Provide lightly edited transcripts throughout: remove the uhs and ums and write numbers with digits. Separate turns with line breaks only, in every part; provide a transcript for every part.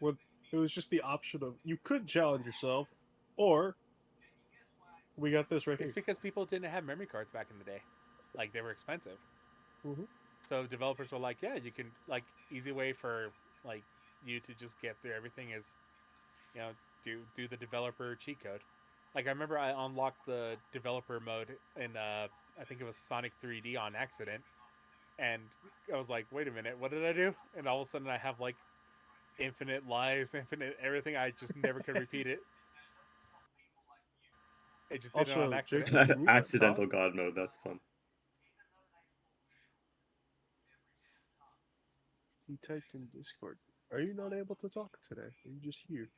Well, it was just the option of you could challenge yourself, or we got this right
It's
here.
because people didn't have memory cards back in the day. Like, they were expensive.
Mm-hmm.
So developers were like, yeah, you can, like, easy way for, like, you to just get through everything is, you know, do the developer cheat code. Like, I remember I unlocked the developer mode in, I think it was Sonic 3D on accident. And I was like, wait a minute, what did I do? And all of a sudden I have, like, infinite lives, infinite everything. I just never could repeat it. It just did it on
Also,
accident.
Jacob, can you talk?
Accidental god mode. That's fun.
He typed in Discord. Are you not able to talk today? Are you just here?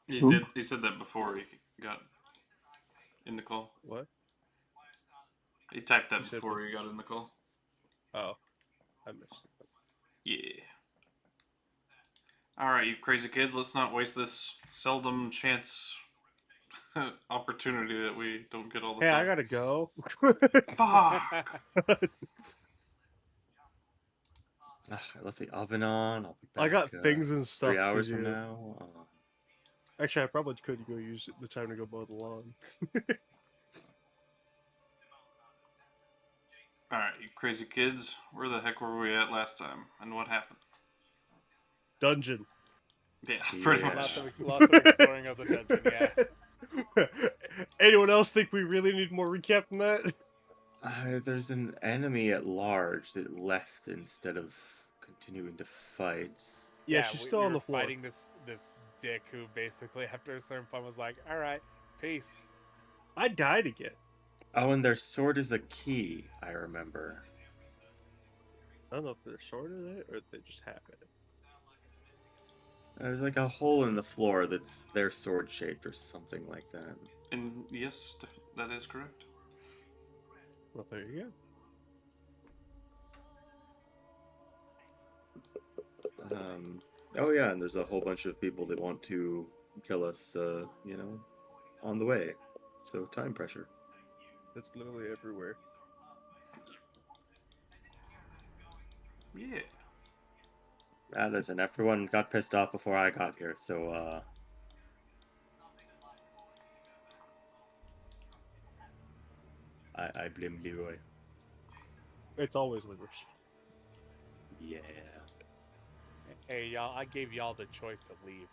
He
Who?
did. He said that before he got in the call.
What?
He typed that
You said
before
what?
he got in the call.
Oh, I missed it.
Yeah. All right, you crazy kids. Let's not waste this seldom chance opportunity that we don't get all the
Hey, I
time.
gotta go.
Fuck.
I left the oven on. I'll be back.
I got things and
3
stuff to
hours from
do.
now.
Actually, I probably could go use the time to go mow the lawn.
All right, you crazy kids. Where the heck were we at last time, and what happened?
Dungeon.
Yeah,
Yeah.
pretty
lots
much.
of exploring of the dungeon. Yeah.
Anyone else think we really need more recap than that?
There's an enemy at large that left instead of continuing to fight.
Yeah, she's still
we
on
were
the floor.
fighting this dick who basically after a certain point was like, "All right, peace."
I died again.
Oh, and their sword is a key, I remember.
I don't know if they're short of it or they just have it.
There's like a hole in the floor that's their sword shaped or something like that.
And yes, that is correct.
Well, there you
Oh yeah, and there's a whole bunch of people that want to kill us, on the way. So time pressure.
go. It's literally everywhere.
Yeah.
Listen, everyone got pissed off before I got here, so I blame Leroy.
It's always Leroy's.
Yeah.
Hey y'all, I gave y'all the choice to leave.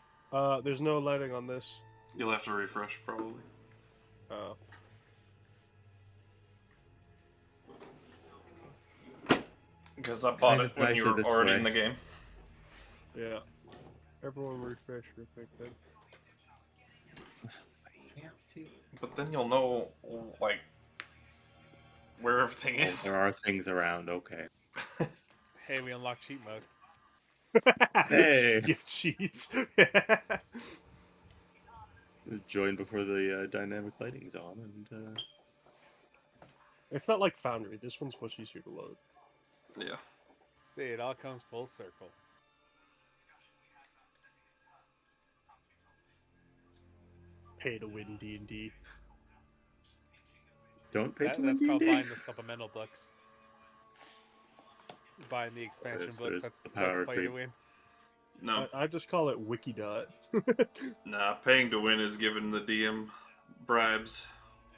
There's no lighting on this.
You'll have to refresh probably. Because I bought it when you were already in the game.
Yeah. Everyone refresh real quick then.
But then you'll know, like, where everything is.
There are things around, okay.
Hey, we unlocked cheat mode.
Hey!
Gift cheats.
Join before the dynamic lighting's on, and
It's not like Foundry. This one's much easier to load.
Yeah.
See, it all comes full circle.
Pay to win D&D.
don't pay to win
That's called
D&D.
buying the supplemental books. Buying the expansion books.
There's the
That's
power
play to
creep.
win.
No.
I just call it Wikidot.
Nah, paying to win is giving the DM bribes.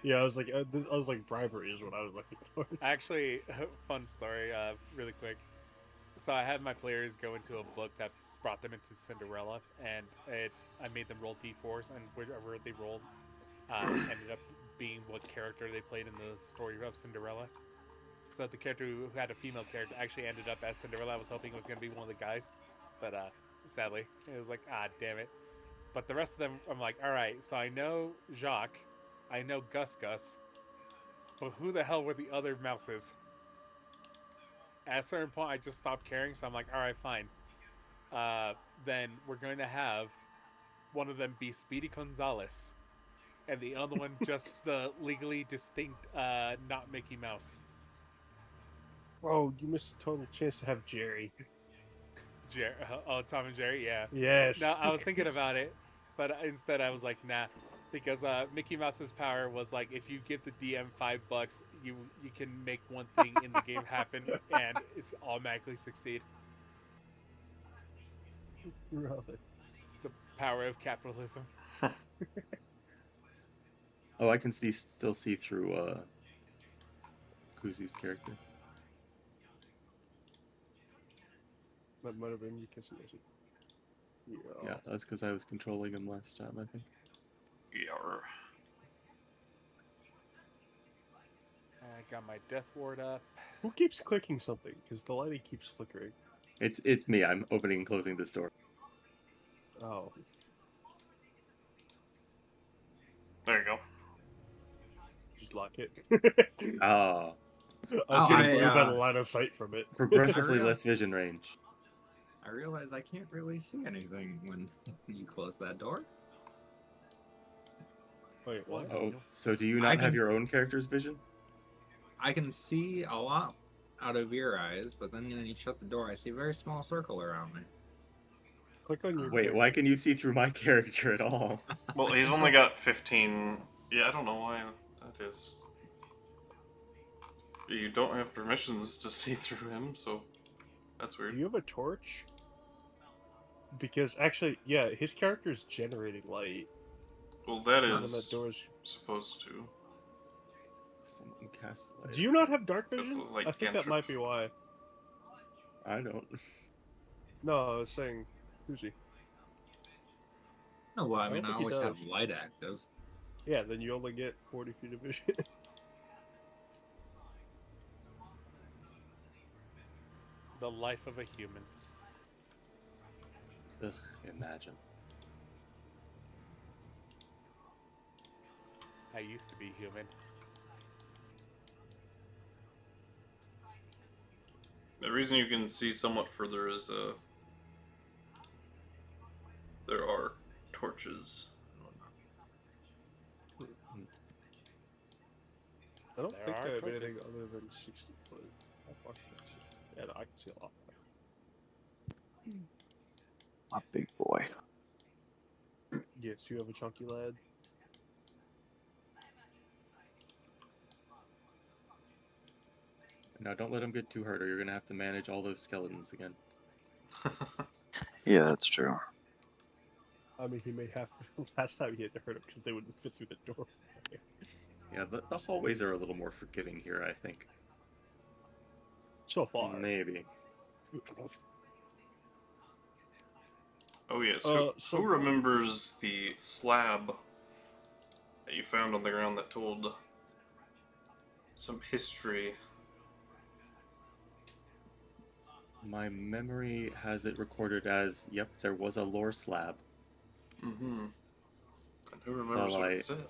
Yeah, I was like bribery is what I was looking for.
Actually, fun story, really quick. So I had my players go into a book that brought them into Cinderella, and I made them roll d4s, and wherever they rolled ended up being what character they played in the story of Cinderella. So the character who had a female character actually ended up as Cinderella. I was hoping it was going to be one of the guys, but sadly, it was like, damn it. But the rest of them, I'm like, all right, so I know Jacques, I know Gus Gus, but who the hell were the other mouses? At a certain point, I just stopped caring, so I'm like, all right, fine. Then we're going to have one of them be Speedy Gonzales, and the other one just the legally distinct, not Mickey Mouse.
Oh, you missed a total chance to have Jerry.
Tom and Jerry, yeah.
Yes.
No, I was thinking about it, but instead I was like, nah, because Mickey Mouse's power was like, if you give the DM $5, you can make one thing in the game happen, and it's automatically succeed.
Really?
The power of capitalism.
Oh, I can still see through KuZii's character.
That might have been because he wasn't.
Yeah, that's because I was controlling him last time, I think.
Yarr.
I got my death ward up.
Who keeps clicking something? Because the lighting keeps flickering.
It's me. I'm opening and closing this door.
Oh.
There you go.
Just lock it.
Ah,
I was gonna
I,
move out of line of sight from it.
progressively
I
less vision range.
I realize I can't really see anything when you close that door.
Wait, what?
Oh, so do you
I
not have
can-
your own character's vision?
I can see a lot out of your eyes, but then when you shut the door, I see a very small circle around me.
Click on your
Wait, why
character.
can you see through my character at all?
Well, he's only got 15. Yeah, I don't know why that is. You don't have permissions to see through him, so that's
Do
weird.
you have a torch? Because actually, yeah, his character's generating light.
Well, that
And then that
is
door's...
supposed to.
Someone cast light.
Do you not have dark
That's
vision?
a light
I think that
cantrip.
might be why.
I don't.
No, I was saying KuZii.
No, well, I
I
mean,
don't
I
think he
always have
does.
light active.
Yeah, then you only get 40 feet of vision.
The life of a human.
Ugh, imagine.
I used to be human.
The reason you can see somewhat further is there are torches.
I don't
There
think
are
I have
torches.
anything other than 60 foot. How far can I see? Yeah, no, I can see a lot.
A big boy.
Yes, you have a chunky lad.
Now don't let him get too hurt, or you're gonna have to manage all those skeletons again.
Yeah, that's true.
I mean, he may have. Last time he had to hurt him because they wouldn't fit through the door.
Yeah, the hallways are a little more forgiving here, I think.
So far.
Maybe.
Oh yes.
So-
Who remembers the slab that you found on the ground that told some history?
My memory has it recorded as, yep, there was a lore slab.
Mm-hmm. And who remembers what it said?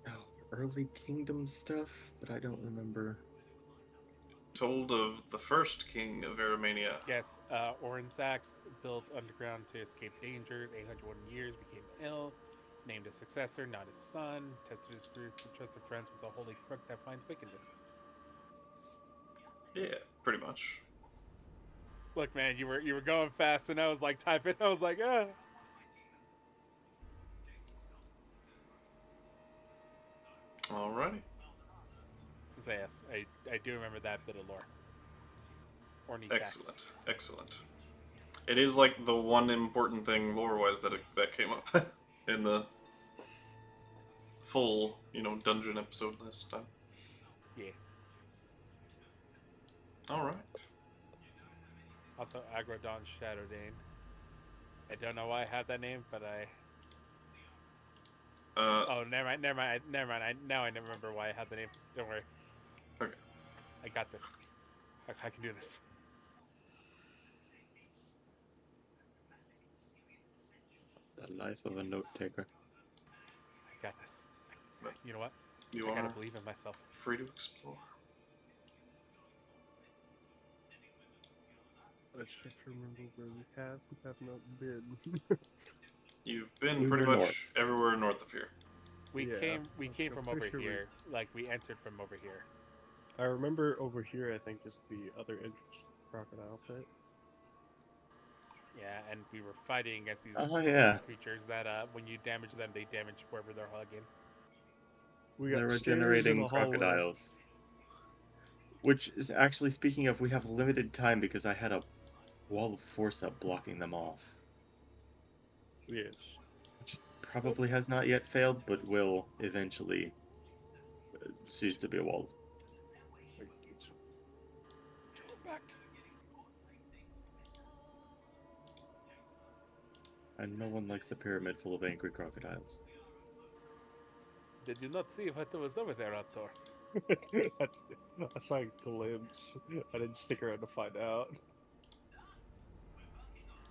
Oh, early kingdom stuff, but I don't remember.
Told of the first king of Aramania.
Yes, Ornthax built underground to escape dangers. 801 years, became ill. Named a successor, not his son. Tested his group to trusted friends with a holy crook that finds wickedness.
Yeah, pretty much.
Look, man, you were going fast, and I was like typing. I was like, ah.
Alrighty.
So yes, I do remember that bit of lore. Ornithax.
Excellent. Excellent. It is like the one important thing lore-wise that came up in the full, dungeon episode last time.
Yeah.
Alright.
Also, Agrodon Shadowdane. I don't know why I have that name, but I. Oh, never mind. Now I never remember why I have the name. Don't worry.
Okay.
I got this. I can do this.
The life of a note taker.
I got this. You know what?
You
I
are
gotta believe in myself.
free to explore.
I just have to remember where we have not been.
You've been
We
pretty
were
much
north.
everywhere north of here.
We
Yeah,
came
I'm
from
pretty
over
sure we-
here. Like we entered from over here.
I remember over here, I think, is the other entrance to the crocodile pit.
Yeah, and we were fighting against these
Oh, yeah.
creatures that when you damage them, they damage wherever they're hugging.
We
They're
got stairs in
regenerating
the hallway.
crocodiles. Which is actually, speaking of, we have limited time because I had a wall of force up blocking them off.
Yes.
Which probably has not yet failed, but will eventually cease to be a wall.
Back.
And no one likes a pyramid full of angry crocodiles.
Did you not see what was over there, Altor?
I saw a glimpse. I didn't stick around to find out.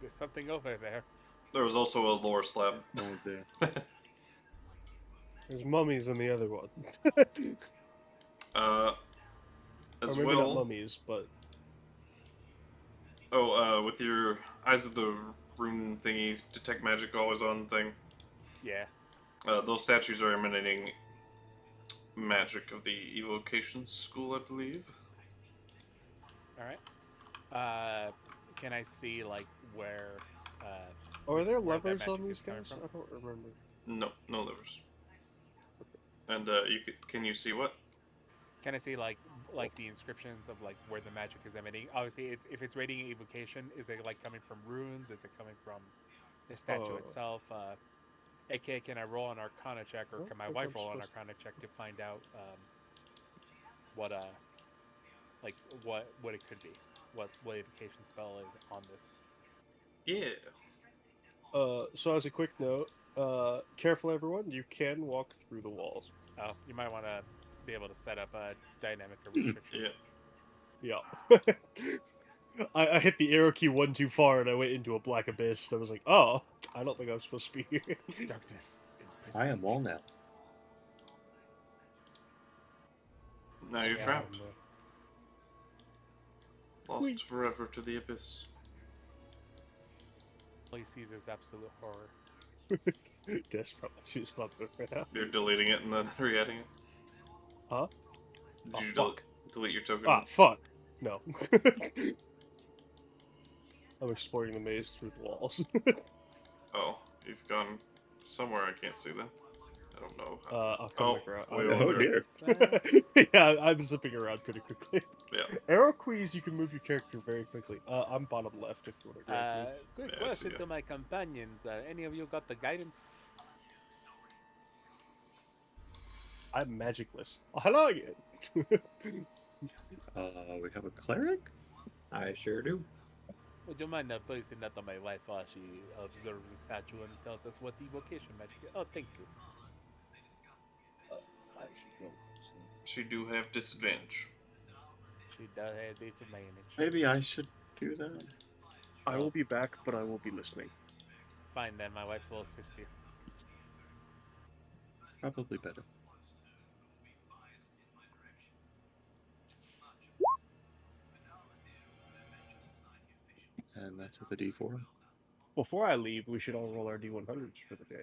There's something over there.
There was also a lore slab.
Oh dear.
There's mummies in the other one.
As
or maybe not
well.
mummies, but
With your Eyes of the Rune thingy, detect magic always on thing.
Yeah.
Those statues are emanating magic of the evocation school, I believe.
All right. Can I see like where?
are there
where that
levers
magic
on these
is coming
guys?
from?
I don't remember.
No, no levers. And can you see what?
Can I see like the inscriptions of like where the magic is emanating? Obviously, if it's radiant evocation, is it like coming from runes? Is it coming from the statue
Oh.
itself? AKA, can I roll an Arcana check, or
Oh,
can my
I think
wife
I'm
roll an
supposed
Arcana check to find out what what it could be, what evocation spell is on this?
Yeah.
So as a quick note, careful everyone, you can walk through the walls.
Oh, you might want to be able to set up a dynamic or restriction.
Yeah.
Yeah. I hit the arrow key one too far and I went into a black abyss. I was like, oh, I don't think I'm supposed to be here.
Darkness.
I am wall now.
Now you're
Yeah.
trapped. Lost
Whee.
forever to the abyss.
All he sees is absolute horror.
That's probably seems about right now.
You're deleting it and then re-adding it.
Huh?
Did
Oh,
you
fuck.
delete your token?
Ah, fuck. No. I'm exploring the maze through the walls.
Oh, you've gone somewhere I can't see then. I don't know.
I'll come back around.
way
Oh
over there.
dear.
Yeah, I'm zipping around pretty quickly.
Yeah.
Arrow keys, you can move your character very quickly. I'm bottom left if you want to grab me.
Quick
Yeah, I
question
see ya.
to my companions. Any of you got the guidance?
I'm magicless. Oh, hello again.
We have a cleric?
I sure do.
Would you mind placing that on my wife while she observes the statue and tells us what evocation magic is? Oh, thank you.
She do have disadvantage.
She does have disadvantage.
Maybe I should do that.
I will be back, but I will be listening.
Fine then, my wife will assist you.
Probably better. And that's with a D4.
Before I leave, we should all roll our D100s for the day.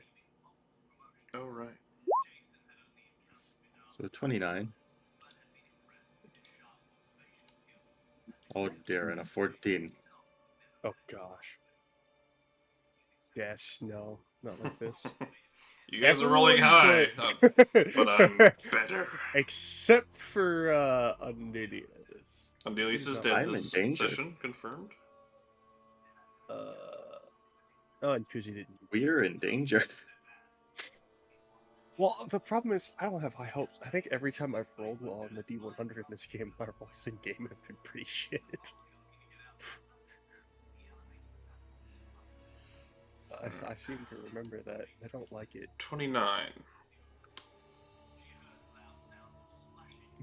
Oh, right.
So 29. Oh dear, and a 14.
Oh gosh. Yes, no, not like this.
You guys are rolling high, but I'm better.
Except for Undead.
Undelius is
No,
dead
I'm
this
in danger.
session, confirmed.
Oh, and KuZii didn't.
We're in danger.
Well, the problem is I don't have high hopes. I think every time I've rolled well on the D100 in this game, my rolls in game have been pretty shit. I seem to remember that. I don't like it,
29.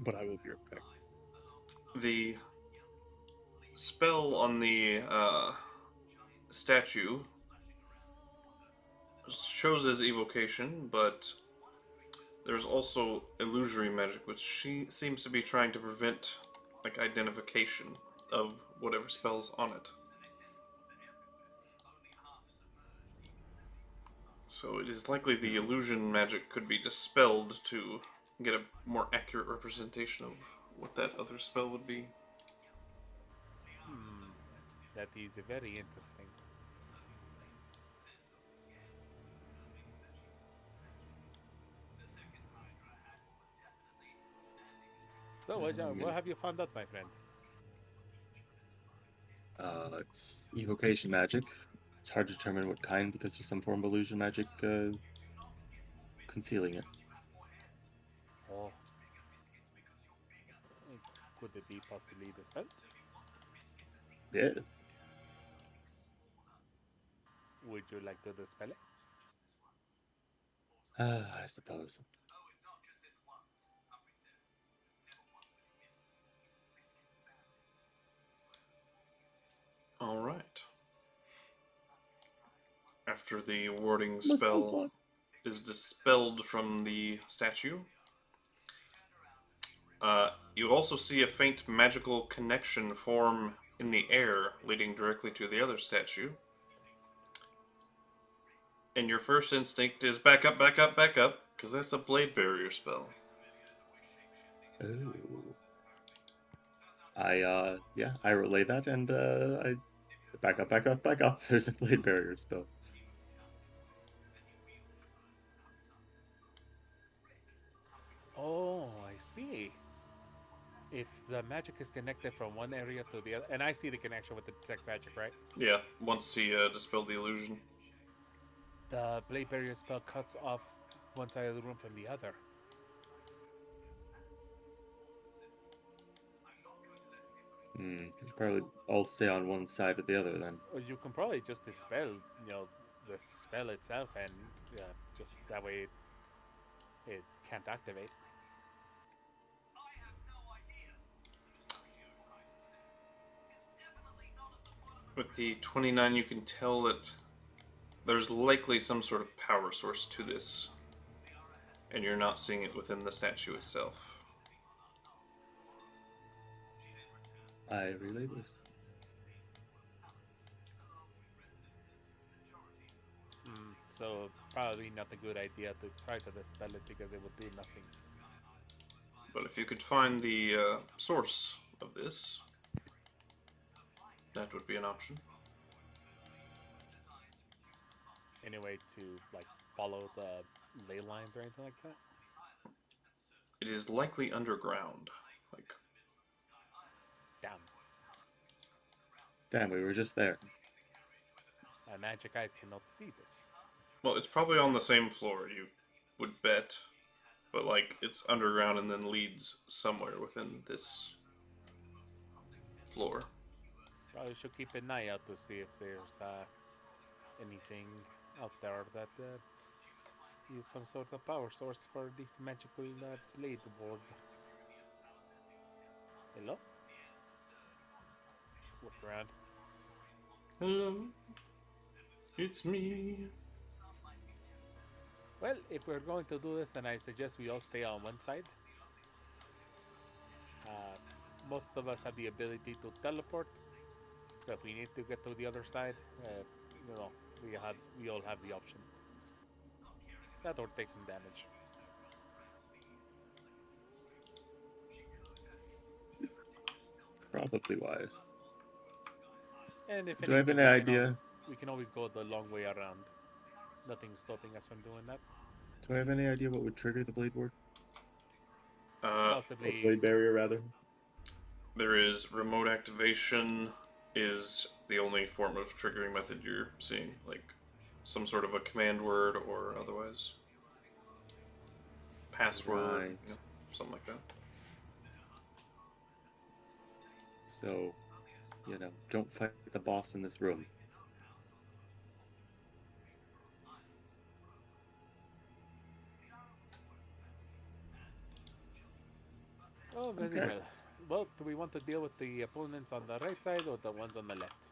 but I will be right back.
The spell on the statue shows as evocation, but there's also illusory magic, which she seems to be trying to prevent like identification of whatever spell's on it. So it is likely the illusion magic could be dispelled to get a more accurate representation of what that other spell would be.
That is very interesting. So, what have you found out, my friend?
It's evocation magic. It's hard to determine what kind because there's some form of illusion magic concealing it.
Oh. Could it be possibly the spell?
It is.
Would you like to dispel it?
I suppose.
All right. After the warding
Must be
spell
slot.
is dispelled from the statue, you also see a faint magical connection form in the air, leading directly to the other statue. And your first instinct is back up, back up, back up, because that's a blade barrier spell.
Oh. I relay that and I back up, back up, back up. There's a blade barrier spell.
Oh, I see. If the magic is connected from one area to the other, and I see the connection with the detect magic, right?
Yeah, once he dispelled the illusion.
The blade barrier spell cuts off one side of the room from the other.
You should probably all stay on one side or the other then.
Or you can probably just dispel, the spell itself, and just that way it can't activate.
With the 29, you can tell that there's likely some sort of power source to this, and you're not seeing it within the statue itself.
I relay this.
So probably not a good idea to try to dispel it because it would do nothing.
But if you could find the source of this, that would be an option.
Anyway, to follow the ley lines or anything like that.
It is likely underground.
Damn.
Damn, we were just there.
My magic eyes cannot see this.
Well, it's probably on the same floor, you would bet. But, it's underground and then leads somewhere within this floor.
Probably should keep an eye out to see if there's anything out there that is some sort of power source for this magical blade ward. Hello? Look around.
Hello, it's me.
Well, if we're going to do this, then I suggest we all stay on one side. Most of us have the ability to teleport, so if we need to get to the other side, we all have the option. That or take some damage.
Probably wise.
And if
Do I have
anything,
any idea?
we can always go the long way around. Nothing's stopping us from doing that.
Do I have any idea what would trigger the blade ward? Or
Possibly.
blade barrier, rather?
There is remote activation is the only form of triggering method you're seeing, some sort of a command word or otherwise. Password,
Right.
Something like that.
So, don't fight the boss in this room.
Oh, very
Okay.
well. Well, do we want to deal with the opponents on the right side or the ones on the left?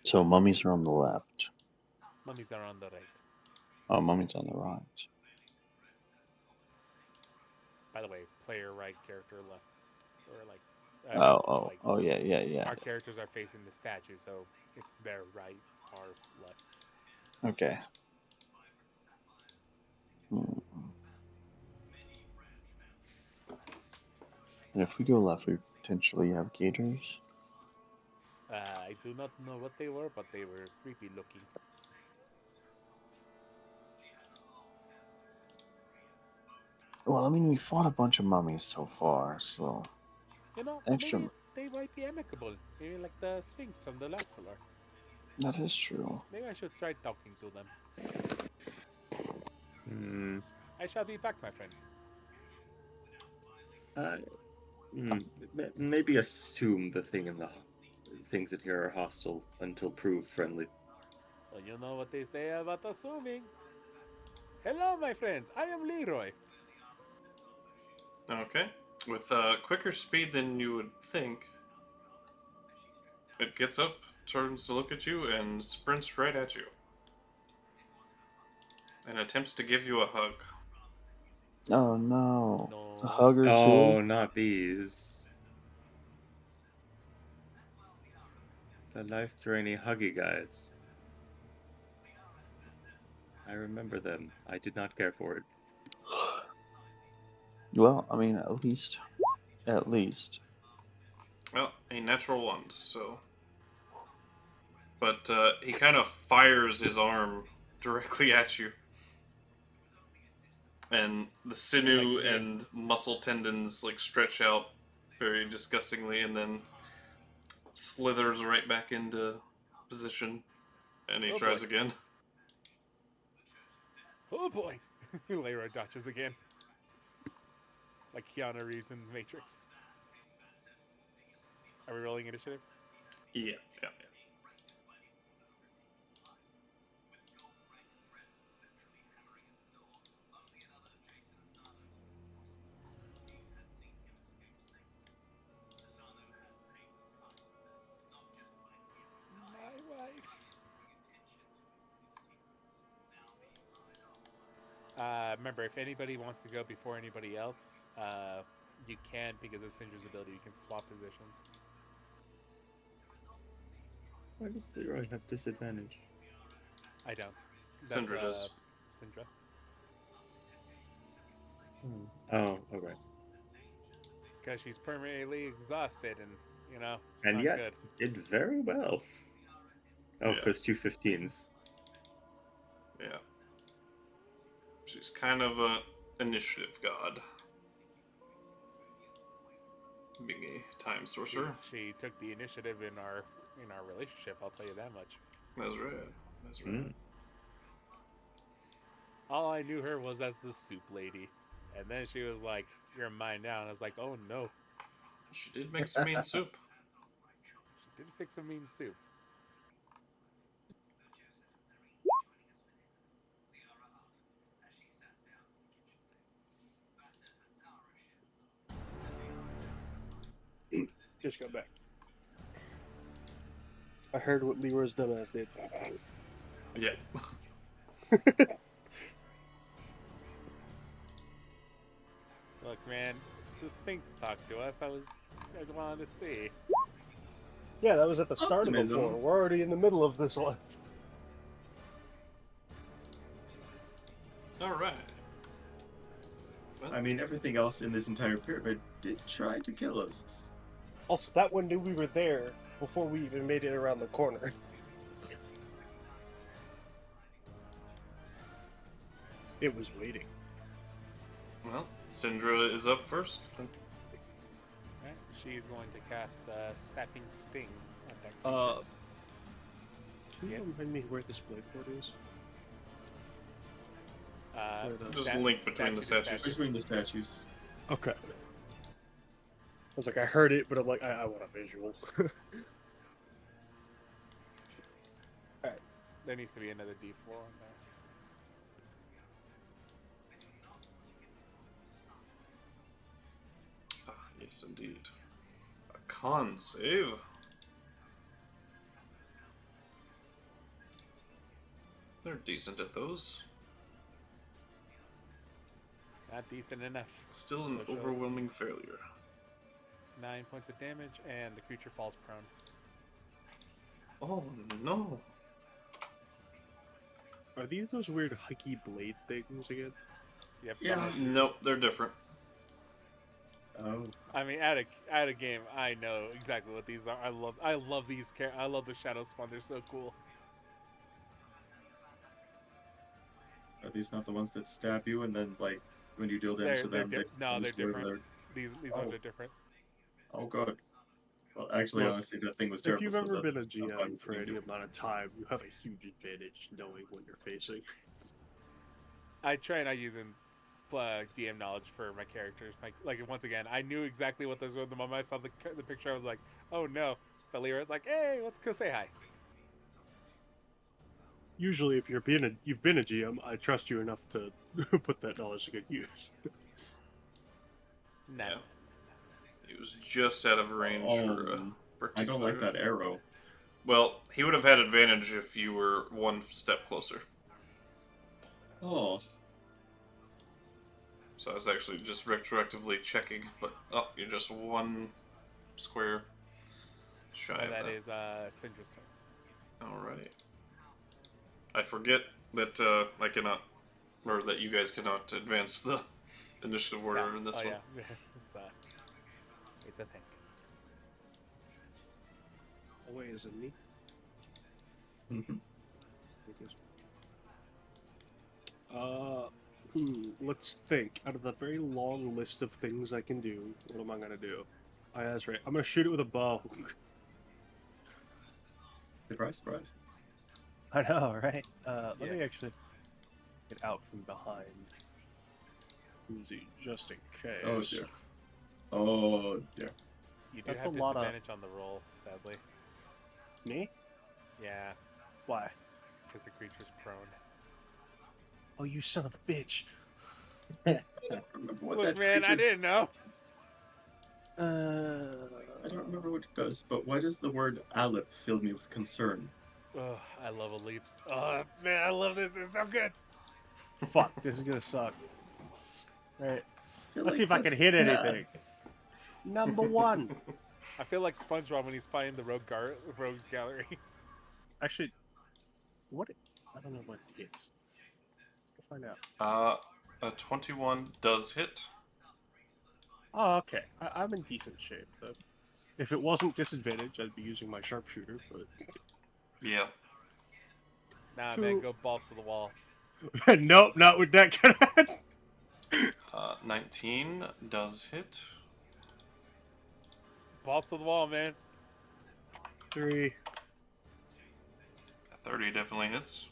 So mummies are on the left.
Mummies are on the right.
Oh, mummies on the right.
By the way, player right, character left. Or
Yeah.
Our characters are facing the statue, so it's their right, our left.
Okay. And if we go left, we potentially have gators.
I do not know what they were, but they were creepy looking.
Well, I mean, we fought a bunch of mummies so far, so
You know,
extra.
maybe they might be amicable. Maybe like the Sphinx from the last floor.
That is true.
Maybe I should try talking to them.
Hmm.
I shall be back, my friends.
Uh, maybe assume the things in here are hostile until proved friendly.
Well, you know what they say about assuming. Hello, my friends. I am Leroy.
Okay. With quicker speed than you would think, it gets up, turns to look at you, and sprints right at you. And attempts to give you a hug.
Oh no.
No.
A hugger
Oh,
too?
not these. The life-draining huggy guys. I remember them. I did not care for it.
Well, I mean, at least. At least.
Well, a natural one, so. But he kind of fires his arm directly at you. And the sinew
Like me.
and muscle tendons like stretch out very disgustingly, and then slithers right back into position. And he
Oh,
tries
boy.
again.
Oh boy. Leroy dodges again. Like Keanu Reeves in The Matrix. Are we rolling initiative?
Yeah.
My wife. Remember, if anybody wants to go before anybody else, you can, because of Syndra's ability, you can swap positions.
Why does Leroy have disadvantage?
I don't.
Syndra does.
Syndra.
Oh, alright.
Because she's permanently exhausted and, you know, it's
And
not
yet,
good.
did very well. Oh,
Yeah.
because 2 15s.
Yeah. She's kind of a initiative god. Being a time sorcerer.
She took the initiative in our relationship, I'll tell you that much.
That's right. That's right.
Mm.
All I knew her was as the soup lady. And then she was like, "You're mine now." And I was like, "Oh no."
She did make some mean soup.
She did fix a mean soup.
Just got back. I heard what Leroy's dumbass did.
Yeah.
Look, man, the Sphinx talked to us. I wanted to see.
Yeah, that was at the start of the
Optimism.
floor. We're already in the middle of this one.
Alright. Well,
I mean, everything else in this entire pyramid did try to kill us.
Also, that one knew we were there before we even made it around the corner. It was waiting.
well, Syndra is up first. Then.
Right? She's going to cast Sapping Sting at that creature.
Can you
Yes.
remind me where this blade board is?
Just link between the
statue to
statues.
statue.
Between the statues.
Okay. I was like, I heard it, but I'm like, I want a visual.
There needs to be another D4 on there.
Ah, yes, indeed. A con save. They're decent at those.
Not decent enough.
Still an
So show-
overwhelming failure.
9 points of damage, and the creature falls prone.
Oh no.
Are these those weird huggy blade things again?
Yep.
Yeah.
Nope, they're different.
Oh.
I mean, at a game, I know exactly what these are. I love these I love the Shadow Spawn. They're so cool.
Are these not the ones that stab you and then, like, when you deal damage to them? They
no, they're
just whatever
different. These ones
Oh.
are different.
Oh god. Well, actually,
Look,
honestly, that thing was
If
terrible.
you've
so
ever
that-
been a
that's not
GM
fun
for
to
any
do.
amount of time, you have a huge advantage knowing what you're facing.
I try not using DM knowledge for my characters. Like once again, I knew exactly what those were. The moment I saw the picture, I was like, "Oh no!" But Leroy's like, "Hey, let's go say hi."
Usually, if you've been a GM, I trust you enough to put that knowledge to good use.
Nah.
Yeah. He was just out of range for a
I
particular.
don't like that arrow.
Well, he would have had advantage if you were one step closer.
Oh,
So I was actually just retroactively checking, but oh, you're just one square shy
Oh,
of
that
that.
is Syndra's turn.
Alrighty. I forget that I cannot, or that you guys cannot advance the initiative order in this one.
Yeah, it's a thing.
Oh, wait, is it me?
mhm.
Let's think. Out of the very long list of things I can do, what am I gonna do? That's right. I'm gonna shoot it with a bow.
Surprise, surprise.
I know, right? Let
Yeah.
me actually get out from behind KuZii, just in case.
Oh dear. Oh dear.
You do
That's
have
a lot of-
disadvantage on the roll, sadly.
Me?
Yeah,
Why?
because the creature's prone.
Oh, you son of a bitch!
I don't remember what
Look,
that
man, I
creature-
didn't know.
I don't remember what it does, but why does the word Alip fill me with concern?
Oh, I love leaps. Oh, man, I love this. It's so good.
Fuck, this is gonna suck. Alright,
feel
let's
like
see if I can
that's
hit
bad.
anything. Number one.
I feel like SpongeBob when he's fighting the rogues gallery.
Actually, I don't know what it hits. We'll find out.
A 21 does hit.
Oh, okay. I'm in decent shape, though. If it wasn't disadvantage, I'd be using my sharpshooter, but...
Yeah.
Nah,
Two.
man, go balls to the wall.
Nope, not with that kind of...
19 does hit.
Balls to the wall, man.
3.
A 30 definitely hits.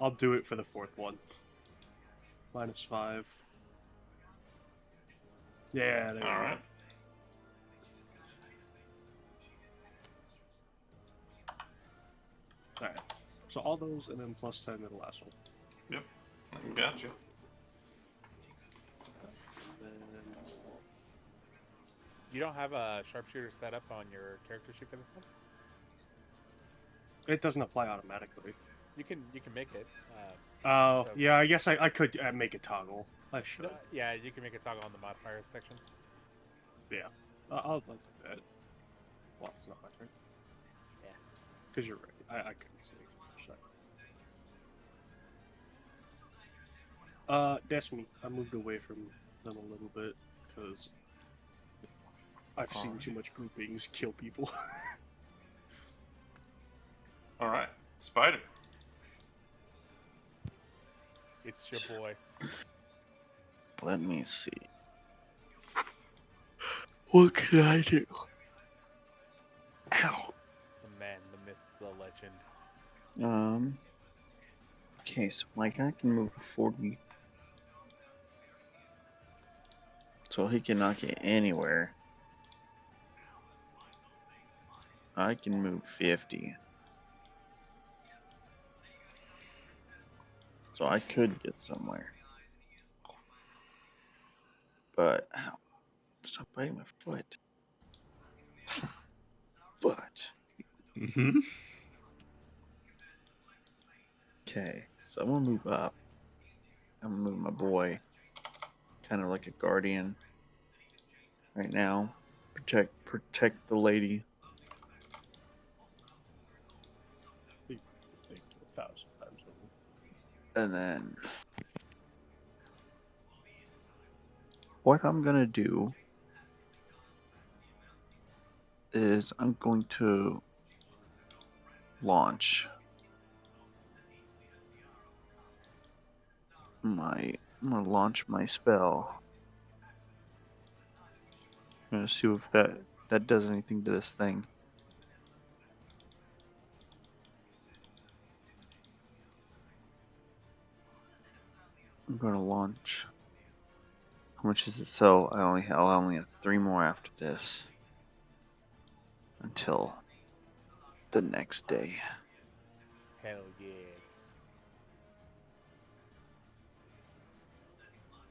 I'll do it for the fourth one. -5. Yeah, there you go.
Alright.
Alright. So all those, and then +10 to the last one.
Yep. Gotcha.
Then...
You don't have a sharpshooter set up on your character sheet for this one?
It doesn't apply automatically.
You can make it.
Oh,
So-
yeah, I guess I could make a toggle. I should.
Yeah, you can make a toggle on the modifiers section.
Yeah. I'll do that. Well, it's not my turn.
Yeah.
Because you're right. I couldn't see anything. That's me. I moved away from them a little bit because I've seen too much groupings kill people.
Alright. Spider.
It's your boy.
Let me see. What can I do? Ow.
It's the man, the myth, the legend.
Okay, so my guy can move 40. So he cannot get anywhere. I can move 50. So I could get somewhere. But, ow. Stop biting my foot. Foot.
Mm-hmm.
Okay, so I'm gonna move up. I'm gonna move my boy. Kind of like a guardian. Right now. Protect the lady.
Thank you 1,000 times over.
And then what I'm gonna do is I'm going to launch my I'm gonna launch my spell. I'm gonna see if that does anything to this thing. I'm gonna launch. How much is it? So I'll only have 3 more after this. Until the next day.
Hell yeah.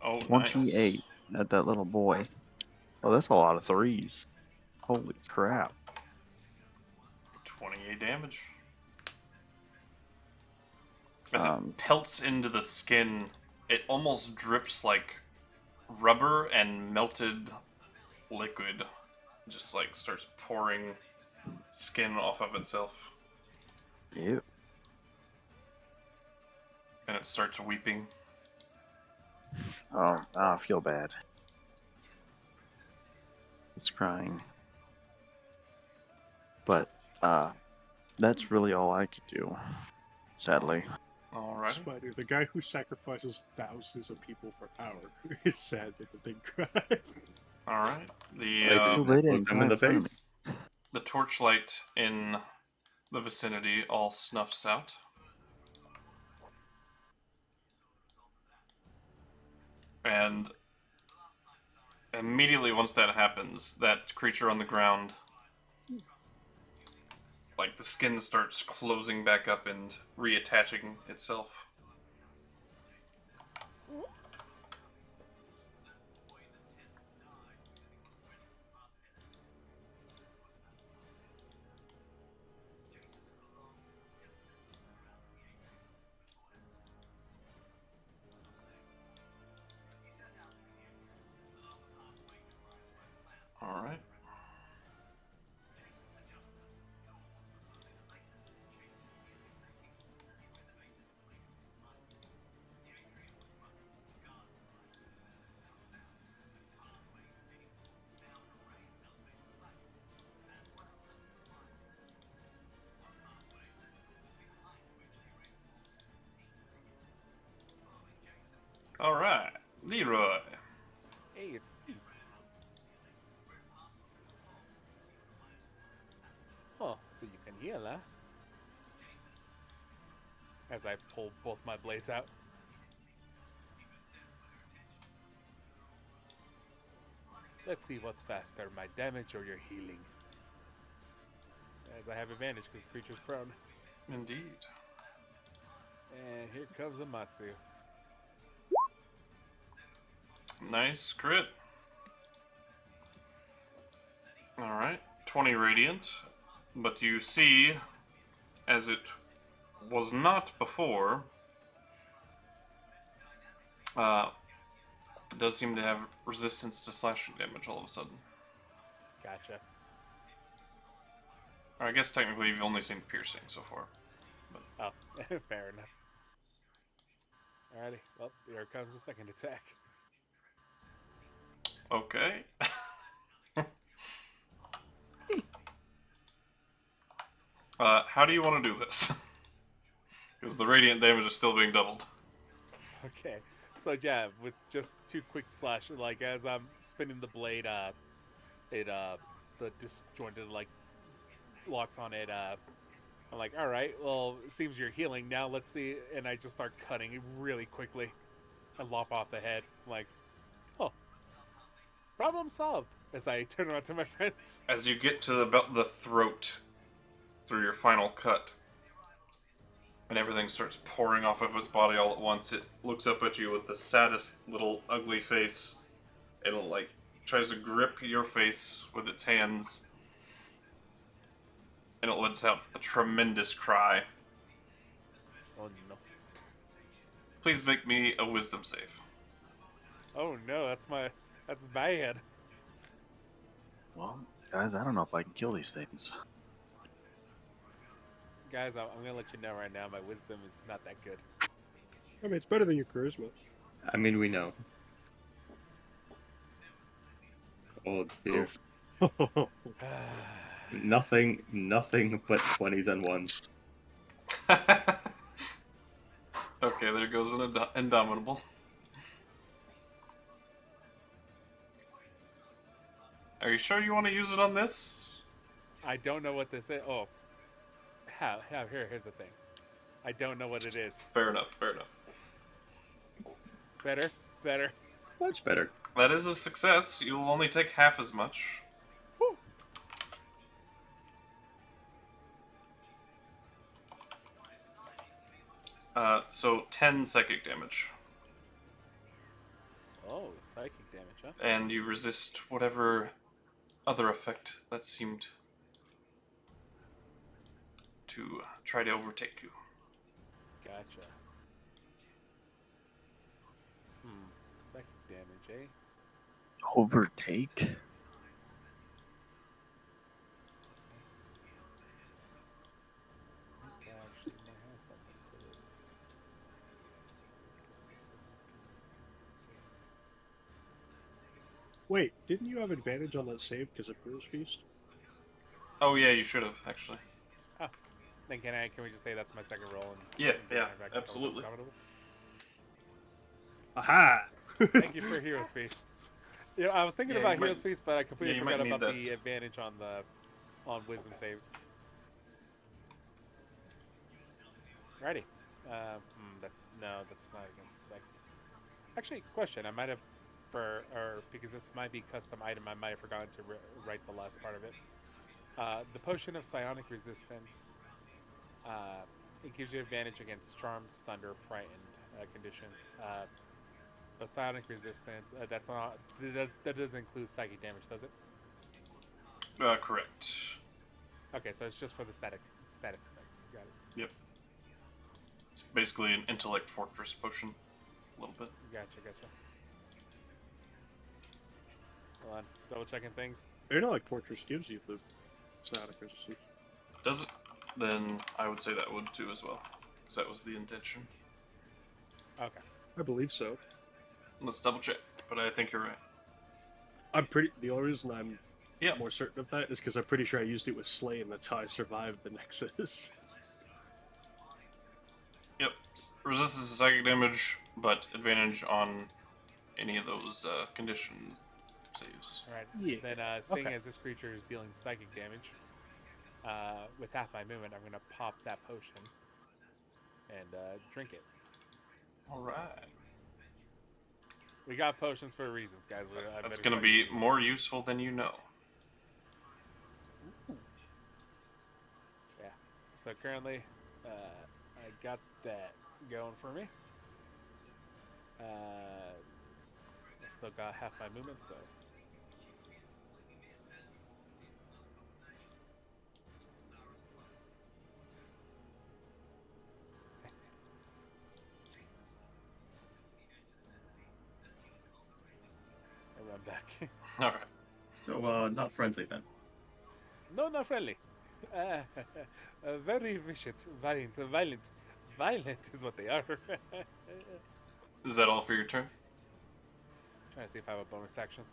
Oh,
28 at that little boy. Oh, that's a lot of 3s. Holy crap.
28 damage. As
Um,
it pelts into the skin, it almost drips like rubber and melted liquid. Just like starts pouring skin off of itself.
Ew.
And it starts weeping.
Oh, I feel bad. It's crying. But, that's really all I could do. Sadly.
Alright.
Spider, the guy who sacrifices thousands of people for power is sad that the thing cried.
Alright.
I
Who
didn't
lit it
look them in the
front of me?
face.
The torchlight in the vicinity all snuffs out. And immediately once that happens, that creature on the ground, like the skin starts closing back up and reattaching itself. Alright. Alright. Leroy.
Hey, it's me. Oh, so you can heal, huh? As I pull both my blades out. Let's see what's faster, my damage or your healing. As I have advantage because the creature's prone.
Indeed.
And here comes a Matsu.
Nice crit. Alright. 20 radiant. But you see, as it was not before, it does seem to have resistance to slashing damage all of a sudden.
Gotcha.
Or I guess technically you've only seen piercing so far. But
Oh, fair enough. Alrighty, well, here comes the second attack.
okay. How do you want to do this? Because the radiant damage is still being doubled.
Okay, so yeah, with just 2 quick slashes, like as I'm spinning the blade, the disjointed like locks on it. I'm like, all right, well, it seems you're healing now. Let's see, and I just start cutting really quickly and lop off the head. I'm like, oh, problem solved. As I turn around to my friends.
As you get to about the throat through your final cut, and everything starts pouring off of its body all at once, it looks up at you with the saddest little ugly face. It like tries to grip your face with its hands, and it lets out a tremendous cry.
Oh no.
Please make me a wisdom save.
Oh no, that's bad.
Well, guys, I don't know if I can kill these things.
Guys, I'm gonna let you know right now, my wisdom is not that good.
I mean, it's better than your charisma.
I mean, we know. Oh dear. Nothing but 20s and 1s.
Okay, there goes an Indomitable. Are you sure you want to use it on this?
I don't know what this is. Oh, here's the thing. I don't know what it is.
Fair enough, fair enough.
Better.
Much better.
That is a success. You'll only take half as much.
Woo.
So 10 psychic damage.
Oh, psychic damage, huh?
And you resist whatever other effect that seemed to try to overtake you.
Gotcha. Psychic damage, eh?
Overtake?
I think I actually might have something for this.
Wait, didn't you have advantage on that save because of Hero's Feast?
Oh yeah, you should have, actually.
Oh, then can we just say that's my second roll? And
Yeah,
and get
yeah,
my back to
absolutely.
comfortable?
Aha!
Thank you for Hero's Feast. You know, I was thinking
Yeah,
about
you might-
Hero's Feast, but I completely
yeah, you might
forgot
need
about
that.
the advantage on Wisdom saves. Righty. That's not against psychic. Actually, question. I might have because this might be custom item. I might have forgotten to write the last part of it. The potion of psionic resistance. It gives you advantage against charmed, stunned, or frightened conditions. But psionic resistance. That's not. That doesn't include psychic damage, does it?
Correct.
Okay, so it's just for the status effects. Got it.
Yep. It's basically an intellect fortress potion. A little bit.
Gotcha. Hold on, double checking things.
Intellect Fortress gives you the static resistance.
Does it? Then I would say that would too as well. Because that was the intention.
Okay.
I believe so.
Let's double check. But I think you're right.
The only reason I'm
Yep.
more certain of that is because I'm pretty sure I used it with Slay, and that's how I survived the Nexus.
Yep. Resistance to psychic damage, but advantage on any of those condition saves.
All right.
Yeah.
Then, seeing
Okay.
as this creature is dealing psychic damage, with half my movement, I'm gonna pop that potion and drink it.
Alright.
We got potions for reasons, guys. I
That's
better
going to
start
be
using them.
more useful than you know.
Yeah. So currently, I got that going for me. I still got half my movement, so. I run back.
Alright.
So, not friendly then.
No, not friendly. Very vicious, violent is what they are.
Is that all for your turn?
Trying to see if I have a bonus action.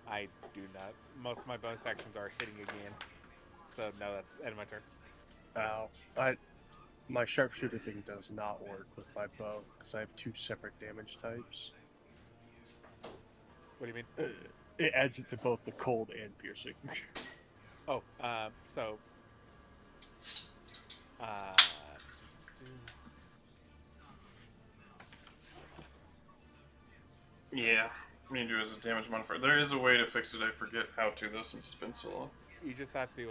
I do not. Most of my bonus actions are hitting again. So no, that's end of my turn.
Ow. My sharpshooter thing does not work with my bow because I have two separate damage types.
What do you mean?
It adds it to both the cold and piercing.
Oh, so.
Yeah. We need to do as a damage modifier. There is a way to fix it. I forget how to though, since it's been so long.
You just have to.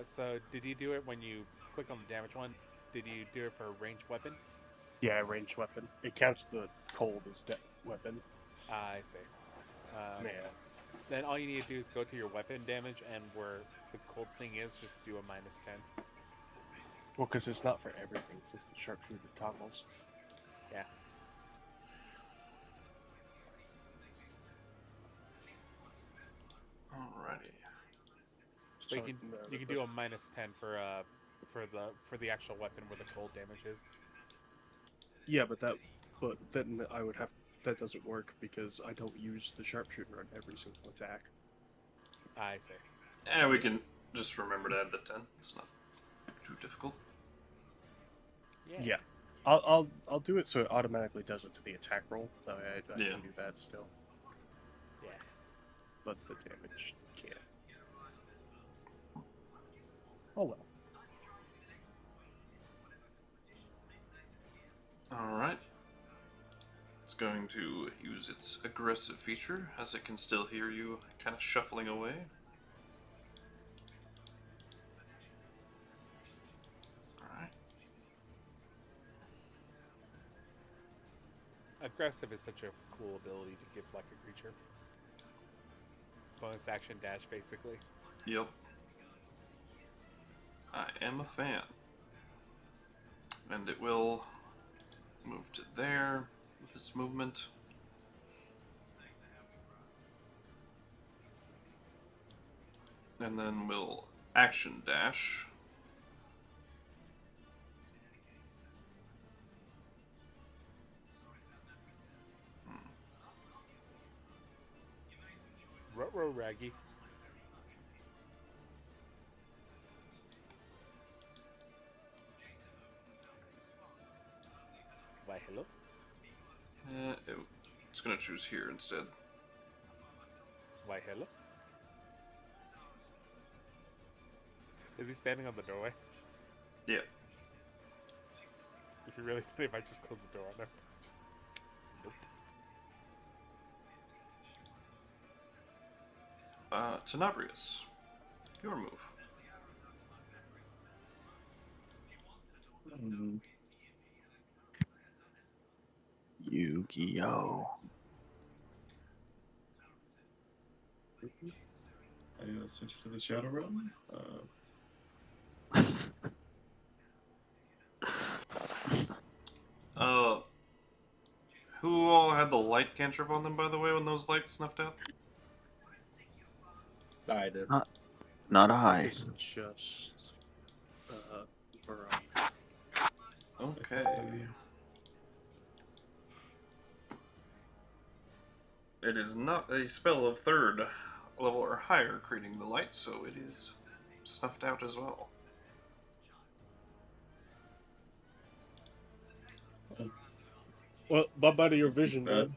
So did you do it when you click on the damage one? Did you do it for a ranged weapon?
Yeah, ranged weapon. It counts the cold as weapon.
I see.
Man.
Then all you need to do is go to your weapon damage, and where the cold thing is, just do a -10.
Well, because it's not for everything. It's just the sharpshooter toggles.
Yeah.
Alrighty.
So you can do a -10 for the actual weapon where the cold damage is.
Yeah, but then I would have. That doesn't work because I don't use the sharpshooter on every single attack.
I see.
Yeah, we can just remember to add the 10. It's not too difficult.
Yeah. I'll do it so it automatically does it to the attack roll. That way I
Yeah.
can do that still.
Yeah.
But the damage can't. Oh well.
Alright. It's going to use its aggressive feature, as it can still hear you kind of shuffling away. Alright.
Aggressive is such a cool ability to give like a creature. Bonus action dash, basically.
Yep. I am a fan. And it will move to there with its movement. And then we'll action dash.
Ruh-roh, Raggy. Why, hello?
It's going to choose here instead.
Why, hello? Is he standing on the doorway?
Yeah.
It'd be really funny if I just close the door on him. Just... Nope.
Tenebrious. Your move.
Yu-Gi-Oh!
I switch to the Shadow Realm.
Who all had the light cantrip on them, by the way, when those lights snuffed out?
I did.
Not I.
It's just Barak.
Okay. It is not a spell of 3rd level or higher creating the light, so it is snuffed out as well.
Well, bye-bye to your vision, man.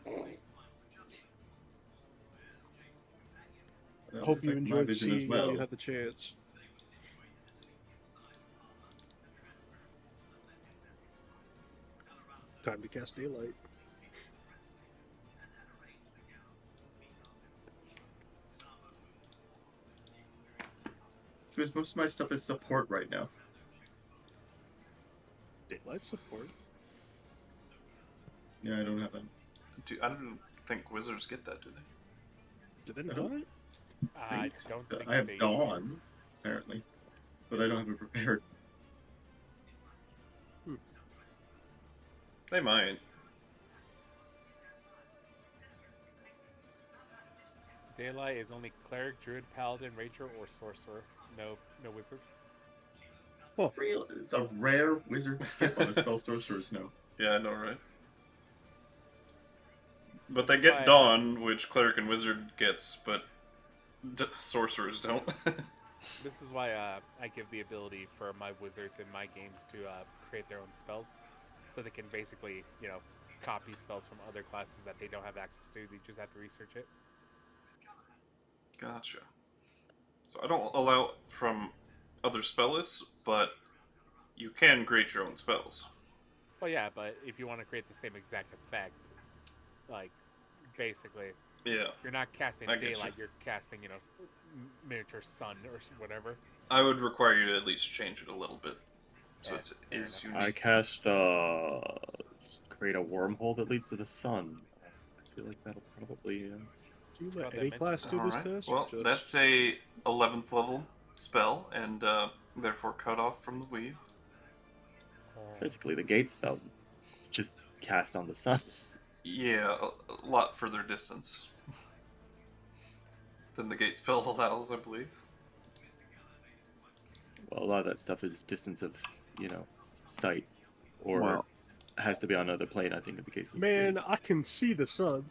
That
Hope
would
you
affect my
enjoyed
vision
seeing
as well.
while you had the chance. Time to cast daylight.
Because most of my stuff is support right now.
Daylight support.
Yeah, I don't have that.
I don't think wizards get that, do they?
Did they
I don't-
not?
I don't think
I have
they...
Dawn, apparently, but I don't have it prepared.
They might.
Daylight is only cleric, druid, paladin, ranger, or sorcerer. No wizard.
Real, the rare wizard skip on a spell sorcerer's no.
Yeah, I know, right? But they
This is
get
why-
Dawn, which cleric and wizard gets, but sorcerers don't.
This is why I give the ability for my wizards in my games to create their own spells, so they can basically, copy spells from other classes that they don't have access to. They just have to research it.
Gotcha. So I don't allow from other spellists, but you can create your own spells.
Well, yeah, but if you want to create the same exact effect, like, basically,
Yeah.
you're not casting
I get you.
daylight, you're casting, miniature sun or whatever.
I would require you to at least change it a little bit, so
Yeah,
it
fair
is
enough.
I
unique.
cast create a wormhole that leads to the sun. I feel like that'll probably.
Do you
Well,
let
that
any
meant-
class do this
Alright,
test?
well,
Just...
that's a 11th level spell, and therefore cut off from the weave.
Basically, the gate spell just cast on the sun.
Yeah, a lot further distance than the gate spell allows, I believe.
Well, a lot of that stuff is distance of, sight, or
Well,
has to be on another plane. I think in the case of
Man, I can see the sun.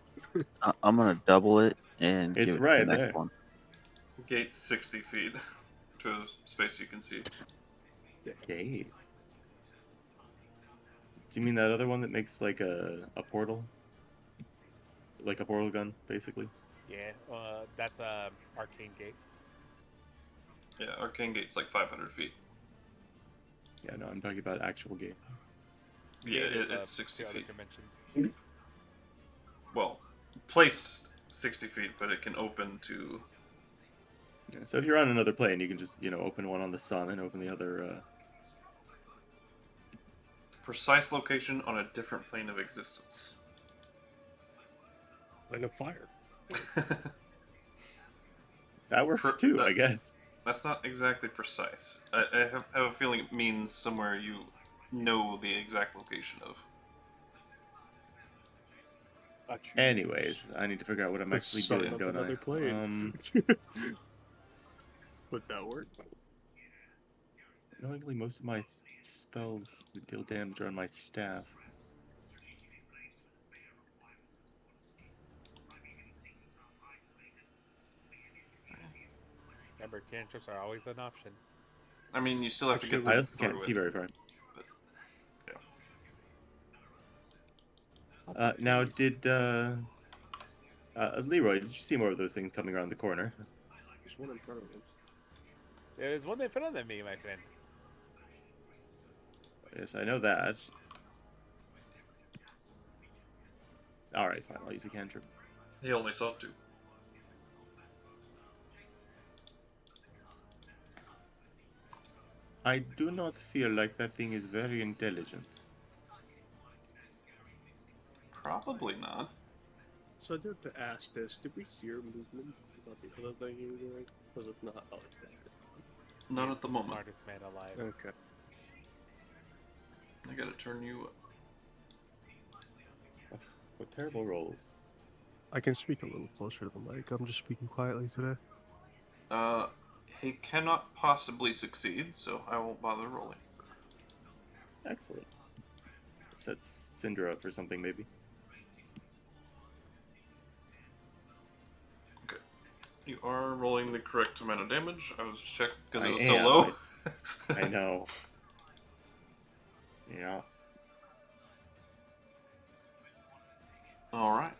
I'm gonna double it and
It's
give it to
right
the next
there.
one.
Gate's 60 feet to a space you can see.
gate. Do you mean that other one that makes like a portal? Like a portal gun, basically?
Yeah, that's Arcane Gate.
Yeah, Arcane Gate's like 500 feet.
Yeah, no, I'm talking about actual game.
Yeah,
Gate is,
it's 60
the other
feet.
dimensions.
Well, placed 60 feet, but it can open to...
Yeah, so if you're on another plane, you can just, open one on the sun and open the other...
Precise location on a different plane of existence.
Line of fire.
That works too, I guess.
That's not exactly precise. I have a feeling it means somewhere you know the exact location of.
Anyways, I need to figure out what I'm
The
actually
son
doing,
of
don't
another
I?
plane. Would that work?
Annoyingly, most of my spells that deal damage are on my staff.
Remember, cantrips are always an option.
I mean, you still have to get
Actually,
I
them
also can't
through
see
it.
very far.
Yeah.
Now, did Leroy? Did you see more of those things coming around the corner?
There's one in front of him.
There's one in front of me, my friend.
Yes, I know that. All right, fine. I'll use a cantrip.
He only saw two.
I do not feel like that thing is very intelligent.
Probably not.
So I do have to ask this. Did we hear movement about the other thing you were doing? Because if not, I'll ignore it.
None at the moment.
Smartest man alive.
Okay.
I gotta turn you up.
What terrible rolls.
I can speak a little closer to the mic. I'm just speaking quietly today.
He cannot possibly succeed, so I won't bother rolling.
Excellent. Sets Syndra up for something, maybe.
Okay. You are rolling the correct amount of damage. I was checked because
I
it was so
am,
low.
it's- I know. Yeah.
Alright.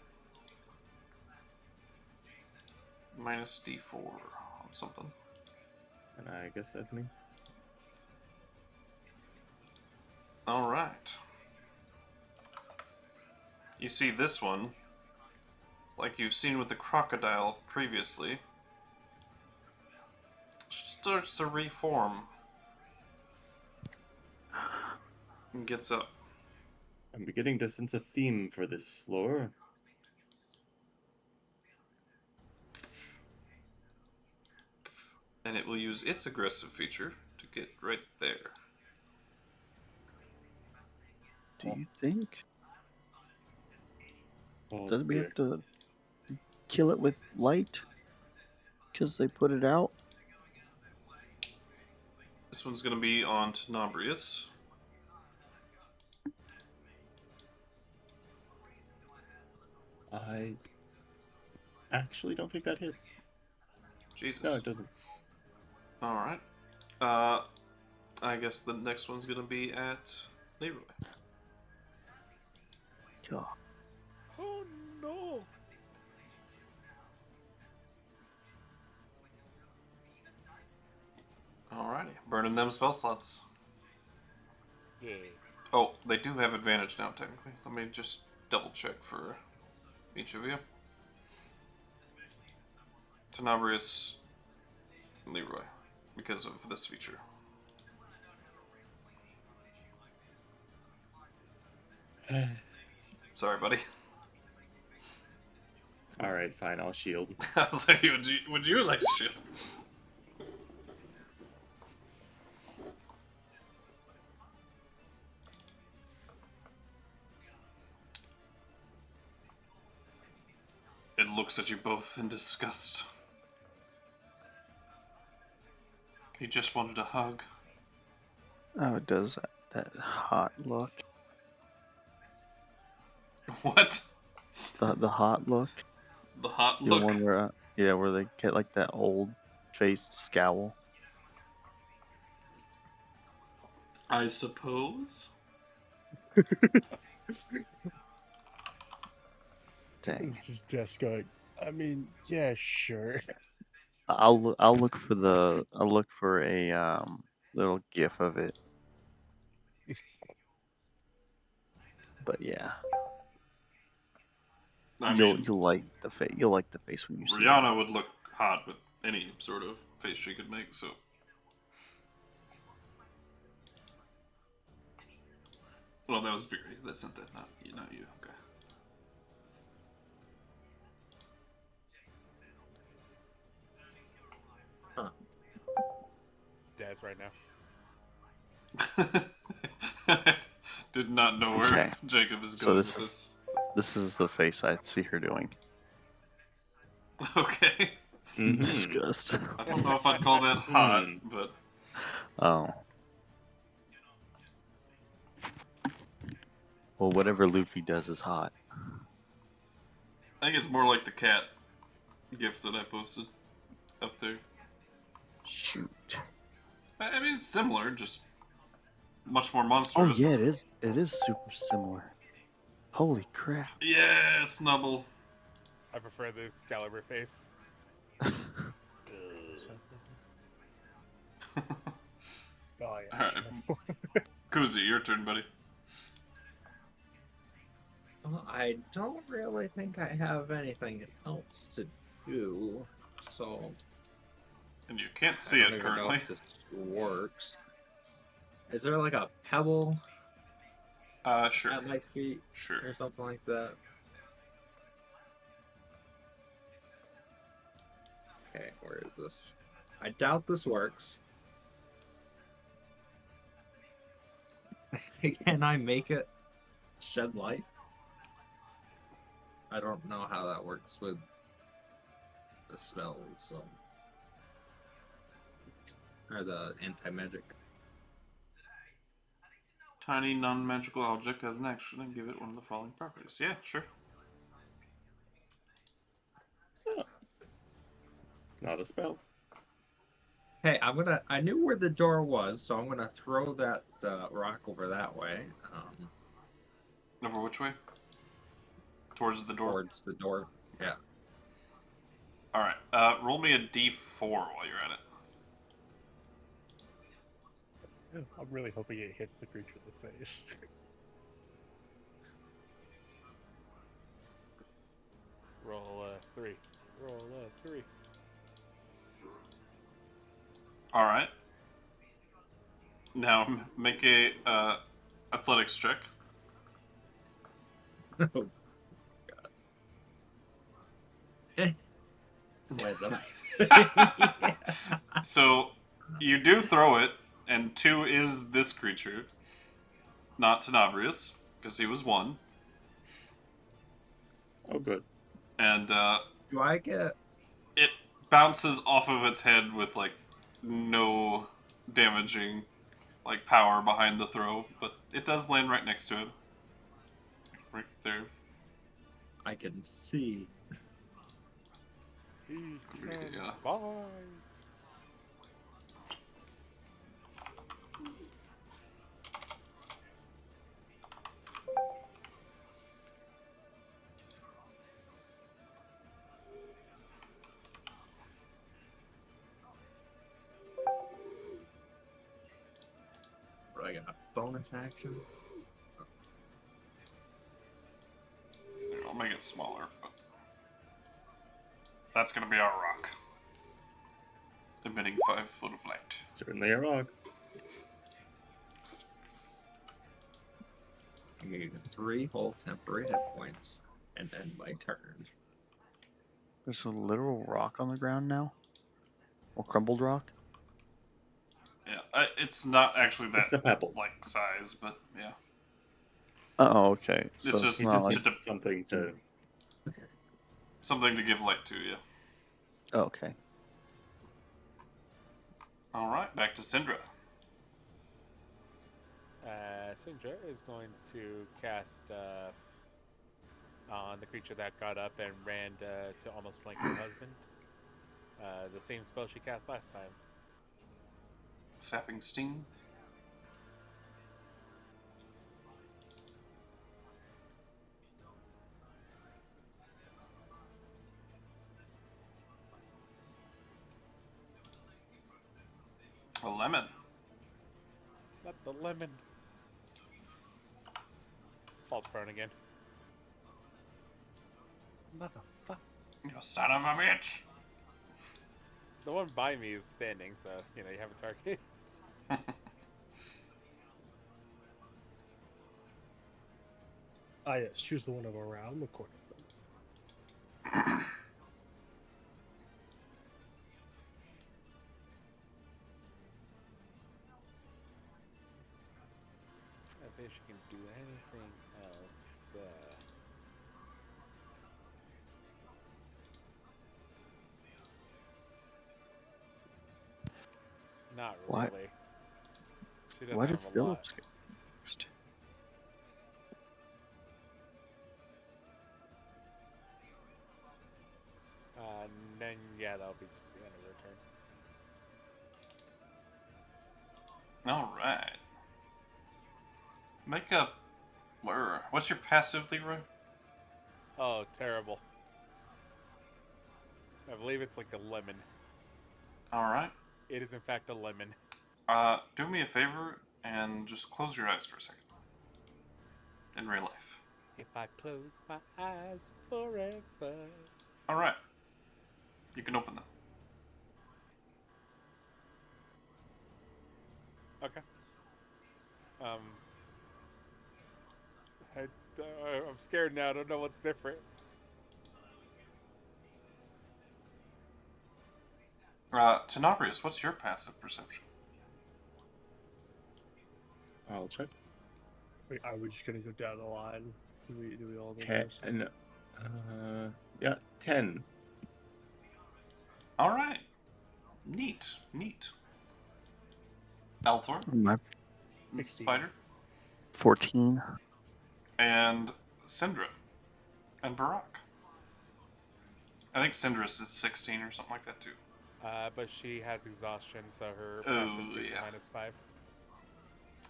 Minus D4 on something.
And I guess that's me.
Alright. You see this one, like you've seen with the crocodile previously, starts to reform. And gets up.
I'm beginning to sense a theme for this floor.
And it will use its aggressive feature to get right there.
Do you think?
Oh,
Does we
dear.
have to kill it with light? Because they put it out?
This one's going to be on Tenebrious.
I actually don't think that hits.
Jesus.
No, it doesn't.
Alright. I guess the next one's going to be at Leroy.
God.
Oh no!
Alrighty. Burning them spell slots.
Yeah.
Oh, they do have advantage now, technically. Let me just double check for each of you. Tenebrious, Leroy, because of this feature. Sorry, buddy.
All right, fine. I'll shield.
I was like, would you like to shield? It looks at you both in disgust. He just wanted a hug.
Oh, it does that hot look.
What?
The hot look.
The hot
The
look?
one where, where they get like that old faced scowl.
I suppose.
Dang.
It's just desk going. I mean, yeah, sure.
I'll look for the I'll look for a little gif of it. But yeah,
I
you'll
mean,
like the face. You'll like the face when you see it.
Rihanna would look hot with any sort of face she could make, so. Well, that was Viri. That's not that. Not you. Not you. Okay.
Daz right now.
Did not know where
Okay.
Jacob is
So
going
this
with
is this is the face I see her doing.
this. Okay.
Mhm.
Disgust.
I don't know if I'd call that hot, but
Oh. Well, whatever Luffy does is hot.
I think it's more like the cat gift that I posted up there.
Shoot.
I mean, it's similar, just much more
Oh
monstrous.
yeah, it is. It is super similar. Holy crap.
Yeah, Snubble.
I prefer the Excalibur face.
Oh yeah.
Alright. KuZii, your turn, buddy.
Well, I don't really think I have anything else to do, so
And you can't
I
see
don't
it
even know
currently.
if this works. Is there like a pebble
Sure.
at my feet
Sure.
or something like that? Okay, where is this? I doubt this works. Can I make it shed light? I don't know how that works with the spells, so. Or the anti-magic.
Tiny non-magical object has an action and give it one of the following properties. Yeah, sure.
It's not a spell.
Hey, I knew where the door was, so I'm gonna throw that rock over that way.
Over which way? Towards the door.
Towards the door. Yeah.
Alright, roll me a d4 while you're at it.
I'm really hoping it hits the creature in the face.
Roll 3. Roll 3.
Alright. Now make a athletics check.
Oh, God. Where's that?
So you do throw it, and 2 is this creature, not Tenebrious, because he was 1.
Oh, good.
And
Do I get?
it bounces off of its head with like no damaging like power behind the throw, but it does land right next to it. Right there.
I can see.
He can
Yeah.
fight.
What, I got a bonus action?
Here, I'll make it smaller, but that's gonna be our rock. Emitting 5 foot of light.
Certainly a rock.
I gain 3 whole temporary hit points and end my turn.
There's a literal rock on the ground now. Or crumbled rock.
Yeah, it's not actually
It's the
that
pebble.
like size, but yeah.
Oh, okay. So
It's
it's,
just-
He
not
just
like.
needs something to.
Something to give light to, yeah.
Oh, okay.
Alright, back to Syndra.
Syndra is going to cast on the creature that got up and ran to almost flank her husband. The same spell she cast last time.
Sapping Sting. A lemon.
Not the lemon. Falls prone again.
Motherfucker.
You son of a bitch.
The one by me is standing, so, you have a target.
Ah, yes. Choose the one around the corner from.
Let's see if she can do anything else. Not
Why-
really. She doesn't
Why did
have a lot.
Phillips get next?
And then, yeah, that'll be just the end of her turn.
Alright. Make a... What's your passive, Leroy?
Oh, terrible. I believe it's like a lemon.
Alright.
It is, in fact, a lemon.
Do me a favor and just close your eyes for a second. In real life.
If I close my eyes forever.
Alright. You can open them.
Okay. I'm scared now. I don't know what's different.
Tenebrious, what's your passive perception?
I'll check.
Wait, are we just gonna go down the line? Do we all do this?
10. Yeah, 10.
Alright. Neat. Altor,
My
16.
Spider,
14.
and Syndra, and Barak. I think Syndra's is 16 or something like that too.
But she has exhaustion, so her
Oh,
passive is
yeah.
-5.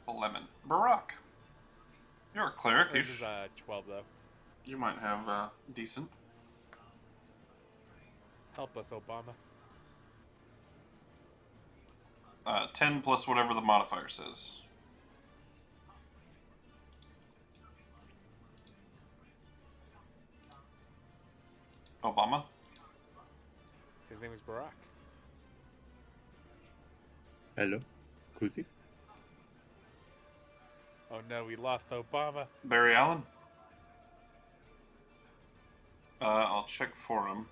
A lemon. Barak. You're a cleric.
Hers is 12, though.
You might have decent.
Help us, Obama.
10 plus whatever the modifier says. Obama?
His name is Barak.
Hello, KuZii.
Oh no, we lost Obama.
Barry Allen? I'll check for him.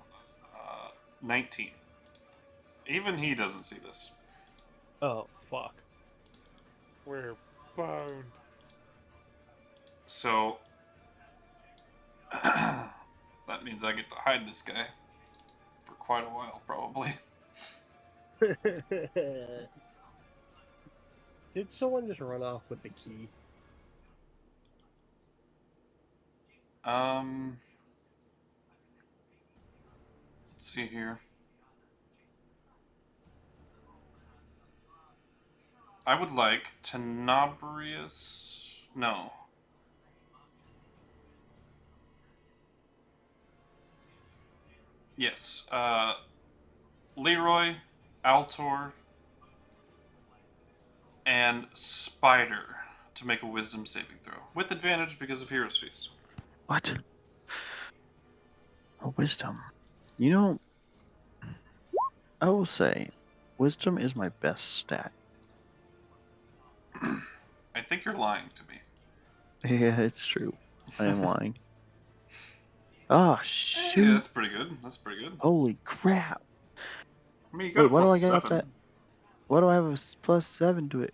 19. Even he doesn't see this.
Oh, fuck.
We're boned.
So... that means I get to hide this guy. For quite a while, probably.
Did someone just run off with the key?
Let's see here. I would like Tenebrious. No. Yes. Leroy, Altor, and Spider to make a wisdom saving throw. With advantage because of Hero's Feast.
What? A wisdom. You know, I will say, wisdom is my best stat.
I think you're lying to me.
Yeah, it's true. I am lying. Ah,
Yeah,
shoot.
that's pretty good. That's pretty good.
Holy crap.
I mean, you got
Wait, why do I
+7
get that? Why do I have a +7 to it?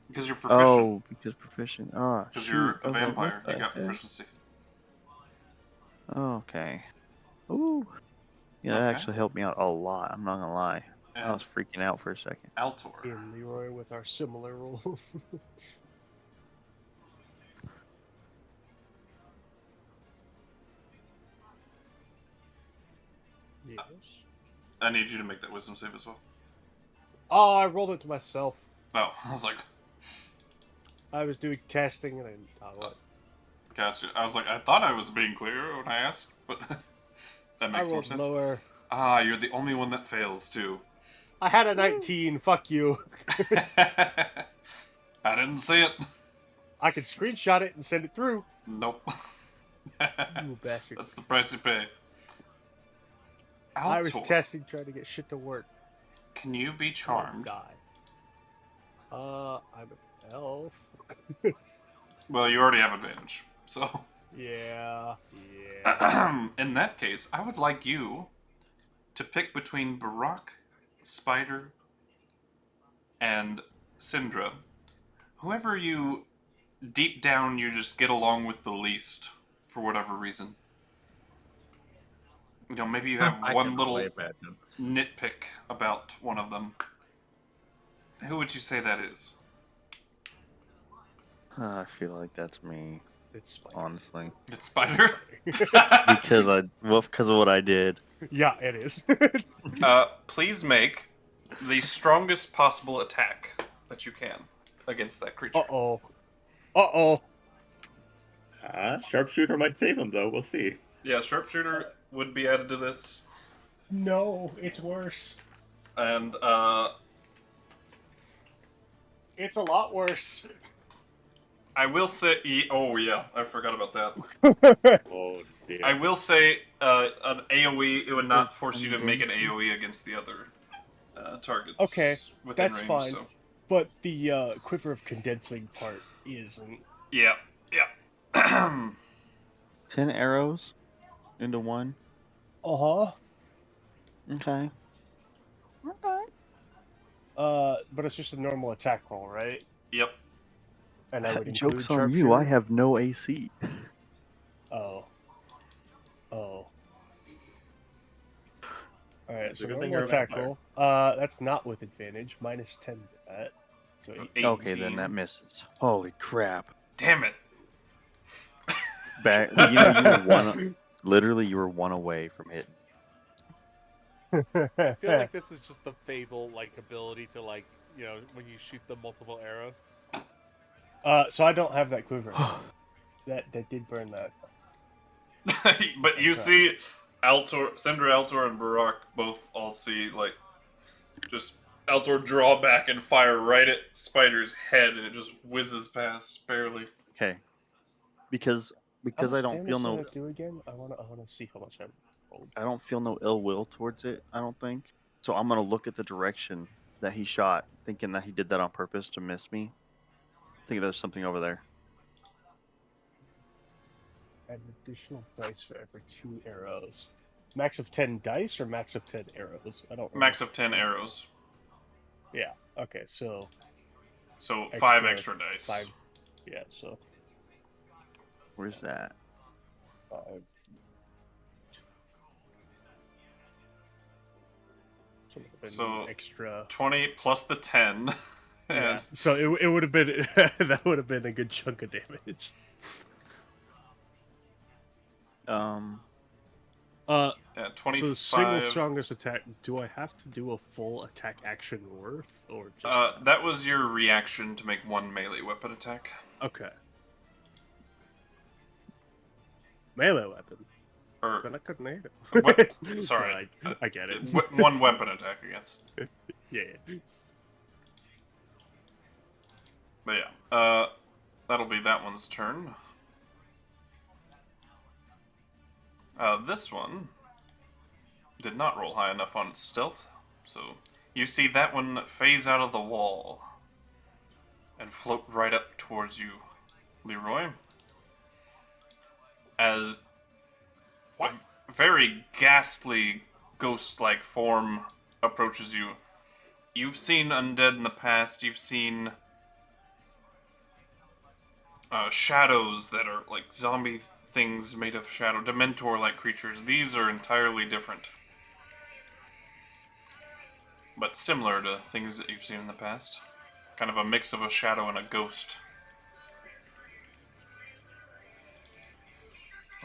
because you're proficient.
Oh, because proficient. Ah,
Because
shoot.
you're
I
a
was like,
vampire.
what
You got
the heck?
proficiency.
Okay. Ooh. Yeah, that
Okay.
actually helped me out a lot. I'm not gonna lie. I
And
was freaking out for a second.
Altor.
And Leroy with our similar rolls. Yes.
I need you to make that wisdom save as well.
Oh, I rolled it to myself.
Oh, I was like,
I was doing testing and I thought, what?
gotcha. I was like, I thought I was being clear when I asked, but that
I
makes more
rolled
sense.
lower.
Ah, you're the only one that fails, too.
I had a 19. Fuck you.
I didn't see it.
I could screenshot it and send it through.
Nope.
You bastard.
That's the price you pay.
I was
Altor,
testing, trying to get shit to work.
can you be
Oh,
charmed?
God. I'm an elf.
Well, you already have advantage, so...
Yeah.
In that case, I would like you to pick between Barak, Spider, and Syndra. Whoever you, deep down, you just get along with the least, for whatever reason. You know, maybe you have
I
one
can
little
only imagine.
nitpick about one of them. Who would you say that is?
I feel like that's me,
It's Spider.
honestly.
It's Spider?
Because of what I did.
Yeah, it is.
Please make the strongest possible attack that you can against that creature.
Uh-oh. Uh-oh.
Sharpshooter might save him, though. We'll see.
Yeah, Sharpshooter would be added to this.
No, it's worse.
And,
It's a lot worse.
I will say... Oh, yeah, I forgot about that.
Oh, dear.
I will say, an AoE, it would not force you to make an AoE against the other targets.
Okay,
within
that's
range,
fine.
So.
But the quiver of condensing part isn't.
Yeah, yeah.
10 arrows into one.
Uh-huh.
Okay. Okay.
But it's just a normal attack roll, right?
Yep.
And I would include
Joke's on you, I
sharpshooter?
have no AC.
Oh. Oh. Alright,
It's
so
a good thing
normal
you're a
attack
vampire.
roll. That's not with advantage. -10 to that. So 18.
Okay, then
18.
that misses. Holy crap.
Damn it.
Back, you know, you were one, literally you were one away from hitting.
I feel like this is just the Fable like ability to like when you shoot the multiple arrows.
So I don't have that quiver. that did burn that.
But you
That's
see Altor, Syndra, Altor, and Barak both all see, like, just Altor draw back and fire right at Spider's head, and it just whizzes past, barely.
Okay. Because
How
I
much
don't feel
damage
no
did that do again? I wanna see how much I rolled.
I don't feel no ill will towards it, I don't think. So I'm gonna look at the direction that he shot, thinking that he did that on purpose to miss me. Thinking there's something over there.
Add an additional dice for every 2 arrows. Max of 10 dice or max of 10 arrows? I don't remember.
Max of 10 arrows.
Yeah. Okay, so
So 5 extra dice.
5. Yeah, so
Where's that?
5. So, it would've been
So,
extra.
20 plus the 10.
Yeah.
And
So it would have been that would have been a good chunk of damage.
yeah, 25.
So single strongest attack. Do I have to do a full attack action worth or just
That was your reaction to make one melee weapon attack.
okay? Melee weapon.
Or
Then I couldn't hit it.
What? Sorry.
I get it.
one weapon attack against.
Yeah.
But yeah, that'll be that one's turn. This one did not roll high enough on its stealth, so you see that one phase out of the wall and float right up towards you, Leroy. As a very ghastly ghost-like form approaches you. You've seen undead in the past, you've seen shadows that are like zombie things made of shadow, Dementor-like creatures. These are entirely different, but similar to things that you've seen in the past. Kind of a mix of a shadow and a ghost.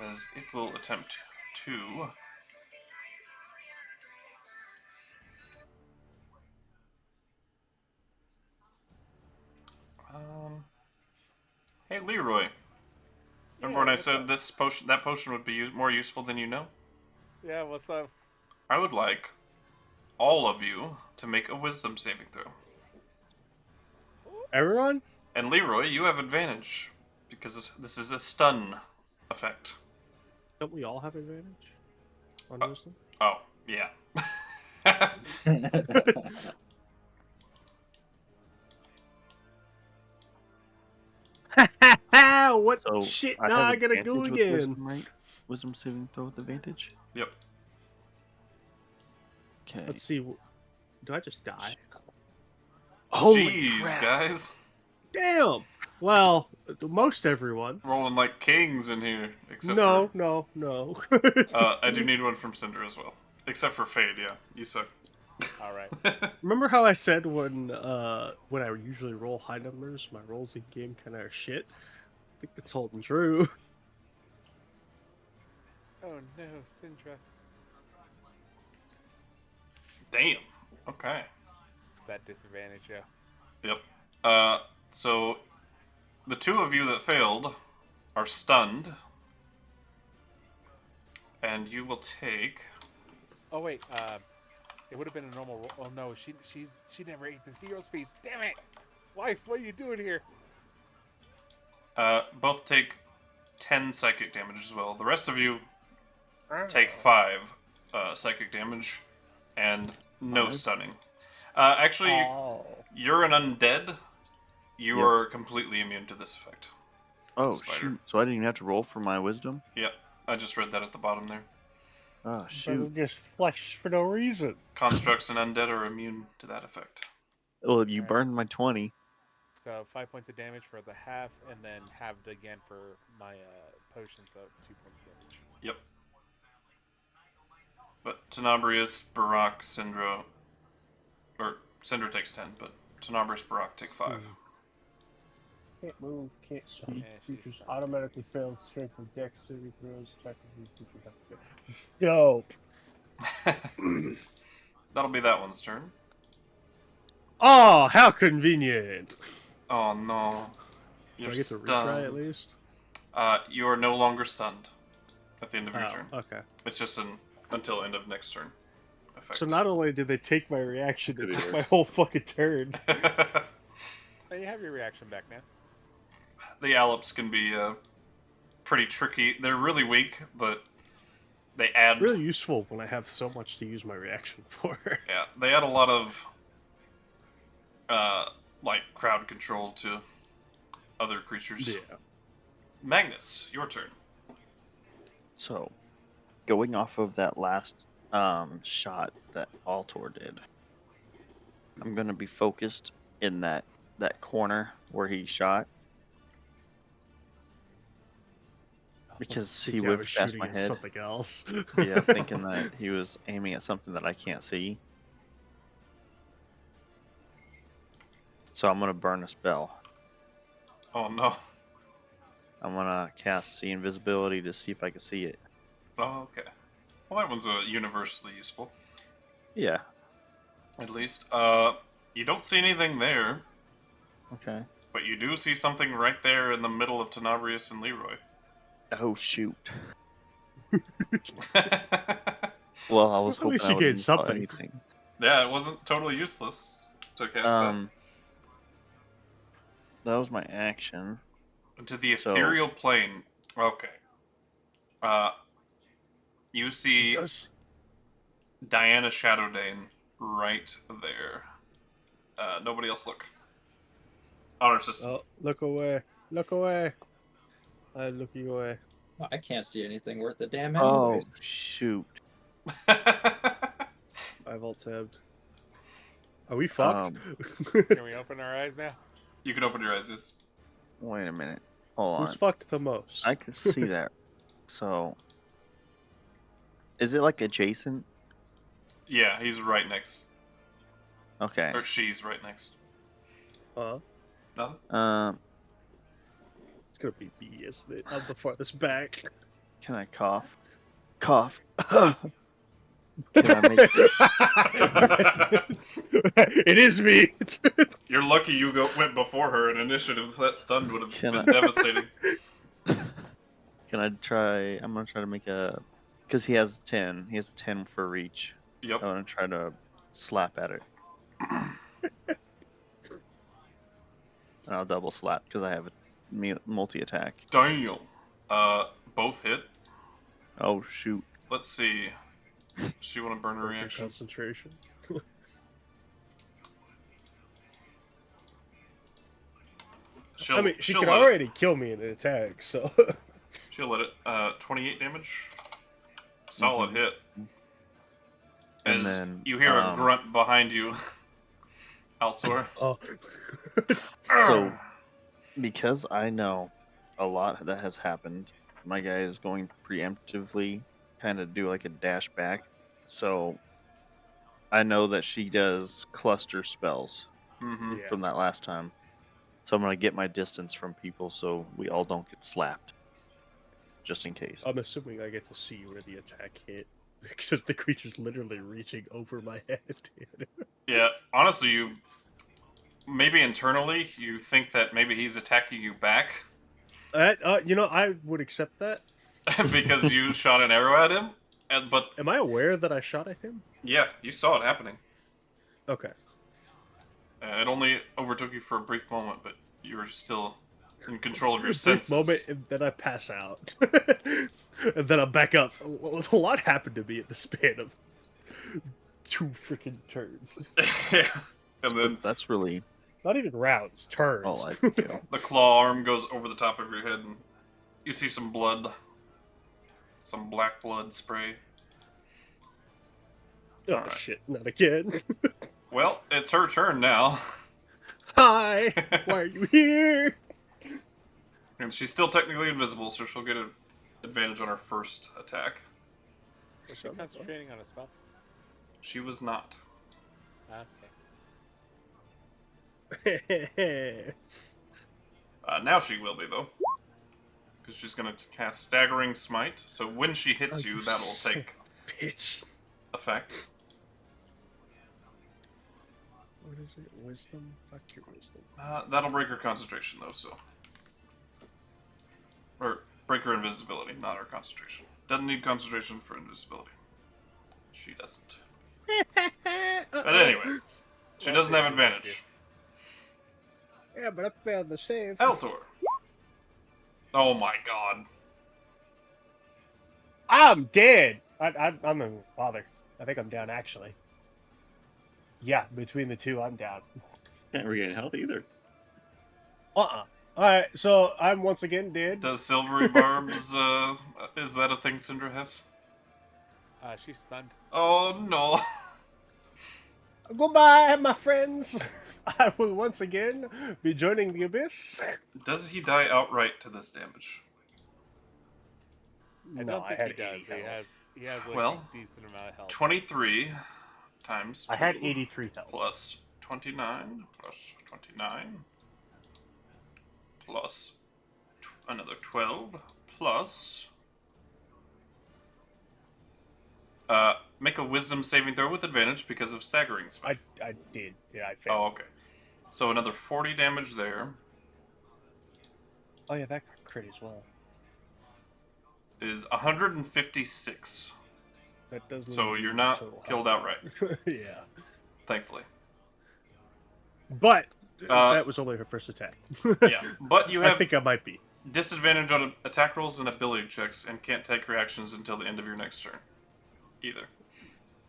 As it will attempt to... Hey, Leroy. Remember when I said this potion, that potion would be more useful than you know?
Yeah, what's up?
I would like all of you to make a wisdom saving throw.
Everyone?
And Leroy, you have advantage because this is a stun effect.
Don't we all have advantage on wisdom?
Oh, yeah.
What
So
shit?
I
Now
have
I gotta
advantage
go
with
again.
wisdom, right? Wisdom saving throw with advantage.
Yep.
Okay.
Let's see. Do I just die?
Holy
Jeez,
crap!
guys.
Damn. Well, most everyone.
Rolling like kings in here. Except
No,
for...
no, no.
I do need one from Cinder as well. Except for Fade, yeah. You suck.
All right.
Remember how I said when I usually roll high numbers, my rolls in game kind of are shit? I think that's holding true.
Oh no, Syndra.
Damn. Okay.
It's that disadvantage, yo.
Yep. So the two of you that failed are stunned, and you will take.
Oh wait, it would have been a normal roll. Oh no, she never ate this hero's feast. Damn it, wife, what are you doing here?
Both take 10 psychic damage as well. The rest of you take 5 psychic damage and no stunning. Actually, you're an undead. You
Yep.
are completely immune to this effect.
Oh
Spider.
shoot! So I didn't even have to roll for my wisdom.
Yep, I just read that at the bottom there.
Oh shoot!
Just flesh for no reason.
Constructs and undead are immune to that effect.
Well, you
Alright.
burned my 20.
So 5 points of damage for the half, and then halved again for my potion, so 2 points of damage.
Yep. But Tenebrious, Barak, Syndra, or Syndra takes 10, but Tenebrious, Barak take 5.
Can't move, can't speak.
Yeah, she's
Creatures
stunned.
automatically fail strength and dexterity throws. Dope.
That'll be that one's turn.
Oh, how convenient.
Oh no.
Do
You're
I get to
stunned.
retry at least?
You are no longer stunned at the end of your turn.
Okay.
It's just until end of next turn effect.
So not only did they take my reaction, they
Could be
took my
worse.
whole fucking turn.
Now you have your reaction back now.
The Allops can be pretty tricky. They're really weak, but they add
Really useful when I have so much to use my reaction for.
yeah, they add a lot of like crowd control to other creatures.
Yeah.
Magnus, your turn.
So, going off of that last shot that Altor did, I'm gonna be focused in that corner where he shot because he
I
whipped
was
past
shooting
my
at
head.
something else.
Yeah, thinking that he was aiming at something that I can't see. So I'm gonna burn a spell.
Oh no.
I'm gonna cast See Invisibility to see if I can see it.
Oh, okay. Well, that one's universally useful,
Yeah.
at least. You don't see anything there,
Okay.
but you do see something right there in the middle of Tenebrious and Leroy.
Oh shoot. Well, I was
At least
hoping I
you
would
gained something.
anything.
Yeah, it wasn't totally useless to cast
That was my action.
that. To the
so-
ethereal plane. Okay. You see
Does
Diana Shadowdane right there. Nobody else look. Honor system.
oh, look away. Look away. I'm looking away.
Well, I can't see anything worth a damn
Oh
anyways.
shoot.
I've alt tabbed. Are we fucked?
Can we open our eyes now?
You can open your eyes, yes.
Wait a minute. Hold
Who's
on.
fucked the most?
I can see that. So, is it like adjacent?
Yeah, he's right next.
Okay.
Or she's right next. Nothing?
It's gonna be B, isn't it? I'm the farthest back.
Can I cough? Cough. Can I make
It is me.
You're lucky you went before her in initiative. That stun would have
Can
been
I-
devastating.
Can I try? I'm gonna try to make a. Because he has 10. He has a 10 for reach.
Yep.
I want to try to slap at it. And I'll double slap because I have a multi-attack.
Damn. Both hit.
Oh, shoot.
Let's see. Does she want to burn her
Work your
reaction?
concentration.
She'll,
I mean, she
she'll
could
let
already kill me in an attack, so.
She'll let it. 28 damage. Solid hit.
And
As
then,
you hear a grunt behind you, Altor.
Oh.
So, because I know a lot that has happened, my guy is going to preemptively kind of do like a dash back. So, I know that she does cluster spells
Mm-hmm.
Yeah.
from that last time. So, I'm going to get my distance from people so we all don't get slapped. Just in case.
I'm assuming I get to see where the attack hit. Because the creature's literally reaching over my head.
Yeah, honestly, you maybe internally you think that maybe he's attacking you back
You know, I would accept that.
because you shot an arrow at him. But
Am I aware that I shot at him?
yeah, you saw it happening.
Okay.
It only overtook you for a brief moment, but you were still in control of your
A brief
senses.
moment, and then I pass out. And then I back up. A lot happened to me in the span of 2 freaking turns.
Yeah, and then
That's really
Not even rounds, turns.
all I can do.
the claw arm goes over the top of your head, and you see some blood, some black blood spray.
Oh
Alright.
shit, not again.
Well, it's her turn now,
Hi, why are you here?
and she's still technically invisible, so she'll get an advantage on her first attack.
Was she concentrating on a spell?
She was not.
Okay.
Now she will be, though. Because she's going to cast Staggering Smite. So when she hits you, that'll take
Bitch.
effect.
What is it? Wisdom? Fuck your wisdom.
That'll break her concentration, though, so. Or break her invisibility, not her concentration. Doesn't need concentration for invisibility. She doesn't. But anyway, she doesn't have advantage.
Yeah, but I failed the save.
Altor. Oh my god.
I'm dead. I'm a bother. I think I'm down, actually. Yeah, between the two, I'm down.
Can't regain health either.
Alright, so I'm once again dead.
Does Silvery Barbs, is that a thing Syndra has?
She's stunned.
Oh no.
Goodbye, my friends. I will once again be joining the Abyss.
Does he die outright to this damage?
I
No,
don't
I
think
had
he does.
80 health.
He has like
Well,
a decent amount of health.
23 times 2
I had 83 health.
plus 29 plus 29 plus another 12 plus make a wisdom saving throw with advantage because of staggering smite.
I did. Yeah, I failed.
Oh, okay. So another 40 damage there
Oh yeah, that crit as well.
is 156.
That doesn't.
So you're not killed outright,
Yeah,
thankfully.
but that was only her first attack.
Yeah, but you
I
have
think I might be.
disadvantage on attack rolls and ability checks, and can't take reactions until the end of your next turn. Either.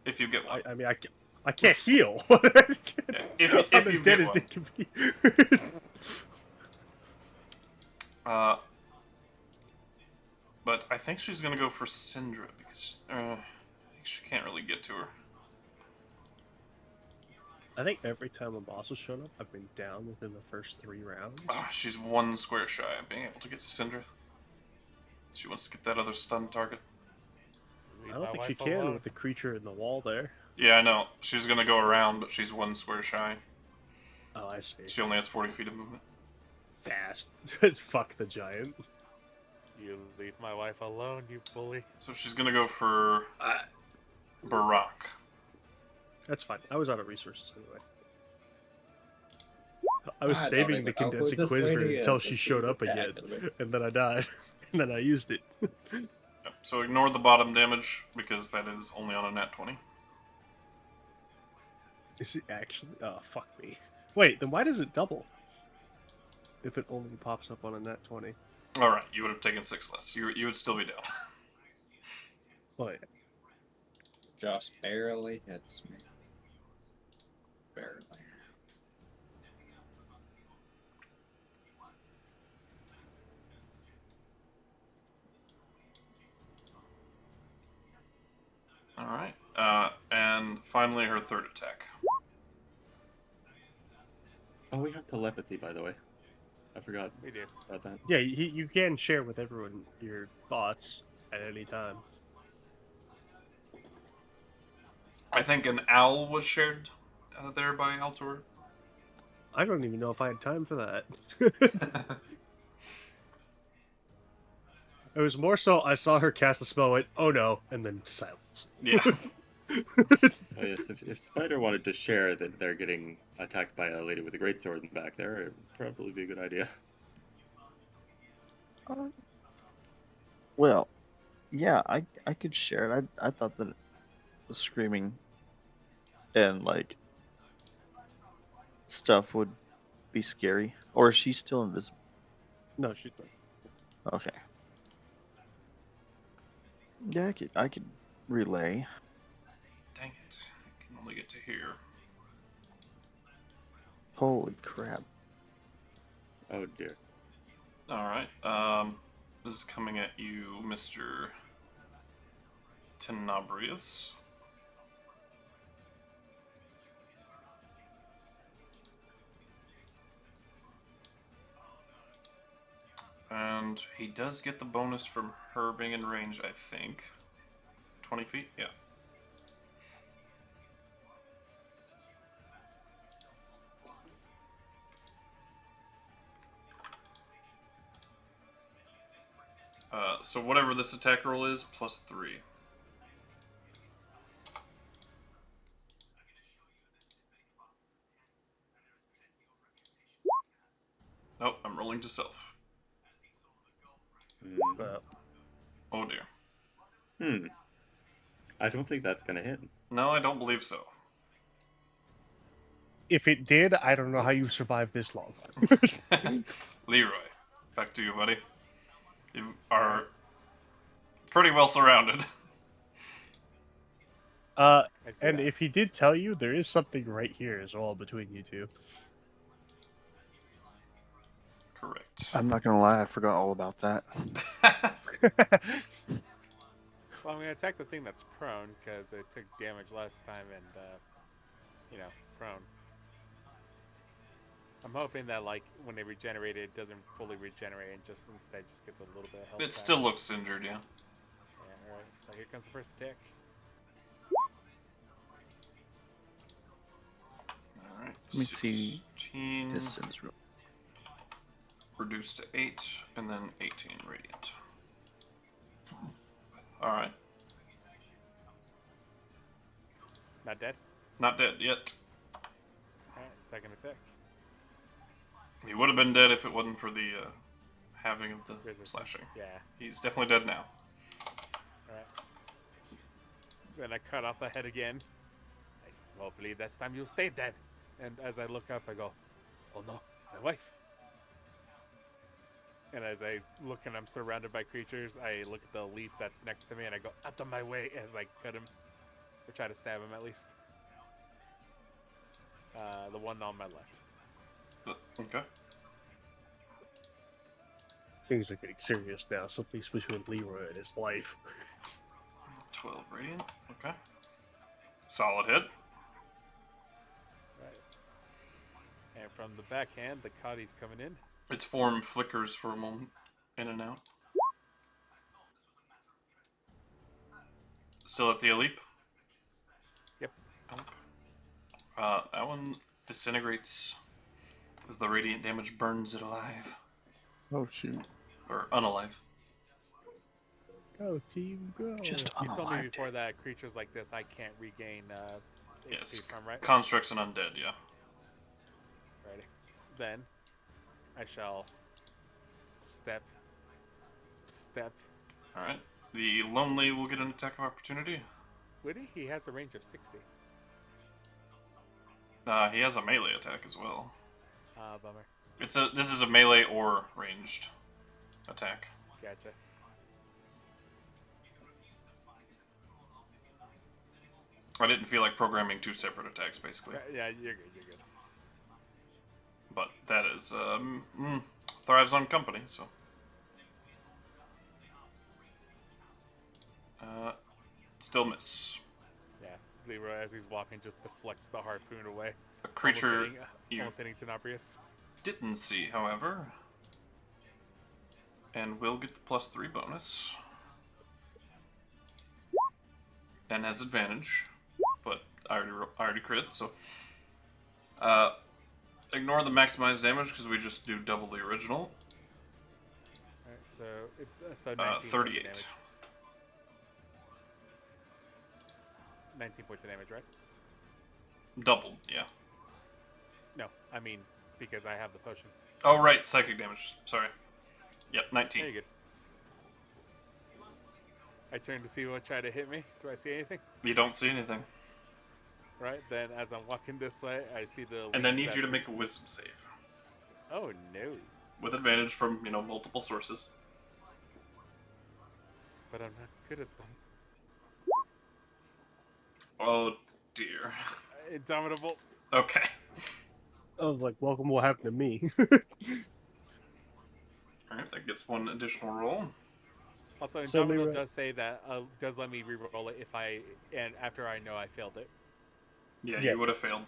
If you get one.
I mean, I can't heal.
If
I'm
you
as
get
dead as
one.
they can be.
But I think she's gonna go for Syndra, because she can't really get to her.
I think every time a boss has shown up, I've been down within the first 3 rounds.
She's 1 square shy of being able to get to Syndra. She wants to get that other stunned target.
Leave
I don't
my
think she
wife
can
alone.
with the creature in the wall there.
Yeah, I know. She's gonna go around, but she's 1 square shy.
Oh, I see.
She only has 40 feet of movement.
Fast. Fuck the giant.
You leave my wife alone, you bully.
So she's gonna go for Barak.
That's fine. I was out of resources anyway. I was
I don't
saving
even
the
know who
condensing
this
quiver
lady
until
is,
she
but
showed
she's
up again,
attacking me.
and then I died, and then I used it.
Yep. So ignore the bottom damage, because that is only on a nat 20.
Is it actually? Oh, fuck me. Wait, then why does it double? If it only pops up on a nat 20.
Alright, you would have taken 6 less. You would still be down.
Oh, yeah.
Just barely hits me. Barely.
Alright. And finally her third attack.
Oh, we have telepathy, by the way. I forgot
We do.
about that.
Yeah, you can share with everyone your thoughts at any time.
I think an owl was shared there by Altor.
I don't even know if I had time for that. It was more so I saw her cast a spell, went, oh no, and then silence.
Yeah.
Oh yes, if Spider wanted to share that they're getting attacked by a lady with a greatsword in the back there, it would probably be a good idea.
Well, yeah, I could share it. I thought that the screaming and like stuff would be scary. Or is she still invisible?
No, she's not.
Okay. Yeah, I could relay.
Dang it. I can only get to here.
Holy crap.
Oh dear.
Alright. This is coming at you, Mr. Tenebrious. And he does get the bonus from her being in range, I think. 20 feet? Yeah. So whatever this attack roll is, +3. Oh, I'm rolling to self. Oh dear.
I don't think that's gonna hit.
No, I don't believe so.
If it did, I don't know how you survived this long.
Leroy, back to you, buddy. You are pretty well surrounded.
Uh,
I see
and
that.
if he did tell you, there is something right here as well between you two.
Correct.
I'm not gonna lie, I forgot all about that.
Well, I'm gonna attack the thing that's prone because it took damage last time and, prone. I'm hoping that, like, when they regenerate it doesn't fully regenerate and just instead just gets a little bit of health.
It
back.
still looks injured, yeah.
Yeah, alright. So here comes the first attack.
Alright.
Let me see
16,
distance real.
reduced to 8, and then 18 radiant. Alright.
Not dead?
Not dead yet.
Alright, second attack.
He would have been dead if it wasn't for the halving of the
Resistance.
slashing.
Yeah.
He's definitely dead now.
Alright. Then I cut off the head again. Like, hopefully this time you'll stay dead. And as I look up, I go, oh no, my wife. And as I look and I'm surrounded by creatures, I look at the leaf that's next to me and I go, out of my way, as I cut him. Or try to stab him at least. The one on my left.
Okay.
Things are getting serious now. Something's between Leroy and his wife.
12 radiant. Okay. Solid hit.
Right. And from the backhand, the KuZii's coming in.
Its form flickers for a moment, in and out. Still at the leap?
Yep.
That one disintegrates as the radiant damage burns it alive.
Oh shoot.
Or unalive.
Go, team, go.
Just
You told me
unalive.
before that creatures like this I can't regain
Yes.
HP from, right?
Constructs and undead, yeah.
Righty. Then I shall step.
Alright. The lonely will get an attack of opportunity.
Would he? He has a range of 60.
He has a melee attack as well.
Bummer.
This is a melee or ranged attack.
Gotcha.
I didn't feel like programming two separate attacks, basically.
Yeah, you're good. You're good.
But that is thrives on company, so. Still miss.
Yeah, Leroy, as he's walking, just deflects the harpoon away.
A creature you
almost hitting Tenebrious.
didn't see, however, and will get the +3 bonus, and has advantage, but I already crit, so ignore the maximized damage because we just do double the original.
Alright, so 19
38.
Points of damage. 19 points of damage, right?
Doubled, yeah.
No, I mean because I have the potion.
Oh right, psychic damage. Sorry. Yep, 19.
Very good. I turn to see what tried to hit me. Do I see anything?
You don't see anything,
Right, then as I'm walking this way, I see the...
and I
leaf
need you
that's-
to make a wisdom save
Oh, no.
with advantage from multiple sources.
But I'm not good at them.
Oh dear.
Indomitable.
Okay.
I was like, welcome what happened to me.
Alright, that gets one additional roll.
Also,
So
Indomitable
Leroy-
does say that does let me reroll it after I know I failed it.
Yeah,
Yeah.
you would have failed.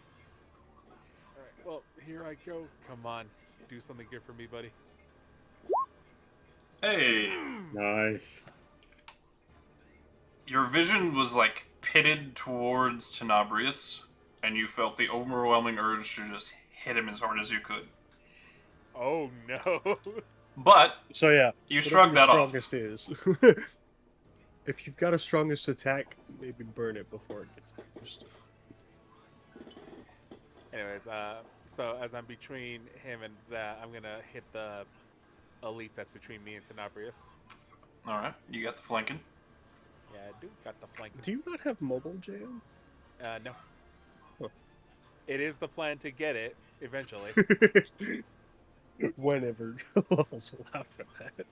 Alright, well, here I go. Come on. Do something good for me, buddy.
Hey!
Nice.
Your vision was like pitted towards Tenebrious, and you felt the overwhelming urge to just hit him as hard as you could.
Oh, no.
But
So yeah,
you
whatever
shrugged
your
that off.
strongest is. If you've got a strongest attack, maybe burn it before it gets used.
Anyways, so as I'm between him and that, I'm gonna hit a leaf that's between me and Tenebrious.
Alright, you got the flanking.
Yeah, I do got the flank.
Do you not have mobile jam?
No.
Huh.
It is the plan to get it eventually.
Whenever levels allow for that.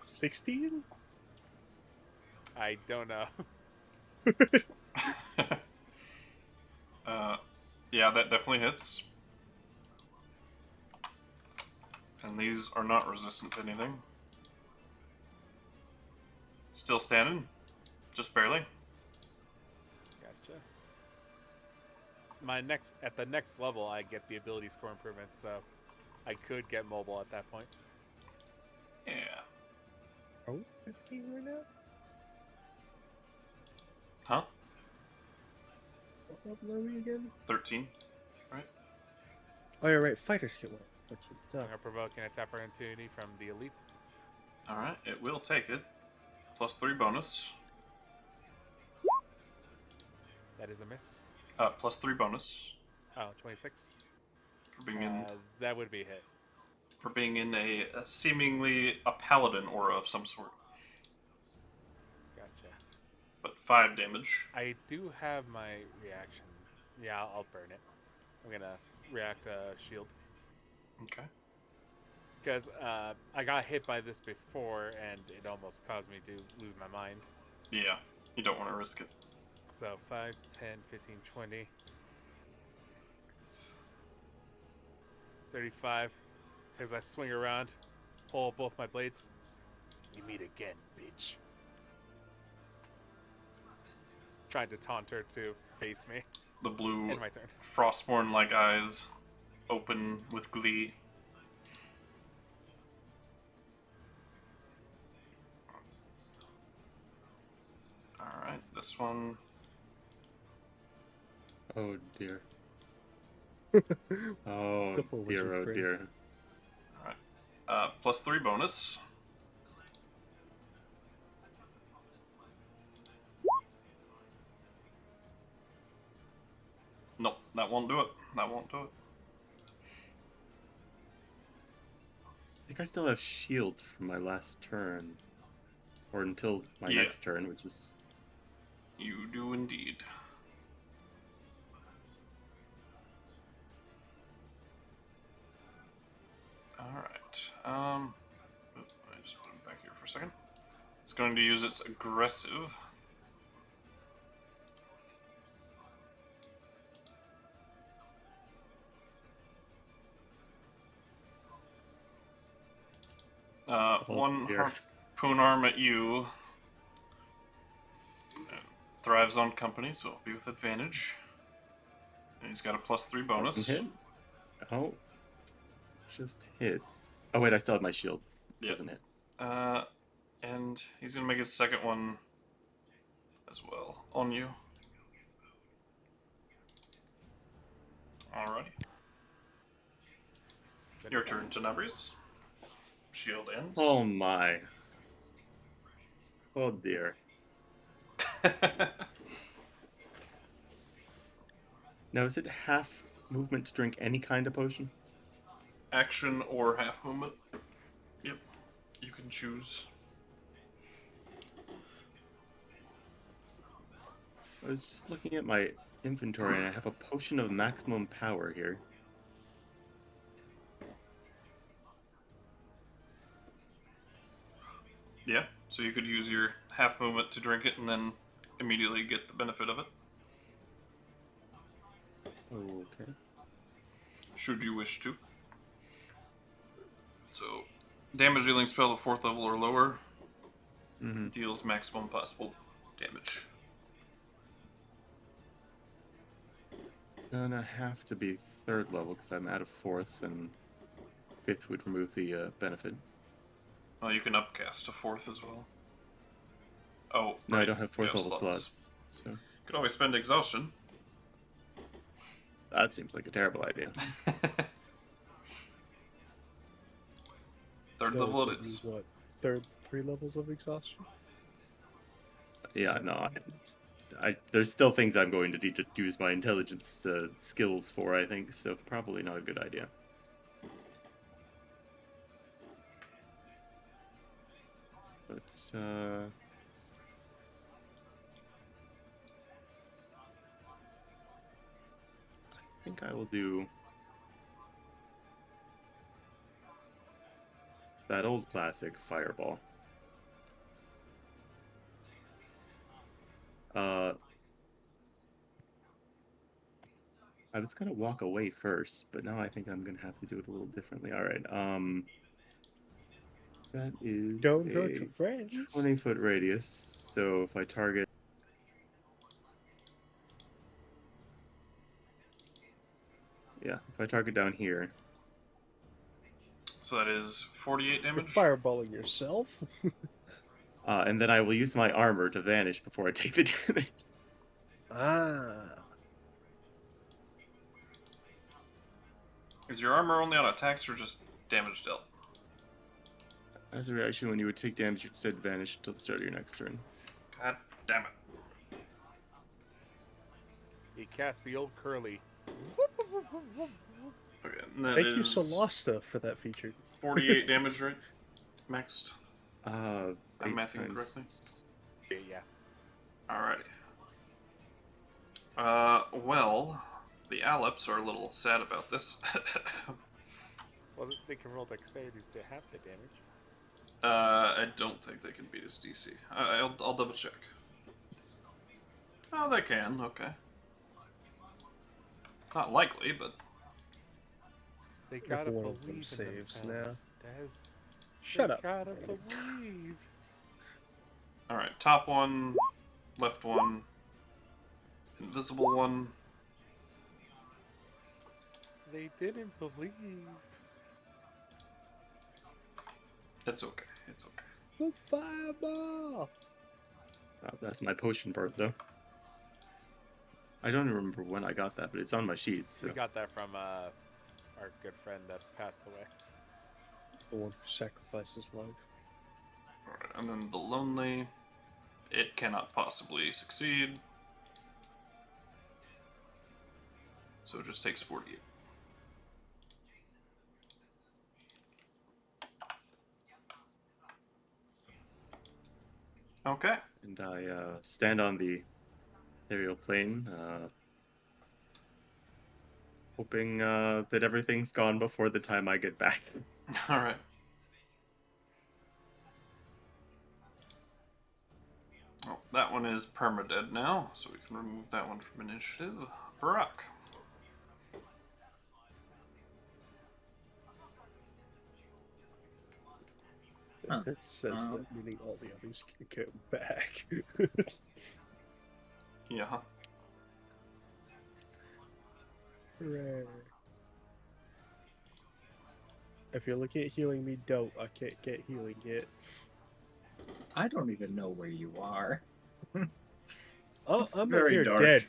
16?
I don't know.
Yeah, that definitely hits. And these are not resistant to anything. Still standing. Just barely.
Gotcha. At the next level, I get the ability score improvement, so I could get mobile at that point.
Yeah.
Are we 15 right now?
Huh?
What level are we again?
13.
Oh, yeah, right. Fighters get one. 14
I'm
stuff.
gonna provoke an attack opportunity from the elite.
Alright, it will take it. +3 bonus.
That is a miss.
+3 bonus.
Oh, 26.
For being in
That would be a hit.
for being in a seemingly a paladin aura of some sort.
Gotcha.
But 5 damage.
I do have my reaction. Yeah, I'll burn it. I'm gonna react shield.
Okay.
Because I got hit by this before, and it almost caused me to lose my mind.
Yeah, you don't want to risk it.
So 5, 10, 15, 20. 35. As I swing around, pull both my blades. You meet again, bitch. Trying to taunt her to face me.
The blue
In my turn.
frostborn-like eyes open with glee. Alright, this one.
Oh dear. Oh
The poor wizard
dear, oh
friend.
dear.
+3 bonus. Nope, that won't do it. That won't do it.
I think I still have shield from my last turn. Or until my
Yeah.
next turn, which is...
You do indeed. I just put him back here for a second. It's going to use its aggressive. One
dear.
harpoon arm at you. Thrives on company, so it'll be with advantage. And he's got a +3 bonus.
Doesn't hit. Oh. Just hits. Oh, wait, I still have my shield.
Yep.
Doesn't hit.
And he's going to make his second one as well on you. Alrighty. Your turn, Tenebrious. Shield ends.
Oh, my. Oh, dear. Now, is it half movement to drink any kind of potion?
Action or half movement. Yep. You can choose.
I was just looking at my inventory and I have a potion of maximum power here.
Yeah. So you could use your half movement to drink it and then immediately get the benefit of it.
Okay.
Should you wish to. So, damage dealing spell of 4th level or lower deals maximum possible damage.
Gonna have to be 3rd level because I'm out of 4th, and 5th would remove the benefit.
Oh, you can upcast to 4th as well. Oh,
No,
right.
I don't have 4th
You
level slots. So
You could always spend exhaustion.
that seems like a terrible idea.
3rd
No,
level
but
it is.
you, what, 3 levels of exhaustion?
Yeah, no, there's still things I'm going to need to use my intelligence skills for, I think, so probably not a good idea. But, I think I will do that old classic fireball. I was gonna walk away first, but now I think I'm gonna have to do it a little differently. All right. That is
Don't hurt
a
your friends.
20-foot radius. So if I target, yeah, if I target down here,
So that is 48
You're
damage.
fireballing yourself.
and then I will use my armor to vanish before I take the damage.
Ah.
Is your armor only on attacks or just damage dealt?
As a reaction, when you would take damage, you'd instead vanish until the start of your next turn.
God damn it.
He cast the old curly.
Okay, and that
Thank you,
is
Solasta, for that feature.
48 damage, right? Maxed. I'm
8
mathing
times-
correctly.
Yeah.
Alrighty. Well, the Aleps are a little sad about this.
Well, they can roll dexterity to half the damage.
I don't think they can beat his DC. I'll double check. Oh, they can. Okay. Not likely, but
They gotta
one
believe
of them
in
saves
themselves.
now.
Des.
Shut
They
up.
gotta believe.
all right. Top one, left one, invisible one.
They didn't believe.
It's okay. It's okay.
The fireball.
That's my potion part, though. I don't even remember when I got that, but it's on my sheet. So.
We got that from our good friend that passed away.
The one who sacrifices life.
Alright, and then the lonely. It cannot possibly succeed. So it just takes 48. Okay.
And I stand on the aerial plane, hoping that everything's gone before the time I get back.
All right. Oh, that one is permadead now, so we can remove that one from initiative. Barak.
Huh.
It says that meaning all the others can go back.
Yeah.
Hooray. If you look at healing me, don't. I can't get healing yet.
I don't even know where you are.
Oh,
It's
I'm up
very
here
dark.
dead.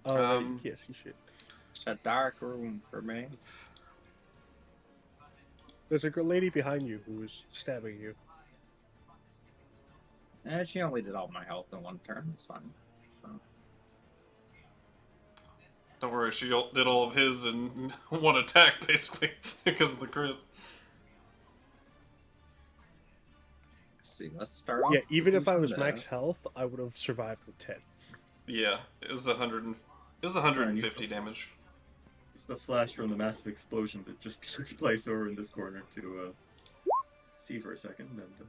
Oh, right, you
Um,
can't see shit.
It's a dark room for me.
There's a girl lady behind you who is stabbing you.
She only did all my health in one turn. It's fine.
Don't worry, she did all of his in one attack, basically, because of the crit.
Let's see. Let's start off.
Yeah, even if I
using
was
the-
max health, I would have survived with 10.
Yeah, it was 150 damage.
It's the flash from the massive explosion that just took place over in this corner to see for a second. And,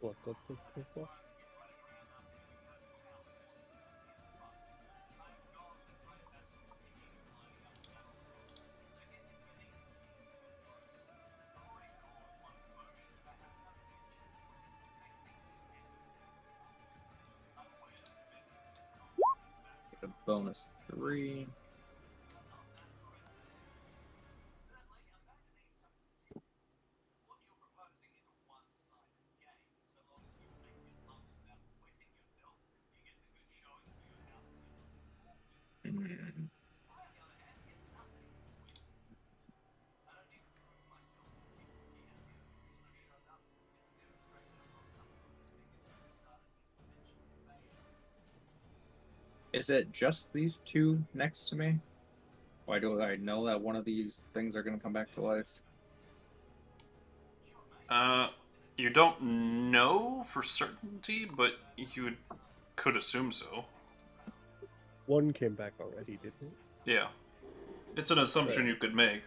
Look, look, look, look, look.
Get a bonus 3. Hmm. Is it just these two next to me? Why do I know that one of these things are going to come back to life?
You don't know for certainty, but you could assume so.
One came back already, didn't it?
Yeah. It's an assumption
Right.
you could make,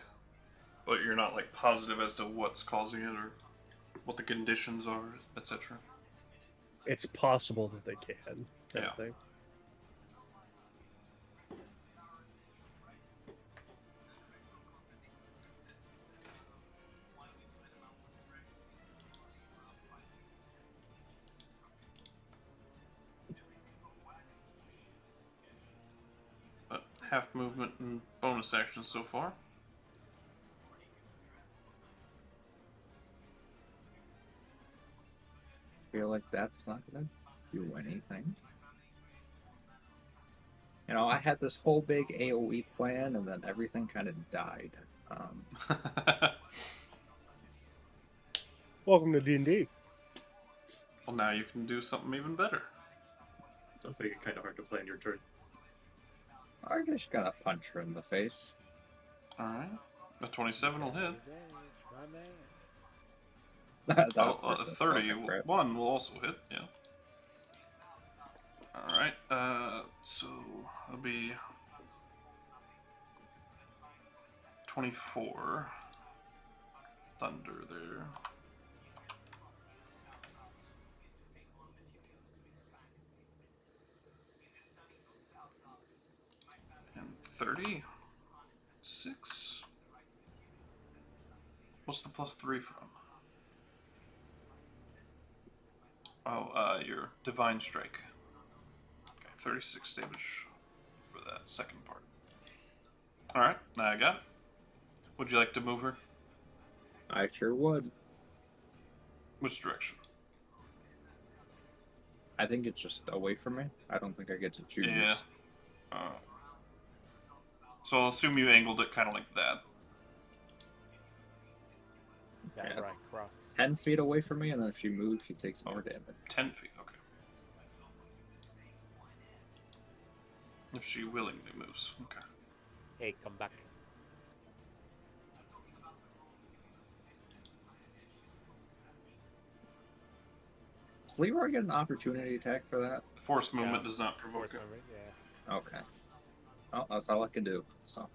but you're not, like, positive as to what's causing it or what the conditions are, etc.
It's possible that they can, kind
Yeah.
of thing.
But half movement and bonus actions so far.
Feel like that's not going to do anything. You know, I had this whole big AoE plan, and then everything kind of died.
Welcome to D&D.
Well, now you can do something even better.
it does make it kind of hard to plan your turn.
I just gotta punch her in the face.
Alright. A 27 will hit.
That
Oh,
was a
31 will also hit, yeah. Alright, so it'll be 24 thunder there. And 36. What's the +3 from? Oh, your Divine Strike. Okay, 36 damage for that second part. Alright, now I got it. Would you like to move her?
I sure would.
Which direction?
I think it's just away from me. I don't think I get to choose.
Yeah. So I'll assume you angled it kind of like that.
That
Yeah.
right cross.
10 feet away from me, and then if she moves, she takes more damage.
10 feet, okay. If she willingly moves, okay.
Hey, come back.
Does Leroy get an opportunity attack for that?
Force movement
No.
does not provoke
Force
it.
movement, yeah.
Okay. Well, that's all I can do. So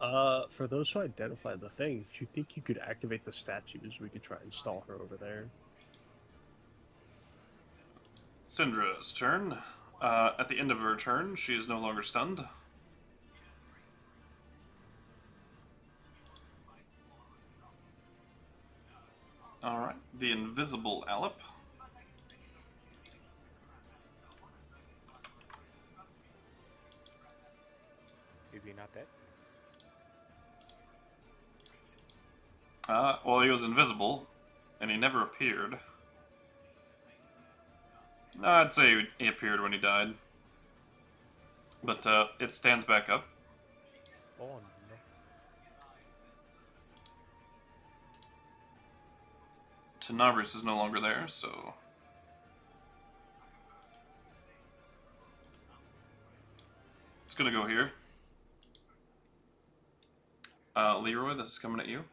For those who identify the thing, if you think you could activate the statues, we could try and install her over there.
Syndra's turn. At the end of her turn, she is no longer stunned. Alright, the invisible Alep.
Is he not dead?
Well, he was invisible, and he never appeared. I'd say he appeared when he died. But it stands back up.
Oh no.
Tenebrious is no longer there, so... It's gonna go here. Leroy, this is coming at you.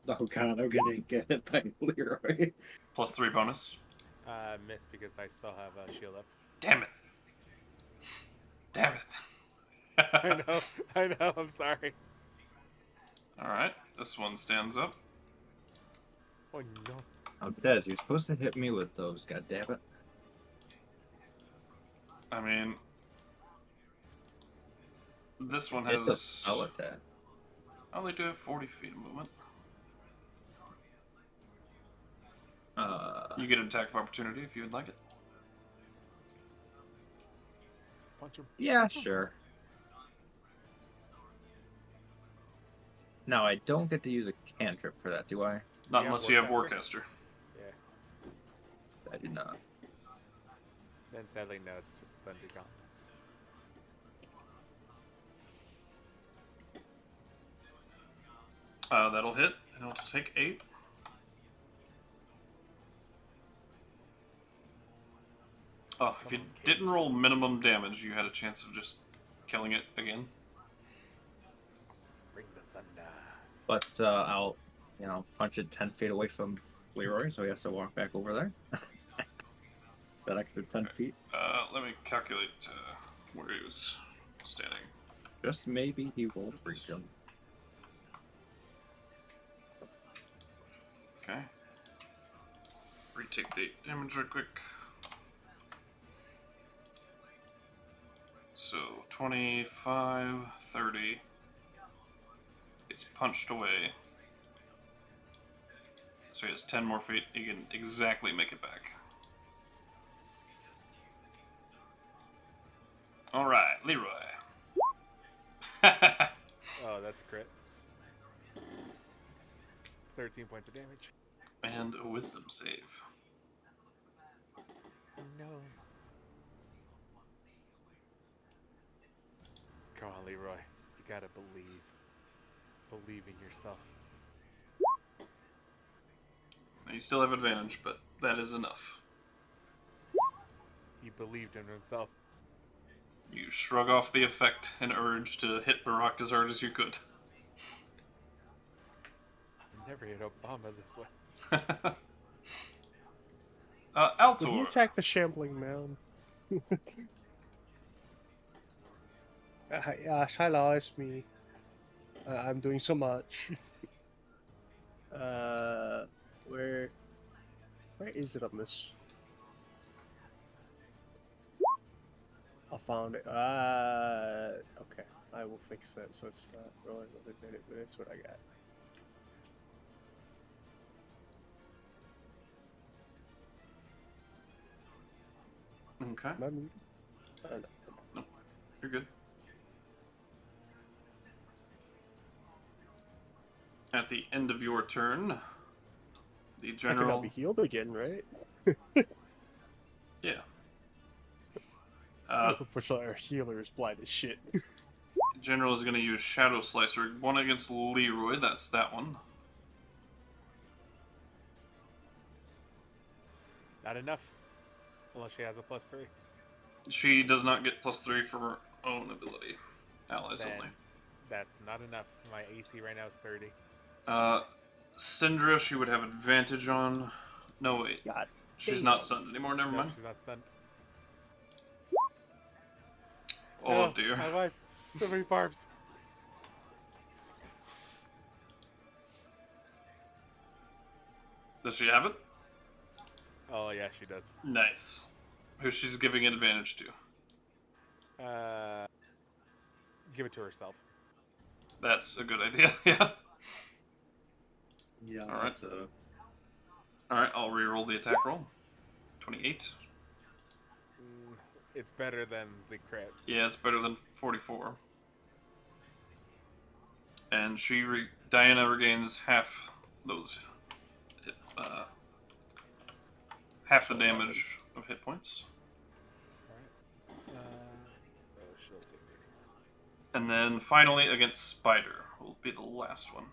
oh god, I'm gonna get hit by Leroy.
+3 bonus.
Missed because I still have a shield up.
Damn it. Damn it.
I know, I'm sorry.
Alright, this one stands up.
Oh no.
Oh, Des, you're supposed to hit me with those. God damn it.
I mean... This one
It's a
has...
spell attack.
Oh, they do have 40 feet of movement. You get an attack of opportunity if you would like it.
Punch him.
Yeah, sure. Now, I don't get to use a cantrip for that, do I?
Not
Yeah,
unless you have
Warcaster.
Warcaster.
Yeah.
I do not.
Then sadly, no, it's just Thunder Gauntlets.
That'll hit, and it'll take 8. Oh, if you didn't roll minimum damage, you had a chance of just killing it again.
Bring the thunder.
But I'll, punch it 10 feet away from Leroy, so he has to walk back over there. That extra 10 feet.
Let me calculate where he was standing.
Just maybe he won't reach him.
Okay. Retake the damage real quick. So, 25, 30. It's punched away. So he has 10 more feet. He can exactly make it back. Alright, Leroy.
Oh, that's a crit. 13 points of damage.
And a wisdom save.
No. Come on, Leroy. You gotta believe. Believe in yourself.
Now, you still have advantage, but that is enough.
He believed in himself.
You shrug off the effect and urge to hit Barak as hard as you could.
I never hit Obama this way.
Altor.
Would he attack the shambling mound? Hello, it's me. I'm doing so much. Where is it on this? I found it. Okay. I will fix that so it's not rolling another minute, but that's what I got.
Okay.
Am I muted? No.
No, you're good. At the end of your turn, the
I think
general...
I'll be healed again, right?
Yeah.
Unfortunately, our healer is blind as shit.
General is going to use Shadow Slicer. One against Leroy, that's that one.
Not enough. Unless she has a +3.
She does not get +3 for her own ability. Allies
Then
only.
that's not enough. My AC right now is 30.
Syndra, she would have advantage on... No, wait.
God
She's
damn.
not stunned anymore, never
No,
mind.
she's not stunned.
Oh
No,
dear.
my life. So many barbs.
Does she have it?
Oh yeah, she does.
Nice. Who she's giving advantage to?
Give it to herself.
That's a good idea. Yeah.
Yeah.
All right. All right. I'll re-roll the attack roll. 28.
It's better than the crit.
Yeah, it's better than 44. And Diana regains half those, half the damage of hit points.
Alright. So she'll take 30.
And then finally against Spider will be the last one.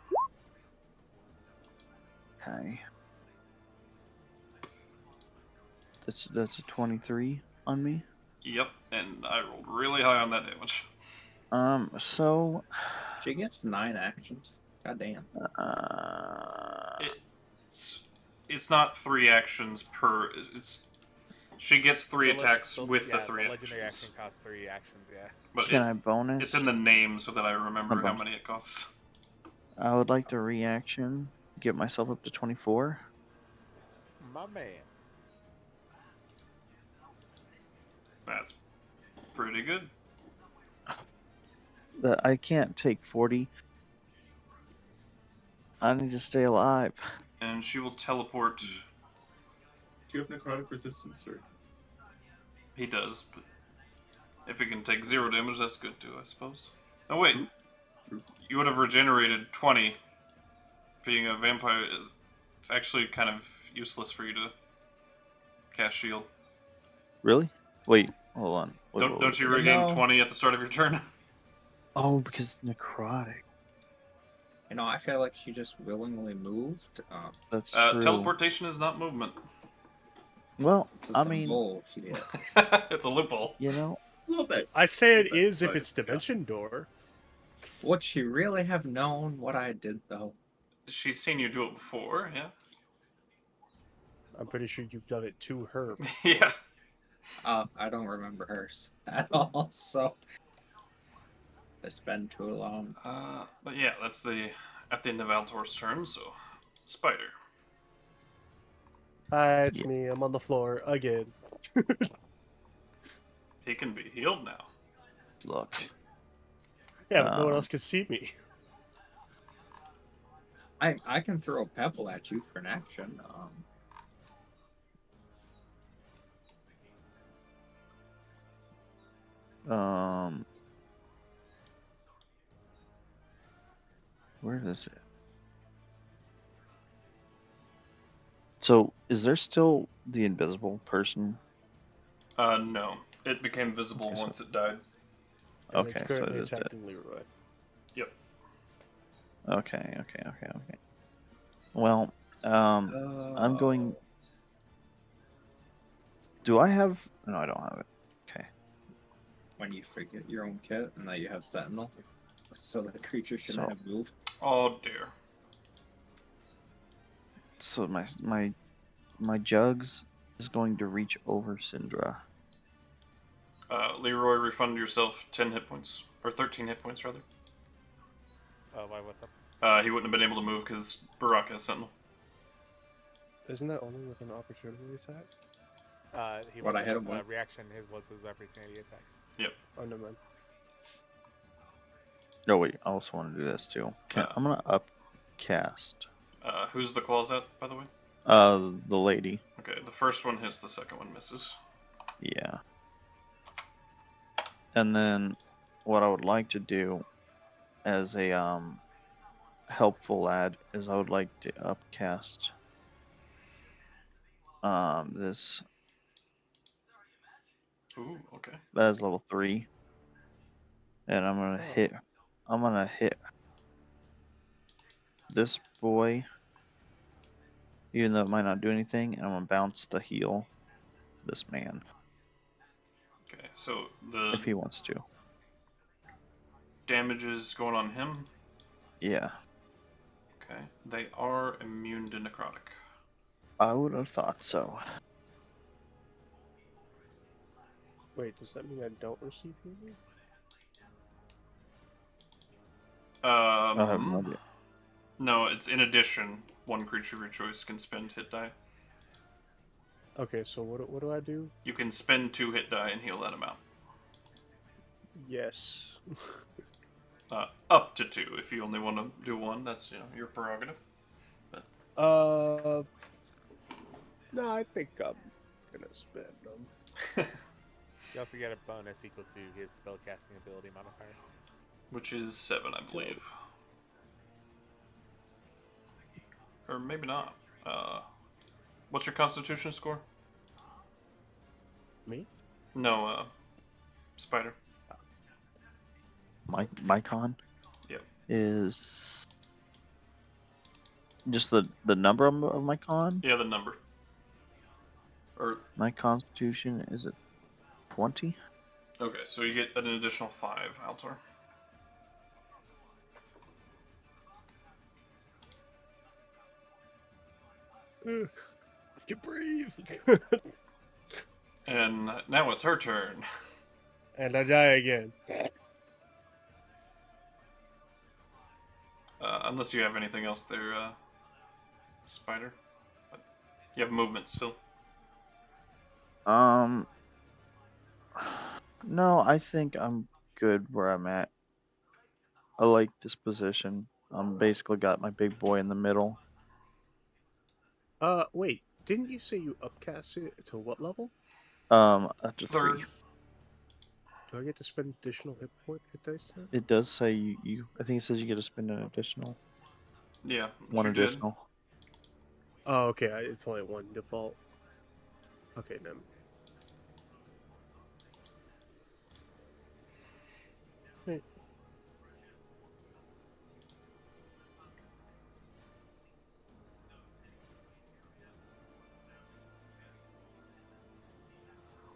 Okay. That's a 23 on me.
Yep, and I rolled really high on that damage.
So
She gets 9 actions. God damn.
It's not 3 actions per. She gets 3 attacks with the 3
legendary
actions.
action costs 3 actions. Yeah.
But
can I bonus?
it's in the name so that I remember how
bonus.
many it costs.
I would like to reaction, get myself up to 24.
My man.
That's pretty good.
That I can't take 40. I need to stay alive.
And she will teleport.
Do you have necrotic resistance, or?
He does, but if he can take 0 damage, that's good too, I suppose. Oh wait,
True.
you would have regenerated 20. Being a vampire it's actually kind of useless for you to cast shield.
Really? Wait, hold on.
Don't you
wait.
regain
No.
20 at the start of your turn?
Oh, because necrotic.
You know, I feel like she just willingly moved.
That's true.
Teleportation is not movement.
Well,
It's
I
some
mean,
bullshit.
It's a loophole.
you know,
A little bit.
I say it
But-
is if
but,
it's Dimension Door.
Would she really have known what I did, though?
She's seen you do it before, yeah?
I'm pretty sure you've done it to her.
Yeah.
I don't remember hers at all, so it's been too long.
But yeah, that's at the end of Altor's turn, so Spider.
Hi, it's
Yeah.
me. I'm on the floor again.
He can be healed now.
look.
Yeah, but no one
Um,
else can see me.
I can throw a pebble at you for an action.
Where is it? So, is there still the invisible person?
No. It became visible
Okay, so-
once it died.
And
Okay,
it's
so
currently
it is dead.
attacking Leroy.
Yep.
Okay. Well, I'm going. Do I have? No, I don't have it. Okay.
When you forget your own kit and that you have Sentinel, so the creature shouldn't
So-
have moved.
Oh dear.
So my jugs is going to reach over Syndra.
Leroy, refund yourself 10 hit points. Or 13 hit points, rather.
Oh, why? What's up?
He wouldn't have been able to move because Barak has Sentinel.
Isn't that only with an opportunity attack?
He
What I
wasn't,
hit him with?
reaction. His was his opportunity attack.
Oh, never mind.
Oh wait, I also want to do this too. Okay, I'm gonna upcast.
Who's the claws at, by the way?
The lady.
Okay, the first one hits, the second one misses.
Yeah. And then, what I would like to do, as a helpful lad, is I would like to upcast this.
Ooh, okay.
That is level 3, and I'm gonna hit. I'm gonna hit this boy, even though it might not do anything, and I'm gonna bounce the heal this man
Okay, so
if
the
he wants to.
damage is going on him.
Yeah,
Okay. They are immune to necrotic.
I would have thought so.
Wait, does that mean I don't receive healing?
I have no idea.
No, it's in addition. One creature of your choice can spend hit die.
Okay, so what do I do?
You can spend 2 hit die and heal that amount.
Yes.
Up to 2. If you only want to do 1, that's your prerogative.
No, I think I'm gonna spend them.
You also get a bonus equal to his spellcasting ability modifier.
Which is 7, I believe. Or maybe not. What's your Constitution score?
Me?
No, Spider.
My con
Yep.
is just the number of my con.
Yeah, the number. Or
My constitution is at 20.
okay, so you get an additional 5, Altor.
I can breathe.
And now it's her turn.
And I die again.
Unless you have anything else there, Spider. But you have movement still.
No, I think I'm good where I'm at. I like this position. Basically got my big boy in the middle.
Wait, didn't you say you upcast it to what level?
Up to
3rd.
3.
Do I get to spend additional hit dice then?
It does say you. I think it says you get to spend an additional
Yeah,
one
you did.
additional.
Oh, okay, it's only 1 default. Okay, no. Wait.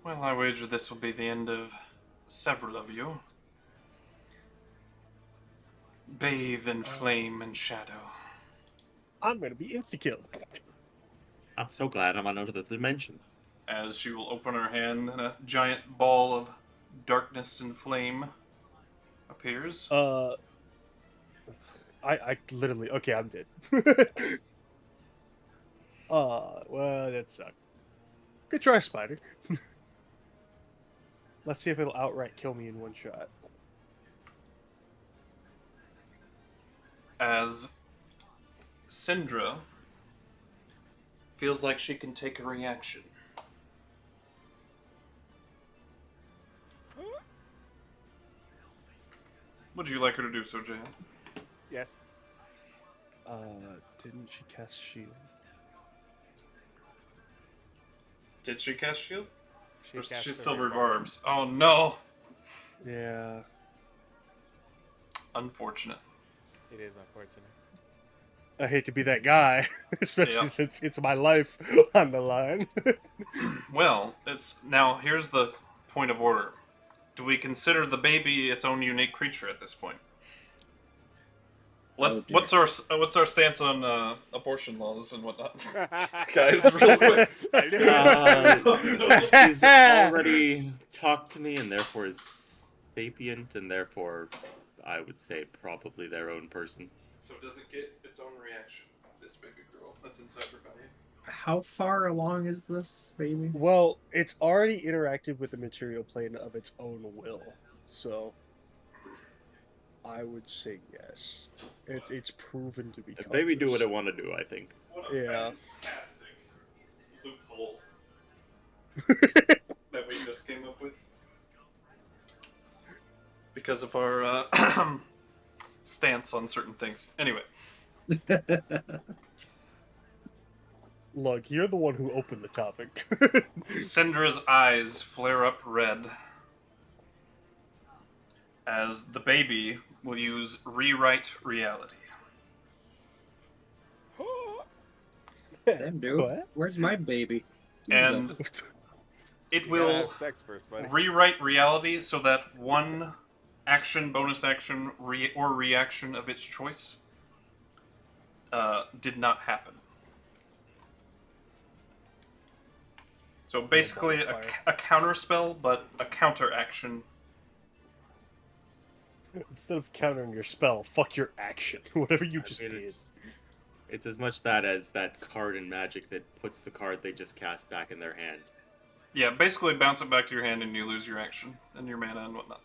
Well, I wager this will be the end of several of you. Bathe in flame and shadow.
I'm gonna be insta-killed.
I'm so glad I'm on another dimension.
As she will open her hand and a giant ball of darkness and flame appears.
I literally, okay, I'm dead. Well, that sucked. Good try, Spider. Let's see if it'll outright kill me in one shot.
As Syndra feels like she can take a reaction. Would you like her to do so, Jan?
Yes.
Didn't she cast shield?
Did she cast shield? Or
cast
she's
Silver
silver barbs. Oh no!
Yeah.
Unfortunate.
It is unfortunate.
I hate to be that guy, especially
Yeah.
since it's my life on the line.
Well, here's the point of order. Do we consider the baby its own unique creature at this point? What's our stance on abortion laws and whatnot, guys? Real quick.
She's already talked to me and therefore is sapient, and therefore I would say probably their own person.
So does it get its own reaction? This baby girl that's inside her body.
How far along is this, baby?
Well, it's already interacted with the material plane of its own will, so I would say yes. It's proven to be.
Baby do what I want to do, I think.
What a
Yeah.
fantastic loophole that we just came up with. Because of our stance on certain things. Anyway.
Look, you're the one who opened the topic.
Syndra's eyes flare up red as the baby will use Rewrite Reality.
Damn, dude.
What?
Where's my baby?
And
Jesus.
it
You gotta
will
have sex first, buddy.
rewrite reality so that one action, bonus action, or reaction of its choice did not happen. So basically a counter spell, but a counter action.
Instead of countering your spell, fuck your action. Whatever you just
I mean,
did.
it's as much that as that card in Magic that puts the card they just cast back in their hand.
Yeah, basically bounce it back to your hand and you lose your action and your mana and whatnot.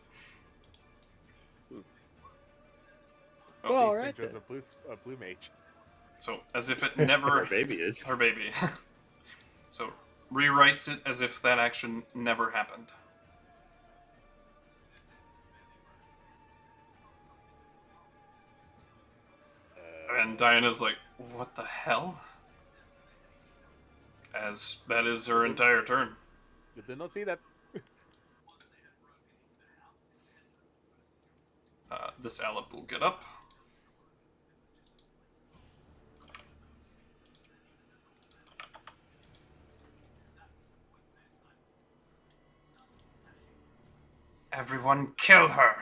Oh, all
See,
right
Syndra's
then.
a blue mage.
So, as if it never...
Her baby is.
Her baby. So, rewrites it as if that action never happened. And Diana's like, what the hell? As that is her entire turn.
You did not see that.
This Alep will get up. Everyone kill her!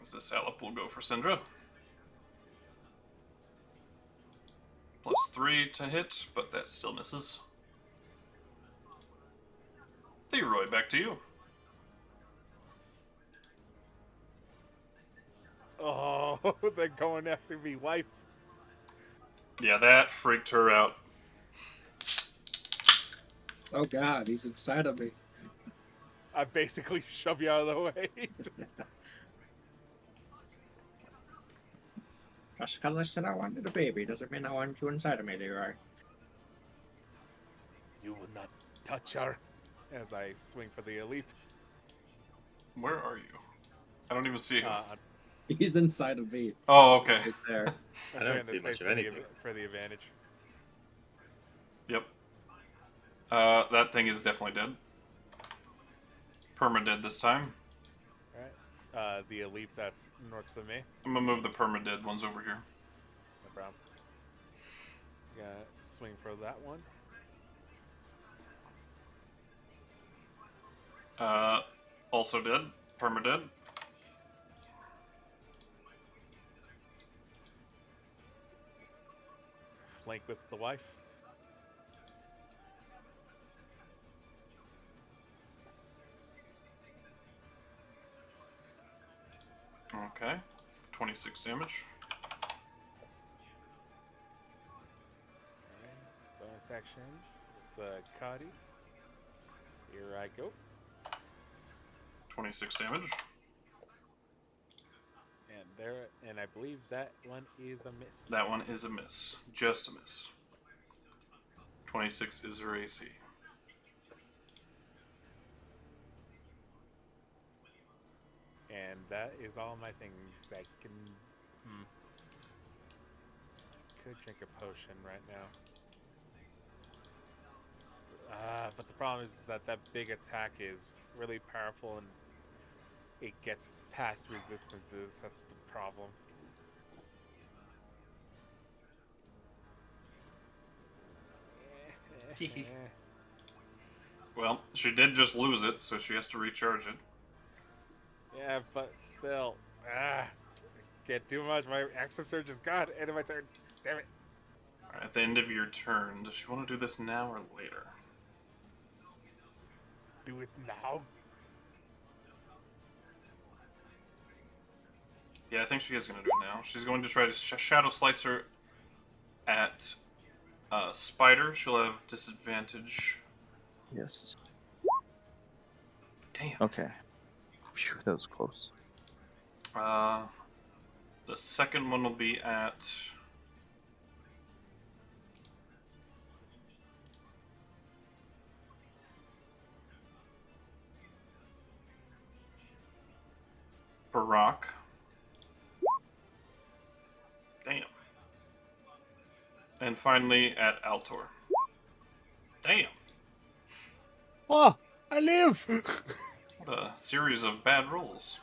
As this Alep will go for Syndra. +3 to hit, but that still misses. Leroy, back to you.
Oh, they're going after me, wife.
Yeah, that freaked her out.
Oh god, he's inside of me.
I basically shove you out of the way.
Just because I said I wanted a baby doesn't mean I want you inside of me, Leroy.
You will not touch her. As I swing for the elite.
Where are you? I don't even see you.
He's inside of me.
Oh, okay.
Right there.
I don't see much of anything.
For the advantage.
Yep. That thing is definitely dead. Perma-dead this time.
Alright. The elite that's north of me.
I'm gonna move the perma-dead ones over here.
No problem. Gotta swing for that one.
Also dead. Perma-dead.
Flank with the wife.
Okay. 26 damage.
Alright. Bonus action. The Kadi. Here I go.
26 damage.
And I believe that one is a miss.
That one is a miss. Just a miss. 26 is her AC.
And that is all my things. I can... Could drink a potion right now. But the problem is that big attack is really powerful and it gets past resistances. That's the problem.
Well, she did just lose it, so she has to recharge it.
Yeah, but still. Can't do much. My action surge is gone. End of my turn. Damn it.
Alright, at the end of your turn, does she want to do this now or later?
Do it now.
Yeah, I think she is going to do it now. She's going to try to Shadow Slicer at Spider. She'll have disadvantage.
Yes.
Damn.
Okay. Phew, that was close.
The second one will be at... Barak. Damn. And finally at Altor. Damn.
Oh, I live!
What a series of bad rolls.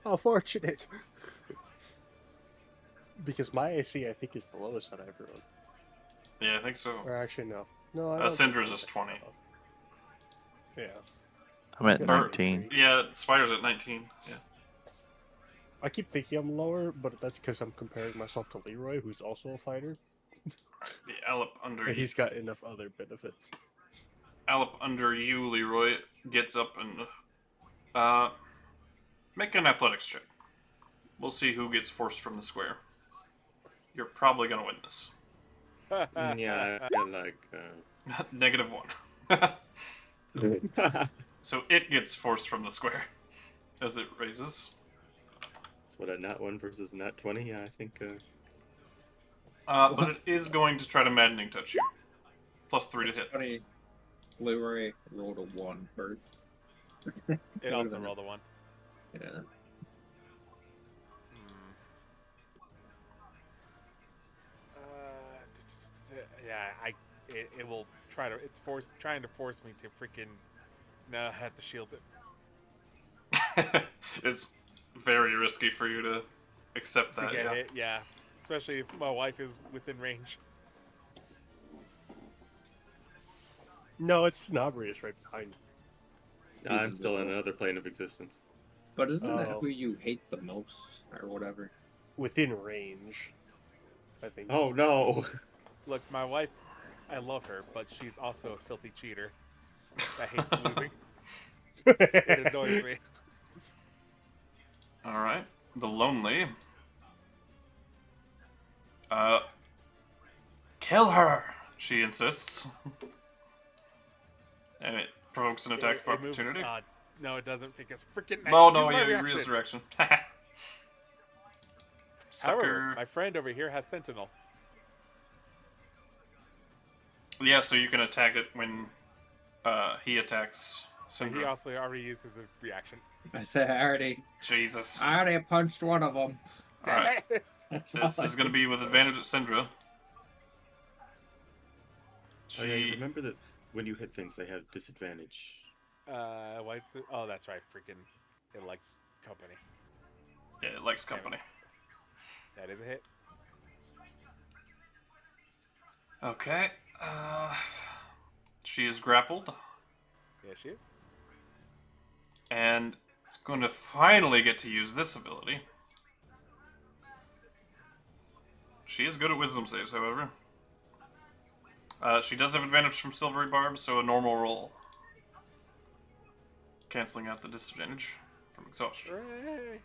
How fortunate. Because my AC, I think, is the lowest out of everyone.
Yeah, I think so.
Or actually, no. No, I don't.
Syndra's is 20.
Yeah.
I'm at
Or-
19.
Yeah, Spider's at 19. Yeah.
I keep thinking I'm lower, but that's because I'm comparing myself to Leroy, who's also a fighter.
The Alep under
And he's got enough other benefits.
Alep under you, Leroy, gets up and Make an athletics check. We'll see who gets forced from the square. You're probably gonna win this.
Yeah, I feel like.
-1. So it gets forced from the square as it raises.
It's what, a nat 1 versus a nat 20? Yeah, I think.
But it is going to try to maddening touch you. +3 to
It's
hit.
funny. Leroy rolled a 1 first.
It also rolled a 1.
Yeah.
Yeah, it will try to. It's trying to force me to freaking. No, I have to shield it.
It's very risky for you to accept
To
that.
get
Yeah.
hit, yeah. Especially if my wife is within range.
No, it's Tenebrious right behind you.
I'm
He's
still in
invisible.
another plane of existence.
But isn't that
Oh.
who you hate the most, or whatever?
Within range, I think.
Oh no!
Look, my wife, I love her, but she's also a filthy cheater that hates losing. It annoys me.
All right. The lonely. Kill her, she insists. And it provokes an attack of
It moved-
opportunity.
no, it doesn't because freaking.
No, no,
use my
yeah,
reaction.
resurrection.
However,
Sucker.
my friend over here has Sentinel.
Yeah, so you can attack it when he attacks
So he
Syndra.
also already uses a reaction.
I said
Jesus.
I already punched one of them.
Alright. So this is going to be with advantage at Syndra.
Oh yeah, you
She.
remember that when you hit things, they have disadvantage.
What's it? Oh, that's right. Freaking, it likes company.
Yeah, it likes company.
That is a hit.
Okay. She is grappled.
Yeah, she is.
And it's going to finally get to use this ability. She is good at wisdom saves, however. She does have advantage from Silvery Barb, so a normal roll. Canceling out the disadvantage from exhaustion.
Hooray.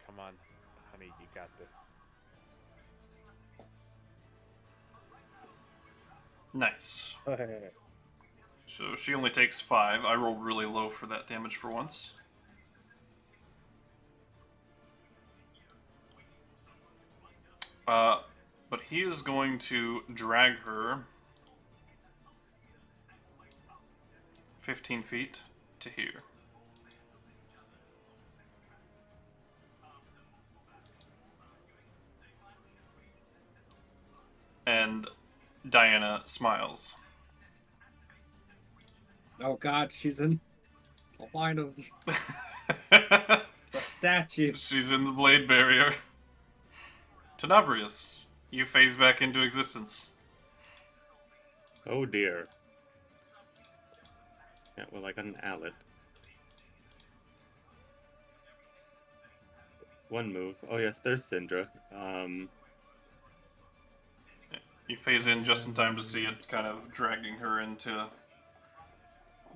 Come on, honey, you got this.
Nice. So she only takes 5. I rolled really low for that damage for once. But he is going to drag her 15 feet to here. And Diana smiles.
Oh God, she's in a line of the statue.
She's in the blade barrier. Tenebrious, you phase back into existence.
Oh dear. Yeah, well, I got an Allet. One move. Oh yes, there's Syndra.
You phase in just in time to see it kind of dragging her into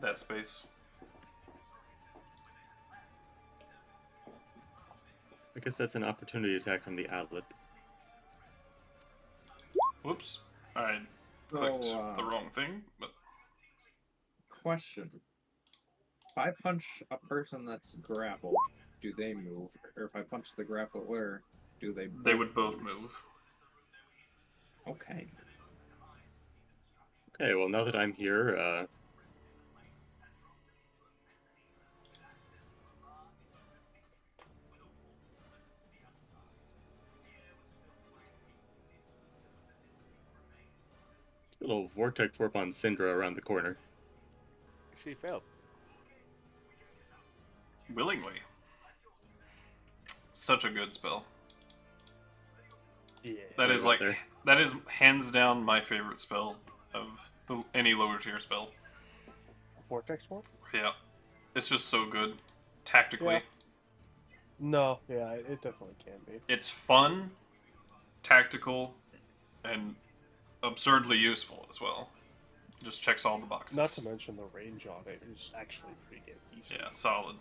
that space.
I guess that's an opportunity attack from the Allet.
Whoops. I clicked the wrong thing, but
Question. If I punch a person that's grappled, do they move? Or if I punch the grappler, do they move?
they would both move.
Okay.
Okay, well now that I'm here, little vortex warp on Syndra around the corner.
She fails.
Willingly. Such a good spell.
Yeah.
That
Right
is
up
like
there.
that is hands down my favorite spell of any lower tier spell.
Vortex one?
Yeah. It's just so good. Tactically.
Yeah. No, yeah, it definitely can be.
It's fun, tactical, and absurdly useful as well. Just checks all the boxes.
Not to mention the range on it is actually pretty damn decent.
Yeah, solid.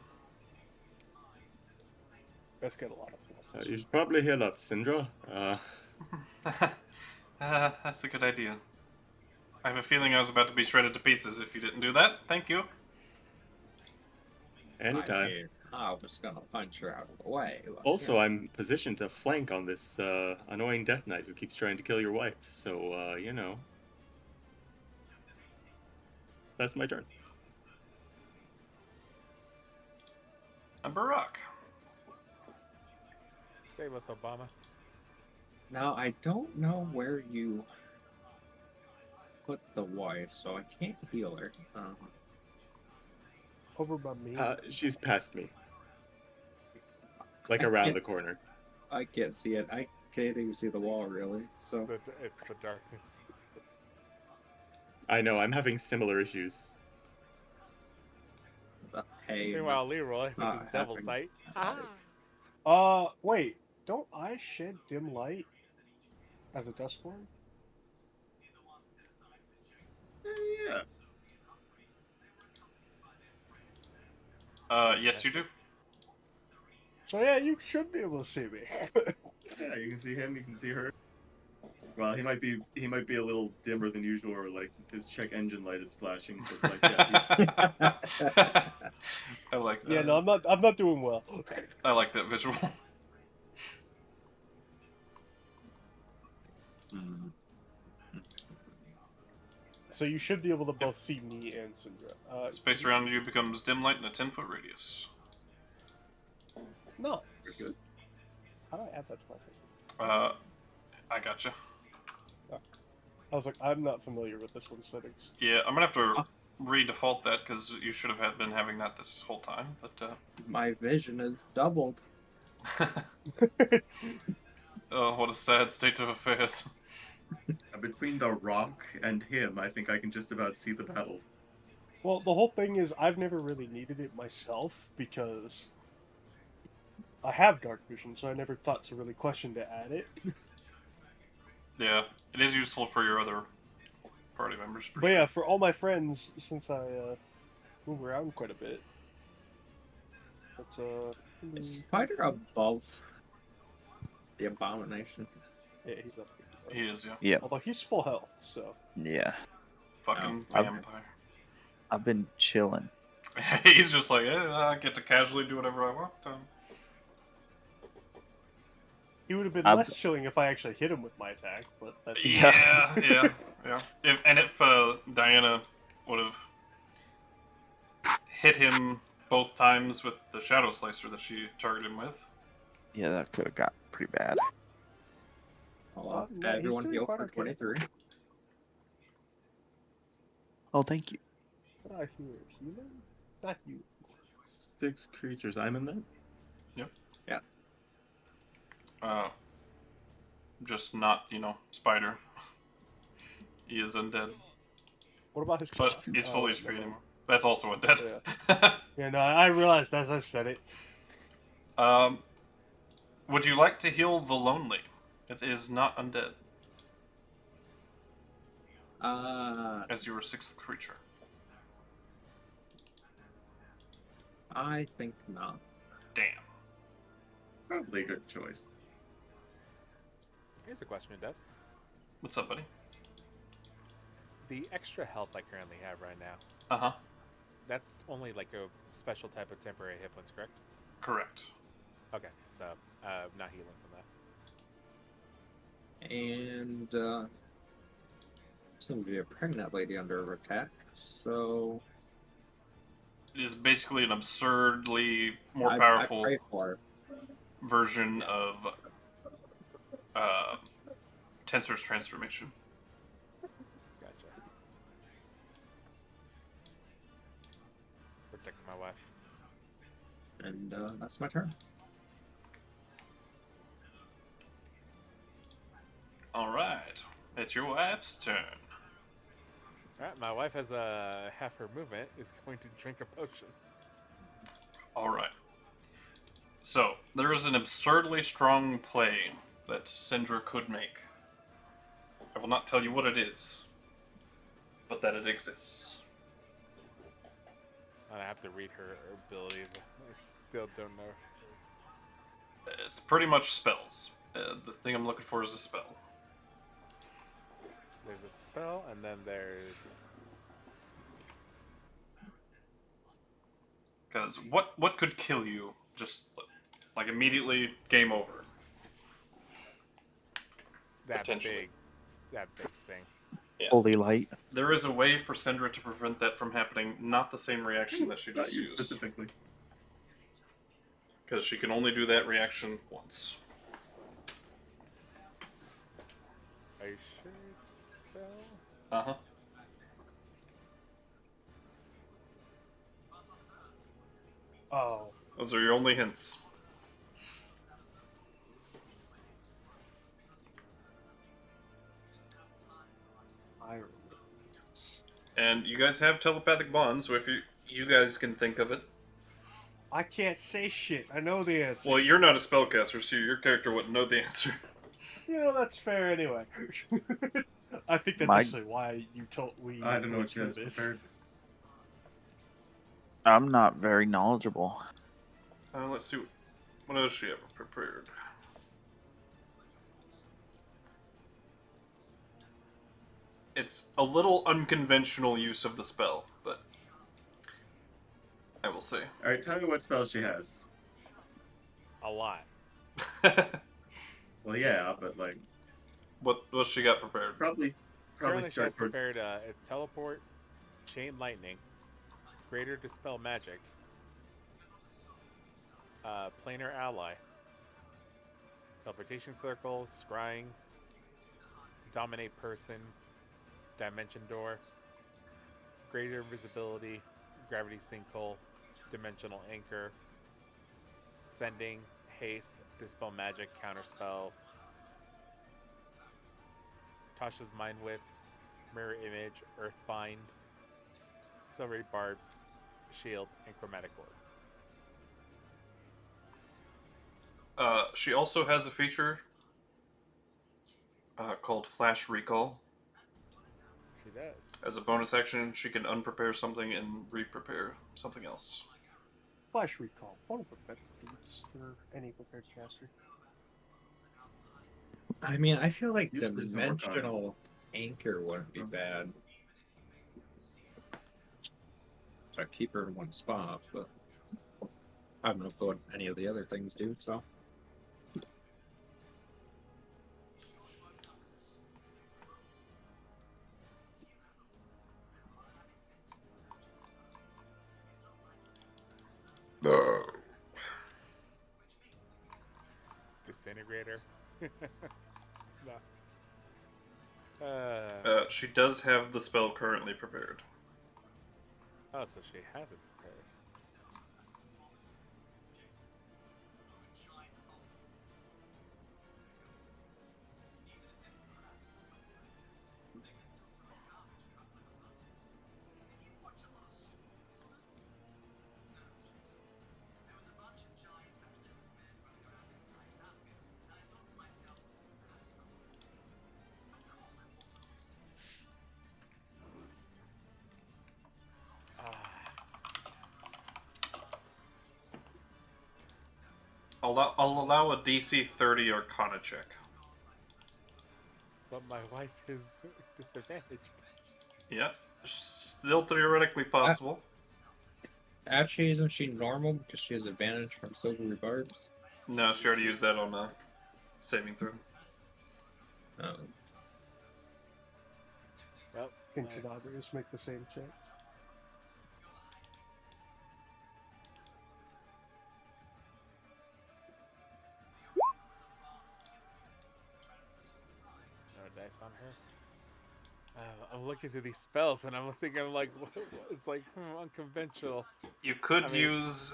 That's got a lot of pluses.
You should probably heal up, Syndra.
That's a good idea. I have a feeling I was about to be shredded to pieces if you didn't do that. Thank you.
Anytime.
I was gonna punch her out of the way. but,
Also,
you know.
I'm positioned to flank on this annoying Death Knight who keeps trying to kill your wife. So, you know. That's my turn.
And Barak.
Save us, Obama.
Now I don't know where you put the wife, so I can't heal her.
Over by me.
She's past me. Like around the corner.
I can't see it. I can't even see the wall really. So
It's the darkness.
I know, I'm having similar issues.
the hay.
Meanwhile, Leroy, with
not
his devil
happening.
sight.
Wait. Don't I shed dim light as a Dustborn?
Yeah.
Yes, you do.
So yeah, you should be able to see me.
Yeah, you can see him, you can see her. Well, he might be a little dimmer than usual, or like his check engine light is flashing. But like, yeah,
I like that.
Yeah, no, I'm not doing well.
I like that visual.
Hmm.
So you should be able to both see me and Syndra.
Space around you becomes dim light in a 10-foot radius.
No.
Very good.
How do I add that to my thing?
I gotcha.
I was like, I'm not familiar with this one's settings.
Yeah, I'm gonna have to redefault that because you should have been having that this whole time. But
My vision is doubled.
oh, what a sad state of affairs.
Between the rock and him, I think I can just about see the battle.
Well, the whole thing is I've never really needed it myself because I have dark vision, so I never thought to really question to add it.
Yeah, it is useful for your other party members. For
But
sure.
yeah, for all my friends, since I move around quite a bit, it's
Is Spider above the abomination?
yeah, he's up here.
He is, yeah.
Yeah.
Although he's full health, so
Yeah.
Fucking
Oh,
vampire.
I've been chilling.
He's just like, I get to casually do whatever I want.
he would have been
I've-
less chilling if I actually hit him with my attack. But that's
Yeah, yeah. If Diana would have hit him both times with the Shadow Slicer that she targeted him with.
Yeah, that could have got pretty bad.
I'll
no, he's
everyone
doing
heal
quite
for
okay.
23.
Oh, thank you.
what I hear, healer? Not you.
6 creatures. I'm in that.
Just not, Spider. He is undead.
What about his?
But he's fully
never
screened
mind.
anymore. That's also undead.
Yeah, no, I realized as I said it.
Would you like to heal the lonely? It is not undead, as your 6th creature.
I think not.
Damn.
Probably a good choice.
Here's a question, Des.
What's up, buddy?
The extra health I currently have right now,
Uh-huh.
that's only like a special type of temporary hit points, correct?
Correct.
Okay, so not healing from that.
And seems to be a pregnant lady under attack, so
It is basically an absurdly more
I
powerful
pray for her.
version of Tensor's transformation.
Gotcha. Protect my wife.
And that's my turn.
All right, it's your wife's turn.
Alright, my wife has half her movement is going to drink a potion.
All right. So there is an absurdly strong play that Syndra could make. I will not tell you what it is, but that it exists.
I have to read her abilities. I still don't know.
It's pretty much spells. The thing I'm looking for is a spell.
There's a spell, and then there's...
Because what could kill you just like immediately? Game over.
that
Potentially.
big thing.
Yeah.
Holy light.
There is a way for Syndra to prevent that from happening. Not the same reaction that she
Not
just
you
used.
specifically.
Because she can only do that reaction once.
Are you sure it's a spell?
Uh-huh.
Oh,
Those are your only hints.
I remember this.
And you guys have telepathic bonds, so if you guys can think of it.
I can't say shit. I know the answer.
Well, you're not a spellcaster, so your character wouldn't know the answer.
Yeah, that's fair anyway. I think that's
My-
actually why you told we.
I don't know
went
what you
through
guys
this.
prepared.
I'm not very knowledgeable.
Let's see. What does she ever prepared? It's a little unconventional use of the spell, but I will say.
All right, tell me what spell she has.
A lot.
Well, yeah, but like
What she got prepared?
probably
Currently, she has
start towards.
prepared a teleport, chain lightning, greater dispel magic, planar ally, teleportation circle, scrying, dominate person, dimension door, greater invisibility, gravity sinkhole, dimensional anchor, sending, haste, dispel magic, counterspell, Tasha's mind whip, mirror image, earthbind, silvery barbs, shield, and chromatic orb.
She also has a feature called Flash Recall.
She does.
As a bonus action, she can unprepare something and re-prepare something else.
Flash recall. One of the better feats for any prepared caster.
I mean, I feel like
Usually some work on it.
dimensional anchor wouldn't be bad. So I keep her in one spot, but I don't know what any of the other things do. So
Disintegrator. No.
She does have the spell currently prepared.
Oh, so she has it prepared.
I'll allow a DC 30 Arcana check.
But my wife is disadvantaged.
Yeah, still theoretically possible.
actually, isn't she normal because she has advantage from silvery barbs?
No, she already used that on saving throw.
Um,
Well,
Can
that's-
Tenebrious make the same check?
No dice on her. I'm looking through these spells and I'm thinking, I'm like, it's like unconventional.
You could
I mean-
use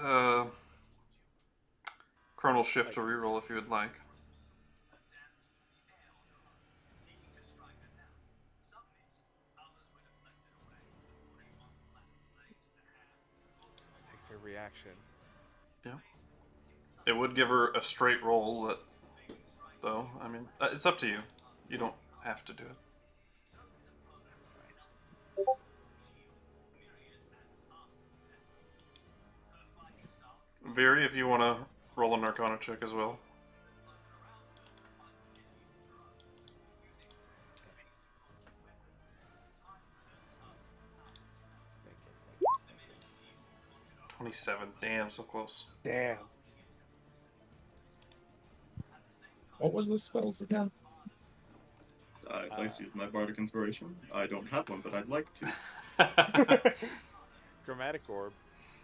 Chronal Shift to reroll if you would like.
Takes her reaction.
It would give her a straight roll, though. I mean, it's up to you. You don't have to do it. Viri, if you want to roll an Arcana check as well.
Thank you.
27. Damn, so close.
Damn.
What was the spells again?
I'd like to use my Bardic Inspiration. I don't have one, but I'd like to.
Chromatic Orb,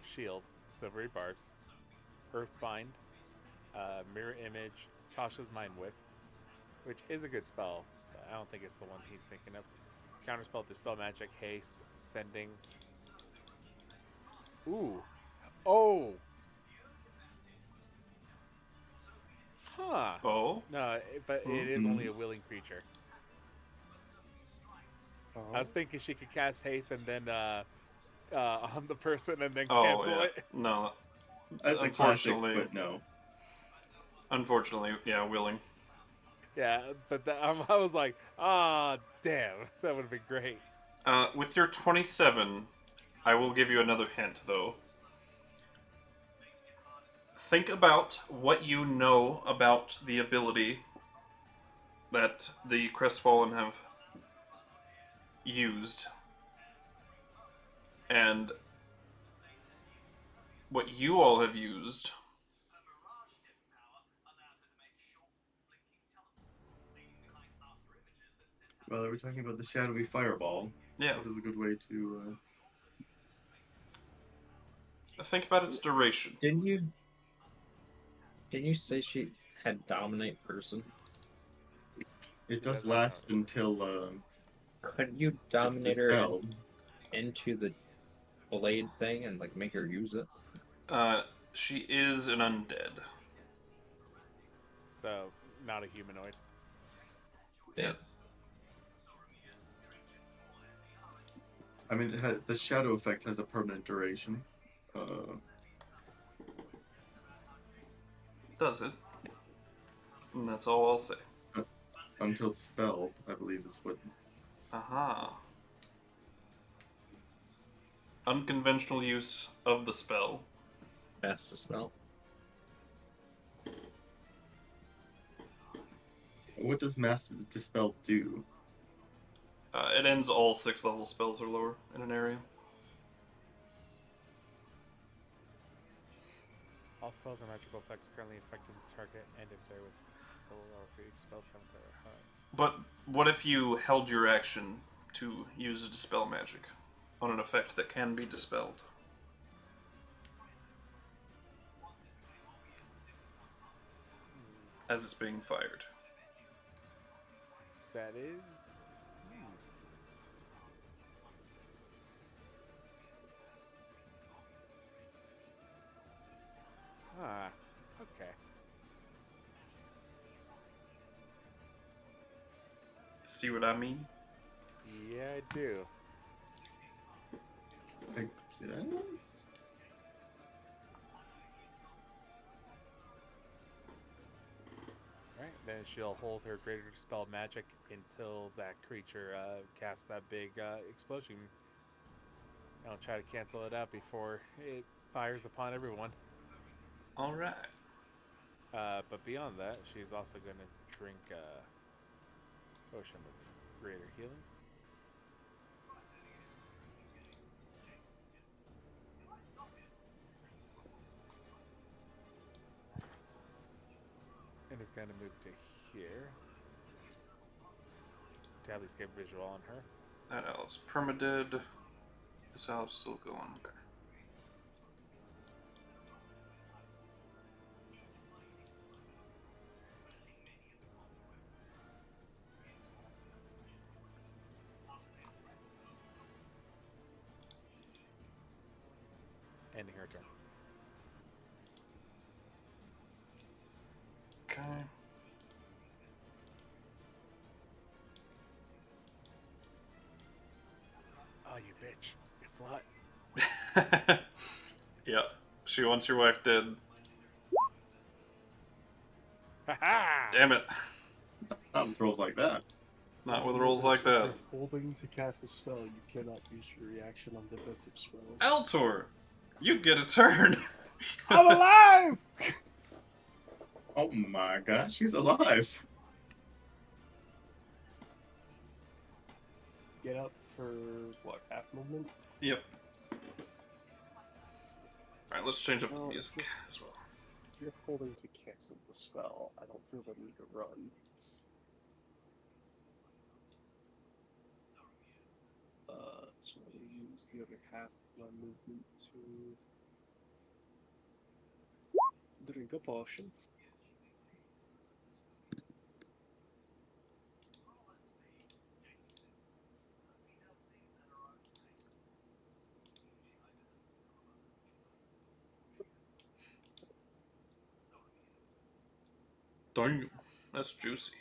Shield, Silvery Barbs, Earthbind, Mirror Image, Tasha's Mind Whip, which is a good spell, but I don't think it's the one he's thinking of. Counterspell, Dispel Magic, Haste, Sending. Ooh. Oh! Huh.
Oh?
No, but it is only a willing creature. I was thinking she could cast Haste and then on the person and then cancel
yeah.
it.
No.
That's a classic, but no.
Unfortunately, yeah, willing.
Yeah, but I was like, ah, damn, that would have been great.
With your 27, I will give you another hint, though. Think about what you know about the ability that the Crestfallen have used, and what you all have used.
Well, are we talking about the shadowy fireball?
Yeah.
That is a good way to.
Think about its duration.
Didn't you say she had dominate person?
It does last until.
Couldn't you
it's
dominate her
dispelled.
into the blade thing and like make her use it?
She is an undead.
So, not a humanoid.
Yeah.
I mean, the shadow effect has a permanent duration.
Does it? And that's all I'll say.
Until the spell, I believe, is what.
Aha. Unconventional use of the spell.
Cast the spell.
What does Mass Dispel do?
It ends all 6th level spells or lower in an area.
All spells or magical effects currently affecting the target, and if they're with level or for each spell summon or high.
But what if you held your action to use a dispel magic on an effect that can be dispelled? As it's being fired.
That is. Ah, okay.
See what I mean?
Yeah, I do.
I guess.
Alright, then she'll hold her greater dispel magic until that creature casts that big explosion. I'll try to cancel it out before it fires upon everyone.
Alright.
But beyond that, she's also going to drink a potion of greater healing. And is going to move to here to at least get visual on her.
That elf's permadead. This elf's still going. Okay.
Ending her turn.
Okay.
Oh, you bitch. You slut.
Yeah. She wants your wife dead.
Ha-ha!
Damn it.
Not with rolls like that.
Not with rolls like that.
If you're holding to cast a spell, you cannot use your reaction on defensive spells.
Altor! You get a turn!
I'm alive!
Oh my gosh, she's alive.
Get up for what, half movement?
Yep. Alright, let's change up the
Well,
music as well.
If you're holding to cancel the spell, I don't feel the need to run. So I'm going to use the other half of my movement to drink a potion.
Darn, that's juicy.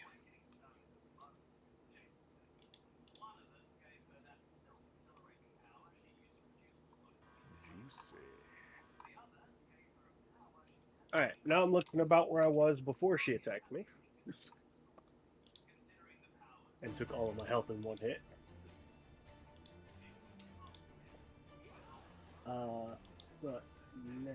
Alright, now I'm looking about where I was before she attacked me. And took all of my health in one hit. But now.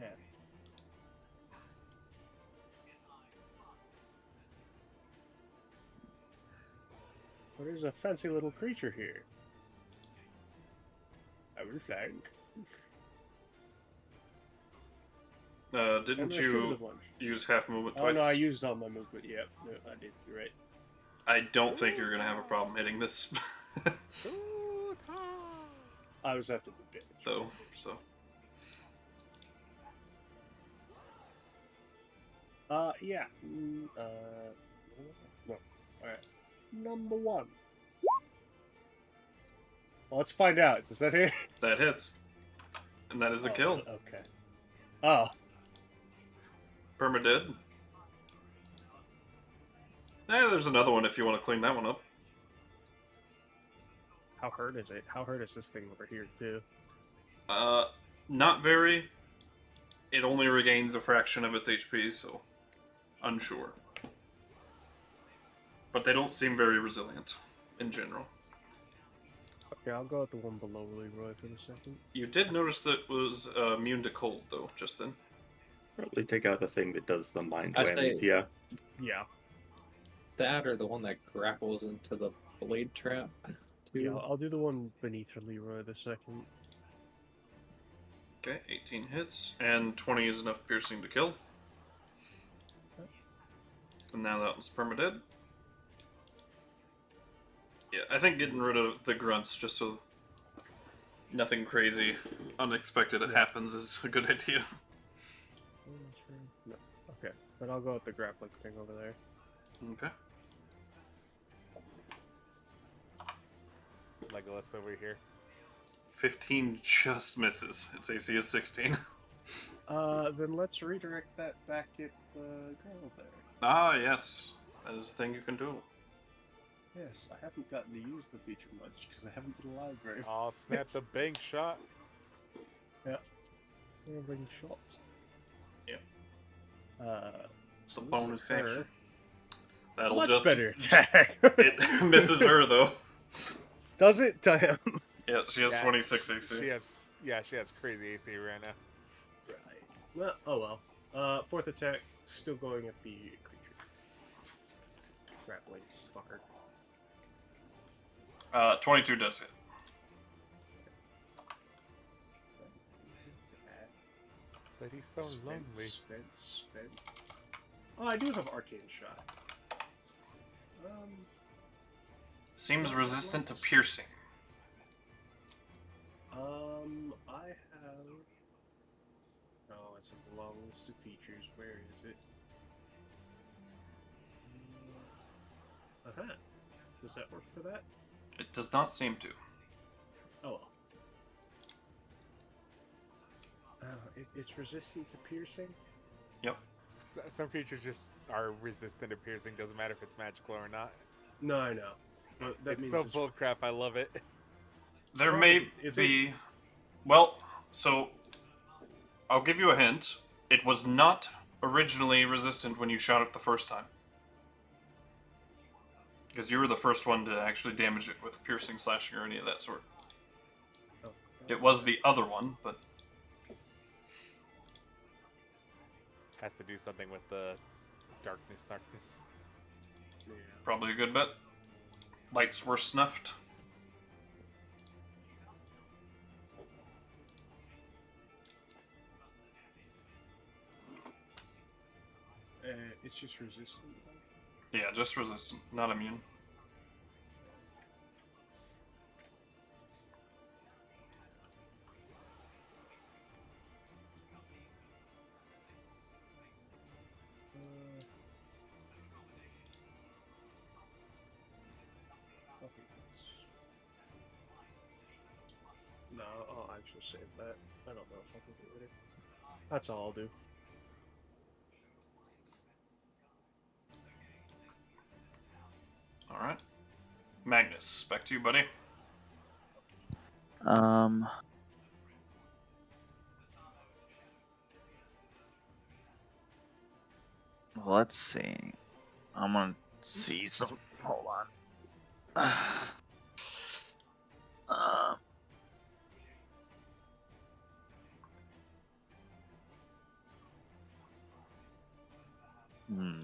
Well, there's a fancy little creature here. I will flank.
Didn't
And I
you
should've launched.
use half movement
Oh
twice?
no, I used all my movement. Yep, no, I did. You're right.
I don't think you're gonna have a problem hitting this,
I was after the damage.
though. So
Yeah. No. Alright. Number one. Well, let's find out. Does that hit?
that hits, and that is a kill.
Okay. Oh.
Perma-dead. There's another one if you want to clean that one up.
How hurt is it? How hurt is this thing over here, too?
Not very. It only regains a fraction of its HP, so unsure. But they don't seem very resilient in general.
Okay, I'll go with the one below Leroy for the second.
You did notice that it was immune to cold, though, just then.
Probably take out the thing that does the mind
I
whammies,
say-
yeah.
Yeah.
That or the one that grapples into the blade trap. Too.
Yeah, I'll do the one beneath Leroy the second.
Okay, 18 hits, and 20 is enough piercing to kill. And now that one's perma-dead. Yeah, I think getting rid of the grunts just so nothing crazy, unexpected happens is a good idea.
No. Okay, then I'll go with the grappling thing over there.
Okay.
Legolas over here.
15 just misses. Its AC is 16.
Then let's redirect that back at the girl there.
Ah, yes. That is a thing you can do.
Yes, I haven't gotten to use the feature much because I haven't been alive very much.
Oh, snap the bank shot.
Ring shot.
Yep.
So
The
this
bonus
is her.
action. That'll
Much
just
better attack.
It misses her though.
Does it? Damn.
Yeah, she has
Yeah.
26 AC.
She has crazy AC right now.
Right. Well, oh well. Fourth attack, still going at the creature. Grappling fucker.
22 does hit.
But he's so lonely.
Spend. Oh, I do have Arcane Shot.
Seems resistant to piercing.
I have. Oh, it's a long list of features. Where is it? Uh-huh. Does that work for that?
It does not seem to.
Oh well. It's resistant to piercing?
Yep.
Some creatures just are resistant to piercing. Doesn't matter if it's magical or not.
No, I know. But that
It's
means
so
it's-
bullcrap. I love it.
There
Well,
may
is
be. Well, so I'll give you a hint. It was not originally resistant when you shot it the first time. Because you were the first one to actually damage it with piercing, slashing, or any of that sort.
Oh,
It was the other one, but
has to do something with the darkness.
Yeah.
Probably a good bet. Lights were snuffed.
It's just resistant.
Yeah, just resistant, not immune.
No, I'll actually save that. I don't know if I can get rid of it. That's all I'll do.
Alright. Magnus, back to you, buddy.
Let's see. I'm gonna see some. Hold on. Um, hmm.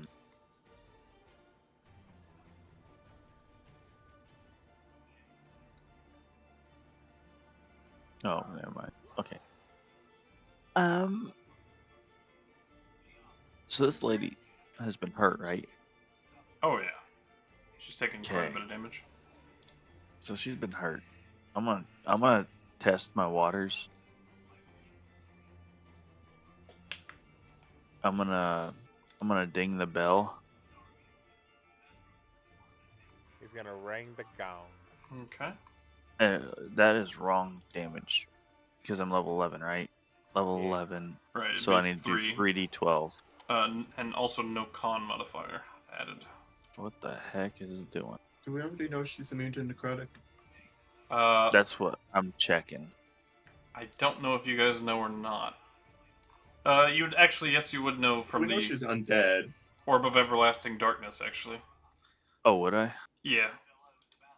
Oh, never mind. Okay. So this lady has been hurt, right?
Oh, yeah. She's taking quite a
Okay.
bit of damage.
So she's been hurt. I'm gonna test my waters. I'm gonna ding the bell.
He's gonna ring the gong.
Okay.
That is wrong damage because I'm level 11, right? Level
Yeah.
11.
Right, it'd
So I
be
need to do
3.
3d12.
And also no con modifier added.
What the heck is it doing?
Do we already know she's immune to necrotic?
That's what I'm checking.
I don't know if you guys know or not. You'd actually, yes, you would know from
We know
the
she's undead.
Orb of Everlasting Darkness, actually.
Oh, would I?
Yeah.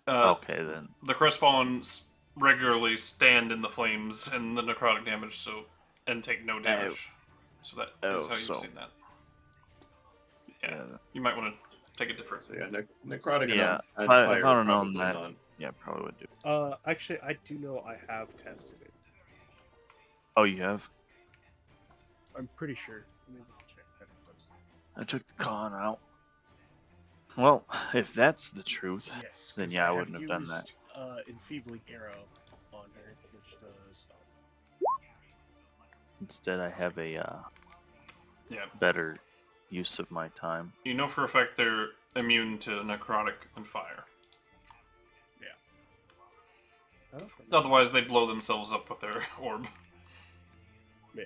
Okay then.
The Crestfallen regularly stand in the flames and the necrotic damage, and take no damage. So that is how you've seen that. Yeah. You might want to take a different.
So yeah, necrotic
Yeah,
and
if I
fire
would have known
probably
that,
not.
yeah, probably would do.
Actually, I do know I have tested it.
Oh, you have?
I'm pretty sure. Let me check that it does.
I took the con out. Well, if that's the truth,
Yes.
then
'cause
yeah, I
have
wouldn't have done that.
used, Enfeebling Arrow on her, which does.
Instead, I have a
Yeah.
better use of my time.
You know for a fact they're immune to necrotic and fire.
Oh,
Otherwise, they'd blow themselves up with their orb.
yeah.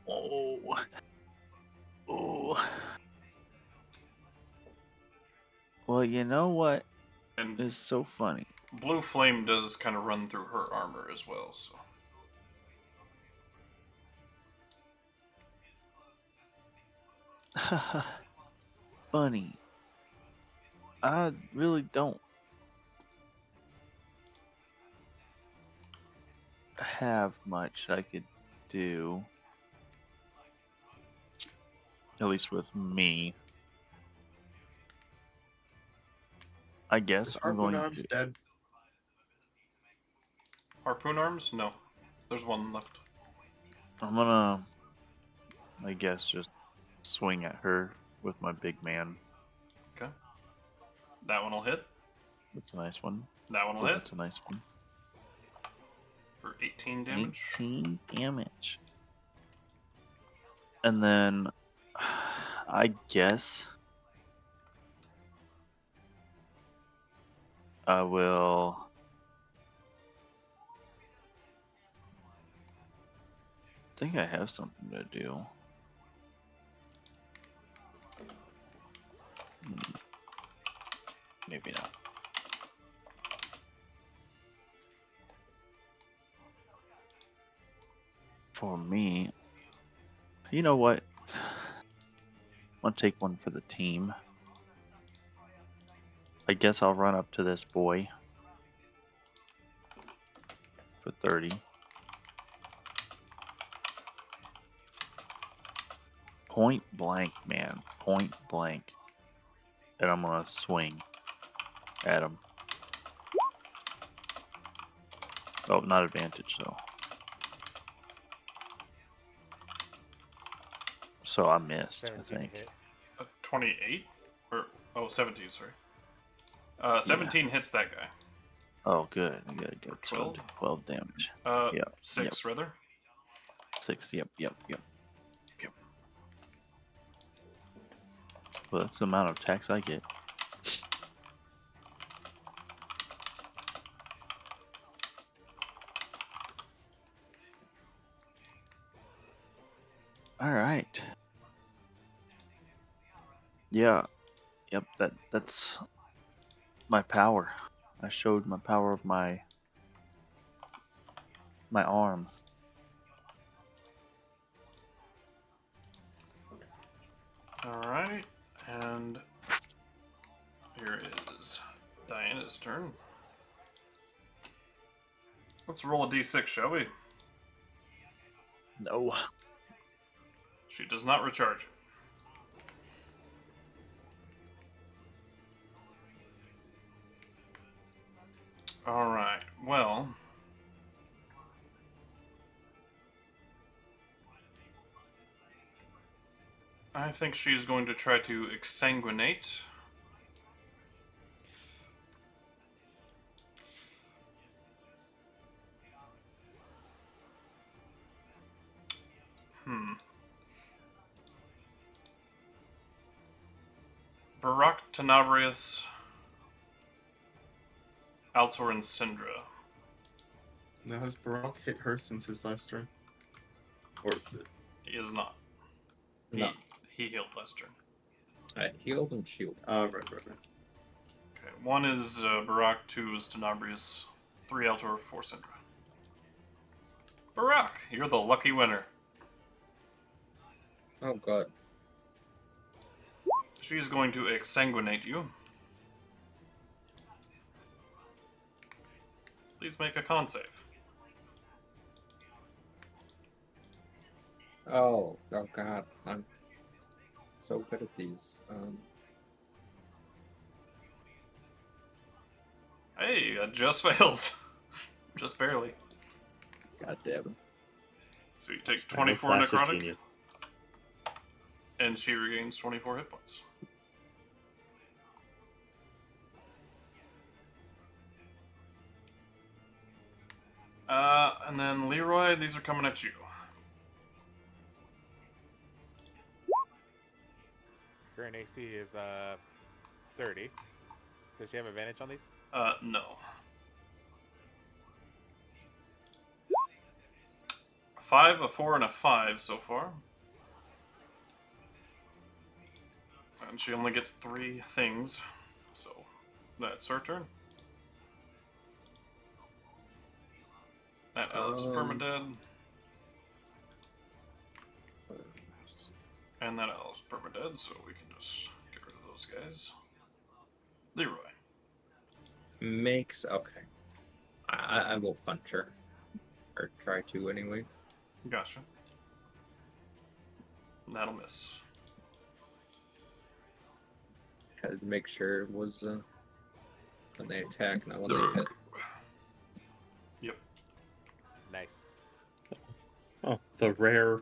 Oh. Oh. Well, you know what
And
is so funny?
blue flame does kind of run through her armor as well, so.
Funny. I really don't have much I could do. At least with me. I guess
Is
I'm
Harpoon
going
Arms
to.
dead?
Harpoon arms? No. There's one left.
I'm gonna, I guess, just swing at her with my big man.
Okay. That one will hit.
That's a nice one.
That one will
Oh,
hit
that's a nice one.
for 18 damage.
18 damage. And then, I guess, I will. I think I have something to do. Maybe not. For me, you know what? I'll take one for the team. I guess I'll run up to this boy for 30. point blank, man. Point blank. And I'm gonna swing at him. Oh, not advantage though. So I missed, I
17
think.
hit.
28? Or, 17, sorry. 17 hits that guy.
Oh, good. Good.
Or
So I
12?
did 12 damage.
6, rather.
6. Yep. Well, that's the amount of attacks I get. All right. Yeah. Yep. That's my power. I showed my power of my arm.
Alright, and here is Diana's turn. Let's roll a d6, shall we?
No.
She does not recharge. Alright, well. I think she's going to try to exsanguinate. Barak, Tenebrious, Altor, and Syndra.
Now has Barak hit her since his last turn? Or
He is not.
No.
He healed last turn.
I healed and shielded.
right.
Okay, 1 is Barak, 2 is Tenebrious, 3 Altor, 4 Syndra. Barak, you're the lucky winner.
Oh god.
She's going to exsanguinate you. Please make a con save.
Oh god. I'm so good at these.
Hey, that just fails. Just barely.
God damn it.
So you take
I have a
24
flash of
necrotic,
genius.
and she regains 24 hit points. And then Leroy, these are coming at you.
Current AC is 30. Does she have advantage on these?
No. 5, a 4, and a 5 so far. And she only gets 3 things, so that's her turn. That Alex permadead. And that Alex permadead, so we can just get rid of those guys. Leroy.
Makes okay. I will punch her. Or try to anyways.
Gotcha. That'll miss.
Had to make sure it was when they attack, not when they hit.
Yep.
Nice.
Oh, the rare.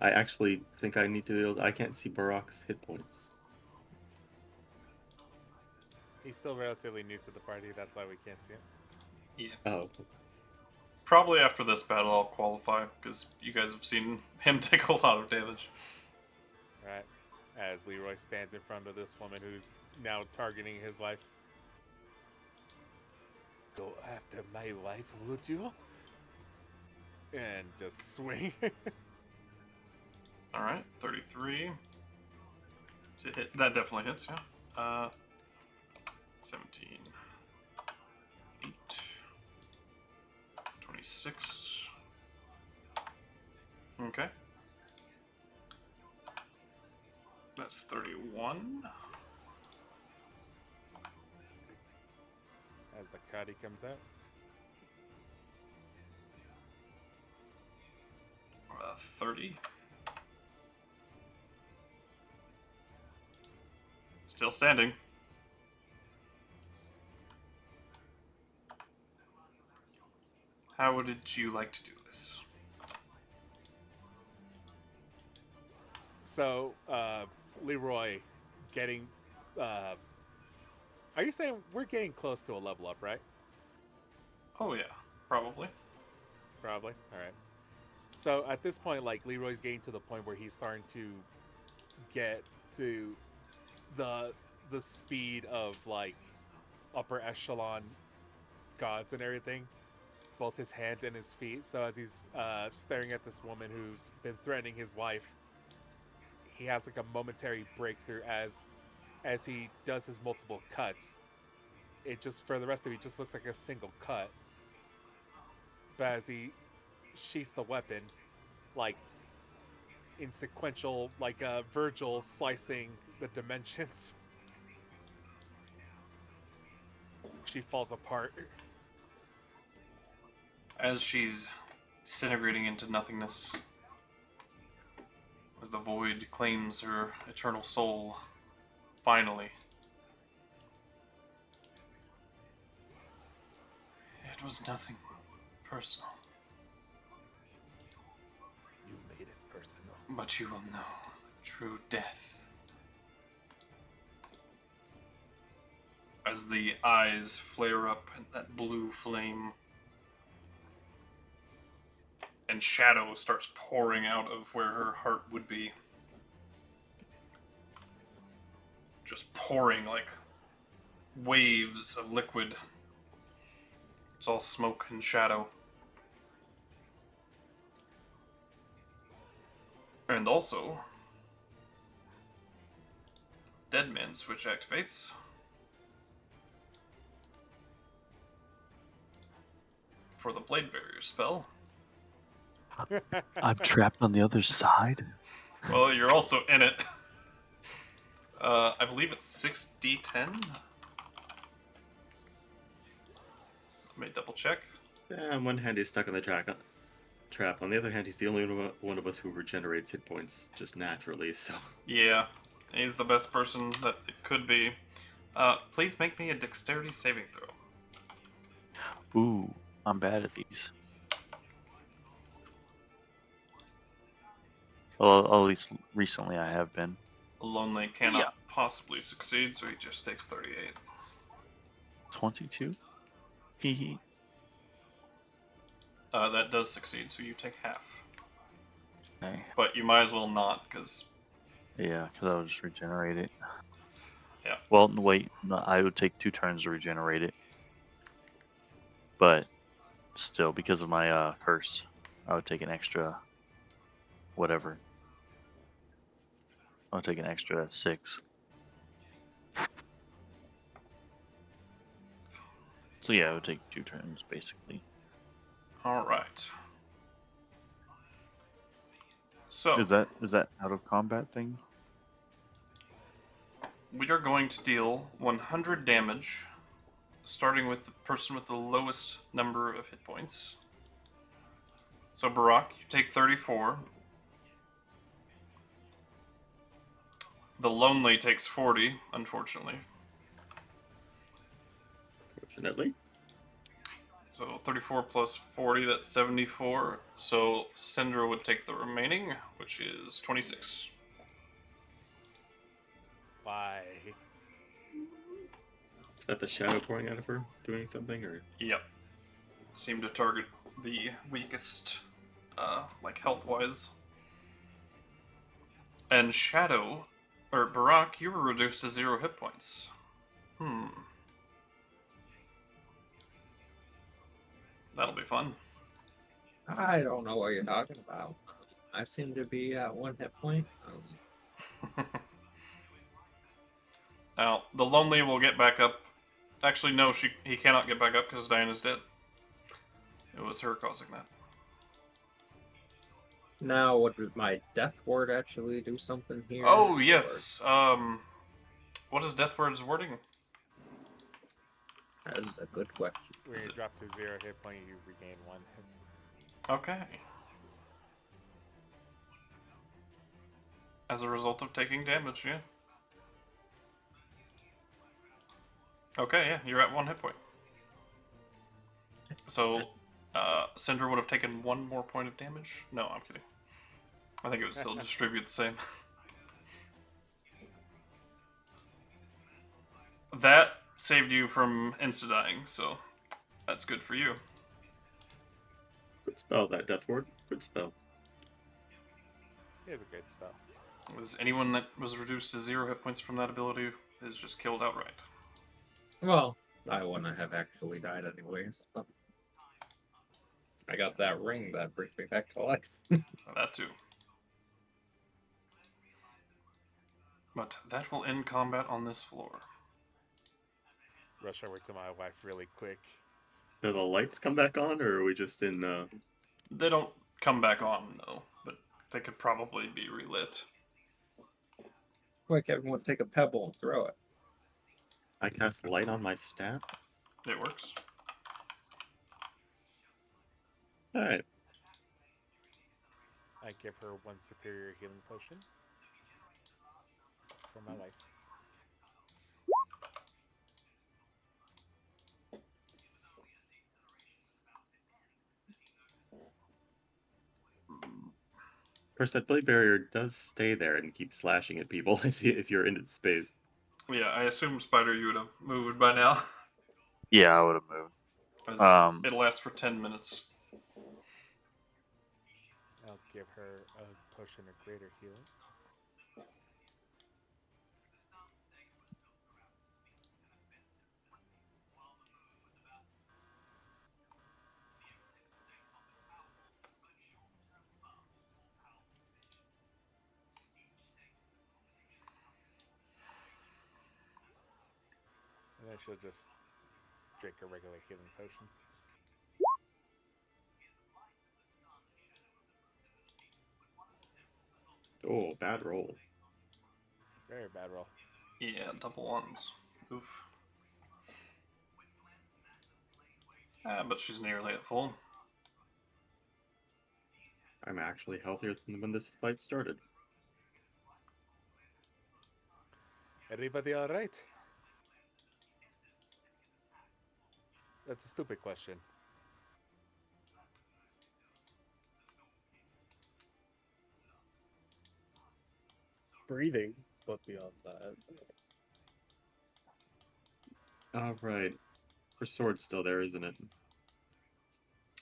I actually think I need to be able. I can't see Barak's hit points.
He's still relatively new to the party, that's why we can't see him.
Yeah.
Oh,
Probably after this battle I'll qualify, because you guys have seen him take a lot of damage.
Right. As Leroy stands in front of this woman who's now targeting his wife. Go after my wife, would you? And just swing.
Alright, 33. Does it hit? That definitely hits, yeah. 17. 8. 26. Okay. That's 31.
As the cutty comes out.
30. Still standing. How would you like to do this?
So, Leroy, getting. Are you saying we're getting close to a level up, right?
Oh, yeah. Probably.
Probably. All right. So at this point, like Leroy's getting to the point where he's starting to get to the speed of like upper echelon gods and everything, both his hand and his feet. So as he's staring at this woman who's been threatening his wife, he has like a momentary breakthrough as he does his multiple cuts. It just for the rest of it just looks like a single cut. But as he sheaths the weapon, like in sequential, like Virgil slicing the dimensions, she falls apart.
As she's disintegrating into nothingness, as the void claims her eternal soul, finally. It was nothing personal.
You made it personal.
But you will know true death. As the eyes flare up in that blue flame, and shadow starts pouring out of where her heart would be. Just pouring like waves of liquid. It's all smoke and shadow. And also, Dead Man switch activates. For the Blade Barrier spell.
I'm trapped on the other side.
Well, you're also in it. I believe it's 6d10. Let me double check.
On one hand, he's stuck on the trap. On the other hand, he's the only one of us who regenerates hit points just naturally, so...
Yeah, he's the best person that it could be. Please make me a dexterity saving throw.
Ooh, I'm bad at these. Well, at least recently I have been.
Lonely cannot possibly succeed, so he just takes 38.
22? Hee.
That does succeed, so you take half.
Okay.
But you might as well not, because...
Yeah, because I'll just regenerate it.
Yeah.
Well, wait, no, I would take 2 turns to regenerate it. But still, because of my curse, I would take an extra whatever. I'll take an extra 6. So yeah, I would take 2 turns, basically.
Alright. So,
Is that out of combat thing?
we are going to deal 100 damage, starting with the person with the lowest number of hit points. So, Barak, you take 34. The Lonely takes 40, unfortunately.
Fortunately.
So 34 plus 40, that's 74. So Syndra would take the remaining, which is 26.
Why?
Is that the shadow pouring out of her doing something, or?
Yep. Seem to target the weakest, like health-wise. And Shadow, or Barak, you were reduced to 0 hit points. That'll be fun.
I don't know what you're talking about. I seem to be at 1 hit point.
Now, the Lonely will get back up. Actually, no, he cannot get back up because Diana's dead. It was her causing that.
Now, would my death ward actually do something here?
Oh, yes. What is Death Word's wording?
That is a good question.
When you drop to 0 hit point, you regain 1 hit.
Okay. As a result of taking damage, yeah. Okay, yeah, you're at 1 hit point. So, Cinder would have taken 1 more point of damage? No, I'm kidding. I think it would still distribute the same. That saved you from insta-dying, so that's good for you.
Good spell, that Death Ward. Good spell.
Here's a great spell.
Was anyone that was reduced to 0 hit points from that ability is just killed outright.
Well, I wouldn't have actually died anyways. So. I got that ring that brings me back to life.
That too. But that will end combat on this floor.
Rush over to my wife really quick.
Do the lights come back on, or are we just in?
They don't come back on, no, but they could probably be relit.
Quick, everyone take a pebble and throw it.
I cast light on my staff.
It works.
All right.
I give her 1 superior healing potion for my life.
Of course, that blade barrier does stay there and keep slashing at people if you're in its space.
Yeah, I assume, Spider, you would have moved by now.
Yeah, I would have moved.
As it lasts for 10 minutes.
I'll give her a potion of greater healing. And then she'll just drink a regular healing potion.
Oh, bad roll.
Very bad roll.
Yeah, double ones. Oof. But she's nearly at full.
I'm actually healthier than when this fight started.
Everybody all right? That's a stupid question.
Breathing, but beyond that.
All right. Her sword's still there, isn't it?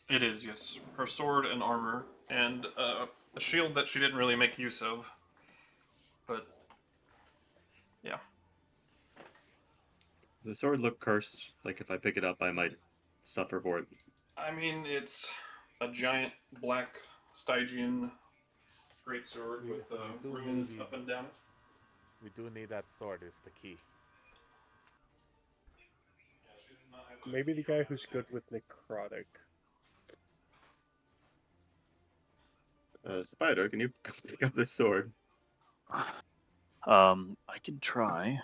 It is, yes. Her sword and armor, and a shield that she didn't really make use of. But, yeah.
Does the sword look cursed? Like if I pick it up, I might suffer for it.
I mean, it's a giant black Stygian greatsword with runes up and down it.
We do need that sword is the key.
Maybe the guy who's good with necrotic.
Spider, can you pick up this sword?
I can try.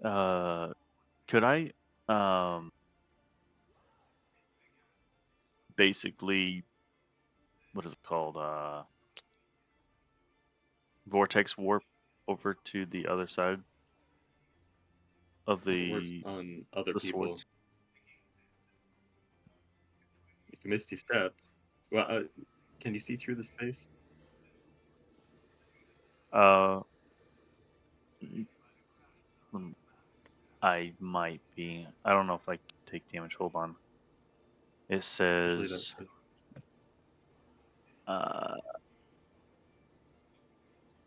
Could I basically, what is it called? Vortex warp over to the other side of
It works
the
on other
the
people.
swords.
You can misty step. Well, can you see through the space?
Mm, I might be. I don't know if I can take damage. Hold on. It
Usually
says
that's
uh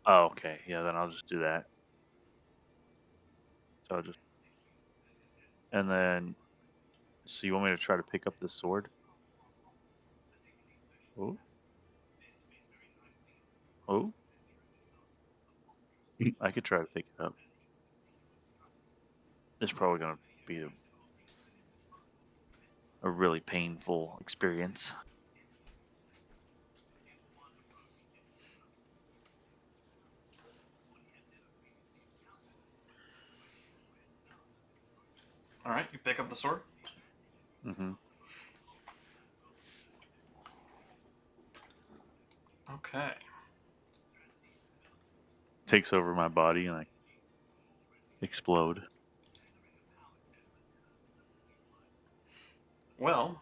oh, okay. Yeah, then I'll just do that. So I'll just and then so you want me to try to pick up the sword? Oh. Oh. I could try to pick it up. It's probably gonna be a really painful experience.
Alright, you pick up the sword.
Mm-hmm.
Okay.
Takes over my body and I explode.
Well,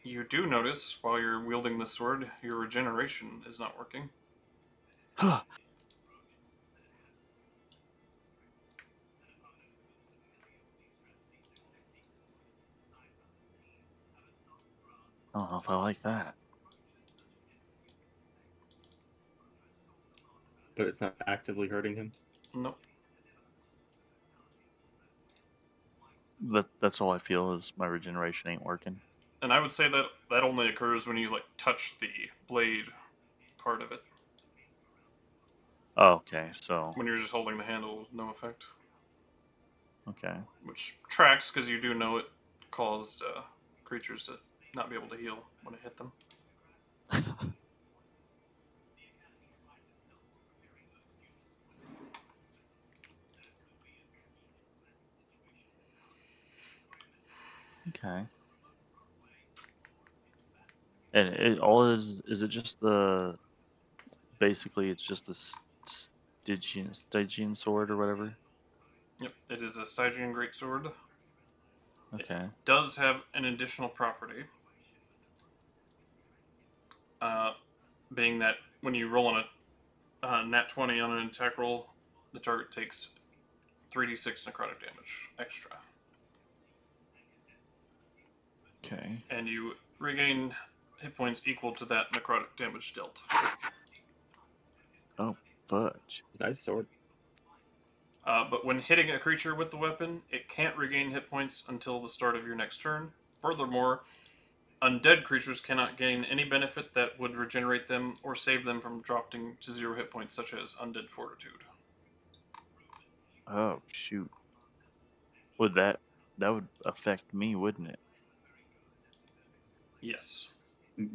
you do notice while you're wielding the sword, your regeneration is not working.
I don't know if I like that.
But it's not actively hurting him.
Nope.
That's all I feel is my regeneration ain't working.
And I would say that that only occurs when you like touch the blade part of it.
Oh, okay, so
When you're just holding the handle, no effect.
okay.
Which tracks because you do know it caused creatures to not be able to heal when it hit them.
Okay. And it all is it just the basically it's just the Stygian sword or whatever?
Yep, it is a Stygian Greatsword.
Okay.
Does have an additional property. Being that when you roll on a nat 20 on an attack roll, the target takes 3d6 necrotic damage extra.
Okay.
And you regain hit points equal to that necrotic damage dealt.
Oh, fudge.
Nice sword.
But when hitting a creature with the weapon, it can't regain hit points until the start of your next turn. Furthermore, undead creatures cannot gain any benefit that would regenerate them or save them from dropping to 0 hit points, such as Undead Fortitude.
Oh, shoot. Would that would affect me, wouldn't it?
Yes.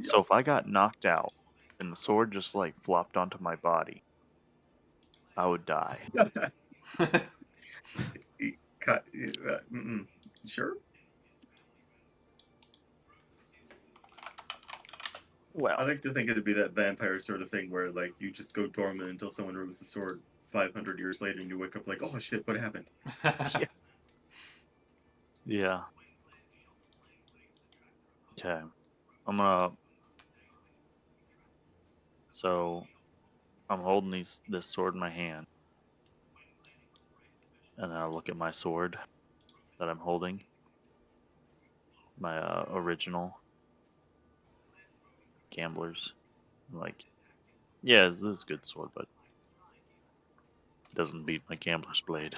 So if I got knocked out and the sword just like flopped onto my body, I would die.
Sure.
Well,
I like to think it'd be that vampire sort of thing where like you just go dormant until someone removes the sword 500 years later and you wake up like, oh shit, what happened?
yeah. Okay. I'm gonna. So I'm holding this sword in my hand, and then I look at my sword that I'm holding, my original Gamblers. I'm like, yeah, this is a good sword, but it doesn't beat my Gambler's blade.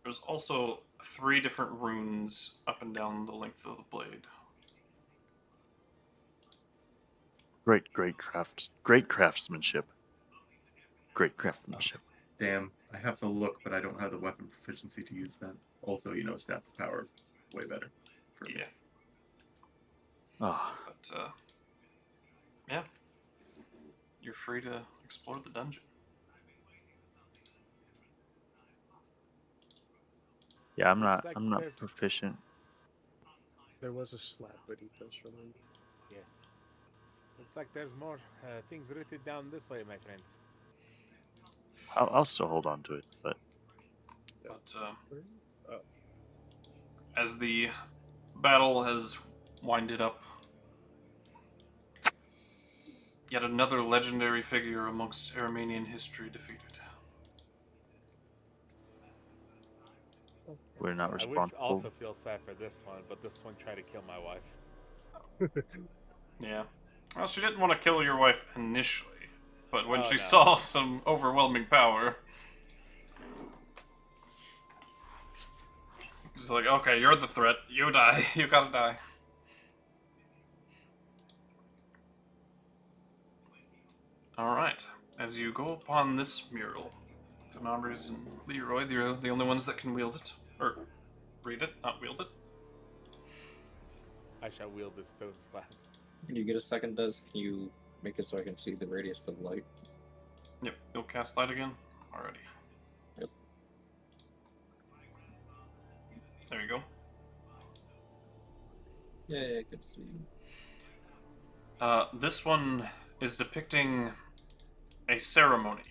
There's also 3 different runes up and down the length of the blade.
Great craftsmanship. Great craftsmanship.
Damn, I have to look, but I don't have the weapon proficiency to use that. Also, Staff of Power, way better. For me.
Yeah.
Oh,
But, yeah. You're free to explore the dungeon.
yeah, I'm
Looks
not.
like
I'm not
there's-
proficient.
There was a slab beneath us, remember?
Yes. Looks like there's more things written down this way, my friends.
I'll still hold on to it, but
But,
Oh.
as the battle has winded up, yet another legendary figure amongst Armenian history defeated.
we're not
I would
responsible.
also feel sad for this one, but this one tried to kill my wife.
Yeah. Well, she didn't want to kill your wife initially, but when
Oh,
she
no.
saw some overwhelming power, she's like, okay, you're the threat. You die. You gotta die. Alright. As you go upon this mural, Tenebrious and Leroy, they're the only ones that can wield it. Or, read it, not wield it.
I shall wield this stone slab.
Can you get a second, Des? Can you make it so I can see the radius of light?
Yep, you'll cast light again. Alrighty.
Yep.
There you go.
Yeah, I can see.
This one is depicting a ceremony.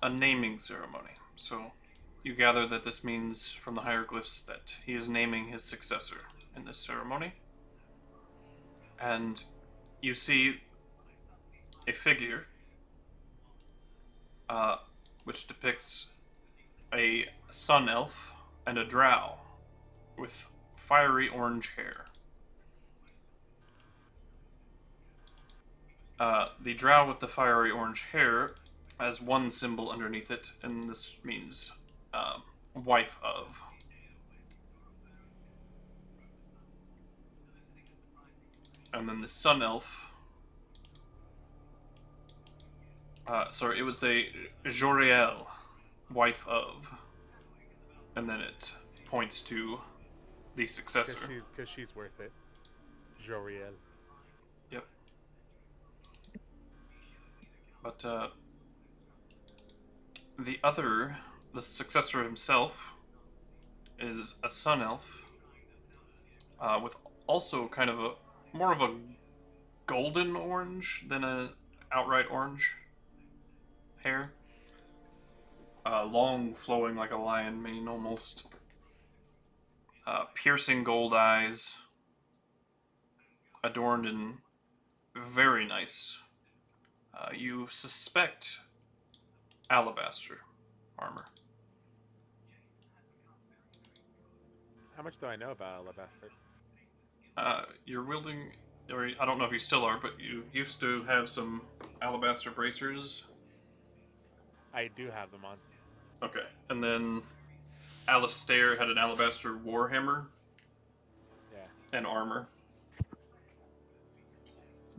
A naming ceremony. So, you gather that this means, from the hieroglyphs, that he is naming his successor. in this ceremony. And you see a figure which depicts a sun elf and a drow with fiery orange hair. The drow with the fiery orange hair has one symbol underneath it, and this means wife of. And then the sun elf. Sorry, it was a Joriel, wife of. And then it points to the successor.
Because she's worth it. Joriel.
Yep. But the successor himself, is a sun elf with also kind of more of a golden orange than a outright orange hair. Long, flowing like a lion mane almost. Piercing gold eyes, adorned in very nice, you suspect, alabaster armor.
How much do I know about alabaster?
You're wielding, or I don't know if you still are, but you used to have some alabaster bracers.
I do have them on.
Okay, and then Alistair had an alabaster warhammer.
Yeah.
And armor.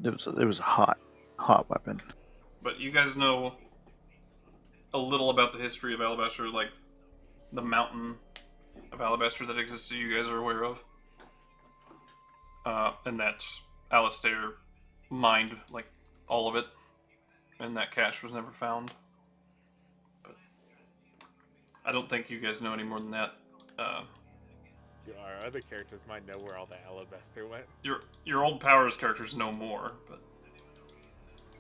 It was a hot weapon.
But you guys know a little about the history of alabaster, like the mountain of alabaster that existed. You guys are aware of, and that Alistair mined like all of it, and that cache was never found. But I don't think you guys know any more than that.
Our other characters might know where all the alabaster went.
Your old Powers characters know more, but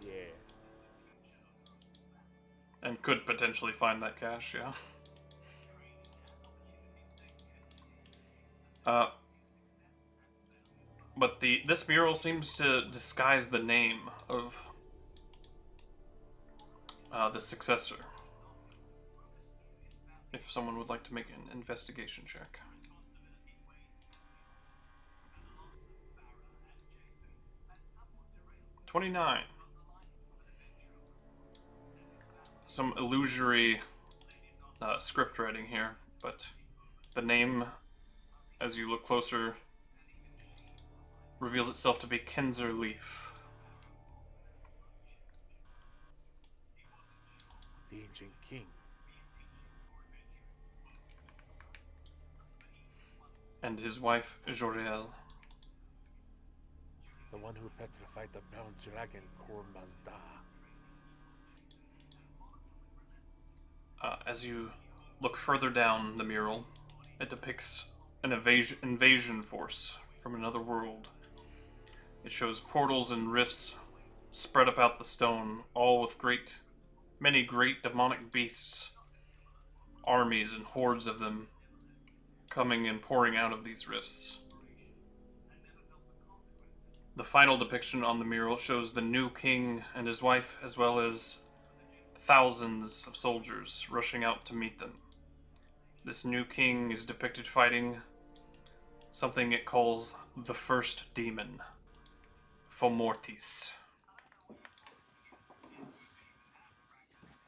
yeah,
and could potentially find that cache. Yeah. But this mural seems to disguise the name of the successor. If someone would like to make an investigation check. 29. Some illusory script writing here, but the name, as you look closer, reveals itself to be Kenzer Leaf.
the ancient king.
And his wife, Joriel.
The one who petrified the brown dragon, Kormazda.
As you look further down the mural, it depicts an invasion force from another world. It shows portals and rifts spread about the stone, all with many great demonic beasts, armies and hordes of them coming and pouring out of these rifts. The final depiction on the mural shows the new king and his wife, as well as thousands of soldiers rushing out to meet them. This new king is depicted fighting something it calls the first demon, Fomortis.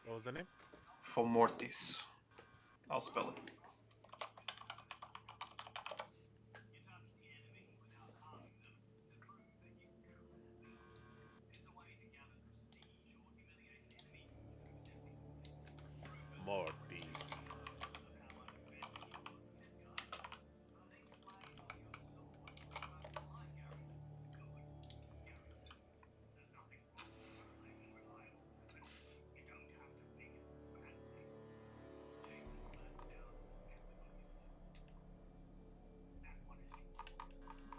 What was the name?
Fomortis. I'll spell it.
Mortis.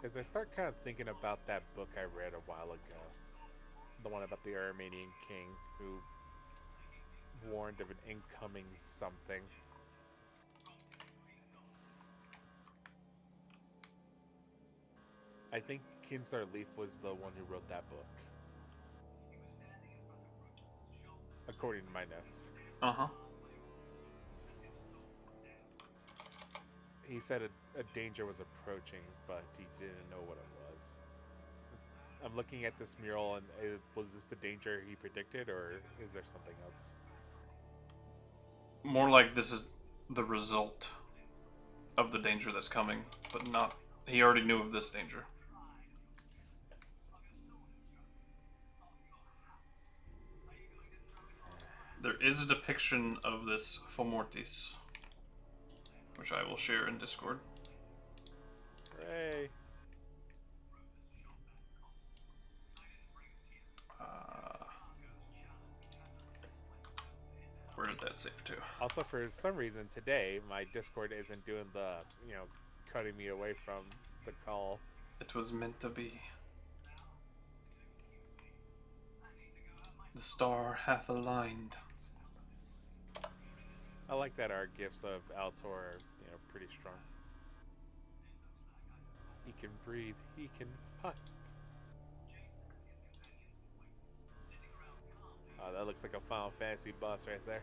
As I start kind of thinking about that book I read a while ago, the one about the Armenian king who warned of an incoming something. I think Kinsar Leaf was the one who wrote that book, according to my notes.
Uh huh.
He said a danger was approaching, but he didn't know what it was. I'm looking at this mural, and was this the danger he predicted, or is there something else?
More like this is the result of the danger that's coming, but not. He already knew of this danger. There is a depiction of this Fomortis, which I will share in Discord.
Hooray!
Where did that save to?
Also, for some reason today, my Discord isn't doing the, cutting me away from the call.
It was meant to be. The star hath aligned.
I like that our gifts of Altor are, pretty strong. He can breathe. He can fight. Oh, that looks like a Final Fantasy boss right there.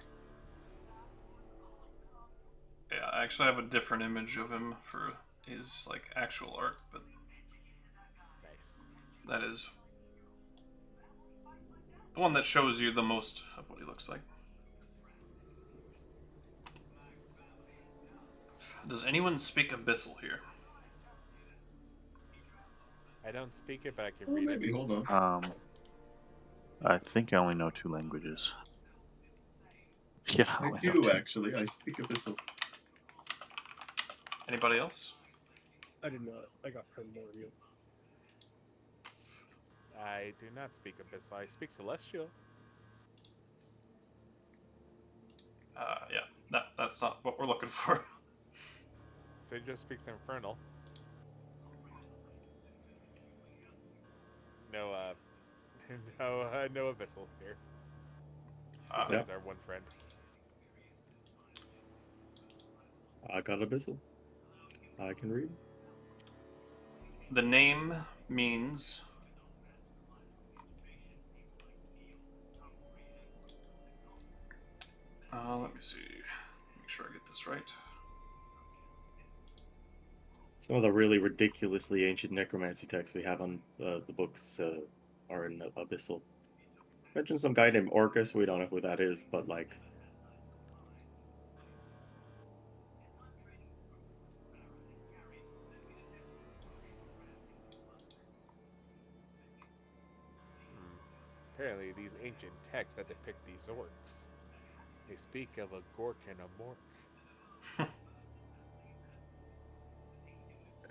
Yeah, I actually have a different image of him for his actual art, but
Nice.
that is the one that shows you the most of what he looks like. Does anyone speak Abyssal here?
I don't speak it, but I can
Oh,
read
maybe.
it.
Hold on.
I think I only know 2 languages. Yeah,
I
only know
do
2.
actually. I speak Abyssal.
Anybody else?
I did not. I got Primordial.
I do not speak Abyssal. I speak Celestial.
Yeah, that's not what we're looking for.
Sidra speaks Infernal. No, no Abyssal here. Besides our one friend.
I got Abyssal. I can read.
The name means let me see. Make sure I get this right.
Some of the really ridiculously ancient necromancy texts we have on the books are in Abyssal. Mention some guy named Orcus. We don't know who that is, but
Apparently, these ancient texts that depict these orcs, they speak of a gork and a mork.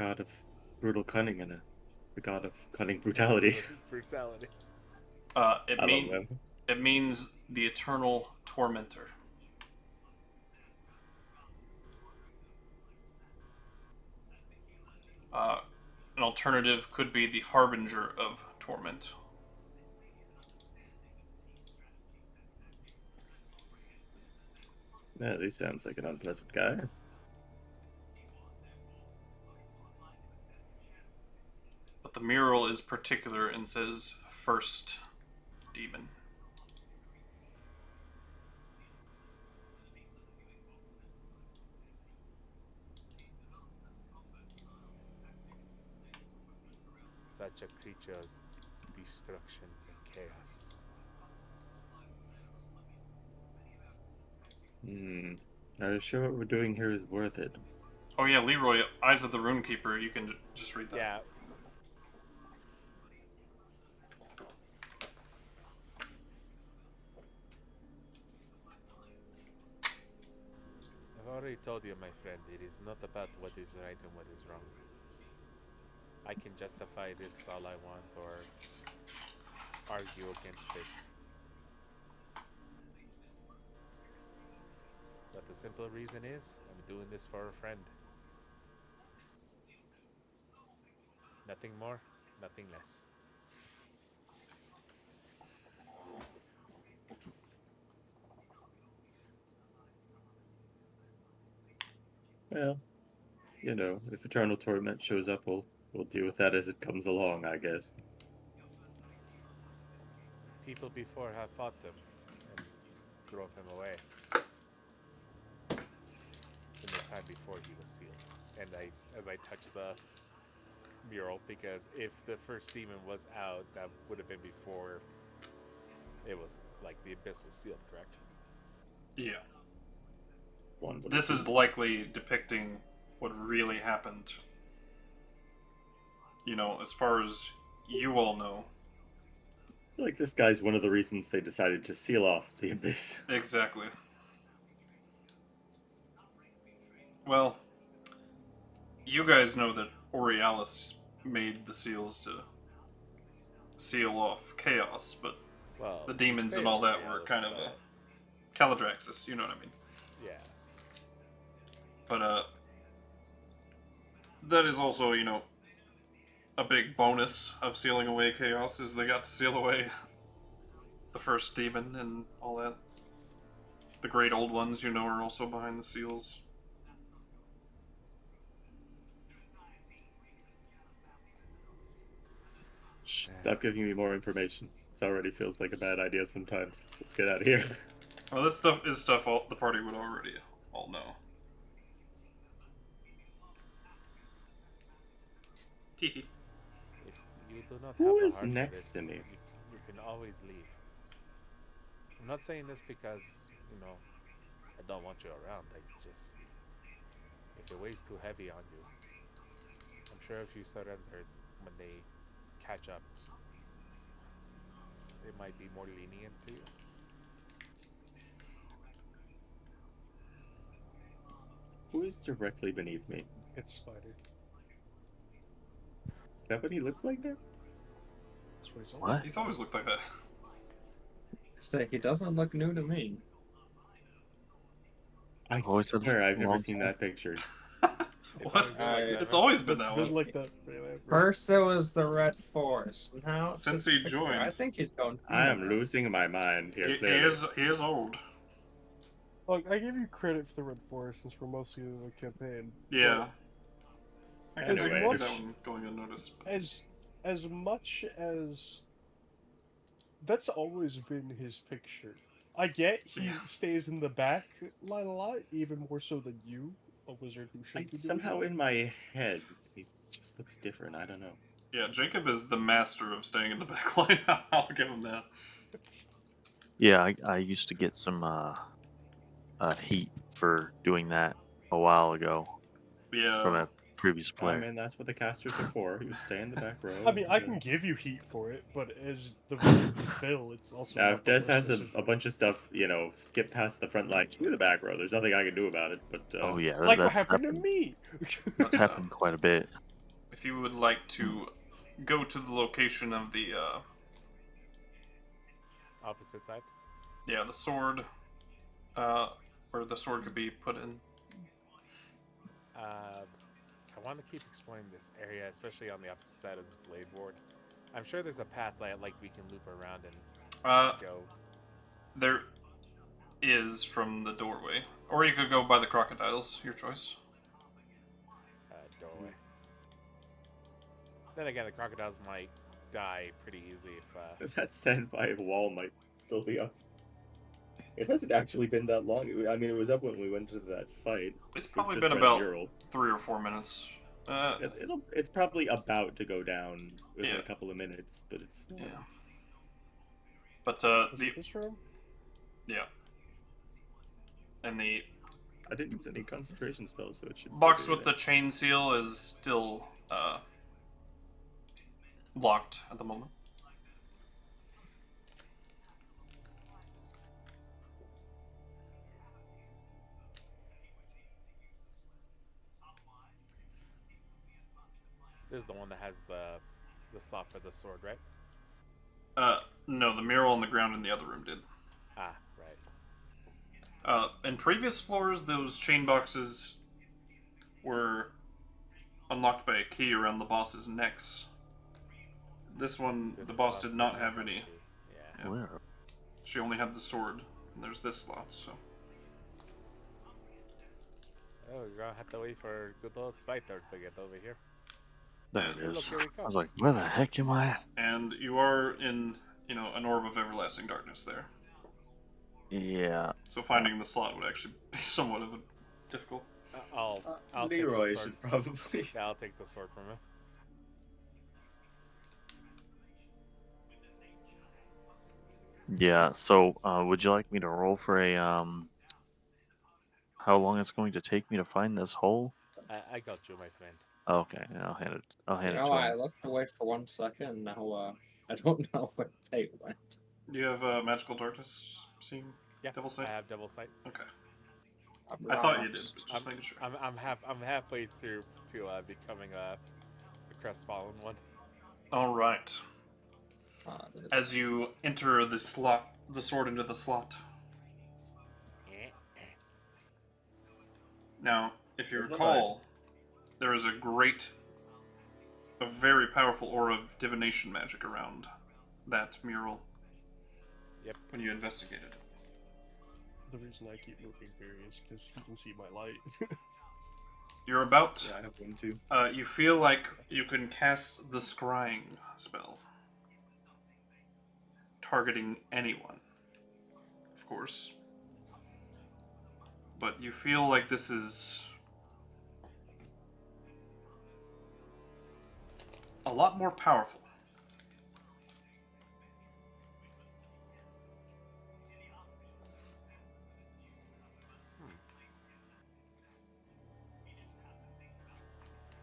god of brutal cunning and the god of cunning brutality.
Brutality.
It means the eternal tormentor. An alternative could be the harbinger of torment.
Yeah, he sounds like an unpleasant guy.
But the mural is particular and says first demon.
Such a creature of destruction and chaos.
Are you sure what we're doing here is worth it?
Oh yeah, Leroy, Eyes of the Runekeeper. You can just read that.
Yeah. I've already told you, my friend, it is not about what is right and what is wrong. I can justify this all I want or argue against it. But the simple reason is, I'm doing this for a friend. Nothing more, nothing less.
Well, if Eternal Torment shows up, we'll We'll deal with that as it comes along, I guess.
People before have fought him and drove him away. In the time before he was sealed. And as I touched the mural, because if the first demon was out, that would have been before it was like the abyss was sealed, correct?
Yeah.
One would
This is
assume.
likely depicting what really happened. You know, as far as you all know.
I feel like this guy's one of the reasons they decided to seal off the abyss.
Exactly. Well, you guys know that Aurealis made the seals to seal off chaos, but
Well,
the
you
demons
say
and all that were
Borealis,
kind of
but,
a Caladraxis, you know what I mean?
yeah.
But that is also, you know, a big bonus of sealing away chaos is they got to seal away the first demon and all that. The great old ones, you know, are also behind the seals.
Stop giving me more information. It already feels like a bad idea sometimes. Let's get out of here.
Well, this stuff is stuff all, the party would already all know. Teehee.
If you do not
Who
have the
is
heart for
next
this,
to me?
you can always leave. I'm not saying this because, you know, I don't want you around. I just, if it weighs too heavy on you, I'm sure if you surrendered when they catch up, they might be more lenient to you.
Who is directly beneath me?
It's Spider.
Is that what he looks like now?
That's what he's always
What?
like.
He's always looked like that.
Say, he doesn't look new to me.
I
Always had
swear I've never
long
seen
hair.
that picture.
What?
Always been like that,
It's
huh?
always been
It's
that
been
way.
like that forever.
First it was the Red Force. Now it's
Since
this
he
picture.
joined.
I think he's going
I am
female.
losing my mind here,
He
clearly.
is old.
Look, I give you credit for the Red Forest since we're mostly in the campaign.
Yeah. I can,
As
I can
Anyway.
see that one going unnoticed. But...
As much as that's always been his picture. I get he
Yeah.
stays in the back line a lot, even more so than you, a wizard who should be doing
Somehow
that.
in my head, he just looks different. I don't know.
Yeah, Jacob is the master of staying in the back line. I'll give him that.
Yeah, I used to get some heat for doing that a while ago from
Yeah.
a previous
I
player.
mean, that's what the casters are for. You stay in the back row.
I mean, I
and,
can give you heat for it, but as the VP Phil, it's also
Now,
not
if
the
Des
worst
has
decision.
a bunch of stuff, you know, skip past the front line to the back row, there's nothing I can do about it. But
Oh yeah,
Like what
that's
happened
happened.
to me.
That's happened quite a bit.
If you would like to go to the location of the
Opposite side.
the sword, where the sword could be put in.
I want to keep exploring this area, especially on the opposite side of this blade ward. I'm sure there's a path that like we can loop around and go.
There is from the doorway, or you could go by the crocodiles. Your choice.
Doorway. Then again, the crocodiles might die pretty easy if.
that sand by a wall might still be up. It hasn't actually been that long. I mean, it was up when we went to that fight.
It's
We've
probably
just
been
read
about
Mural.
3 or 4 minutes.
It's probably about to go down within
Yeah.
a couple of minutes, but it's
Yeah. But
Was
the
it this room?
yeah, and the
I didn't use any concentration spells, so it should.
box
still be
with the chain seal is still locked at the moment.
This is the one that has the slot for the sword, right?
No, the mural on the ground in the other room did.
Ah, right.
In previous floors, those chain boxes were unlocked by a key around the boss's necks. This one,
This
the
one
boss
does
did not
not
have
a
any.
key. Yeah.
Yeah.
Where?
She only had the sword, and there's this slot, so.
Oh, we're gonna have to wait for good old Spyro to get over here.
There it
Look,
is.
here we
I
come.
was like, where the heck am I at?
And you are in, an orb of everlasting darkness there.
Yeah.
So finding the slot would actually be somewhat of a difficult.
I'll take the
Leroy
sword.
should probably.
Yeah, I'll take the sword from him.
Yeah, so would you like me to roll for a how long it's going to take me to find this hole?
I got you, my friend.
Okay, I'll hand it. I'll hand
You
it
know,
to
I
him.
looked away for 1 second, and now I don't know where they went.
Do you have magical darkness seeing?
Yeah,
Devil sight?
I have devil sight.
Okay.
I'm
I thought you
wrong.
did, but just making sure.
I'm halfway through to becoming a crestfallen one.
All right.
That is-
As you enter the sword into the slot. Now, if you
Good
recall, there is a very powerful aura of divination magic around that mural.
Yep.
When you investigated it.
The reason I keep moving Barry is because he can see my light.
You're about.
Yeah, I have one too.
You feel like you can cast the scrying spell, targeting anyone, of course. But you feel like this is a lot more powerful.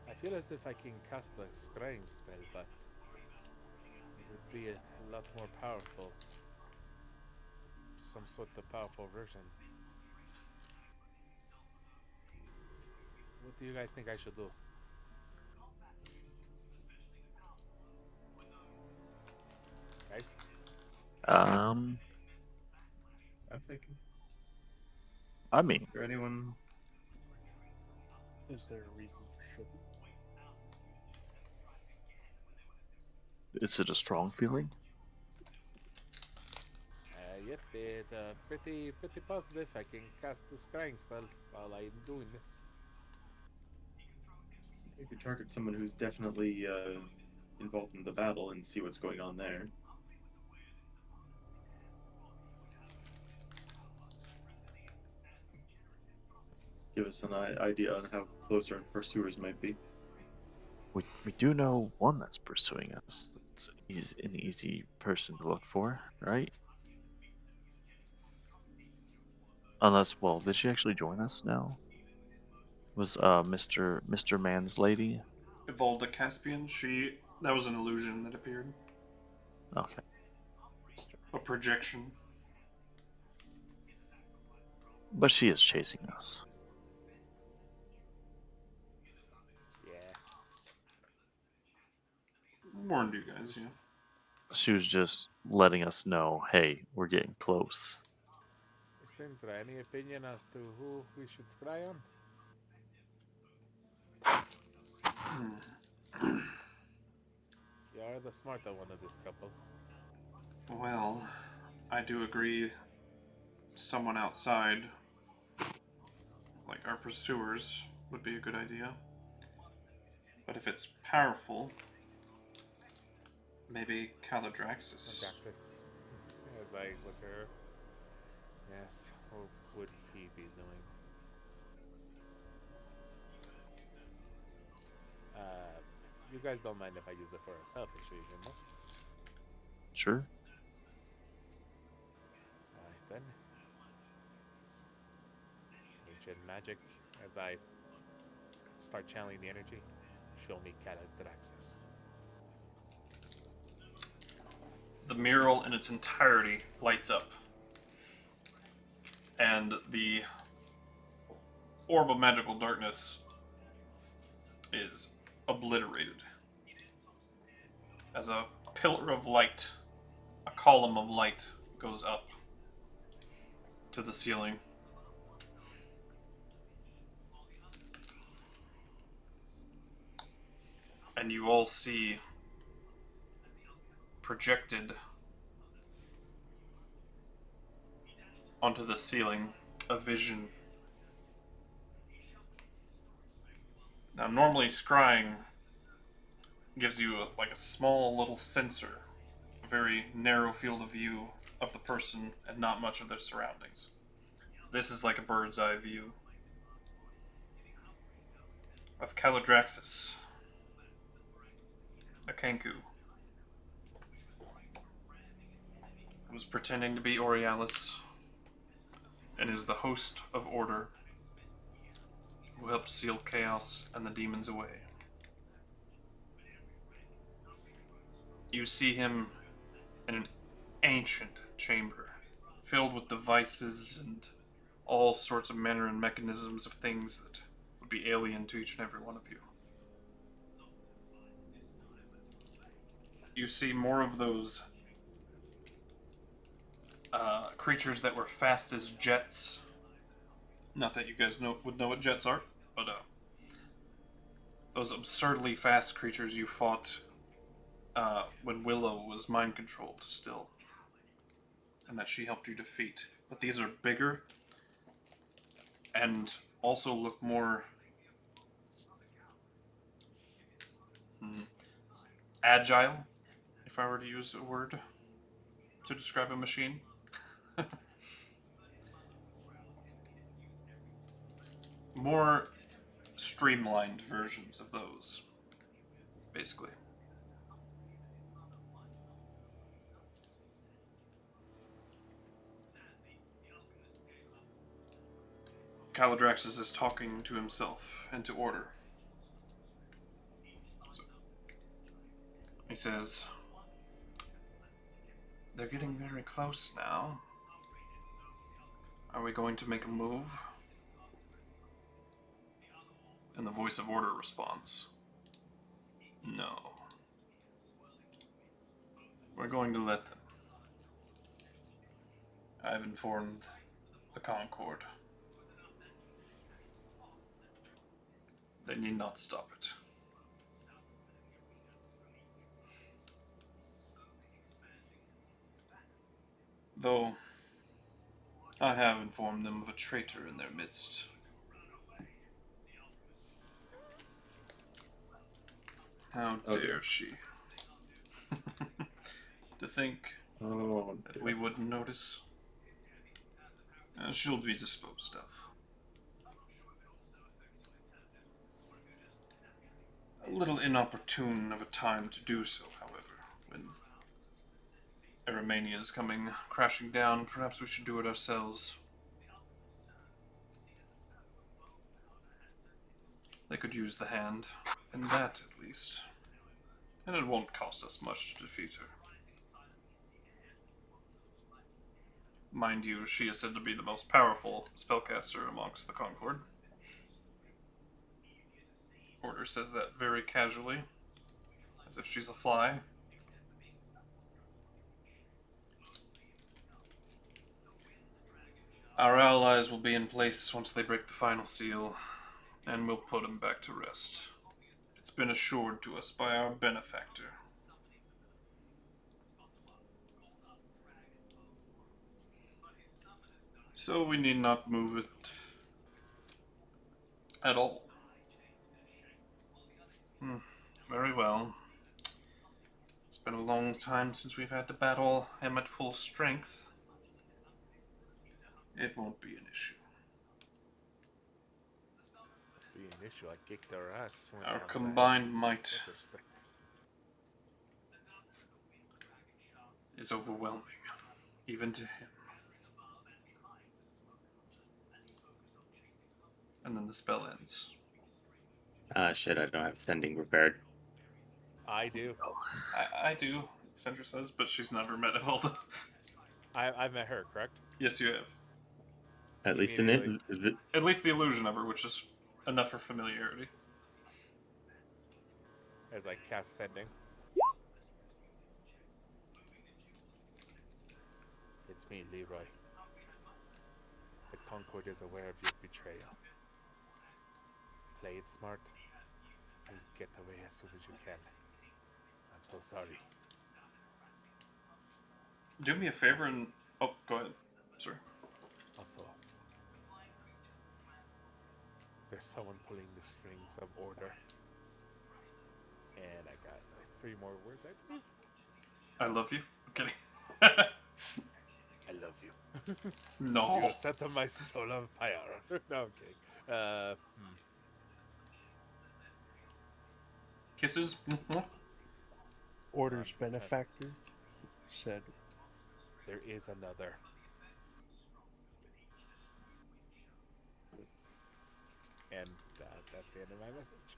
I feel as if I can cast the scrying spell, but it would be a lot more powerful. Some sort of powerful version. What do you guys think I should do? Guys?
I'm thinking.
I mean,
Is there anyone?
Is there a reason for shouldn't?
is it a strong feeling?
Yep, it's pretty positive. I can cast the scrying spell while I'm doing this.
You could target someone who's definitely involved in the battle and see what's going on there. Give us an idea on how close our pursuers might be.
We do know one that's pursuing us. He's an easy person to look for, right? Unless, well, did she actually join us now? Was Mr. Man's lady?
Evolved Caspian, that was an illusion that appeared.
Okay.
A projection.
But she is chasing us.
Yeah.
Warned you guys, yeah.
She was just letting us know, hey, we're getting close.
Is there any opinion as to who we should scry on? You're the smarter one of this couple.
Well, I do agree someone outside, like our pursuers, would be a good idea. But if it's powerful, maybe Caladraxis.
Draxis. As I look at her. Yes, what would he be doing? You guys don't mind if I use it for a selfish reason, no?
Sure.
Alright then. Ancient magic, as I start channeling the energy, show me Caladraxis.
The mural in its entirety lights up. And the orb of magical darkness is obliterated. As a pillar of light, a column of light goes up to the ceiling. And you all see projected onto the ceiling a vision. Now, normally scrying gives you like a small little sensor, a very narrow field of view of the person and not much of their surroundings. This is like a bird's eye view of Calidraxis, a Kenku, who's pretending to be Aurealis and is the host of Order, who helps seal chaos and the demons away. You see him in an ancient chamber, filled with devices and all sorts of manner and mechanisms of things that would be alien to each and every one of you. You see more of those creatures that were fast as jets. Not that you guys would know what jets are, but those absurdly fast creatures you fought when Willow was mind controlled still, and that she helped you defeat. But these are bigger and also look more agile, if I were to use a word to describe a machine. More streamlined versions of those, basically. Calidraxis is talking to himself and to Order. He says, "They're getting very close now. Are we going to make a move?" And the voice of Order responds, "No. We're going to let them. I've informed the Concord. They need not stop it." Though I have informed them of a traitor in their midst. How dare she? To think that we wouldn't notice. She'll be disposed of. A little inopportune of a time to do so, however. When Aramania is coming crashing down, perhaps we should do it ourselves. They could use the hand, and that at least. And it won't cost us much to defeat her. Mind you, she is said to be the most powerful spellcaster amongst the Concord. Order says that very casually, as if she's a fly. Our allies will be in place once they break the final seal, and we'll put them back to rest. It's been assured to us by our benefactor. So we need not move it at all. Very well. It's been a long time since we've had to battle him at full strength. It won't be an issue.
Be an issue. I kicked their ass.
Our combined might is overwhelming, even to him. And then the spell ends.
Shit, I don't have sending prepared.
I do.
I do, Sandra says, but she's never met Evalda.
I've met her, correct?
Yes, you have.
At least in it.
At least the illusion of her, which is enough for familiarity.
As I cast sending. It's me, Leroy. The Concord is aware of your betrayal. Play it smart and get away as soon as you can. I'm so sorry.
Do me a favor and... Oh, go ahead. Sorry.
Also, there's someone pulling the strings of Order. And I got 3 more words, I believe.
I love you. I'm kidding.
I love you.
No.
You have set my soul on fire. No, I'm kidding.
Kisses.
Order's
Um,
benefactor said,
There is another. And that's the end of my message.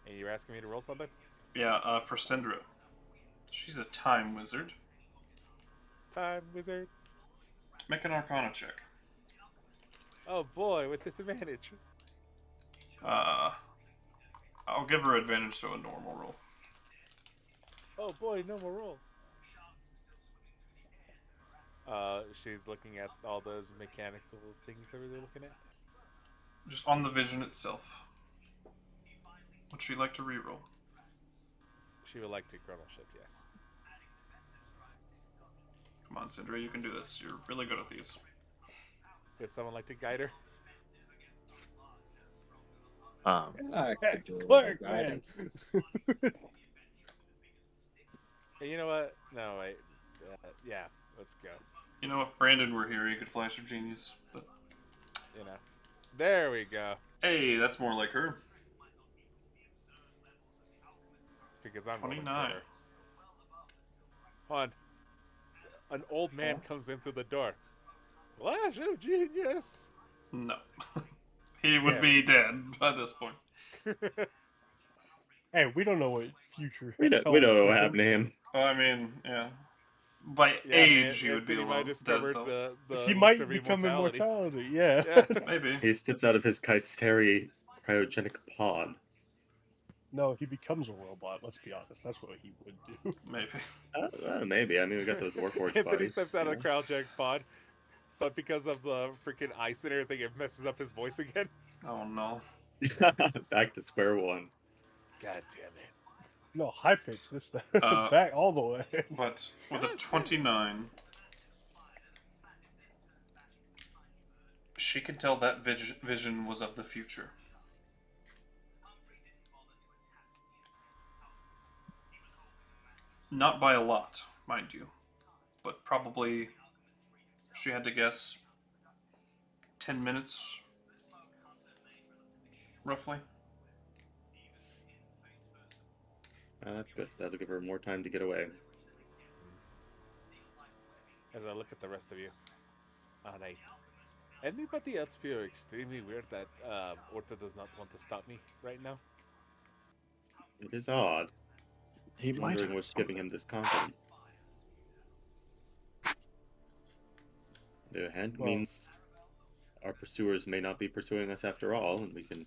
And you're asking me to roll something?
Yeah, for Syndra. She's a time wizard.
Time wizard.
Make an Arcana check.
Oh boy, with disadvantage.
I'll give her advantage to a normal roll.
Oh boy, no more roll. She's looking at all those mechanical things that we're looking at.
Just on the vision itself. Would she like to reroll?
She would like to chrono shift, yes.
Come on, Syndra, you can do this. You're really good at these.
Would someone like to guide her?
I could do a little
Cleric,
guiding.
man.
Hey, you know what? No, wait. Yeah, let's go.
You know, if Brandon were here, he could flash of genius. But
You know. There we go.
hey, that's more like her.
It's because I'm rolling for
29.
her. Hold on. An old man comes in through the door. Flash of genius!
No. He would
Damn
be dead by this point.
Hey, we don't know what future.
We don't
holds
know
for
what
him.
happened to him.
Well, I mean, yeah. By
Yeah,
age,
man,
he would be a
Anthony might
little
have
dead,
discovered
though.
the
He
elixir
might
of
become
immortality.
immortality. Yeah.
Yeah.
Maybe.
He steps out of his Kaiseri cryogenic pod.
No, he becomes a robot. Let's be honest. That's what he would do.
Maybe.
Maybe. I mean, we got those Warforged
Anthony
bodies.
steps out
you
of the cryogenic pod, but because of the freaking ice and everything, it messes up his voice again.
Oh, no.
know. Back to square one.
God damn it.
No, high pitch this time.
Uh,
Back all the way.
But with a 29, she can tell that vision was of the future. Not by a lot, mind you, but probably, she had to guess, 10 minutes, roughly.
That's good. That'll give her more time to get away.
As I look at the rest of you, anybody else feel extremely weird that Orta does not want to stop me right now?
It is odd.
He
I'm
might
wondering
have
what's giving him this confidence. On the other hand,
Well-
means our pursuers may not be pursuing us after all, and we can,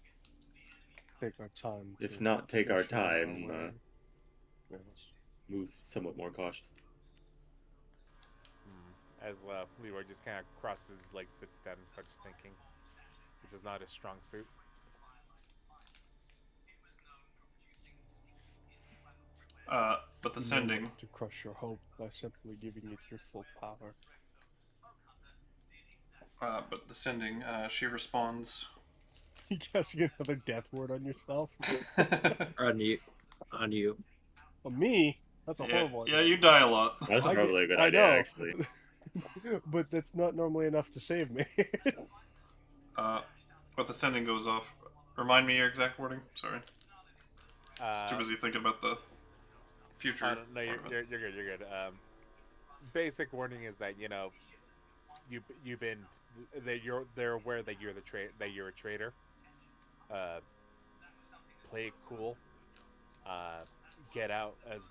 Take our time.
if
to
not take
make
our
sure we're
time,
aware. Yes.
move somewhat more cautious.
As Leroy just kind of crosses his legs, sits down, and starts thinking, which is not his strong suit.
But the
You know
sending,
when to crush your hope by simply giving it your full power.
she responds.
You casting another death word on yourself?
On you.
On me? That's a
Yeah,
horrible
yeah,
idea.
you die a lot.
That's
I
probably
get-
a good
I
idea,
know.
actually.
But that's not normally enough to save me.
But the sending goes off. Remind me your exact wording. Sorry, too busy thinking about the future.
No, you're
part of it.
good. You're good. Basic warning is that you've been they're aware that you're a traitor. Play it cool. Get out as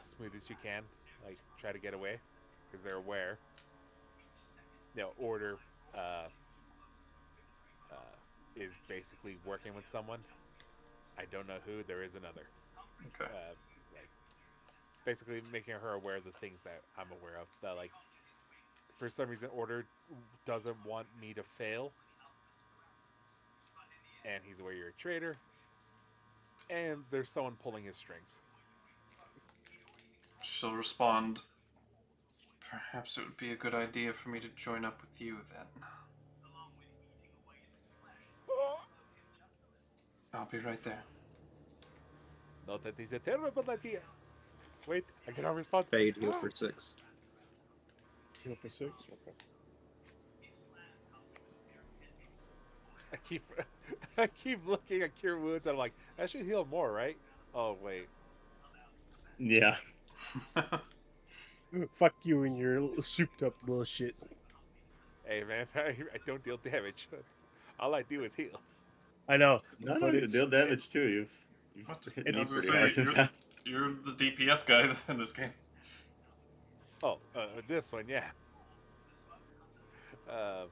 smooth as you can. Like try to get away because they're aware. Order is basically working with someone. I don't know who. There is another.
Okay.
Basically making her aware of the things that I'm aware of. That for some reason, Order doesn't want me to fail, and he's aware you're a traitor, and there's someone pulling his strings.
She'll respond. Perhaps it would be a good idea for me to join up with you then. I'll be right there.
Not that is a terrible idea. Wait, I cannot respond.
Fade heal for 6.
Heal for 6? Okay.
I keep looking at cure wounds. And I'm like, I should heal more, right? Oh wait.
Yeah.
Fuck you and your souped up bullshit.
Hey man, I don't deal damage. All I do is heal.
I know,
No,
but
you
it's
deal damage too. You've
What?
hit
It
me
is-
pretty
Say,
hard in the past.
you're the DPS guy in this game.
Oh, this one, yeah. Anyways.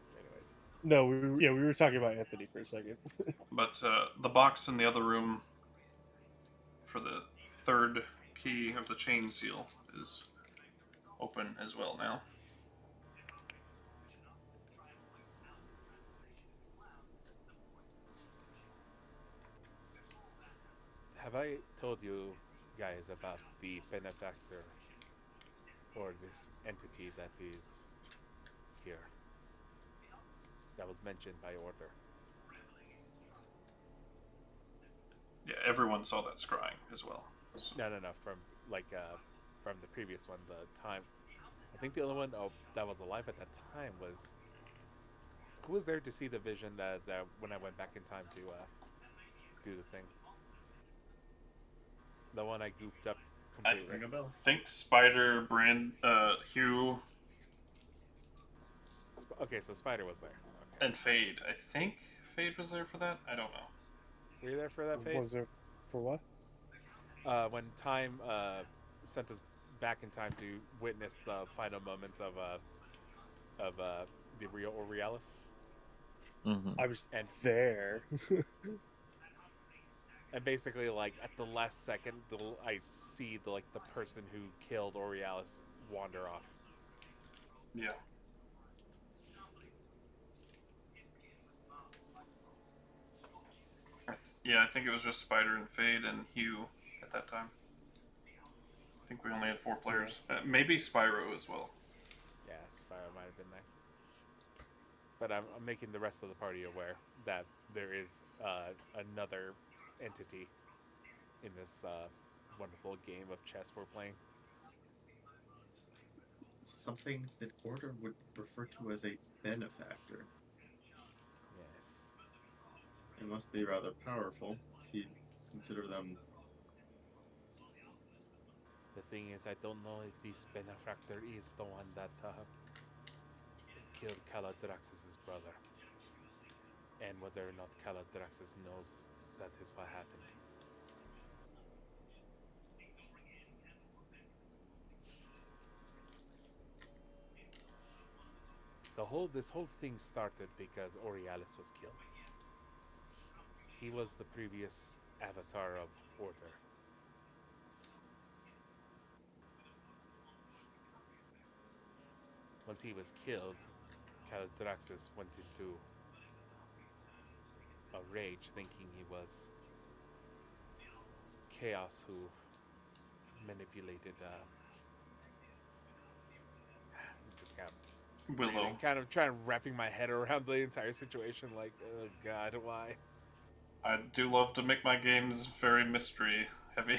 no, we were talking about Anthony for a second.
But the box in the other room for the third key of the chain seal is open as well now.
Have I told you guys about the benefactor or this entity that is here? That was mentioned by order.
Yeah, everyone saw that scrying as well. So,
No, from from the previous one, the time. I think the only one that was alive at that time was. Who was there to see the vision that when I went back in time to do the thing? The one I goofed up completely.
Ring a bell.
think Spider, Brand, Hugh,
Okay, so Spider was there. Okay.
and Fade. I think Fade was there for that. I don't know.
Were you there for that, Fade?
Was there for what?
When time sent us back in time to witness the final moments of the real Aurealis.
Mm-hmm.
I was
And-
there.
And basically, like at the last second, I see the person who killed Aurealis wander off.
Yeah. I think it was just Spider and Fade and Hugh at that time. I think we only had 4 players. Maybe Spyro as well.
Yeah, Spyro might have been there. But I'm making the rest of the party aware that there is another entity in this wonderful game of chess we're playing.
Something that Order would refer to as a benefactor.
Yes.
It must be rather powerful if you consider them.
The thing is, I don't know if this benefactor is the one that killed Caladraxxus' brother, and whether or not Caladraxxus knows that is what happened. This whole thing started because Aurealis was killed. He was the previous avatar of Order. Once he was killed, Caladraxxus went into a rage, thinking he was Chaos who manipulated just
Willow.
kind of trying wrapping my head around the entire situation, like, oh god, why?
I do love to make my games very mystery heavy.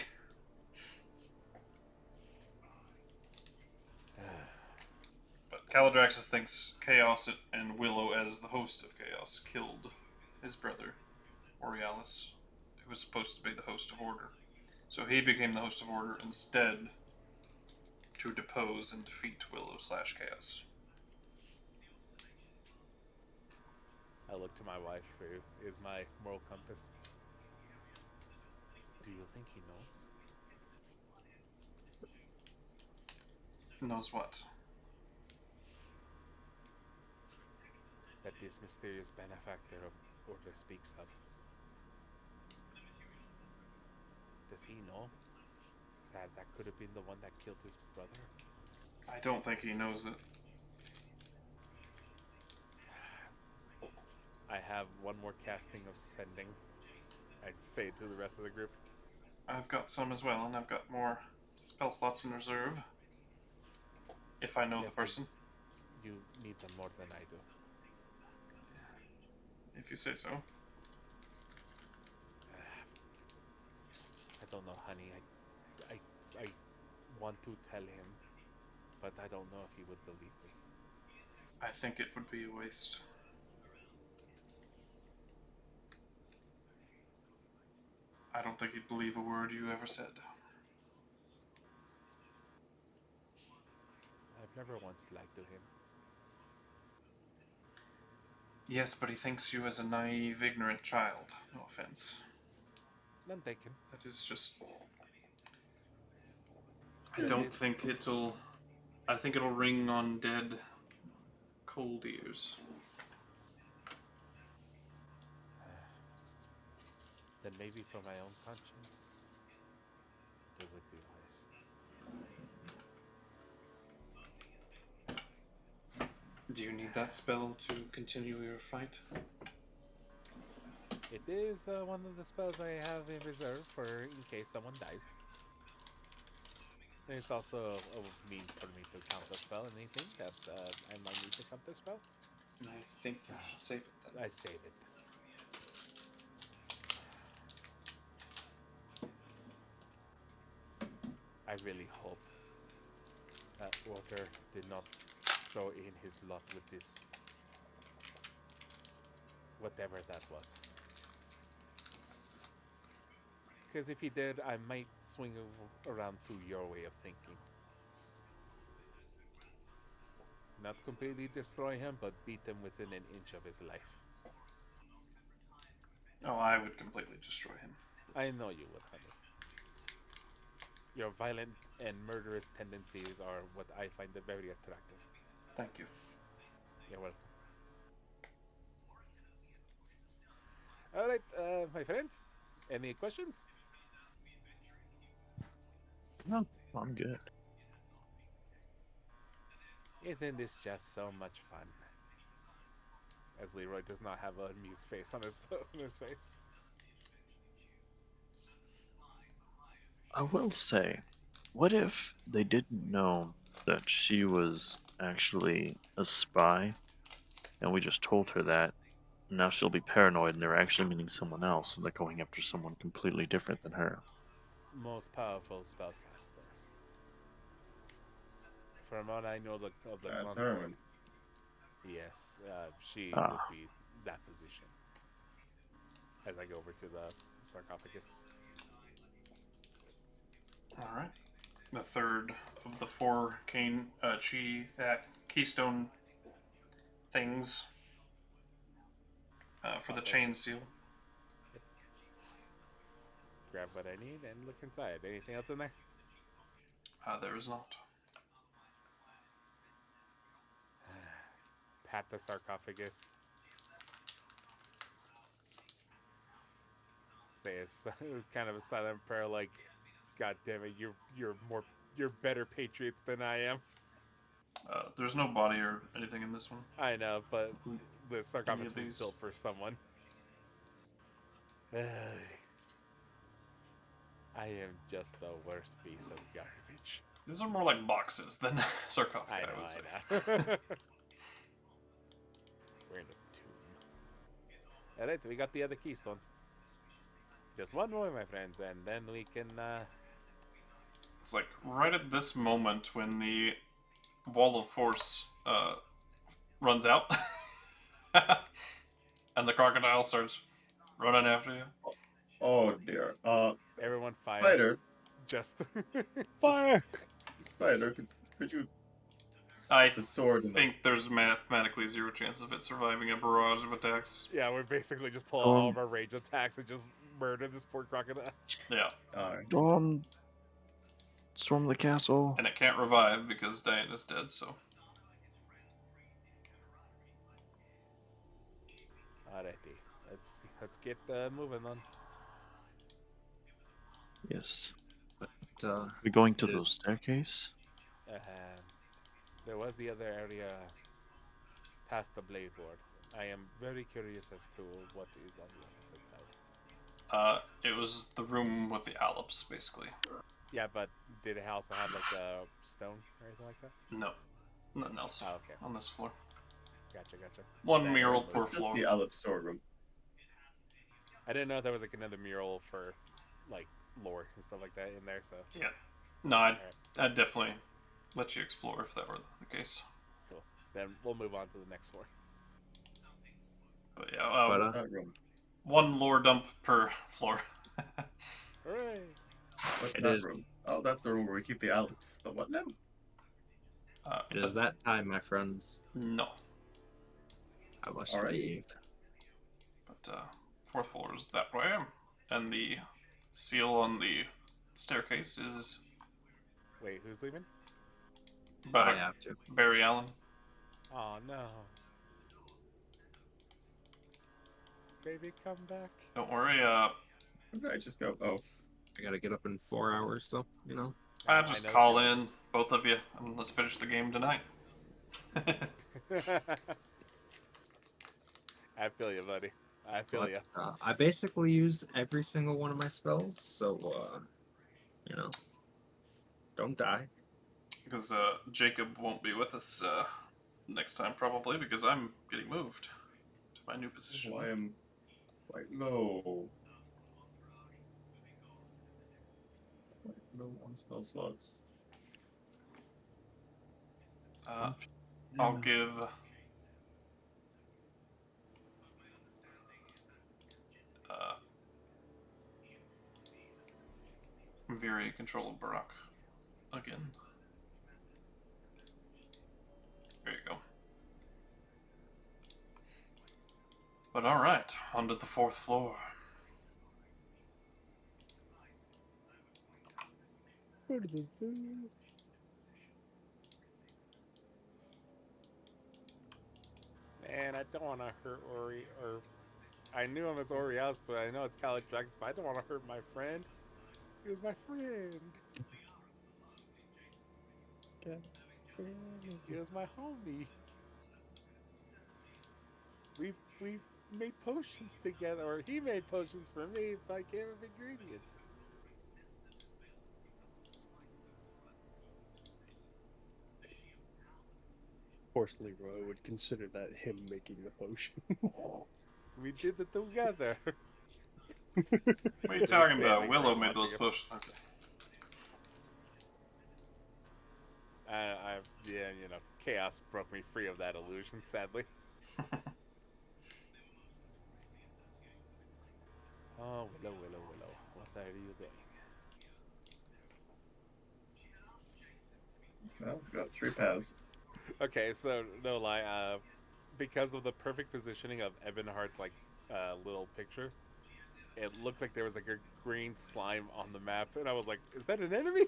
But Caladraxxus thinks Chaos and Willow, as the host of Chaos, killed his brother, Aurealis, who was supposed to be the host of Order. So he became the host of Order instead to depose and defeat Willow/Chaos.
I look to my wife, who is my moral compass. Do you think he knows
Knows what?
that this mysterious benefactor of Order speaks of? Does he know that could have been the one that killed his brother?
I don't think he knows it.
I have one more casting of Sending. I say it to the rest of the group.
I've got some as well, and I've got more spell slots in reserve. If I know
Yes,
the person.
You need them more than I do.
If you say so.
don't know, honey. I want to tell him, but I don't know if he would believe me.
I think it would be a waste. I don't think he'd believe a word you ever said.
I've never once lied to him.
Yes, but he thinks you as a naive, ignorant child. No offense.
None taken.
That is just... I don't think it'll... I think it'll ring on dead, cold ears.
Then maybe for my own conscience, it would be wise.
Do you need that spell to continue your fight?
It is one of the spells I have in reserve for in case someone dies. And it's also a means for me to counter spell anything that I might need to counter spell.
I think you should save it then.
I save it. I really hope that Walter did not throw in his lot with this. Whatever that was. Because if he did, I might swing around to your way of thinking. Not completely destroy him, but beat him within an inch of his life.
Oh, I would completely destroy him.
I know you would, honey. Your violent and murderous tendencies are what I find very attractive.
Thank you.
You're welcome. Alright, my friends, any questions?
No, I'm good.
Isn't this just so much fun? As Leroy does not have a amused face on his face.
I will say, what if they didn't know that she was actually a spy, and we just told her that, and now she'll be paranoid and they're actually meaning someone else, and they're going after someone completely different than her.
Most powerful spellcaster. From what I know of the
That's
Concord,
Herman.
yes, she
Ah.
would be that position. As I go over to the sarcophagus.
Alright. The third of the four keystone things for the chain seal.
Grab what I need and look inside. Anything else in there?
There is not.
Pat the sarcophagus. Say a kind of a silent prayer, like, "God damn it, you're better patriots than I am."
There's no body or anything in this one.
I know, but the sarcophagus
Any of
was
these?
built for someone. I am just the worst piece of garbage.
These are more like boxes than sarcophagi,
I
I
know,
would say.
I know. We're in a tomb. Alright, we got the other keystone. Just one more, my friends, and then we can,
It's like right at this moment when the wall of force runs out and the crocodile starts running after you.
Oh dear.
everyone fire.
Spider,
Just...
Fire!
Spider, could you
I
the sword in the
think there's mathematically zero chance of it surviving a barrage of attacks.
Yeah, we basically just pull out all of our rage attacks and just murder this poor crocodile.
Yeah,
Storm the castle.
and it can't revive because Diana's dead, so...
Alrighty, let's get moving on.
Yes.
But
We're going to
It
the
is-
staircase.
There was the other area past the blade ward. I am very curious as to what is on the opposite side.
It was the room with the allops, basically.
Yeah, but did it also have like a stone or anything like that?
No, nothing else
Oh, okay.
on this floor.
Gotcha.
One
Then
mural
we're
per
just
floor.
the Alep storeroom.
I didn't know if there was like another mural for like
lore and stuff like that in there. So
Yeah. No, I'd,
Alright.
I'd definitely let you explore if that were the case.
cool. Then we'll move on to the next floor.
But yeah,
But,
What's that room?
one lore dump per floor.
Hooray!
What's
It
that
is-
room? Oh, that's the room where we keep the Alex. The what now?
It is that time, my friends.
No.
I must
Alright.
leave.
But fourth floor is that way, and the seal on the staircase is
Wait, who's leaving?
I
Barak,
have to.
Barry Allen.
Oh no. Baby, come back.
Don't worry.
Where did I just go? Oh,
I gotta get up in 4 hours, so, you know.
I'll
I
just
know
call
you.
in both of you and let's finish the game tonight.
I feel you, buddy. I feel
But,
you.
I basically use every single one of my spells, so, you know, don't die.
Because Jacob won't be with us next time probably because I'm getting moved to my new position.
I am quite low. Quite low on spell slots.
I'll give Viri control of Barak again. There you go. But alright, on to the fourth floor.
Man, I don't want to hurt Ori, or I knew him as Oriel's, but I know it's Calitrax, but I don't want to hurt my friend. He was my friend. He was my homie. We've made potions together, or he made potions for me by gave him ingredients.
Of course, Leroy would consider that him making the potion.
We did it together.
What are you talking about?
Standing
Willow
right
made those
watching
potions. Okay.
Yeah, you know, chaos broke me free of that illusion, sadly. Oh, Willow, what are you doing?
Well, we've got 3 paths.
Okay, so no lie, because of the perfect positioning of Ebonheart's like little picture, it looked like there was like a green slime on the map, and I was like, "Is that an enemy?"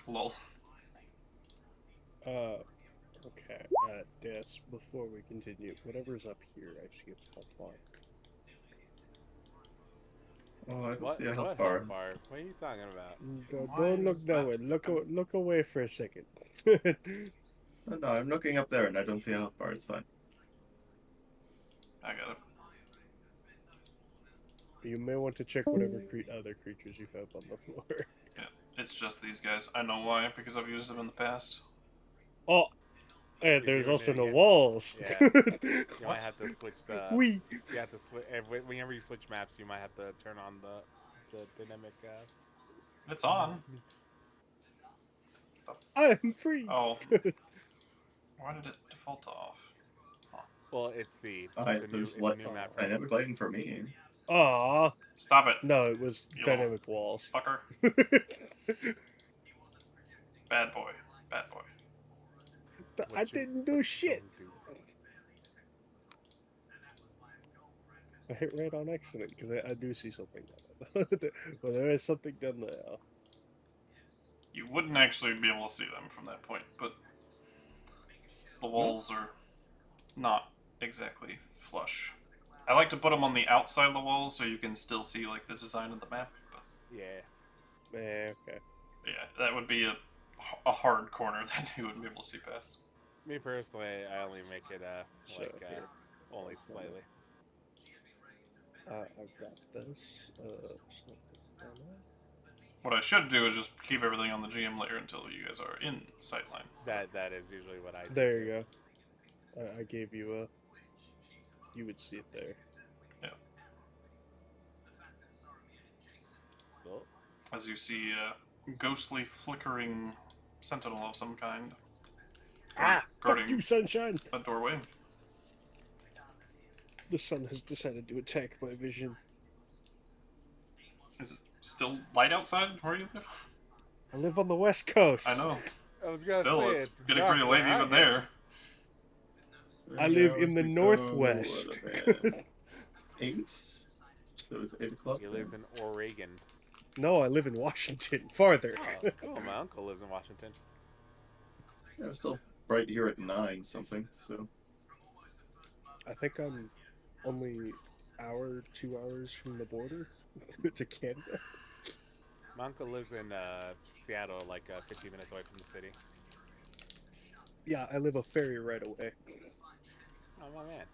Lol.
Okay. Des, before we continue, whatever's up here, I see it's health bar.
Oh, I don't
What?
see a
What
health
health
bar.
bar? What are you talking about?
Don't look
is
that
that?
way. Look away for a second.
Oh, no, I'm looking up there and I don't see a health bar. It's fine.
I got it.
You may want to check whatever other creatures you have on the floor.
Yeah, it's just these guys. I know why, because I've used them in the past.
Oh, and
You're
there's
doing
also
it
the
again?
walls.
Yeah. You might have to switch the.
We.
You have to switch. Whenever you switch maps, you might have to turn on the dynamic.
It's on.
I'm free.
Oh. Why did it default off?
Well, it's the
I
it's a new
there's
map.
I never blading for me.
Aw.
Stop it,
No, it was
You
dynamic walls.
fucker. Bad boy. Bad boy.
But I didn't do shit. I hit red on accident because I do see something down there. Well, there is something down there.
You wouldn't actually be able to see them from that point, but the walls are not exactly flush. I like to put them on the outside of the walls so you can still see like the design of the map. But
Yeah.
Okay.
yeah, that would be a hard corner that you wouldn't be able to see past.
Me personally, I only make it
So,
like
here.
only slightly.
I've got this. So
What I should do is just keep everything on the GM layer until you guys are in sightline.
That is usually what I do.
there
too.
you go. I gave you a. You would see it there.
Yeah.
Oh,
as you see a ghostly, flickering sentinel of some kind
Fuck
guarding
you, sunshine!
a doorway.
The sun has decided to attack my vision.
Is it still light outside where you live?
I live on the west coast.
I know.
I was gonna
Still,
say
it's
it's
getting
dark
pretty
where
late
I
even
am.
there.
I live in the northwest.
8? So it's 8 o'clock.
He lives in Oregon.
No, I live in Washington. Farther.
Oh, cool. My uncle lives in Washington.
Yeah, it's still bright here at 9 something, so.
I think I'm only 2 hours from the border to Canada.
My uncle lives in Seattle, like 15 minutes away from the city.
Yeah, I live a ferry right away.
Oh, my man.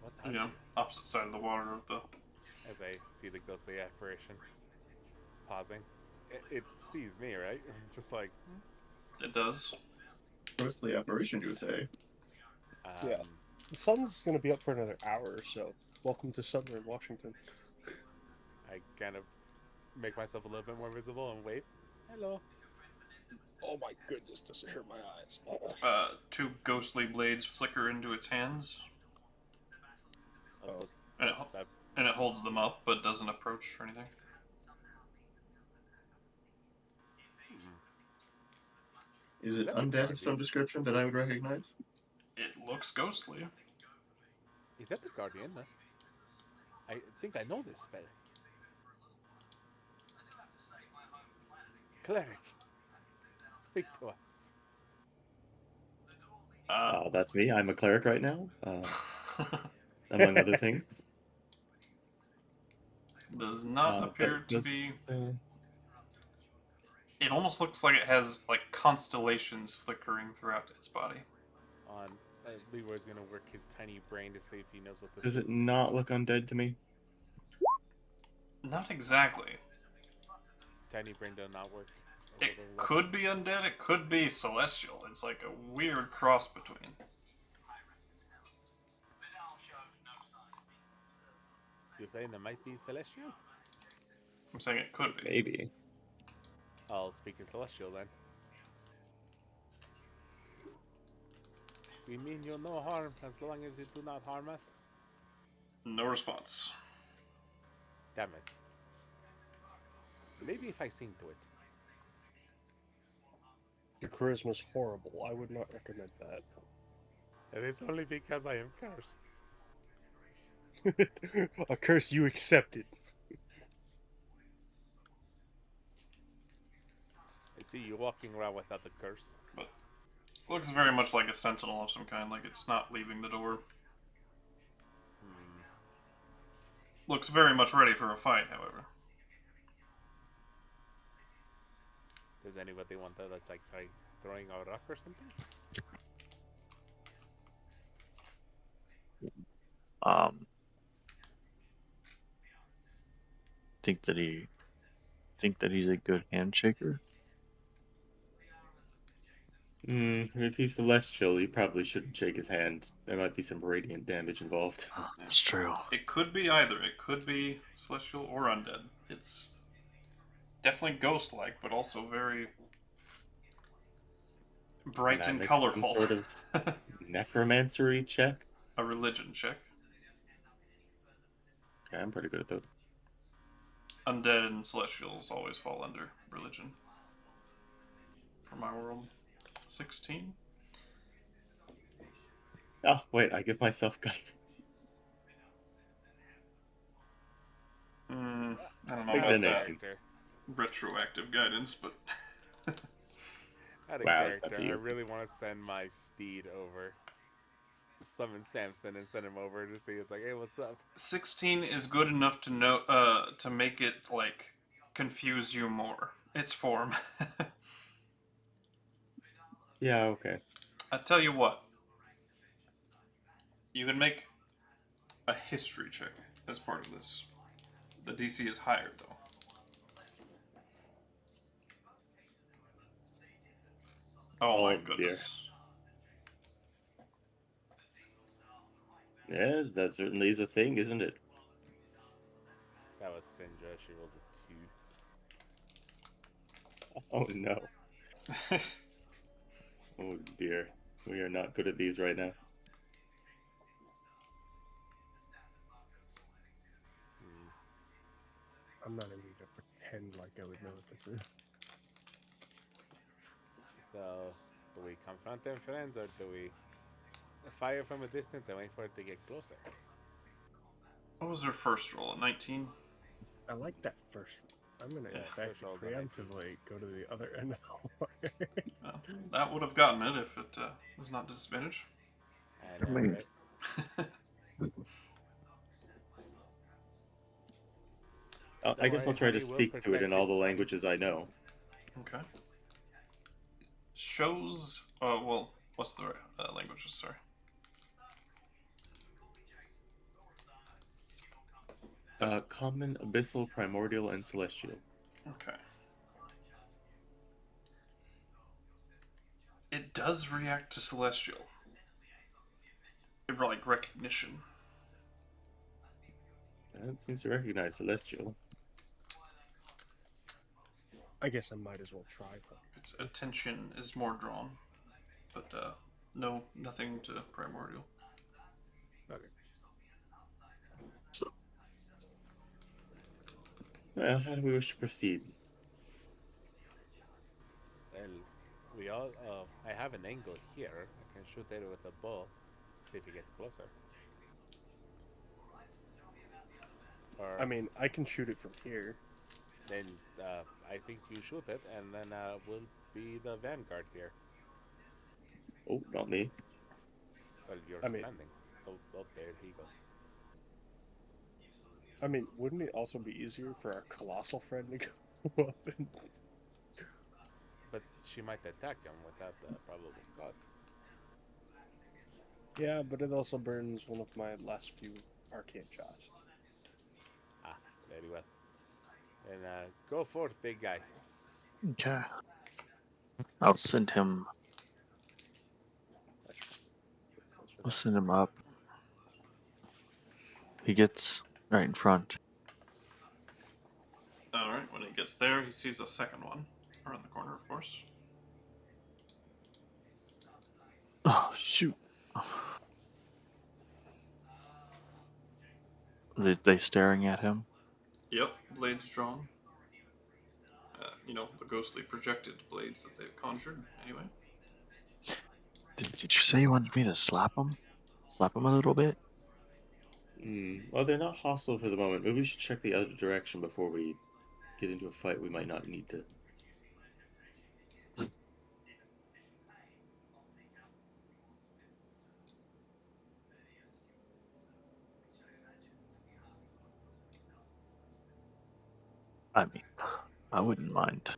What time?
Yeah, opposite side of the water of the.
As I see the ghostly apparition. Pausing. It sees me, right? Just like...
It does.
Ghostly apparition, you say?
Yeah. The sun's going to be up for another hour or so. Welcome to southern Washington.
I kind of make myself a little bit more visible and wave. Hello.
Oh my goodness, does it hurt my eyes?
Two ghostly blades flicker into its hands,
Oh.
and it holds them up, but doesn't approach or anything.
Is it undead of some description that I would recognize?
It looks ghostly.
Is that the Guardian? I think I know this spell. Cleric. Speak to us.
That's me. I'm a cleric right now, among other things.
Does not appear to
does-
be. It almost looks like it has like constellations flickering throughout its body.
On Leroy's gonna work his tiny brain to see if he knows what this
Does
is.
it not look undead to me?
Not exactly.
Tiny brain does not work.
It could be undead. It could be celestial. It's like a weird cross between.
You're saying there might be celestial?
I'm saying it could be.
Maybe.
I'll speak in celestial then. We mean you no harm as long as you do not harm us.
No response.
Damn it. Maybe if I sing to it.
Your charisma's horrible. I would not recommend that.
It is only because I am cursed.
A curse you accepted.
I see you walking around without the curse.
But looks very much like a sentinel of some kind. Like it's not leaving the door. Looks very much ready for a fight, however.
Does anybody want to like try throwing a rock or something?
Think that he's a good handshaker.
If he's celestial, you probably shouldn't shake his hand. There might be some radiant damage involved.
That's true.
It could be either. It could be celestial or undead. It's definitely ghost-like, but also very bright
Can I
and
make
colorful.
Some sort of necromancery check.
A religion check.
Okay, I'm pretty good at those.
Undead and celestials always fall under religion. For my world. 16?
Oh, wait, I give myself guide.
I don't know
Big
about that.
Character.
Retroactive guidance, but
Out of
Wow, it's up
character,
to
I
you.
really want to send my steed over. Summon Samson and send him over to see. It's like, hey, what's up?
16 is good enough to know to make it like confuse you more. Its form.
Yeah, okay.
I tell you what. You can make a history check as part of this. The DC is higher though. Oh my
Oh, dear.
goodness.
Yes, that certainly is a thing, isn't it?
That
was Syndra. She rolled a 2.
Oh no. Oh dear. We are not good at these right now.
I'm not even gonna pretend like I would know what this is.
So, do we confront them, friends, or do we fire from a distance and wait for it to get closer?
What was her first roll? A 19?
I like that first one. I'm gonna in
Yeah,
fact
first roll's a 19.
preemptively go to the other end of the hallway.
Well, that would have gotten it if it was not disadvantage.
I know,
mean-
right?
I guess I'll
worry,
try to
honey, we'll
speak to it in
protect
all
it
the
from-
languages I know.
Okay. Shows. Well, what's the languages? Sorry.
Common, Abyssal, Primordial, and Celestial.
Okay. It does react to Celestial. Like recognition.
It seems to recognize Celestial.
I guess I might as well try. But
Its attention is more drawn. But no, nothing to Primordial.
okay.
Well, how do we wish to proceed?
Well, we all. I have an angle here. I can shoot it with a bow. See if it gets closer. Or
I mean, I can shoot it from here.
then I think you shoot it, and then we'll be the vanguard here.
Oh, not me.
Well, you're
I mean-
standing. Oh, there he goes.
I mean, wouldn't it also be easier for our colossal friend to go up and...
But she might attack him without the probable cause.
Yeah, but it also burns one of my last few arcane shots.
Ah, very well. And go forth, big guy.
Okay. I'll send him. I'll send him up. He gets right in front.
Alright, when he gets there, he sees a second one. Around the corner, of course.
Oh shoot! They staring at him.
Yep, blades drawn. The ghostly projected blades that they've conjured, anyway.
Did you say you wanted me to slap him? Slap him a little bit?
Well, they're not hostile for the moment. Maybe we should check the other direction before we get into a fight. We might not need to.
I mean, I wouldn't mind.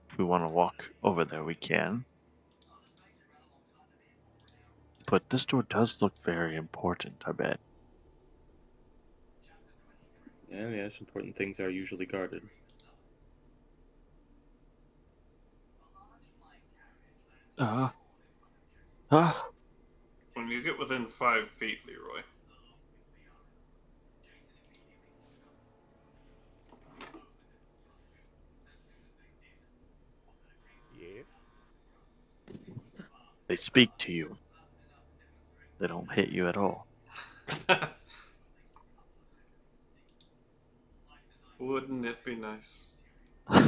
If we want to walk over there, we can. But this door does look very important, I bet.
And yes, important things are usually guarded.
Ah.
When you get within 5 feet, Leroy.
Yes.
They speak to you. They don't hit you at all.
Wouldn't it be nice?
If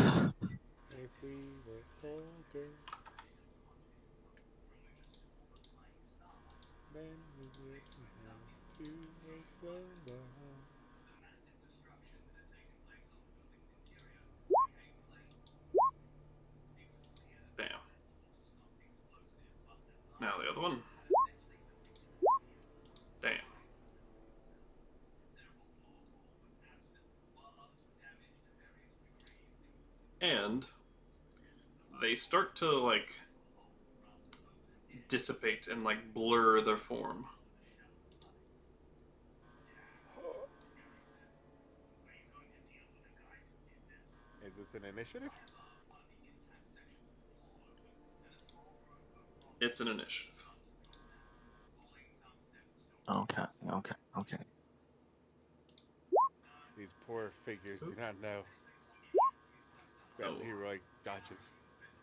we were older, then we wouldn't have to wait so long.
Damn. Now the other one. Damn. And they start to, dissipate and, blur their form.
Is this an initiative?
It's an initiative.
Okay.
These poor figures do not know that
Oh.
Leroy dodges.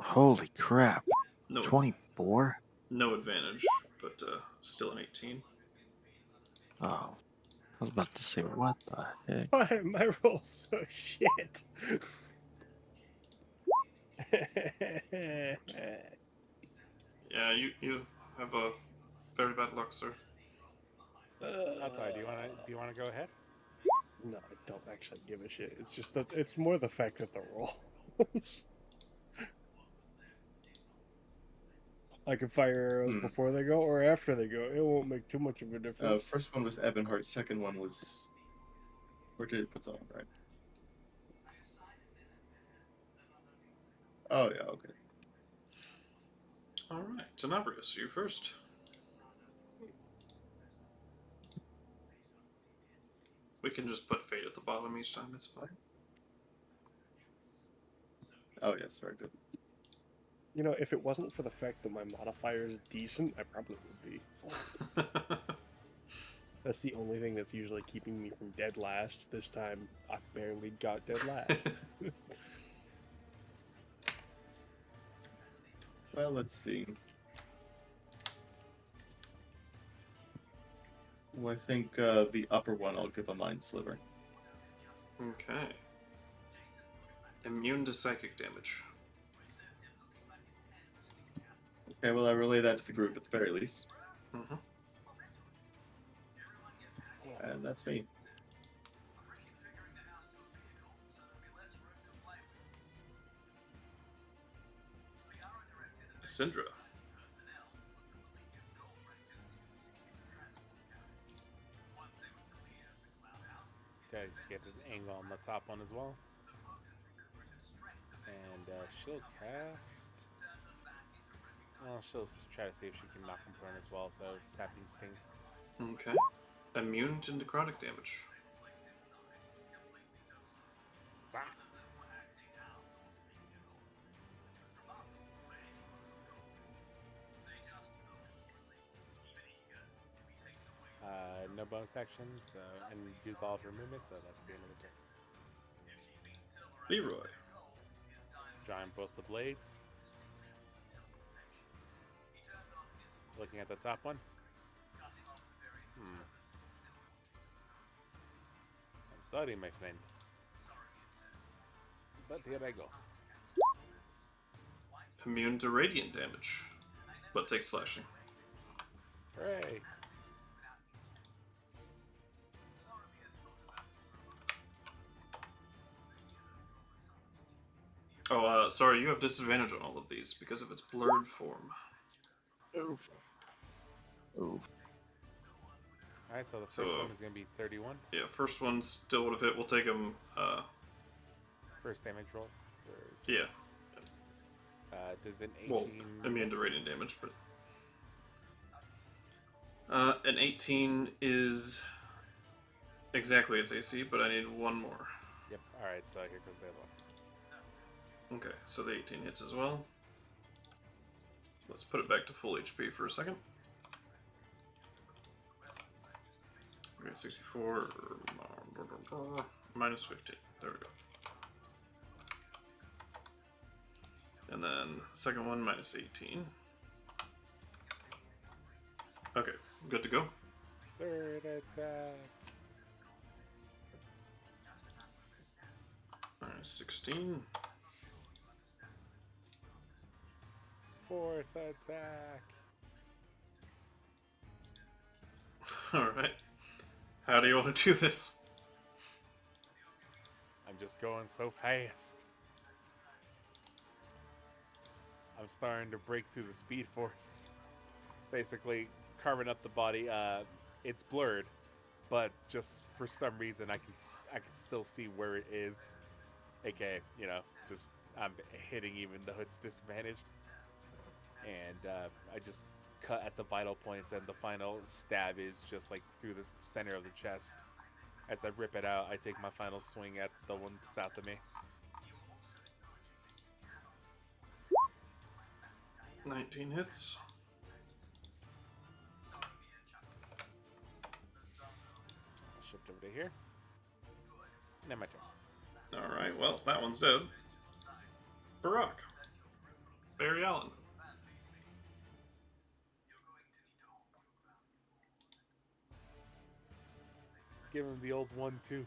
Holy crap.
No,
24?
no advantage, but still an 18.
Oh. I was about to say, what the heck?
Why my roll's so shit?
Yeah, you have a very bad luck, sir.
Altai, do you wanna go ahead?
No, I don't actually give a shit. It's just that it's more the fact that the rolls. I can fire arrows before they go or after they go. It won't make too much of a difference.
First one was Ebonheart. Second one was. Where did it put on? Right. Oh yeah. Okay.
All right, Tenebrious, you first. We can just put fate at the bottom each time. It's fine.
Oh yes, very good.
You know, if it wasn't for the fact that my modifier is decent, I probably would be. That's the only thing that's usually keeping me from dead last. This time, I barely got dead last.
Well, let's see. Well, I think the upper one I'll give a Mind Sliver.
Okay. Immune to psychic damage.
Okay, well I relay that to the group at the very least.
Mm-hmm.
And that's me.
Syndra.
To get an angle on the top one as well. And she'll cast. Well, she'll try to see if she can knock him prone as well. So sapping sting.
Okay. Immune to necrotic damage.
No bonus action, so and use the alter movement, so that's the end of the turn.
Leroy.
Drawing both the blades. Looking at the top one. I'm sorry, my friend. But here I go.
Immune to radiant damage, but takes slashing.
Hooray!
Oh, sorry, you have disadvantage on all of these because of its blurred form.
Oof.
Alright, so the first one is going to be 31.
Yeah, first one still would have hit. We'll take him,
First damage roll.
yeah.
Does an 18...
Well, immune to radiant damage, but... an 18 is exactly its AC, but I need one more.
Yep, alright, so here goes the other one.
Okay, so the 18 hits as well. Let's put it back to full HP for a second. We got 64 minus 15. There we go. And then second one minus 18. Okay, good to go.
Third attack.
Minus 16.
Fourth attack.
Alright. How do you want to do this?
I'm just going so fast. I'm starting to break through the speed force. Basically, carving up the body. It's blurred, but just for some reason, I can still see where it is. AKA, you know, just I'm hitting even though it's disadvantaged. And I just cut at the vital points, and the final stab is just like through the center of the chest. As I rip it out, I take my final swing at the one south of me.
19 hits.
stay here. And then my turn.
Alright, well, that one's dead. Barak. Barry Allen.
Give him the old 1-2.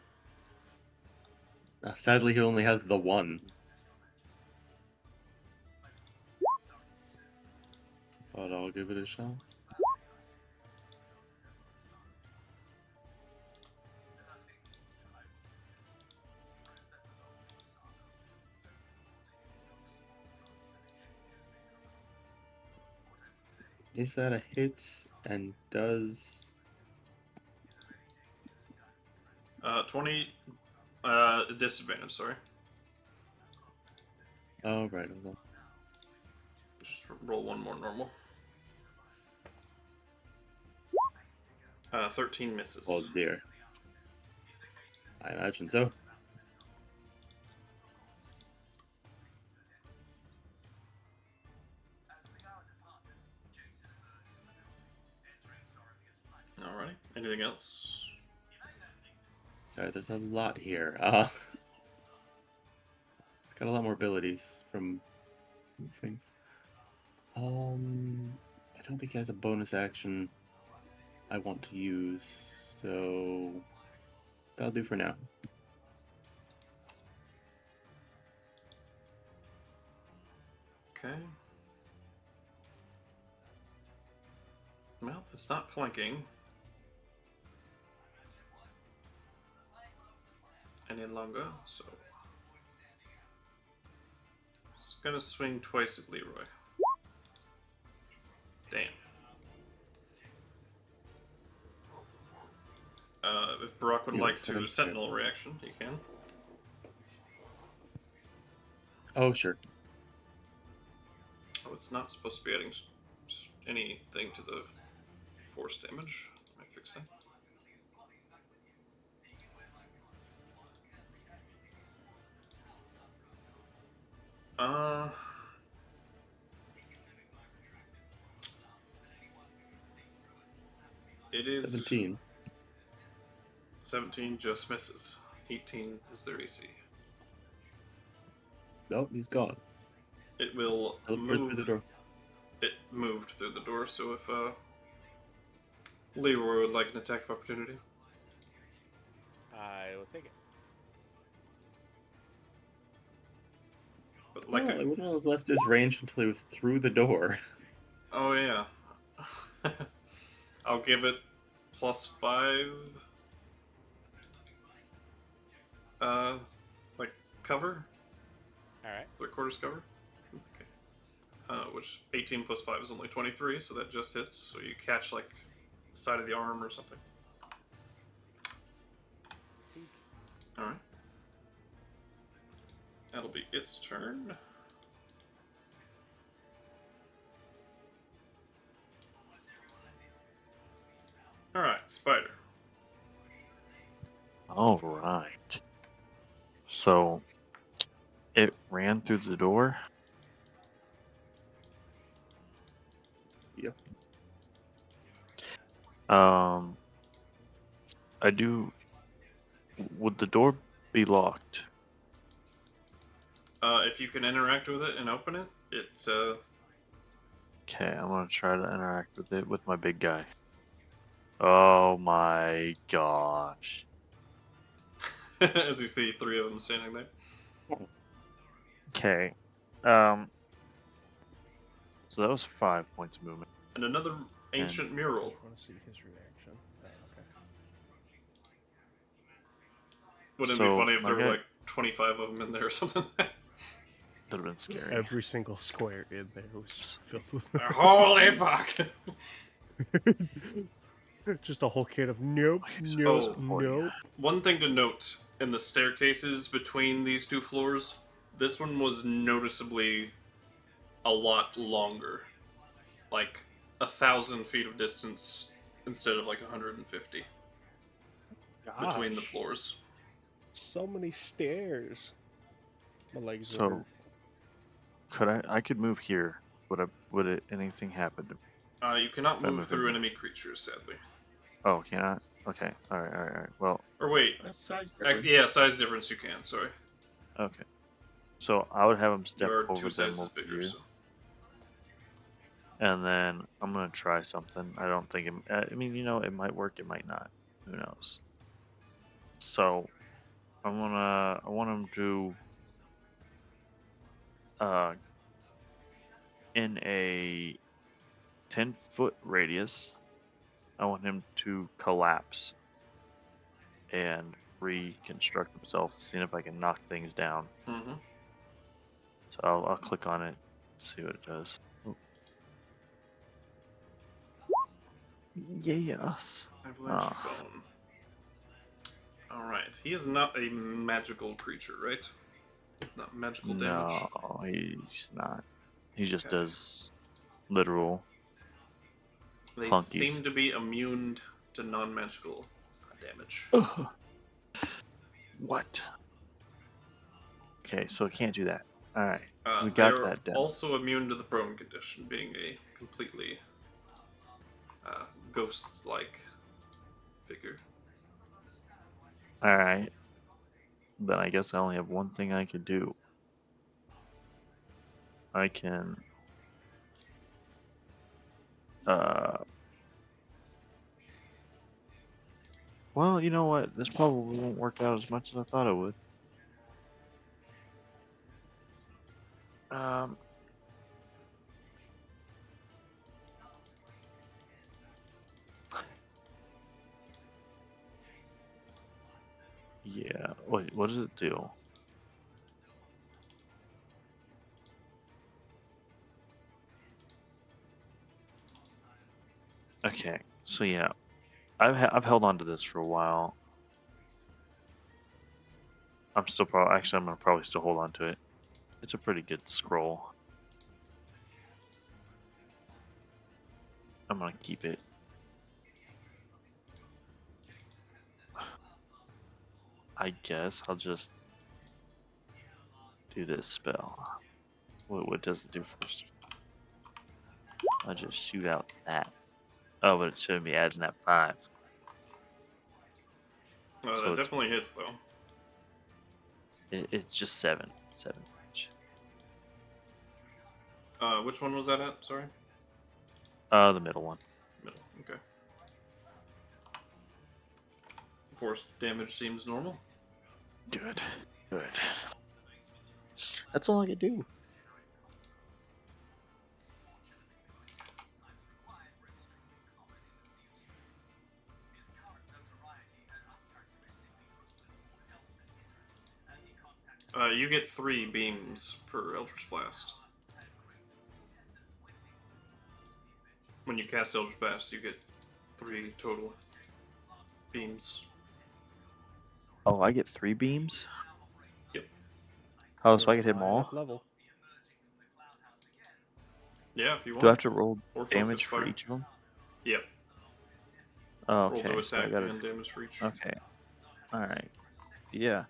Sadly, he only has the one. But I'll give it a shot. Is that a hit? And does
20 disadvantage, sorry.
oh right, hold
Just roll one more normal. 13 misses.
on. Oh dear. I imagine so.
Alright, anything else?
Sorry, there's a lot here. It's got a lot more abilities from things. I don't think he has a bonus action I want to use, so that'll do for now.
Okay. Well, it's not flanking any longer, so it's gonna swing twice at Leroy. Damn. If Barak would
You
like
have
to
7
sentinel reaction, he can.
Oh, sure.
Oh, it's not supposed to be adding anything to the force damage. Let me fix that. It is
17.
17 just misses. 18 is their AC.
Nope, he's gone.
It will
Teleport
move.
through the door.
It moved through the door, so if Leroy would like an attack of opportunity.
I will take it.
But like
I wouldn't have left his range until he was through the door.
Oh yeah. I'll give it +5. Like cover,
All right.
3/4 cover. Okay. Which 18 + 5 is only 23, so that just hits. So you catch like the side of the arm or something. All right. That'll be its turn. All right, Spider.
All right. So it ran through the door.
Yep.
I do. Would the door be locked?
If you can interact with it and open it, it's
Okay, I'm gonna try to interact with it with my big guy. Oh my gosh.
as you see 3 of them standing there.
Okay. So that was 5 points of movement.
And another ancient mural.
I want to see his reaction. Oh, okay.
Wouldn't it be
So,
funny if there
my
were
guy-
like 25 of them in there or something?
That would have been scary.
Every single square in there was just filled with
Holy fuck!
just a whole kit of nope, nope,
Oh.
nope.
One thing to note in the staircases between these 2 floors, this one was noticeably a lot longer. Like 1,000 feet of distance instead of like 150 between the
Gosh,
floors.
so many stairs. My legs
So,
hurt.
could I could move here. Would anything happen to me?
You cannot
If I
move
move
through
in-
enemy creatures, sadly.
Oh, can I? Okay. All right. All right. All right. Well,
Or wait,
That's size
yeah, size difference you can. Sorry,
okay. So I would have him step
you're
over
2
them
sizes
over
bigger.
here,
So
and then I'm gonna try something. I don't think it. I mean, it might work. It might not. Who knows? So I want him to in a 10-foot radius. I want him to collapse and reconstruct himself, seeing if I can knock things down.
mm-hmm.
So I'll click on it, see what it does. Oh. Yes.
Avalanche
Ah.
bone. All right, he is not a magical creature, right? It's not magical damage.
No, he's not. He just
Okay.
does literal
They
clunkies.
seem to be immune to non-magical damage.
Ugh. What? Okay, so it can't do that. All right, we got
They're
that done.
also immune to the prone condition, being a completely ghost-like figure.
All right, then I guess I only have one thing I can do. I can well, you know what? This probably won't work out as much as I thought it would. Um, yeah. Wait, what does it do? Okay, so yeah, I've held on to this for a while. I'm gonna probably still hold on to it. It's a pretty good scroll. I'm gonna keep it. I guess I'll just do this spell. What does it do first? I'll just shoot out that. Oh, but it shouldn't be adding that 5. So
That definitely hits, though.
it's just 7 damage.
Which one was that at? Sorry?
The middle one.
Middle, okay. Force damage seems normal.
Good. That's all I can do.
You get 3 beams per Eldritch Blast. When you cast Eldritch Blast, you get 3 total beams.
Oh, I get 3 beams?
Yep.
Oh, so I can hit
You're
them
high enough
all?
level.
Yeah, if you want.
Do I have to roll
Or
damage
focus
for
fire.
each of them?
Yep.
Oh,
Roll
okay,
to
so I
attack
gotta.
and damage for each.
Okay. All right. Yeah.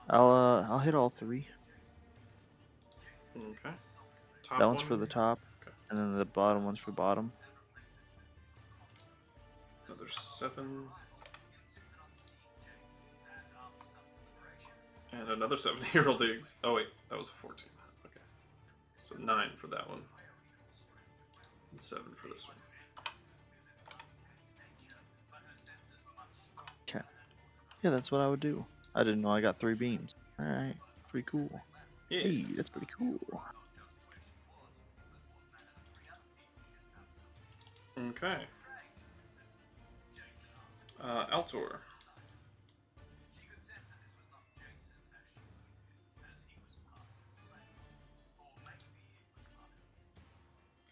I'll hit all 3.
Okay. Top
That one's
one.
for the top,
Okay.
and then the bottom one's for bottom.
Another 7. And another 7 hero digs. Oh wait, that was a 14. Okay. So 9 for that one. And 7 for this one.
Okay. Yeah, that's what I would do. I didn't know I got 3 beams. All right. Pretty cool.
Yeah.
Hey, that's pretty cool.
Okay. Altor.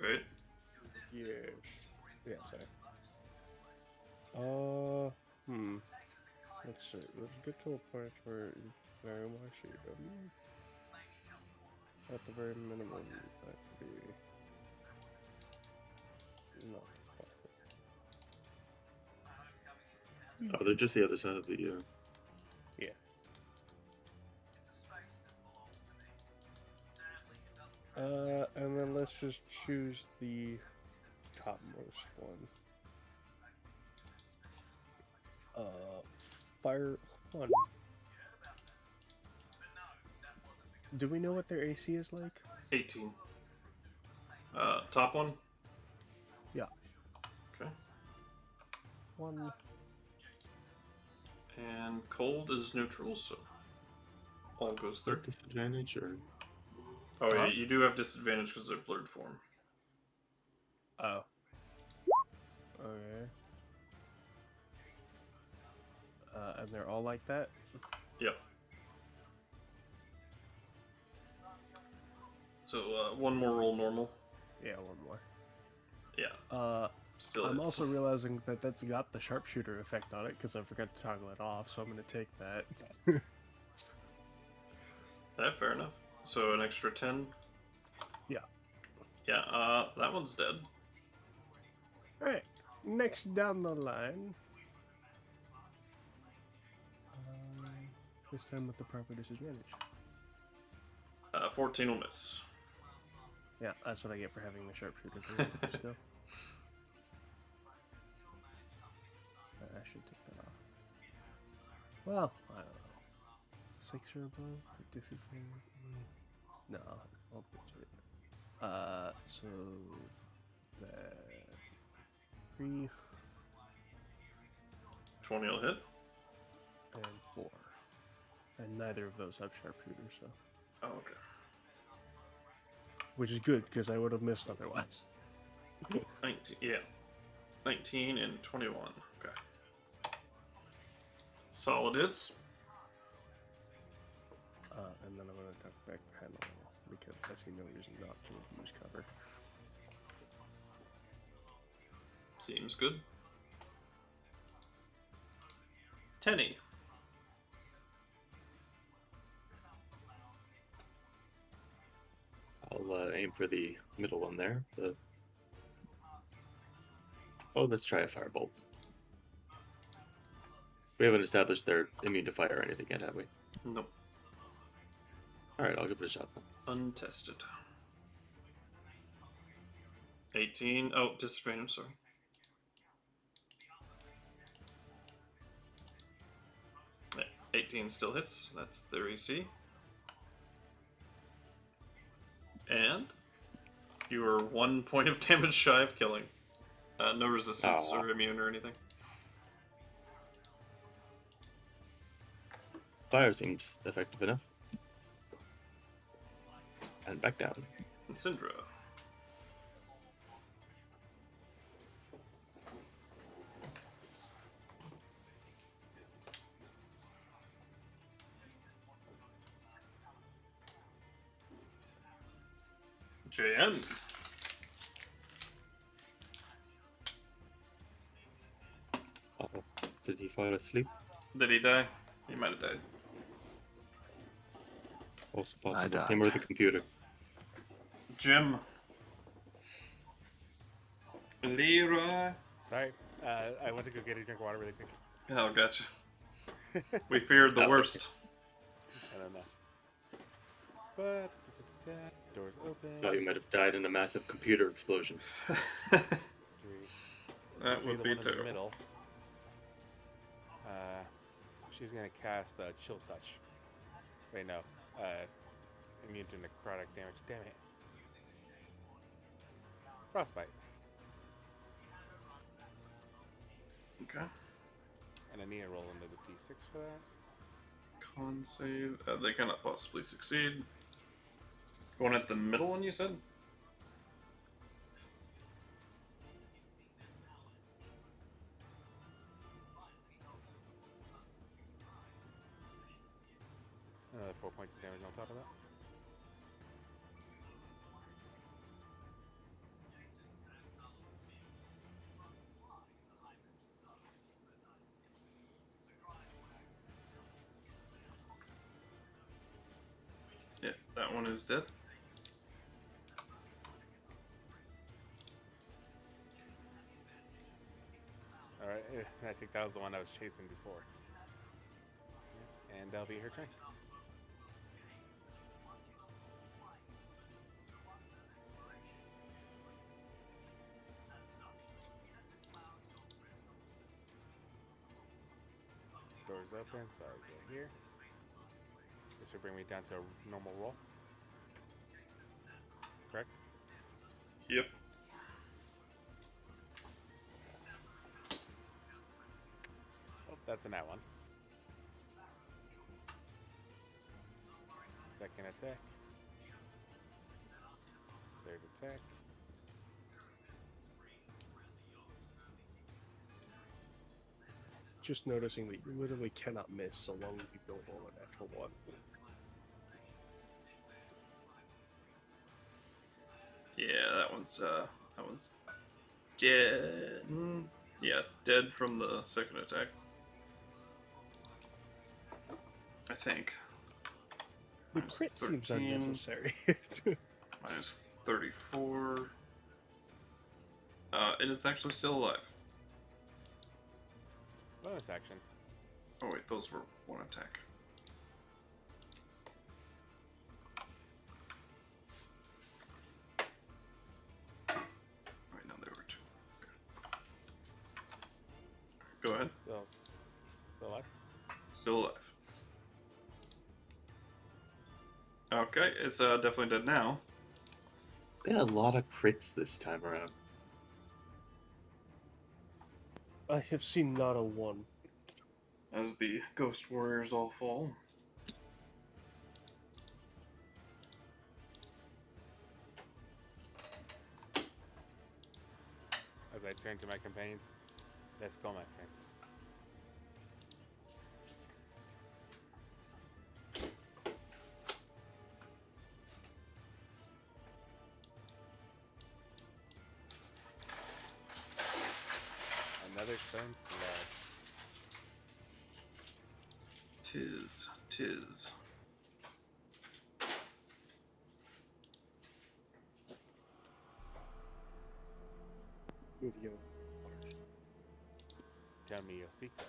Right?
Yes. Yeah, sorry. Let's see. Let's get to a point where you very much at the very minimum, that could be not possible.
Oh, they're just the other side of the.
Yeah. And then let's just choose the topmost one. Fire. Hold on. Do we know what their AC is like?
18. Top one?
Yeah.
Okay.
1.
And cold is neutral, so all goes through.
Disadvantage or
Oh, yeah,
Huh?
you do have disadvantage because they're blurred form.
Oh. Okay. And they're all like that?
Yep. So, one more roll normal.
Yeah, one more.
Yeah. Still
I'm
is.
also realizing that that's got the sharpshooter effect on it because I forgot to toggle it off, so I'm going to take that.
Fair enough. So, an extra 10?
Yeah.
Yeah, that one's dead.
Alright, next down the line. This time with the proper disadvantage.
14 will miss.
Yeah, that's what I get for having the sharpshooter still. I should take that off. Well, I don't know. 6 or above? Disadvantage? No, I'll pitch it. So that 3
20 will hit.
and 4. And neither of those have sharpshooters, so.
Oh, okay.
Which is good, because I would have missed otherwise.
19, yeah. 19 and 21. Okay. Solid hits.
And then I'm going to tuck back panel, because I see no reason not to use cover.
Seems good. Tenny.
I'll aim for the middle one there. Oh, let's try a firebolt. We haven't established they're immune to fire or anything yet, have we?
Nope.
Alright, I'll give it a shot then.
Untested. 18. Oh, disadvantage, sorry. Yeah, 18 still hits. That's their AC. And you are 1 point of damage shy of killing. No resistance or immune or anything.
Fire seems effective enough. And back down.
And Syndra. JN.
Uh-oh. Did he fall asleep?
Did he die? He might have died.
Also
I
possible.
died.
Him or the computer.
Jim. Leroy.
Sorry, I went to go get a drink of water really quick.
Oh, gotcha. We feared the
Oh,
worst.
I don't know. But doors open.
Thought you might have died in a massive computer explosion.
Three.
That
See
would
the
be
one in the
terrible.
middle. She's gonna cast Chill Touch. Wait, no. Immune to necrotic damage. Damn it. Frostbite.
Okay.
And I need to roll into the d6 for that.
Con save. They cannot possibly succeed. Going at the middle one, you said?
Another 4 points of damage on top of that.
Yeah, that one is dead.
Alright, I think that was the one I was chasing before. And that'll be her turn.
doors open, so I go here. This should bring me down to a normal roll. Correct?
Yep.
Oh, that's a nat one. Second attack. Third attack.
Just noticing that you literally cannot miss so long as you don't roll a natural one.
Yeah, that one's dead. Yeah, dead from the second attack. I think.
The
Minus
crit seems
13.
unnecessary.
Minus 34. It is actually still alive.
Bonus action.
Oh wait, those were one attack. Wait, no, they were two. Okay. Go ahead.
Still alive.
Still alive. Okay, it's definitely dead now.
Been a lot of crits this time around.
I have seen not a one.
As the ghost warriors all fall.
As I turn to my companions, let's go, my friends. Another stone slab.
Tis.
Moving on.
Tell me your secrets.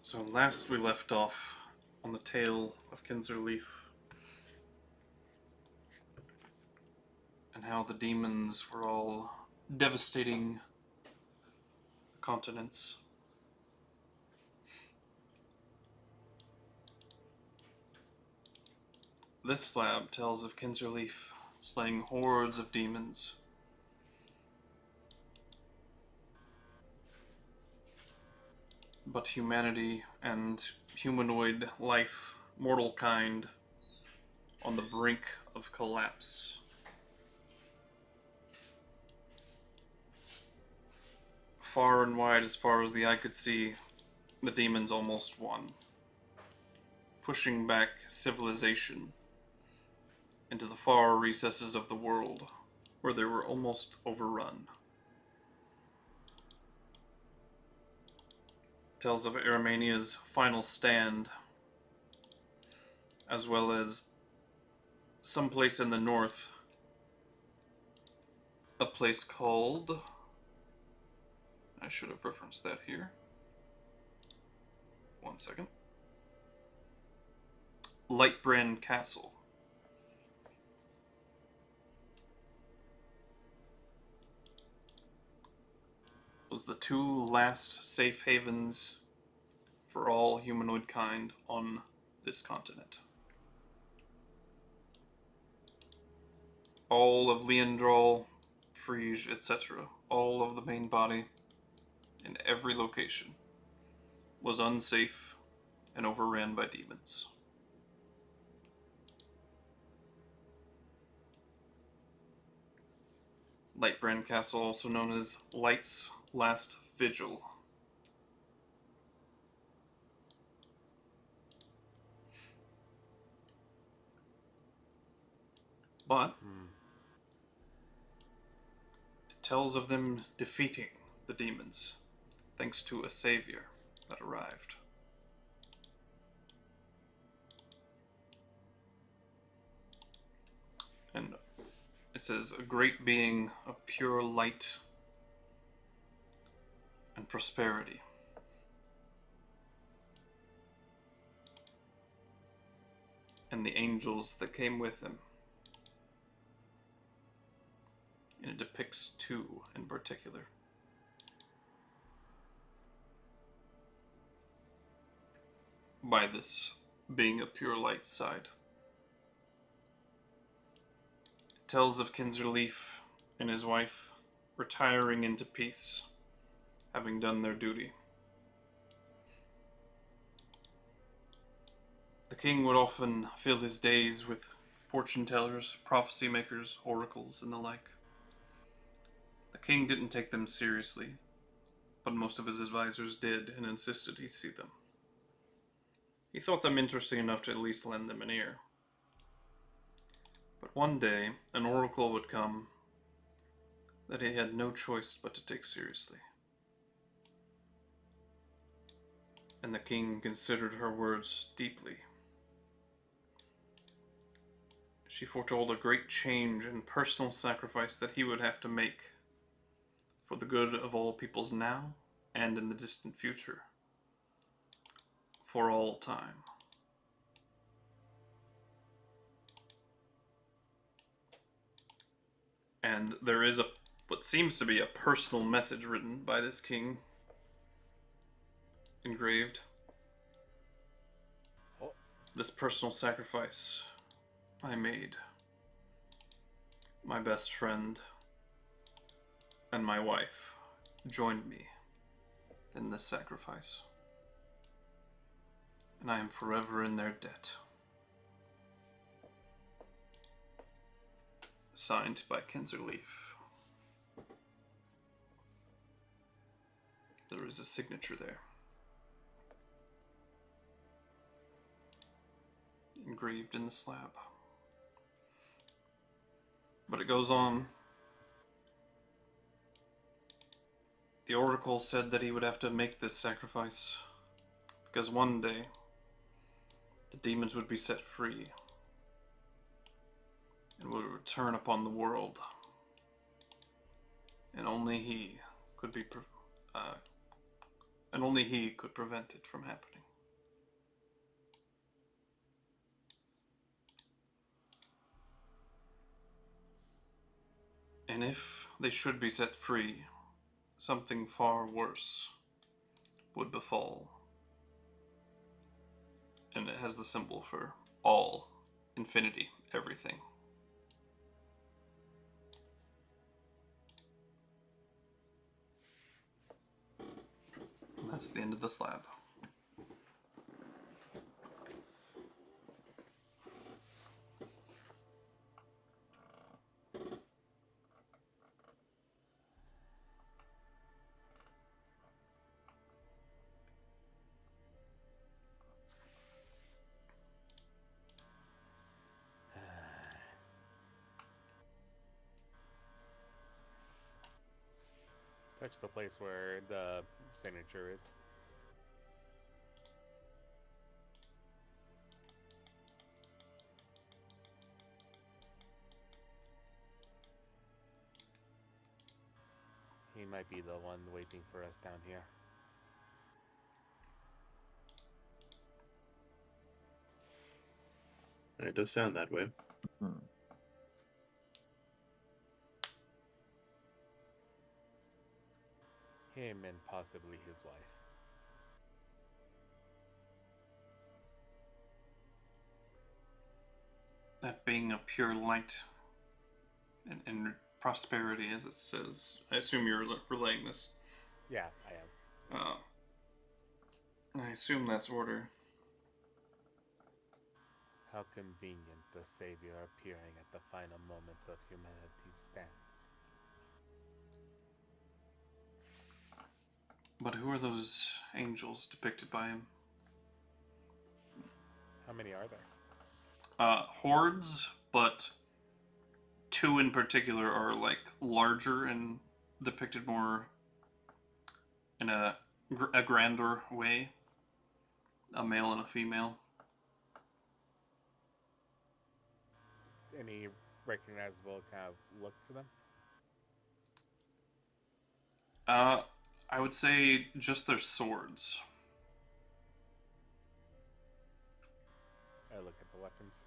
So last we left off on the tale of KuZii and how the demons were all devastating continents. This slab tells of KuZii slaying hordes of demons. But humanity and humanoid life, mortal kind, on the brink of collapse. Far and wide, as far as the eye could see, the demons almost won, pushing back civilization into the far recesses of the world, where they were almost overrun. Tells of Aramania's final stand, as well as someplace in the north, a place called... I should have referenced that here. 1 second. Lightbrand Castle. Was the two last safe havens for all humanoid kind on this continent. All of Leandrol, Frege, etc., all of the main body, in every location, was unsafe and overran by demons. Lightbrand Castle, also known as Light's Last Vigil. But it tells of them defeating the demons, thanks to a savior that arrived. And it says, a great being of pure light and prosperity. And the angels that came with him. In depicts two in particular. By this being a pure light side. It tells of Kinzerleaf and his wife retiring into peace, having done their duty. The king would often fill his days with fortune tellers, prophecy makers, oracles, and the like. The king didn't take them seriously, but most of his advisors did and insisted he see them. He thought them interesting enough to at least lend them an ear. But one day, an oracle would come that he had no choice but to take seriously. And the king considered her words deeply. She foretold a great change and personal sacrifice that he would have to make for the good of all peoples now and in the distant future. For all time. And there is what seems to be a personal message written by this king, engraved. This personal sacrifice I made. My best friend and my wife joined me in this sacrifice. And I am forever in their debt. Signed by Kinzerleaf. There is a signature there. Engraved in the slab. But it goes on. The oracle said that he would have to make this sacrifice because one day the demons would be set free and would return upon the world, and only he could prevent it from happening. And if they should be set free, something far worse would befall. And it has the symbol for all, infinity, everything. And that's the end of the slab.
Touch the place where the signature is. He might be the one waiting for us down here.
It does sound that way.
Him and possibly his wife.
That being a pure light and prosperity, as it says. I assume you're relaying this.
Yeah, I am.
I assume that's order.
How convenient the Savior appearing at the final moments of humanity's stance.
But who are those angels depicted by him?
How many are there?
Hordes, but two in particular are like larger and depicted more in a grander way. A male and a female.
Any recognizable kind of look to them?
I would say just their swords.
I look at the weapons.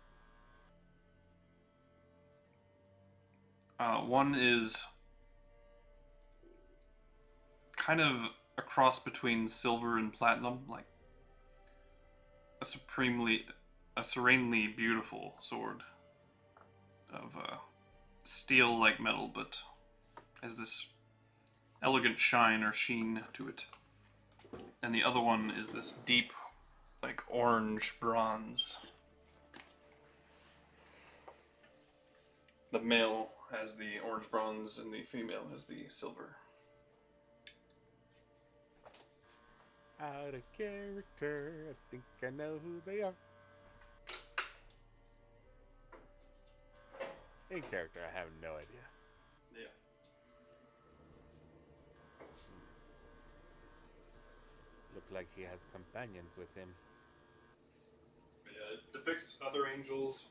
One is kind of a cross between silver and platinum, like a serenely beautiful sword of steel-like metal, but has this elegant shine or sheen to it. And the other one is this deep, like orange bronze. The male has the orange bronze and the female has the silver.
Out of character, I think I know who they are. In character, I have no idea.
Yeah.
Look like he has companions with him.
Yeah, it depicts other angels,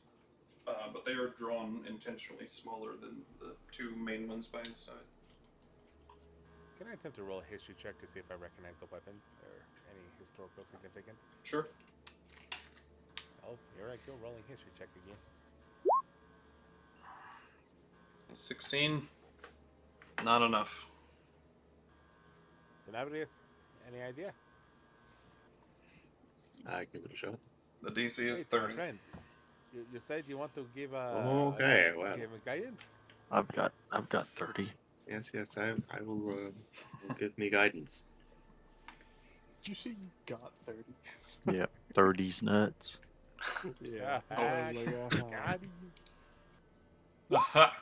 but they are drawn intentionally smaller than the two main ones by his side.
Can I attempt to roll a history check to see if I recognize the weapons or any historical significance?
Sure.
Oh, here I go, rolling history check again.
16. Not enough.
Tenebrious, any idea?
I give it a shot.
The DC is
Wait,
30.
my friend, you said you want to give
Okay, well.
give him guidance.
I've got 30.
Yes, I will give me guidance.
Did you say you got 30?
Yep, 30's nuts.
Yeah.
God,
Aha!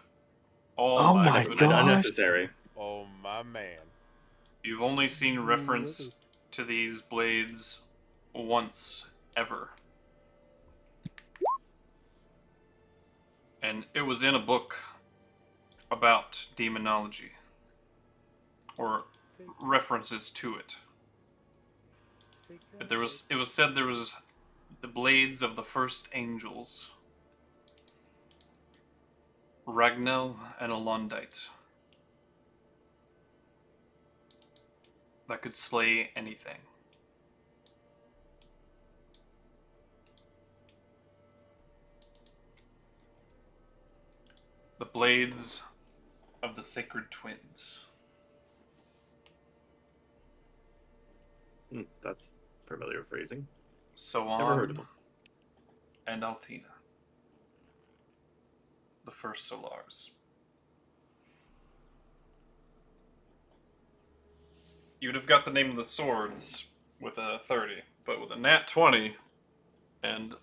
All
Oh
by
my
the
God.
Unnecessary.
oh my man.
You've only seen reference to these blades once ever. And it was in a book about demonology. Or references to it. But it was said there was the blades of the first angels. Ragnell and Alondite. That could slay anything. The blades of the sacred twins.
That's familiar phrasing.
So
Never heard of them.
and Altina. The first Solars. You'd have got the name of the swords with a 30, but with a nat 20 and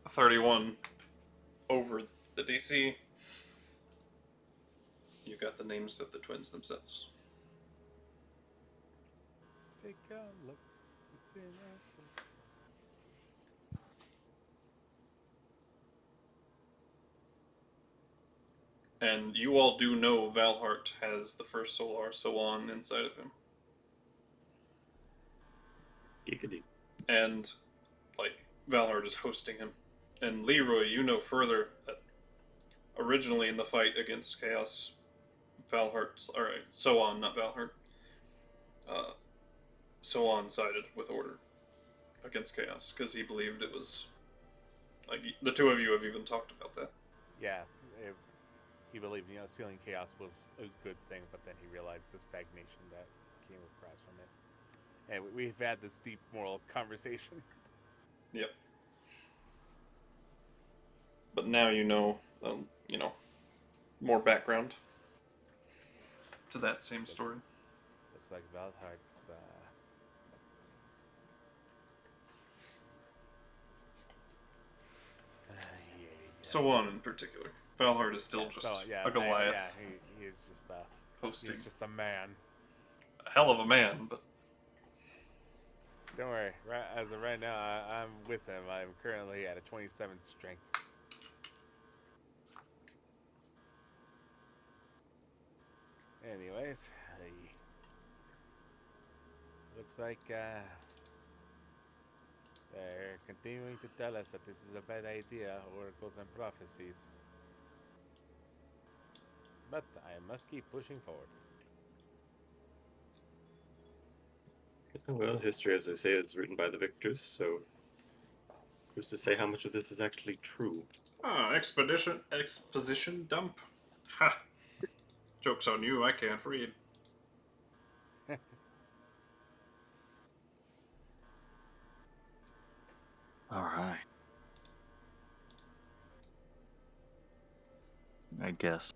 a 31 over the DC, you got the names of the twins themselves.
Take a look. It's in action.
And you all do know Valhart has the first Solar Solan inside of him.
Geekity.
And, like, Valhart is hosting him. And Leroy, you know further that originally in the fight against Chaos, Soan, not Valhart, Soan sided with Order against Chaos, because he believed it was, like, the two of you have even talked about that.
Yeah, he believed, sealing chaos was a good thing, but then he realized the stagnation that came across from it. And we've had this deep moral conversation.
Yep. But now you know, more background to that same story.
Looks like Valhart's
Soan in particular. Valhart is still just a Goliath.
He is just
hosting.
He's just a man.
A hell of a man, but
Don't worry. As of right now, I'm with him. I'm currently at a 27 strength. Anyways, looks like they're continuing to tell us that this is a bad idea, oracles and prophecies. But I must keep pushing forward.
Well, history, as I say, is written by the victors, so who's to say how much of this is actually true?
Exposition dump. Ha! Joke's on you, I can't read.
All right. I guess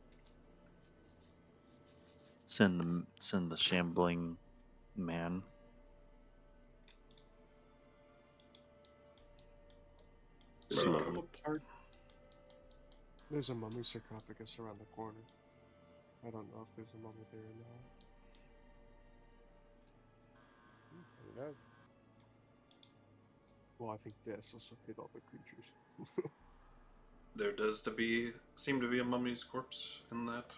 send the shambling man. Slowly.
There's a mummy sarcophagus around the corner. I don't know if there's a mummy there or not.
Who knows?
Well, I think this also hit all the creatures.
There does seem to be a mummy's corpse in that.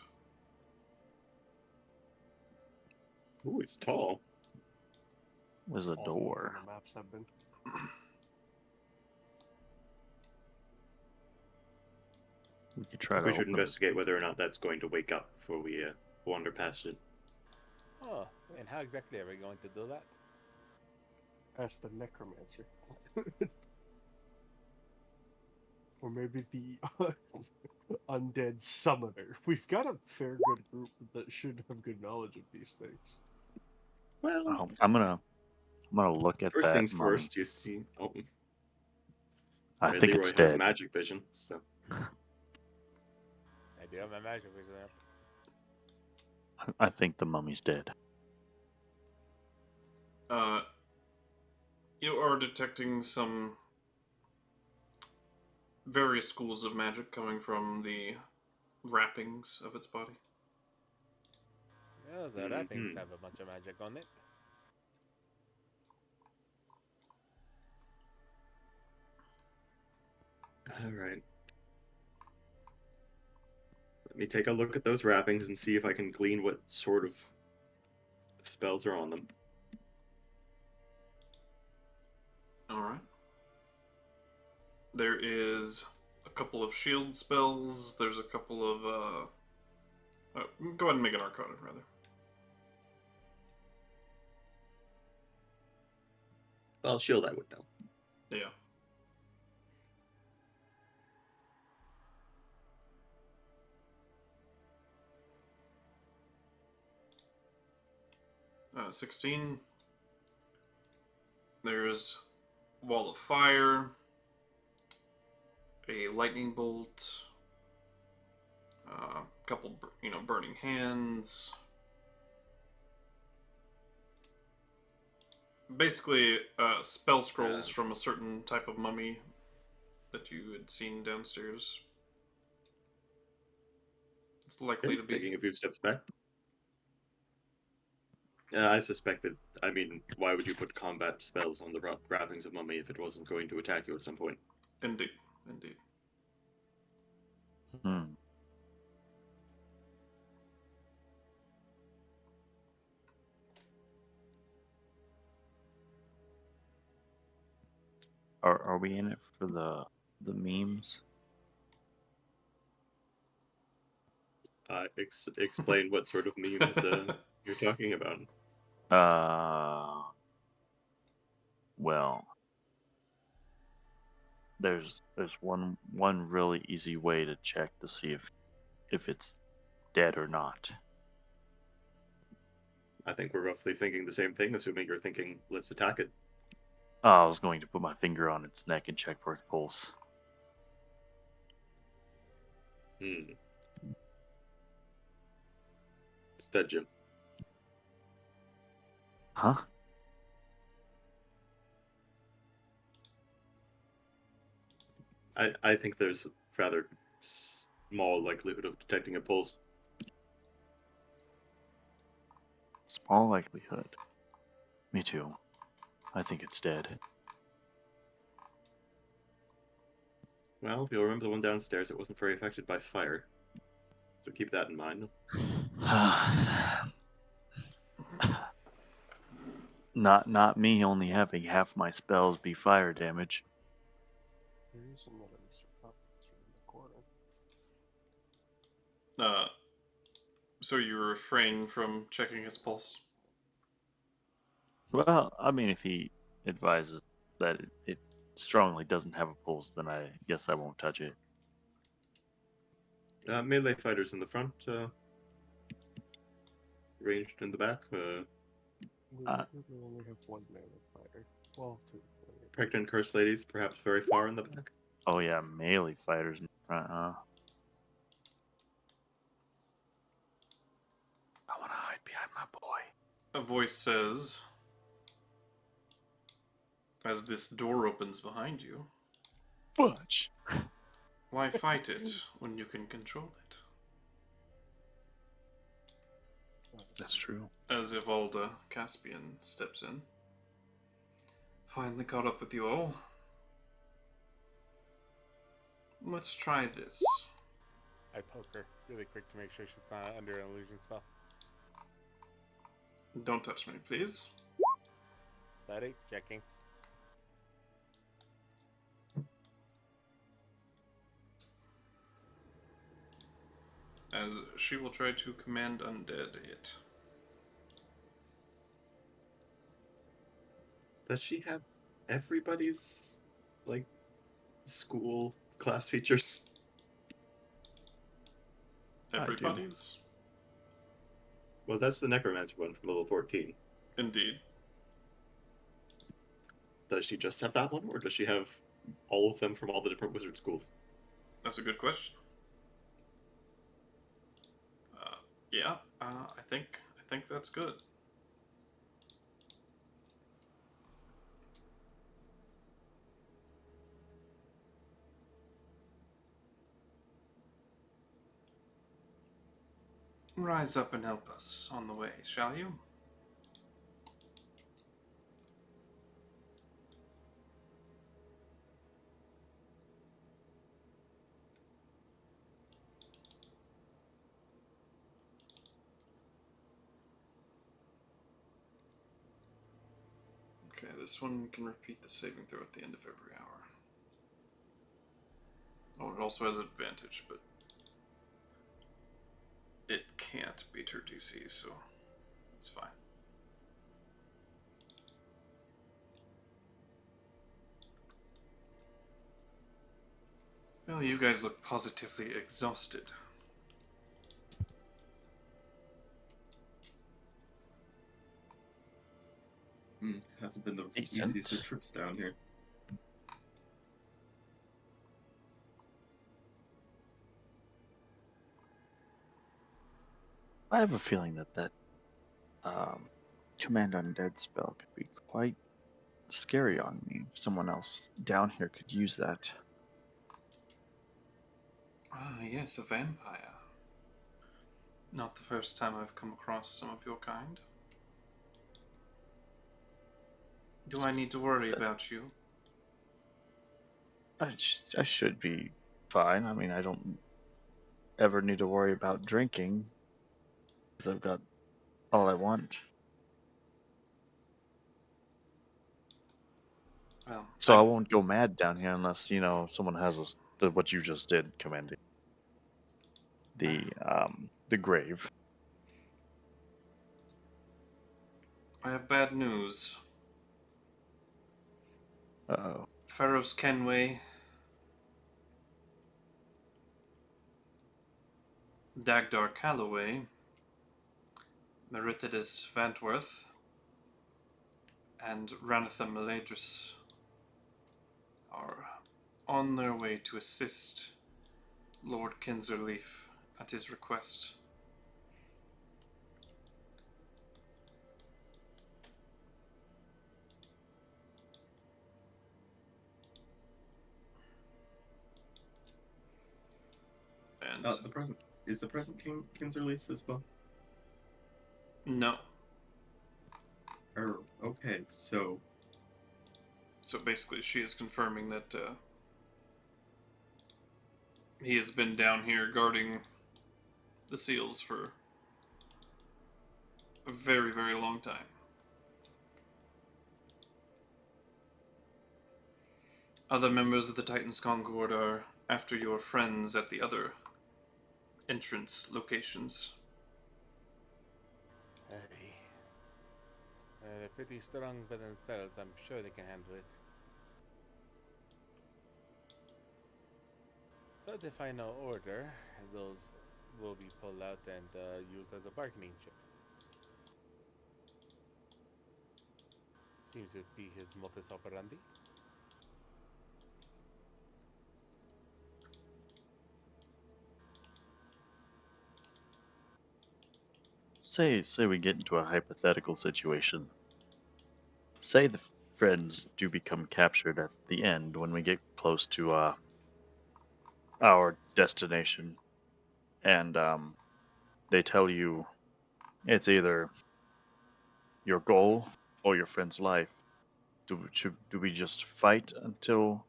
Ooh, it's tall.
Was a
All the ones
door.
on the maps have been.
We could try to
We should
open
investigate whether or not that's going to wake up before we wander past it.
Oh, and how exactly are we going to do that?
Ask the Necromancer. Or maybe the Undead Summoner. We've got a fair good group that should have good knowledge of these things.
Well,
I'm gonna look at
first
that
things
mummy.
first, you see. Oh,
I
sorry,
think
Leroy
it's
has
dead.
magic vision, so.
I do have my magic vision up.
I think the mummy's dead.
You are detecting some various schools of magic coming from the wrappings of its body.
Yeah, the wrappings have a bunch of magic on it.
All right. Let me take a look at those wrappings and see if I can glean what sort of spells are on them.
Alright. There is a couple of shield spells. There's a couple of, go ahead and make an Arcana, rather.
Well, shield I would know.
Yeah. Uh, 16. There's Wall of Fire, a Lightning Bolt, a couple, Burning Hands. Basically, spell scrolls from a certain type of mummy that you had seen downstairs. It's likely to be...
Taking a few steps back. I suspected. I mean, why would you put combat spells on the wrappings of mummy if it wasn't going to attack you at some point?
Indeed, indeed.
Hmm. Are we in it for the memes?
Explain what sort of memes you're talking about.
Well, there's one really easy way to check to see if it's dead or not.
I think we're roughly thinking the same thing, assuming you're thinking, let's attack it.
I was going to put my finger on its neck and check for its pulse.
It's dead, Jim.
Huh?
I think there's rather small likelihood of detecting a pulse.
Small likelihood. Me too. I think it's dead.
Well, if you'll remember the one downstairs, it wasn't very affected by fire. So keep that in mind.
Not me only having half my spells be fire damage.
There is another sarcophagus in the corner.
So you refrain from checking his pulse?
Well, I mean, if he advises that it strongly doesn't have a pulse, then I guess I won't touch it.
Melee fighters in the front, ranged in the back.
We only have one melee fighter. Well, two.
pregnant cursed ladies, perhaps very far in the back.
Oh yeah, melee fighters in front, huh? I want to hide behind my boy.
A voice says, as this door opens behind you,
Fudge.
why fight it when you can control it?
That's true.
As Ivalda Caspian steps in. Finally caught up with you all. Let's try this.
I poke her really quick to make sure she's not under an illusion spell.
Don't touch me, please.
Sorry, checking.
As she will try to command Undead it.
Does she have everybody's like school class features?
Everybody's?
Well, that's the Necromancer one from level 14.
Indeed.
Does she just have that one, or does she have all of them from all the different wizard schools?
That's a good question. Yeah, I think that's good. Rise up and help us on the way, shall you? Okay, this one can repeat the saving throw at the end of every hour. Oh, it also has advantage, but it can't beat her DC, so it's fine. Well, you guys look positively exhausted.
Hasn't been the
Decent.
easiest of trips down here.
I have a feeling that Command Undead spell could be quite scary on me if someone else down here could use that.
Ah, yes, a vampire. Not the first time I've come across some of your kind. Do I need to worry about you?
I should be fine. I mean, I don't ever need to worry about drinking because I've got all I want.
Well,
So I won't go mad down here unless, someone has what you just did, commanding the grave.
I have bad news.
Uh-oh.
Pharaoh's Kenway, Dagdar Calloway, Meritidus Vantworth, and Ranathan Meladris are on their way to assist Lord Kinzerleaf at his request. And
Is the present King Kinzerleaf as well?
no.
Okay, so
basically she is confirming that he has been down here guarding the seals for a very, very long time. Other members of the Titans Concord are after your friends at the other entrance locations.
They're pretty strong by themselves. I'm sure they can handle it. But if I know order, those will be pulled out and used as a bargaining chip. Seems to be his modus operandi.
say we get into a hypothetical situation. Say the friends do become captured at the end when we get close to our destination, and they tell you it's either your goal or your friend's life. Do we just fight until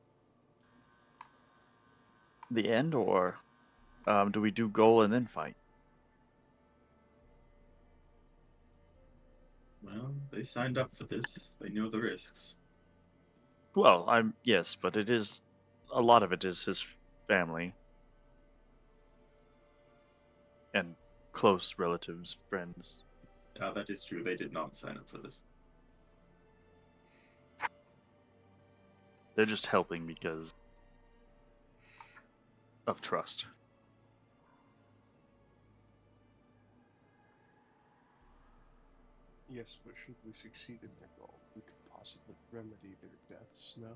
the end, or do we do goal and then fight?
Well, they signed up for this. They know the risks.
Well, yes, but it is a lot of it is his family and close relatives, friends.
That is true. They did not sign up for this.
They're just helping because of trust.
Yes, but should we succeed in their goal, we could possibly remedy their deaths, no?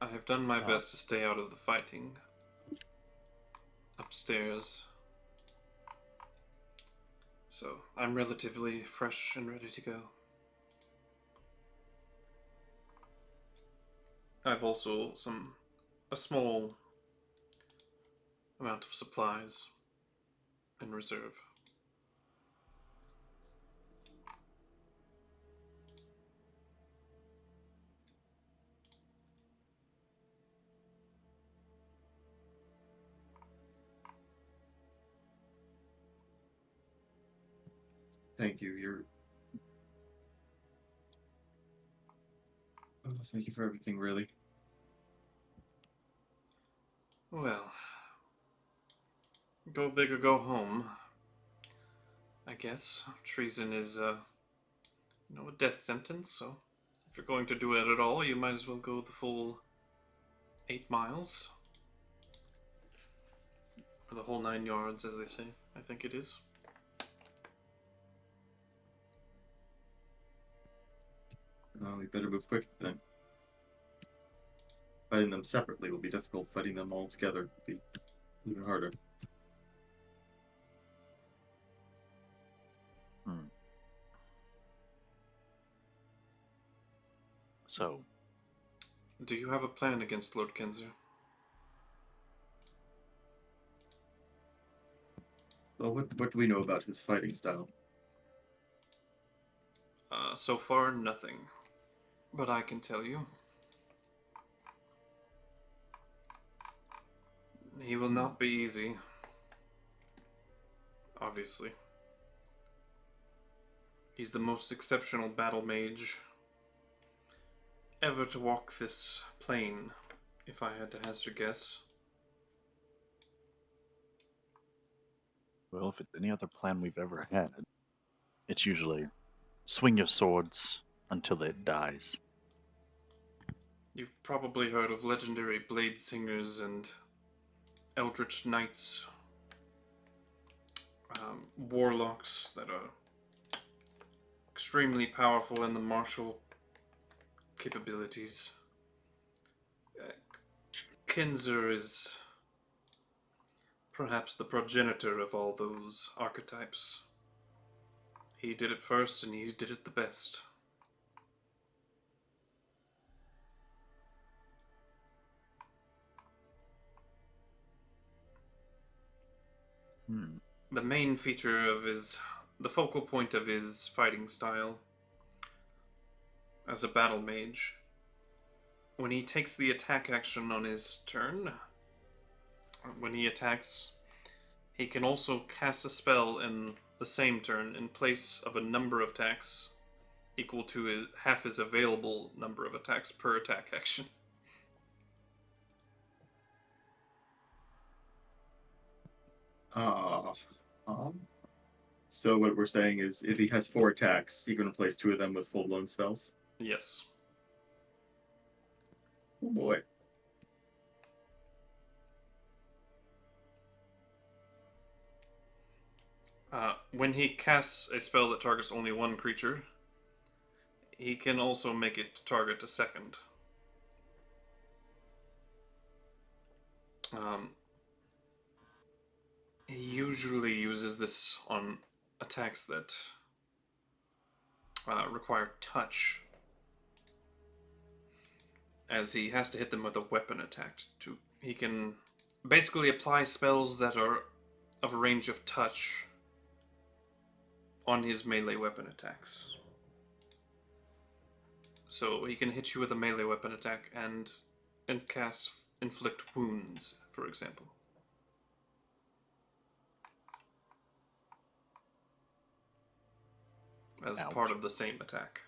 I have done my best to stay out of the fighting. Upstairs. So, I'm relatively fresh and ready to go. I've also a small amount of supplies in reserve.
Thank you. Oh, thank you for everything, really.
Well, go big or go home. I guess treason is, a death sentence. So if you're going to do it at all, you might as well go the full 8 miles, or the whole 9 yards, as they say. I think it is.
Well, we better move quick then. Fighting them separately will be difficult. Fighting them all together will be even harder.
So,
Do you have a plan against Lord Kenzer?
Well, what do we know about his fighting style?
So far, nothing. But I can tell you. He will not be easy. Obviously. He's the most exceptional battle mage ever to walk this plane, if I had to hazard a guess.
well, if it's any other plan we've ever had, it's usually swing your swords until it dies.
You've probably heard of legendary blade singers and Eldritch knights, warlocks that are extremely powerful in the martial capabilities. Kenzer is perhaps the progenitor of all those archetypes. He did it first, and he did it the best. The main feature of the focal point of his fighting style as a battle mage, when he takes the attack action on his turn, when he attacks, he can also cast a spell in the same turn in place of a number of attacks equal to half his available number of attacks per attack action.
So what we're saying is, if he has 4 attacks, he can replace 2 of them with full-blown spells?
Yes.
Oh boy.
When he casts a spell that targets only one creature, he can also make it target a second. He usually uses this on attacks that require touch, as he has to hit them with a weapon attack. He can basically apply spells that are of a range of touch on his melee weapon attacks. So he can hit you with a melee weapon attack and cast inflict wounds, for example. As
Ouch.
part of the same attack.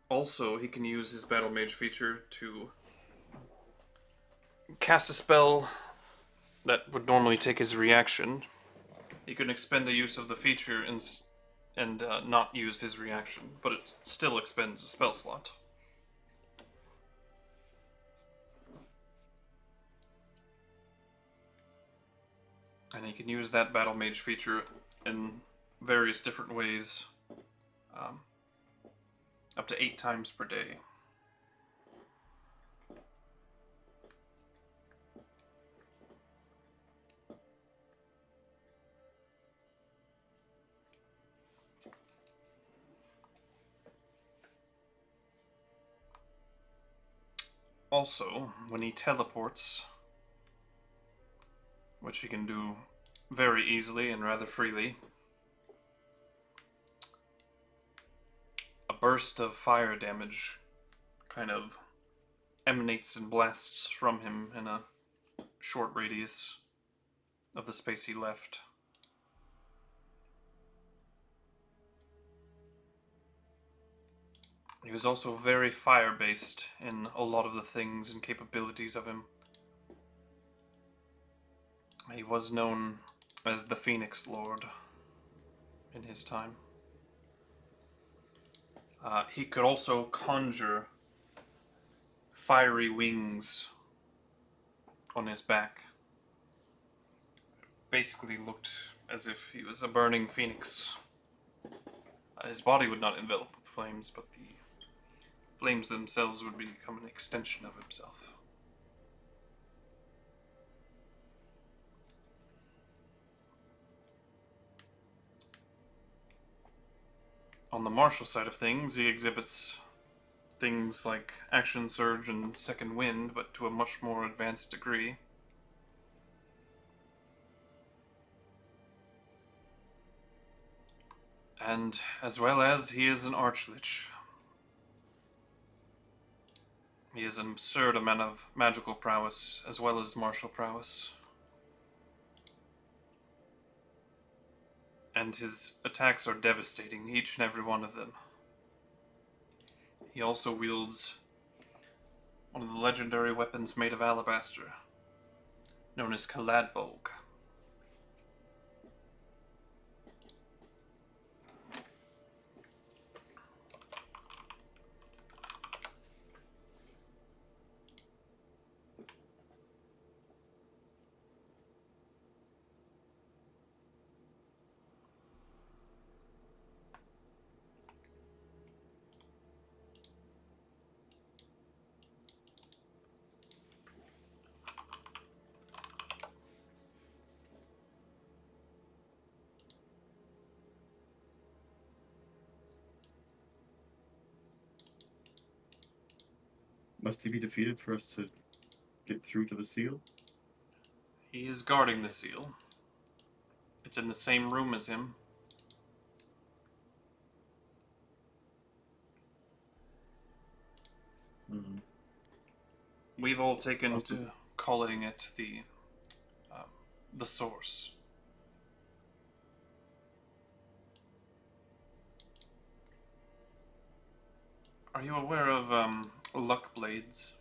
Also, he can use his Battle Mage feature to cast a spell that would normally take his reaction. He can expend a use of the feature and not use his reaction, but it still expends a spell slot. And he can use that Battle Mage feature in various different ways, up to 8 times per day. Also, when he teleports, which he can do very easily and rather freely, a burst of fire damage kind of emanates and blasts from him in a short radius of the space he left. He was also very fire-based in a lot of the things and capabilities of him. He was known as the Phoenix Lord in his time. He could also conjure fiery wings on his back. Basically looked as if he was a burning phoenix. His body would not envelop with flames, but the flames themselves would become an extension of himself. On the martial side of things, he exhibits things like Action Surge and Second Wind, but to a much more advanced degree. And as well as he is an Archlich. He has an absurd amount of magical prowess as well as martial prowess. And his attacks are devastating, each and every one of them. He also wields one of the legendary weapons made of alabaster, known as Kaladbolg.
Must he be defeated for us to get through to the seal?
He is guarding the seal. It's in the same room as him.
Mm-hmm.
We've all taken to calling it the source. Are you aware of luck blades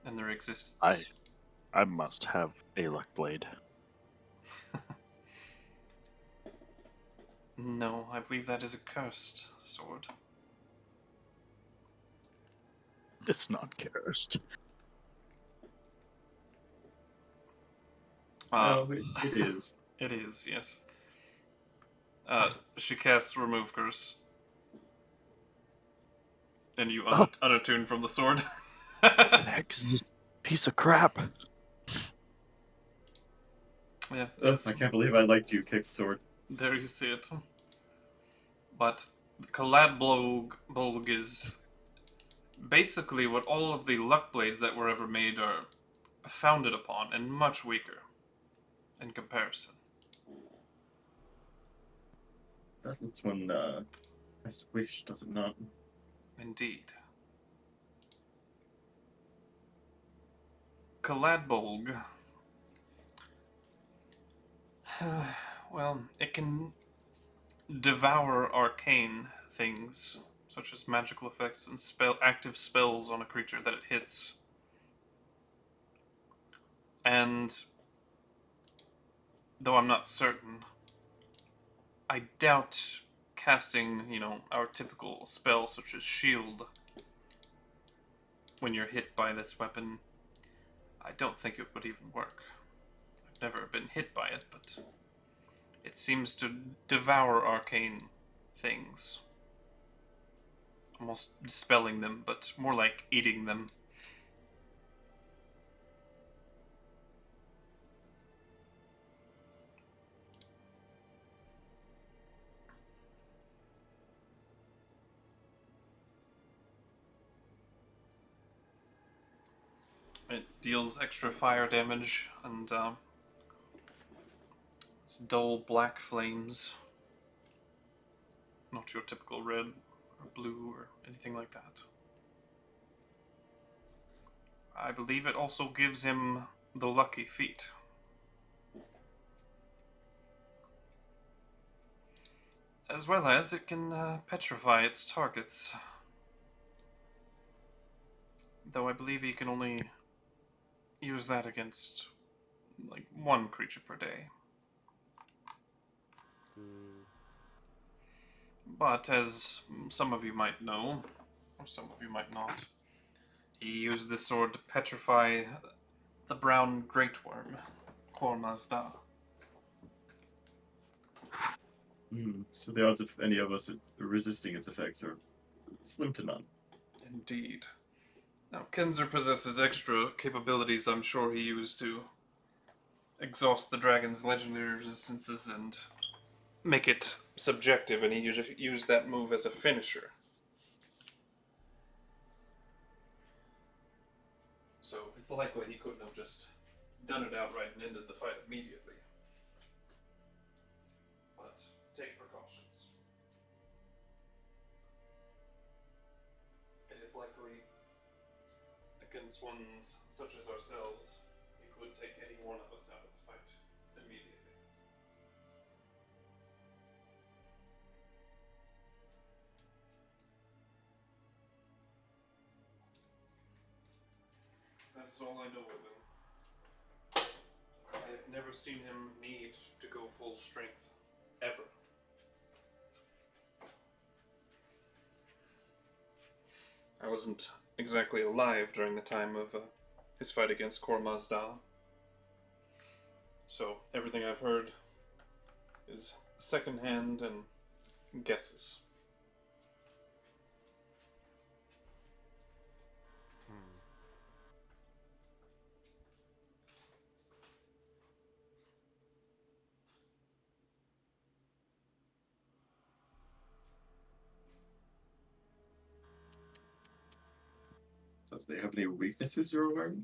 and their existence?
I must have a luck blade.
No, I believe that is a cursed sword.
It's not cursed.
No, it is.
It is, yes. She casts Remove Curse. And you
Oh.
unattune from the sword.
Hex, piece of crap.
Yeah,
Oh, I can't believe I liked you, kick sword.
there you see it. But Caladbolg is basically what all of the luck blades that were ever made are founded upon, and much weaker in comparison.
That's one best wish, does it not?
Indeed. Caladbolg. Well, it can devour arcane things, such as magical effects and active spells on a creature that it hits. And though I'm not certain, I doubt casting, our typical spell such as shield when you're hit by this weapon. I don't think it would even work. I've never been hit by it, but it seems to devour arcane things. Almost dispelling them, but more like eating them. It deals extra fire damage, and it's dull black flames. Not your typical red or blue or anything like that. I believe it also gives him the lucky feat. As well as it can petrify its targets. Though I believe he can only use that against, like, one creature per day. But as some of you might know, or some of you might not, he used this sword to petrify the brown great worm, Kormazda.
So the odds of any of us resisting its effects are slim to none.
Indeed. Now, Kenzer possesses extra capabilities I'm sure he used to exhaust the dragon's legendary resistances and make it subjective, and he used that move as a finisher. So it's likely he couldn't have just done it outright and ended the fight immediately. But take precautions. It is likely, against ones such as ourselves, it could take any one of us out of the fight immediately. That's all I know of him. I have never seen him need to go full strength, ever. I wasn't exactly alive during the time of his fight against Kormazda. So everything I've heard is secondhand and guesses.
Does they have any weaknesses you're aware of?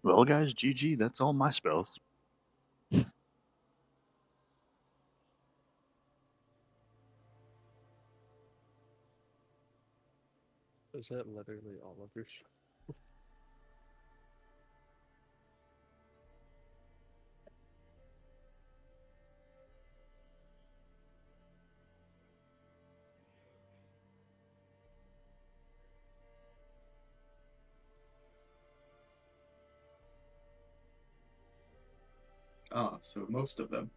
Well, guys, GG. That's all my spells.
Is that literally all of your stuff?
Ah, so most of them.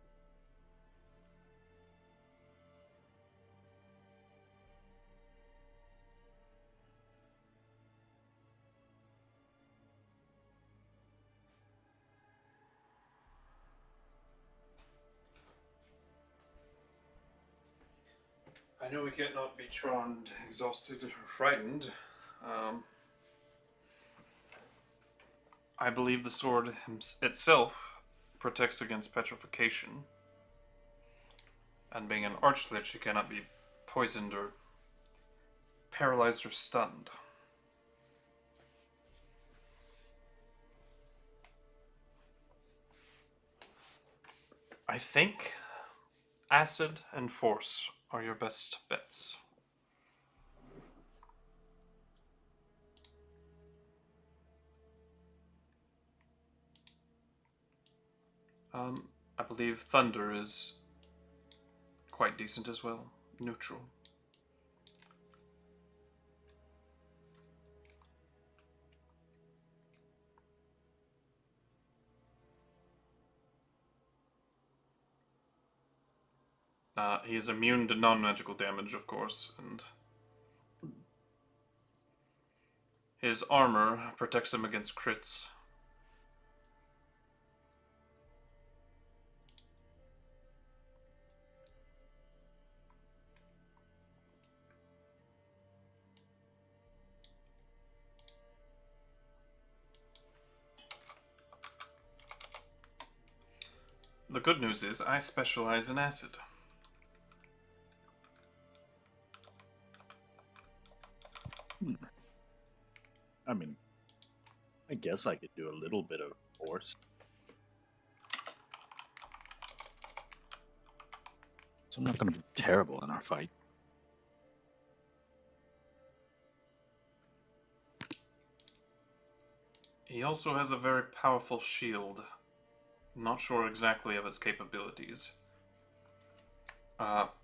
I know we can't not be charmed, exhausted, or frightened. I believe the sword itself protects against petrification. And being an archlich, it cannot be poisoned or paralyzed or stunned. I think acid and force are your best bets. I believe thunder is quite decent as well. Neutral. He is immune to non-magical damage, of course, and his armor protects him against crits. The good news is I specialize in acid.
I mean, I guess I could do a little bit of force. So I'm not going to be terrible in our fight.
He also has a very powerful shield. I'm not sure exactly of its capabilities. But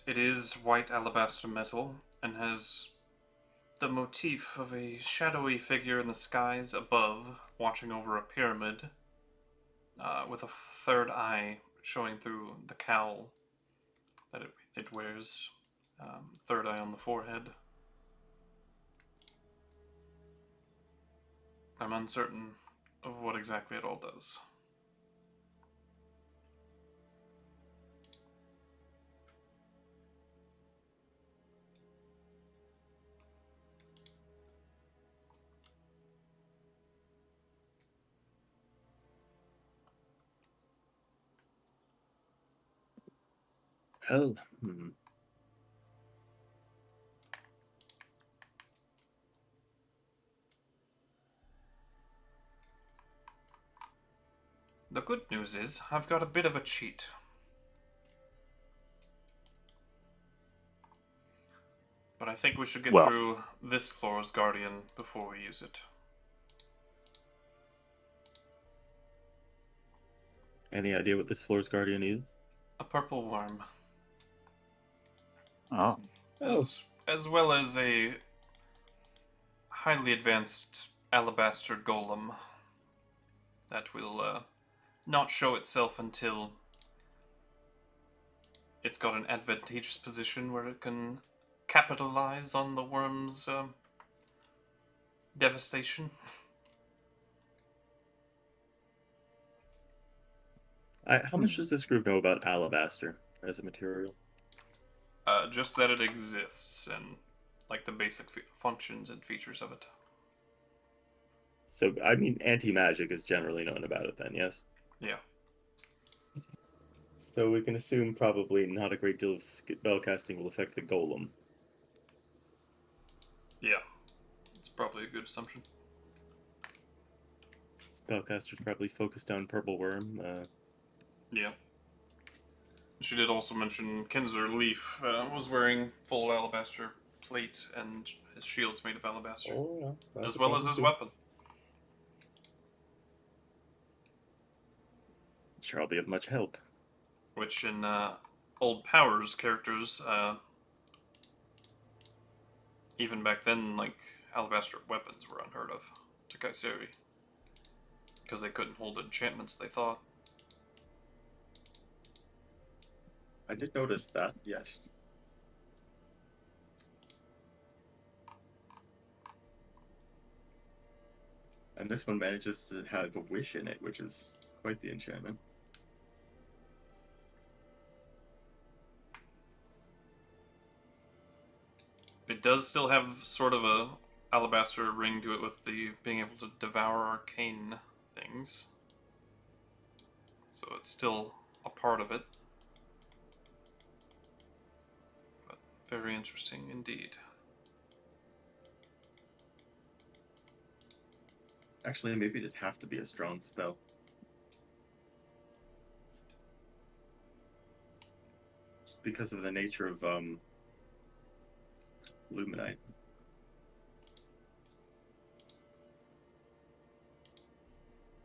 it is white alabaster metal and has the motif of a shadowy figure in the skies above, watching over a pyramid, with a third eye showing through the cowl that it wears. Third eye on the forehead. I'm uncertain of what exactly it all does.
Well,
The good news is, I've got a bit of a cheat. But I think we should get
Well.
through this floor's guardian before we use it.
any idea what this floor's guardian is?
A purple worm.
Oh.
As well as a highly advanced alabaster golem that will not show itself until it's got an advantageous position where it can capitalize on the worm's devastation.
How much does this group know about alabaster as a material?
Just that it exists and like the basic functions and features of it.
So, I mean, anti-magic is generally known about it then, yes?
Yeah.
So we can assume probably not a great deal of spellcasting will affect the golem.
Yeah. It's probably a good assumption.
Spellcaster's probably focused on purple worm.
Yeah. She did also mention Kinzer Leaf was wearing full alabaster plate and his shield's made of alabaster.
Oh, yeah. That's
as
a
well as
problem
his
too.
weapon.
Sure, I'll be of much help.
Which in old Powers characters, even back then, like, alabaster weapons were unheard of to KuZii. Because they couldn't hold enchantments, they thought.
I did notice that, yes. And this one manages to have a wish in it, which is quite the enchantment.
It does still have sort of a alabaster ring to it with the being able to devour arcane things. So it's still a part of it. But very interesting indeed.
Actually, maybe it'd have to be a strong spell. Just because of the nature of Luminite.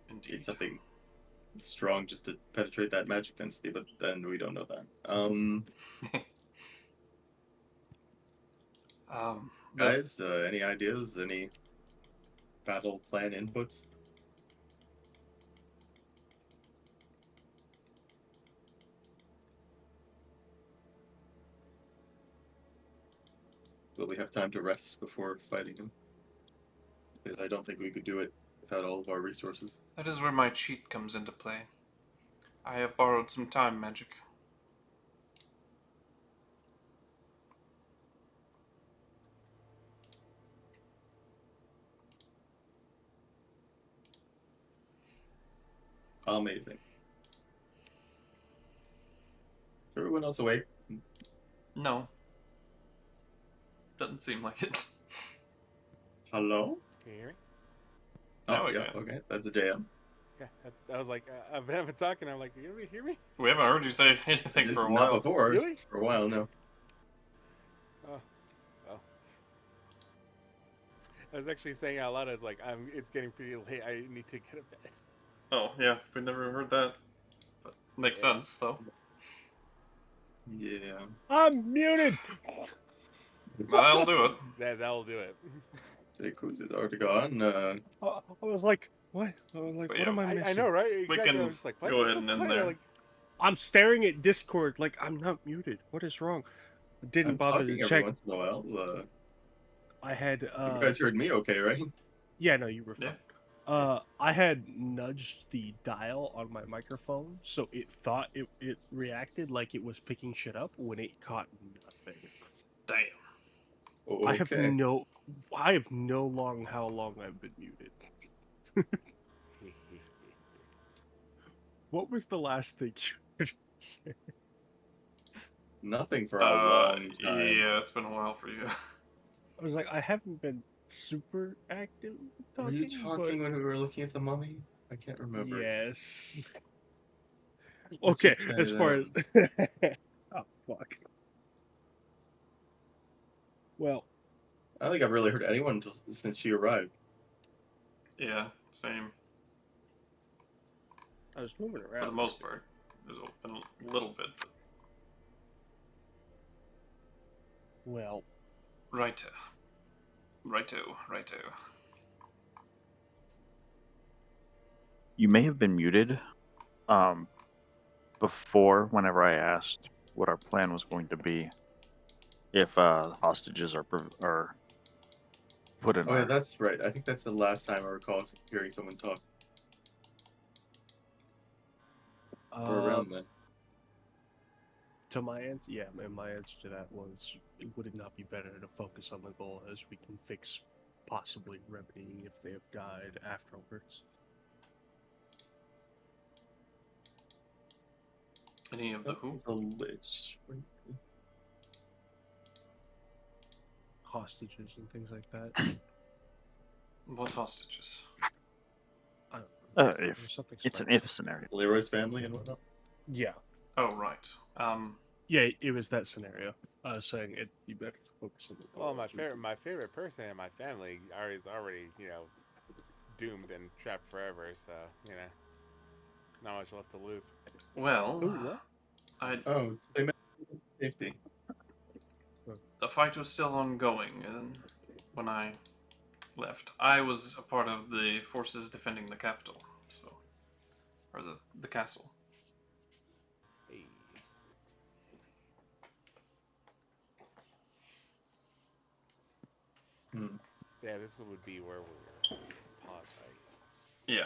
Indeed.
Need something strong just to penetrate that magic density, but then we don't know that. Guys, any ideas? Any battle plan inputs? Will we have time to rest before fighting him? Because I don't think we could do it without all of our resources.
That is where my cheat comes into play. I have borrowed some time magic.
Amazing. Is everyone else awake?
No. Doesn't seem like it.
Hello?
Can you hear me?
Now
Oh,
we
yeah,
can.
okay. That's a jam.
Yeah, I was like, I've been talking. I'm like, you hear me?
We haven't heard you say anything for a
Not
while.
before.
Really?
For a while, no.
Oh. I was actually saying out loud. I was like, it's getting pretty late. I need to get to bed.
Oh, yeah. We never heard that. But makes sense, though.
Yeah.
I'm muted.
That'll do it.
That'll do it.
KuZii's already gone.
I was like, what? I was like,
But
what
yeah,
am I missing?
I know, right? Exactly. I
can
was just like, why
go
is it
ahead
so
and end
quiet?
there.
Like,
I'm staring at Discord like I'm not muted. What is wrong? Didn't
I'm
bother
talking
to
every
check.
once in a while.
I had
You guys heard me okay, right?
yeah, no, you were
Yeah.
fine. I had nudged the dial on my microphone, so it thought it reacted like it was picking shit up when it caught nothing.
Damn.
Okay.
I have no long how long I've been muted. What was the last thing you heard me say?
Nothing for a long time.
Yeah, it's been a while for you.
I was like, I haven't been super active
Were
talking,
you talking when we were looking at the mummy? I can't
but
remember.
yes.
What'd
Okay,
you say
as far as oh fuck. Well,
I don't think I've really heard anyone since she arrived.
Yeah, same.
I was moving around
For the most part. There's been a little bit, but...
Well,
Righto.
You may have been muted before whenever I asked what our plan was going to be. If hostages are put in
Oh yeah,
our...
that's right. I think that's the last time I recall hearing someone talk. Or around then.
to my answer, yeah, my answer to that was, would it not be better to focus on the goal as we can fix possibly remedying if they have died afterwards?
Any of the who?
It's a lich.
Hostages and things like that.
What hostages?
I don't know.
if
There's something
it's an
Spyro
if
said.
scenario.
Leroy's family and whatnot.
Yeah.
Oh, right.
Yeah, it was that scenario. I was saying it'd be better to focus on the goal.
well,
as we can-
my favorite person in my family is already doomed and trapped forever. So not much left to lose.
Well,
Ooh, what?
Oh, they meant safety.
the fight was still ongoing when I left. I was a part of the forces defending the capital, or the castle.
Hey. Yeah, this would be where we were paused, right?
Yeah.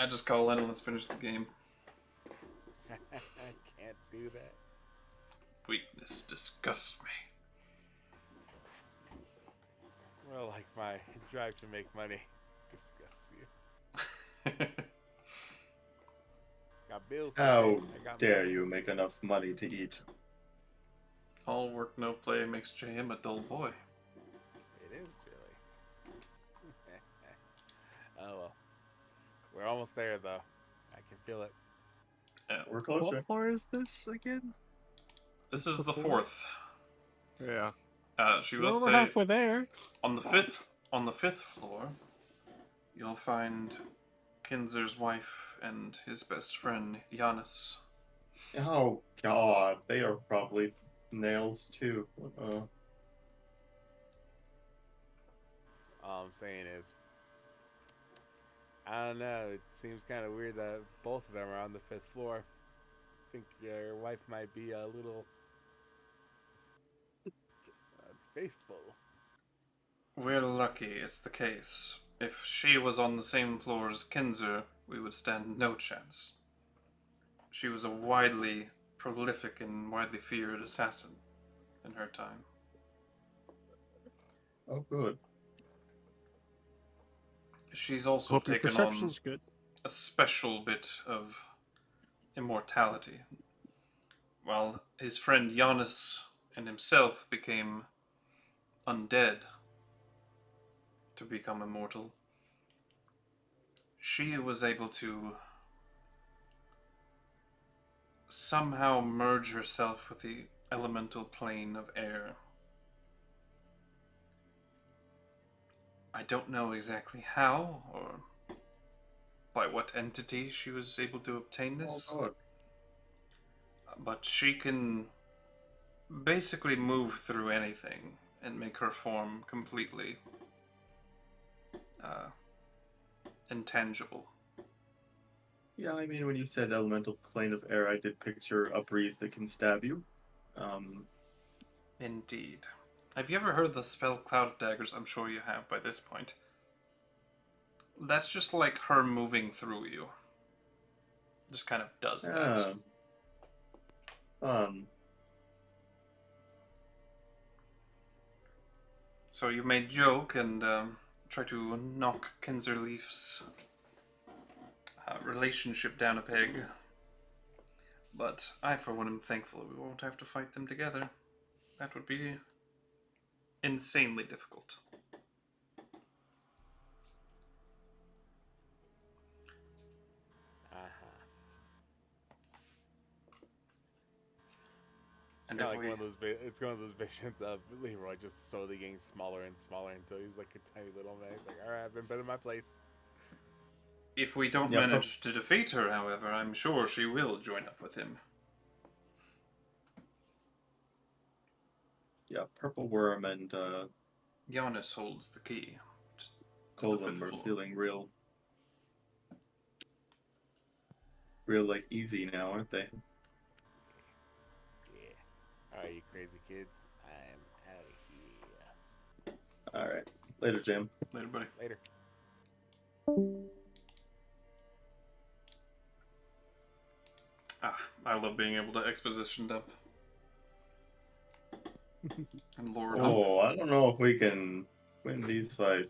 Just call in and let's finish the game.
I can't do that.
weakness disgusts me.
Well, like my drive to make money disgusts you. Got bills to
How
pay. I got
dare
bills
you
to
make enough money to eat?
All work, no play makes JM a dull boy.
It is really. Oh well. We're almost there though. I can feel it.
We're closer.
What floor is this again?
This is the
The fourth?
fourth.
Yeah.
She
We're
will
over
say
halfway there.
on the fifth floor, you'll find Kinzer's wife and his best friend Giannis.
Oh god, they are probably nails too.
All I'm saying is, I don't know. It seems kind of weird that both of them are on the 5th floor. I think your wife might be a little unfaithful.
We're lucky it's the case. If she was on the same floor as Kinzer, we would stand no chance. She was a widely prolific and widely feared assassin in her time.
Oh, good.
She's also
Hope your
taken on
perception's good.
a special bit of immortality. While his friend Giannis and himself became undead to become immortal, she was able to somehow merge herself with the elemental plane of air. I don't know exactly how or by what entity she was able to obtain this,
Oh, good.
but she can basically move through anything and make her form completely intangible.
Yeah, I mean, when you said elemental plane of air, I did picture a breeze that can stab you.
Indeed. Have you ever heard the spell Cloud of Daggers? I'm sure you have by this point. That's just like her moving through you. Just kind of does that.
Fun.
So you may joke and try to knock Kinzerleaf's relationship down a peg. But I, for one, am thankful we won't have to fight them together. That would be insanely difficult. And
It's
if
like
we...
one of those. It's one of those visions of Leroy just slowly getting smaller and smaller until he's like a tiny little man. He's like, all right, I've been put in my place.
If we don't manage to defeat her, however, I'm sure she will join up with him.
Yeah, Purple Worm and
Giannis holds the key to the
Golem
fifth
are
floor.
feeling real like easy now, aren't they?
Yeah. All right, you crazy kids. I'm out of here.
All right. Later, Jim.
Later, buddy.
Later.
I love being able to exposition dump. And lore dump.
Oh, I don't know if we can win these fights.